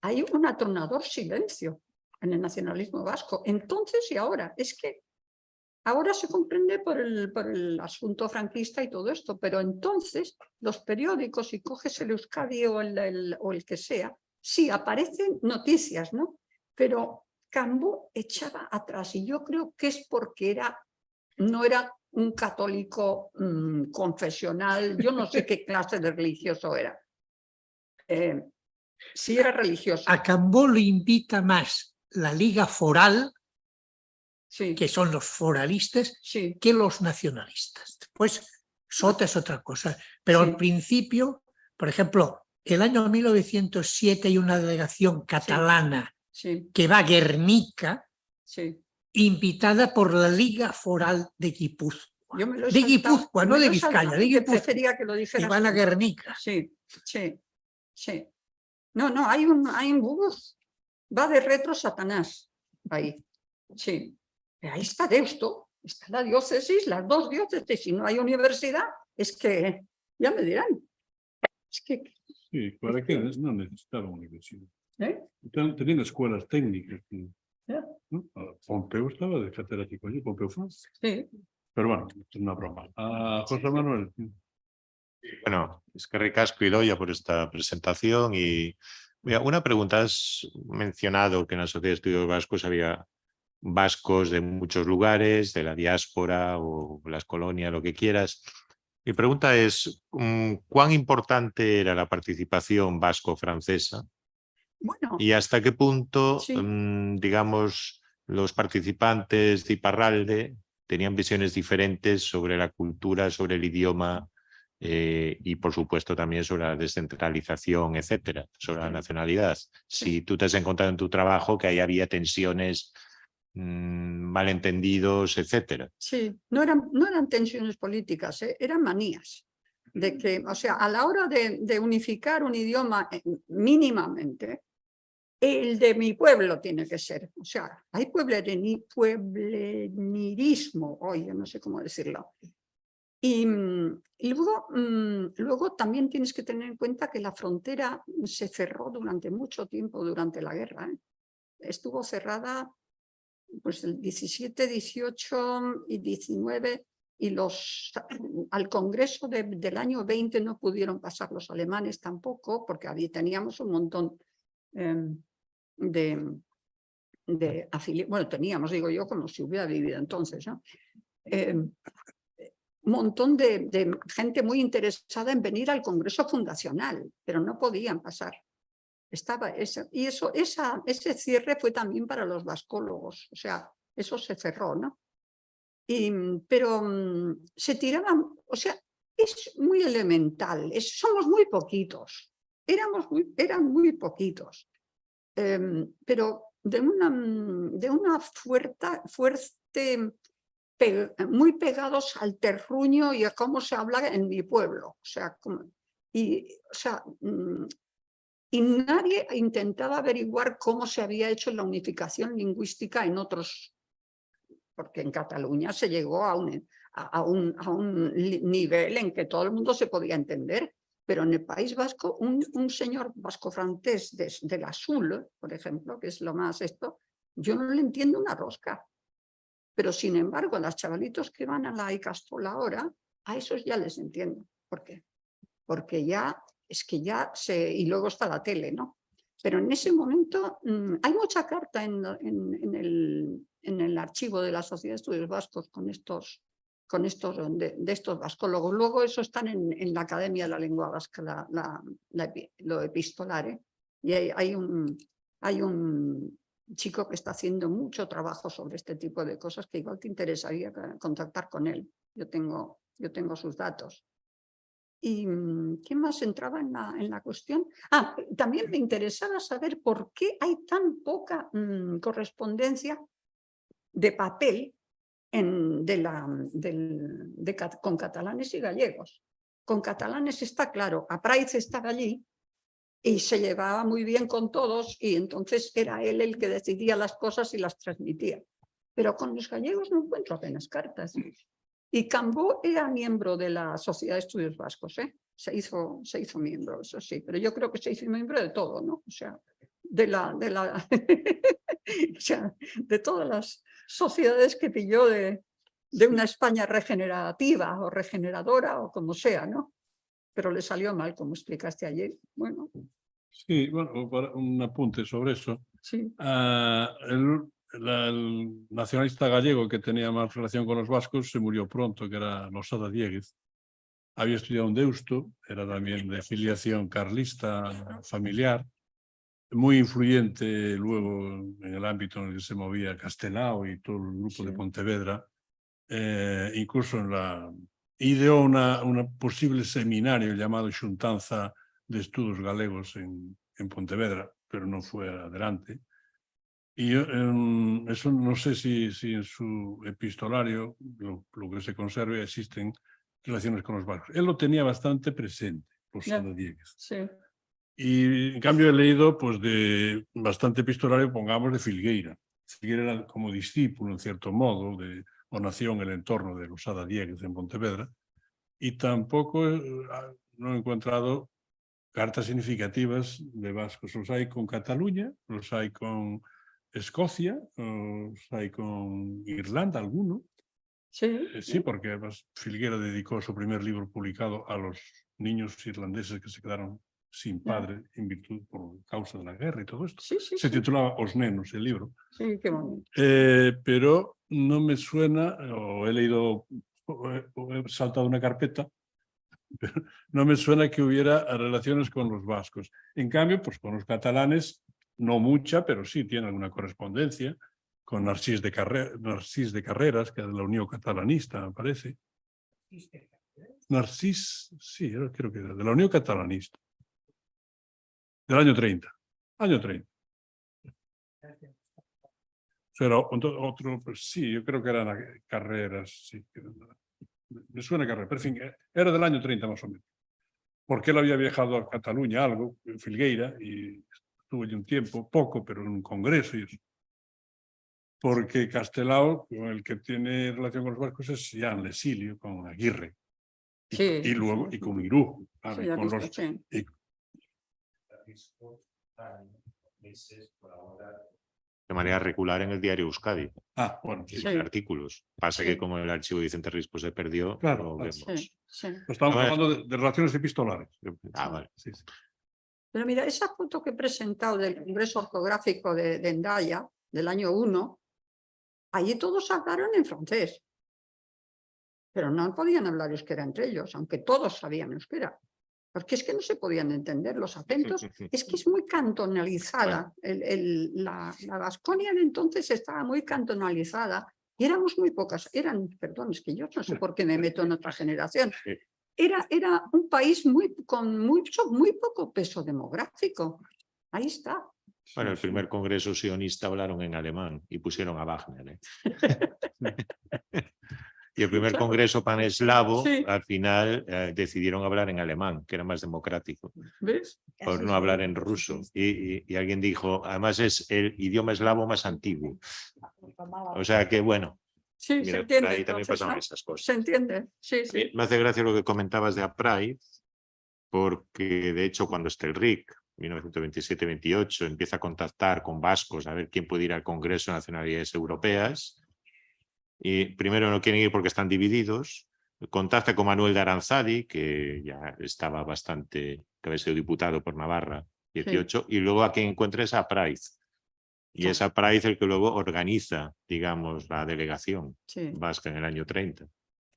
hay un atronador silencio en el nacionalismo vasco. Entonces y ahora. Es que ahora se comprende por el asunto franquista y todo esto, pero entonces los periódicos, si coges el Euskadi o el que sea, sí aparecen noticias, ¿no? Pero Cambó echaba atrás y yo creo que es porque no era un católico confesional, yo no sé qué clase de religioso era. Sí era religioso. A Cambó le invita más la Liga Foral, Sí. que son los foralistas, Sí. que los nacionalistas. Después, Sota es otra cosa. Pero Sí. al principio, por ejemplo, el año 1907 hay una delegación catalana Sí. que va a Guernica, Sí. invitada por la Liga Foral de Guipúzcoa. Yo me lo he De saltado, Guipúzcoa, me no lo de he saltado, Vizcaya, de que Guipúzcoa. prefería que lo Y dijeras van a tú. Guernica. Sí, sí, sí. No, hay un bus. Va de retro Satanás. Ahí. Sí. Ahí está Deusto, está la diócesis, las dos diócesis. Si no hay universidad, es que ya me dirán. Es que. Sí, para qué no necesitaba universidad. ¿Eh? Tenían escuelas técnicas. Ya. ¿No? Pompeu estaba de catedrático allí, Pompeu fue. Sí. Pero bueno, es una broma. José Manuel. Bueno, es que ricasco Idoia por esta presentación y mira, una pregunta, has mencionado que en la Sociedad de Estudios Vascos había vascos de muchos lugares, de la diáspora o las colonias, lo que quieras. Mi pregunta es, ¿cuán importante era la participación vasco-francesa? Bueno. ¿Y hasta qué punto, Sí. digamos, los participantes de Iparralde tenían visiones diferentes sobre la cultura, sobre el idioma y, por supuesto, también sobre la descentralización, etcétera, sobre la nacionalidad? Si tú te has encontrado en tu trabajo que ahí había tensiones, malentendidos, etcétera. Sí, no eran tensiones políticas, eran manías. De que, o sea, a la hora de unificar un idioma mínimamente, el de mi pueblo tiene que ser. O sea, hay pueblenirismo, hoy yo no sé cómo decirlo. Y luego también tienes que tener en cuenta que la frontera se cerró durante mucho tiempo, durante la guerra. Estuvo cerrada pues el 17, 18 y 19 y al Congreso del año 20 no pudieron pasar los alemanes tampoco porque teníamos un montón de afiliados. Bueno, teníamos, digo yo, como si hubiera vivido entonces, ¿no? Un montón de gente muy interesada en venir al Congreso Fundacional, pero no podían pasar. Y ese cierre fue también para los vascólogos, o sea, eso se cerró, ¿no? Pero se tiraban, o sea, es muy elemental, somos muy poquitos, eran muy poquitos, pero de una fuerte, muy pegados al terruño y a cómo se habla en mi pueblo, o sea, y nadie intentaba averiguar cómo se había hecho la unificación lingüística en otros, porque en Cataluña se llegó a un nivel en que todo el mundo se podía entender, pero en el País Vasco, un señor vasco-francés de la Sul, por ejemplo, que es lo más esto, yo no le entiendo una rosca. Pero sin embargo, los chavalitos que van a la Icastola ahora, a esos ya les entiendo. ¿Por qué? Porque es que y luego está la tele, ¿no? Pero en ese momento hay mucha carta en el archivo de la Sociedad de Estudios Vascos con estos de estos vascólogos. Luego eso están en la Academia de la Lengua Vasca, lo epistolar, y hay un chico que está haciendo mucho trabajo sobre este tipo de cosas que igual te interesaría contactar con él. Yo tengo sus datos. ¿Y qué más entraba en la cuestión? También me interesaba saber por qué hay tan poca correspondencia de papel con catalanes y gallegos. Con catalanes está claro, Apraiz estaba allí y se llevaba muy bien con todos y entonces era él el que decidía las cosas y las transmitía. Pero con los gallegos no encuentro apenas cartas. Y Cambó era miembro de la Sociedad de Estudios Vascos, ¿eh? Se hizo miembro, eso sí, pero yo creo que se hizo miembro de todo, ¿no? O sea, o sea, de todas las sociedades que pilló de una España regenerativa o regeneradora o como sea, ¿no? Pero le salió mal, como explicaste ayer. Bueno. Sí, bueno, un apunte sobre eso. Sí. El nacionalista gallego que tenía más relación con los vascos se murió pronto, que era Losada Diéguez. Había estudiado en Deusto, era también de filiación carlista familiar, muy influyente luego en el ámbito en el que se movía Castelao y todo el grupo de Pontevedra. Incluso ideó un posible seminario llamado Xuntanza de Estudos Galegos en Pontevedra, pero no fue adelante. Y eso no sé si en su epistolario, lo que se conserve, existen relaciones con los vascos. Él lo tenía bastante presente, Losada Diéguez. Sí. Y en cambio he leído pues de bastante epistolario, pongamos, de Filgueira. Filgueira era como discípulo, en cierto modo, o nació en el entorno de Losada Diéguez en Pontevedra, y tampoco no he encontrado cartas significativas de vascos. Los hay con Cataluña, los hay con Escocia, los hay con Irlanda, alguno. Sí, sí, porque además Filgueira dedicó su primer libro publicado a los niños irlandeses que se quedaron sin padre en virtud por causa de la guerra y todo esto. Se titulaba Os Nenos, el libro. Sí, qué bonito. Pero no me suena, o he leído, o he saltado una carpeta, pero no me suena que hubiera relaciones con los vascos. En cambio, pues con los catalanes, no mucha, pero sí tiene alguna correspondencia, con Narcís de Carreras, que es de la Unión Catalanista, me parece. Narcís, sí, creo que era de la Unión Catalanista. Del año 30. Año 30. Pero otro, pues sí, yo creo que eran Carreras, sí. Me suena Carreras, pero en fin, era del año 30 más o menos. Porque él había viajado a Cataluña, algo, en Filgueira, y estuvo allí un tiempo, poco, pero en un congreso y eso. Porque Castelao, con el que tiene relación con los vascos, es Jan Lesilio, con Aguirre. Y luego, y con Irú. Sí, con los, de manera regular en el diario Euskadi. Bueno. Artículos. Pasa que como el archivo de Vicente Rispo se perdió, lo vemos. Estamos hablando de relaciones epistolares. Vale. Sí. Pero mira, esa foto que he presentado del Congreso Ortográfico de Hendaya, del año 1, allí todos hablaron en francés. Pero no podían hablar euskera entre ellos, aunque todos sabían euskera. Porque es que no se podían entender los acentos, es que es muy cantonalizada. La Vasconia de entonces estaba muy cantonalizada y éramos muy pocas, perdón, es que yo no sé por qué me meto en otra generación. Era un país con muy poco peso demográfico. Ahí está. Bueno, el primer congreso sionista hablaron en alemán y pusieron a Wagner. Y el primer congreso paneslavo, al final decidieron hablar en alemán, que era más democrático, ¿ves? Por no hablar en ruso. Y alguien dijo, además es el idioma eslavo más antiguo. O sea que, bueno, sí, mira, se entiende, por ahí también entonces, pasaban ¿no? esas cosas. Se entiende, sí. Me hace gracia lo que comentabas de Apraiz, porque de hecho cuando Estelric, 1927-28, empieza a contactar con vascos a ver quién puede ir al Congreso de Nacionalidades Europeas, y primero no quieren ir porque están divididos, contacta con Manuel de Aranzadi, que ya estaba bastante, que había sido diputado por Navarra, 18, y luego a quien encuentra es a Apraiz. Y es Apraiz el que luego organiza, digamos, la delegación vasca en el año 30.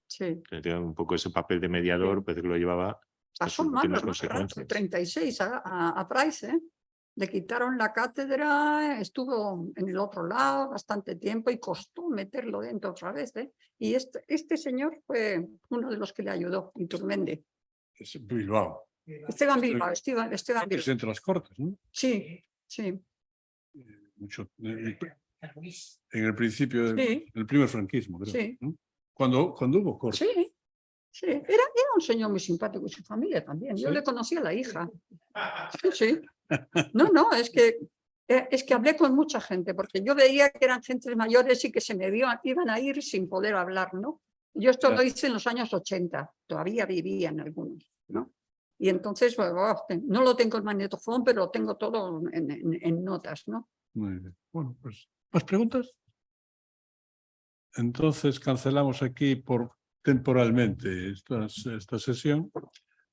Sí. Un poco ese papel de mediador, pues que lo llevaba hasta pasó sus mal, últimas ¿no? consecuencias. 36 a Price, ¿eh? Le quitaron la cátedra, estuvo en el otro lado bastante tiempo y costó meterlo dentro otra vez, ¿eh? Y este señor fue uno de los que le ayudó, Iturmendi. Es Bilbao. Esteban Bilbao, Esteban Es Bilbao. entre las Cortes, ¿no? Sí, sí, Mucho, en el principio, Sí. el primer franquismo, creo. Sí. ¿no? Cuando hubo Cortes. sí. Sí, era un señor muy simpático y su familia también. Yo ¿Sí? le conocí a la hija. Sí, sí. No, es que hablé con mucha gente, porque yo veía que eran gentes mayores y que se me iban a ir sin poder hablar, ¿no? Yo esto Ya. lo hice en los años 80, todavía vivían algunos, ¿no? Y entonces, no lo tengo en magnetofón, pero lo tengo todo en notas, ¿no? Muy bien. Bueno, pues, ¿más preguntas? Entonces cancelamos aquí temporalmente esta sesión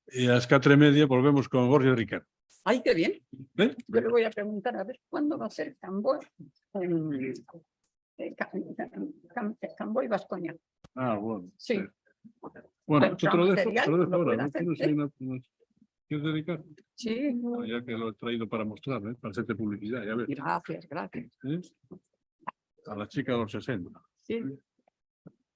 y a las 4:30 volvemos con Borja Ricardo. ¡Ay, qué bien! ¿Eh? Yo le voy a preguntar a ver cuándo va a ser Camboy y Vascoña. Ah, bueno. Sí. Bueno, yo te lo dejo material lo ahora, puede ¿no? hacer, Tienes ahí ¿Quieres dedicar? Sí, Ya que lo he traído para mostrar, ¿eh? Para hacerte publicidad, ya ves. gracias, gracias. ¿Eh? A la chica de los 60. Sí.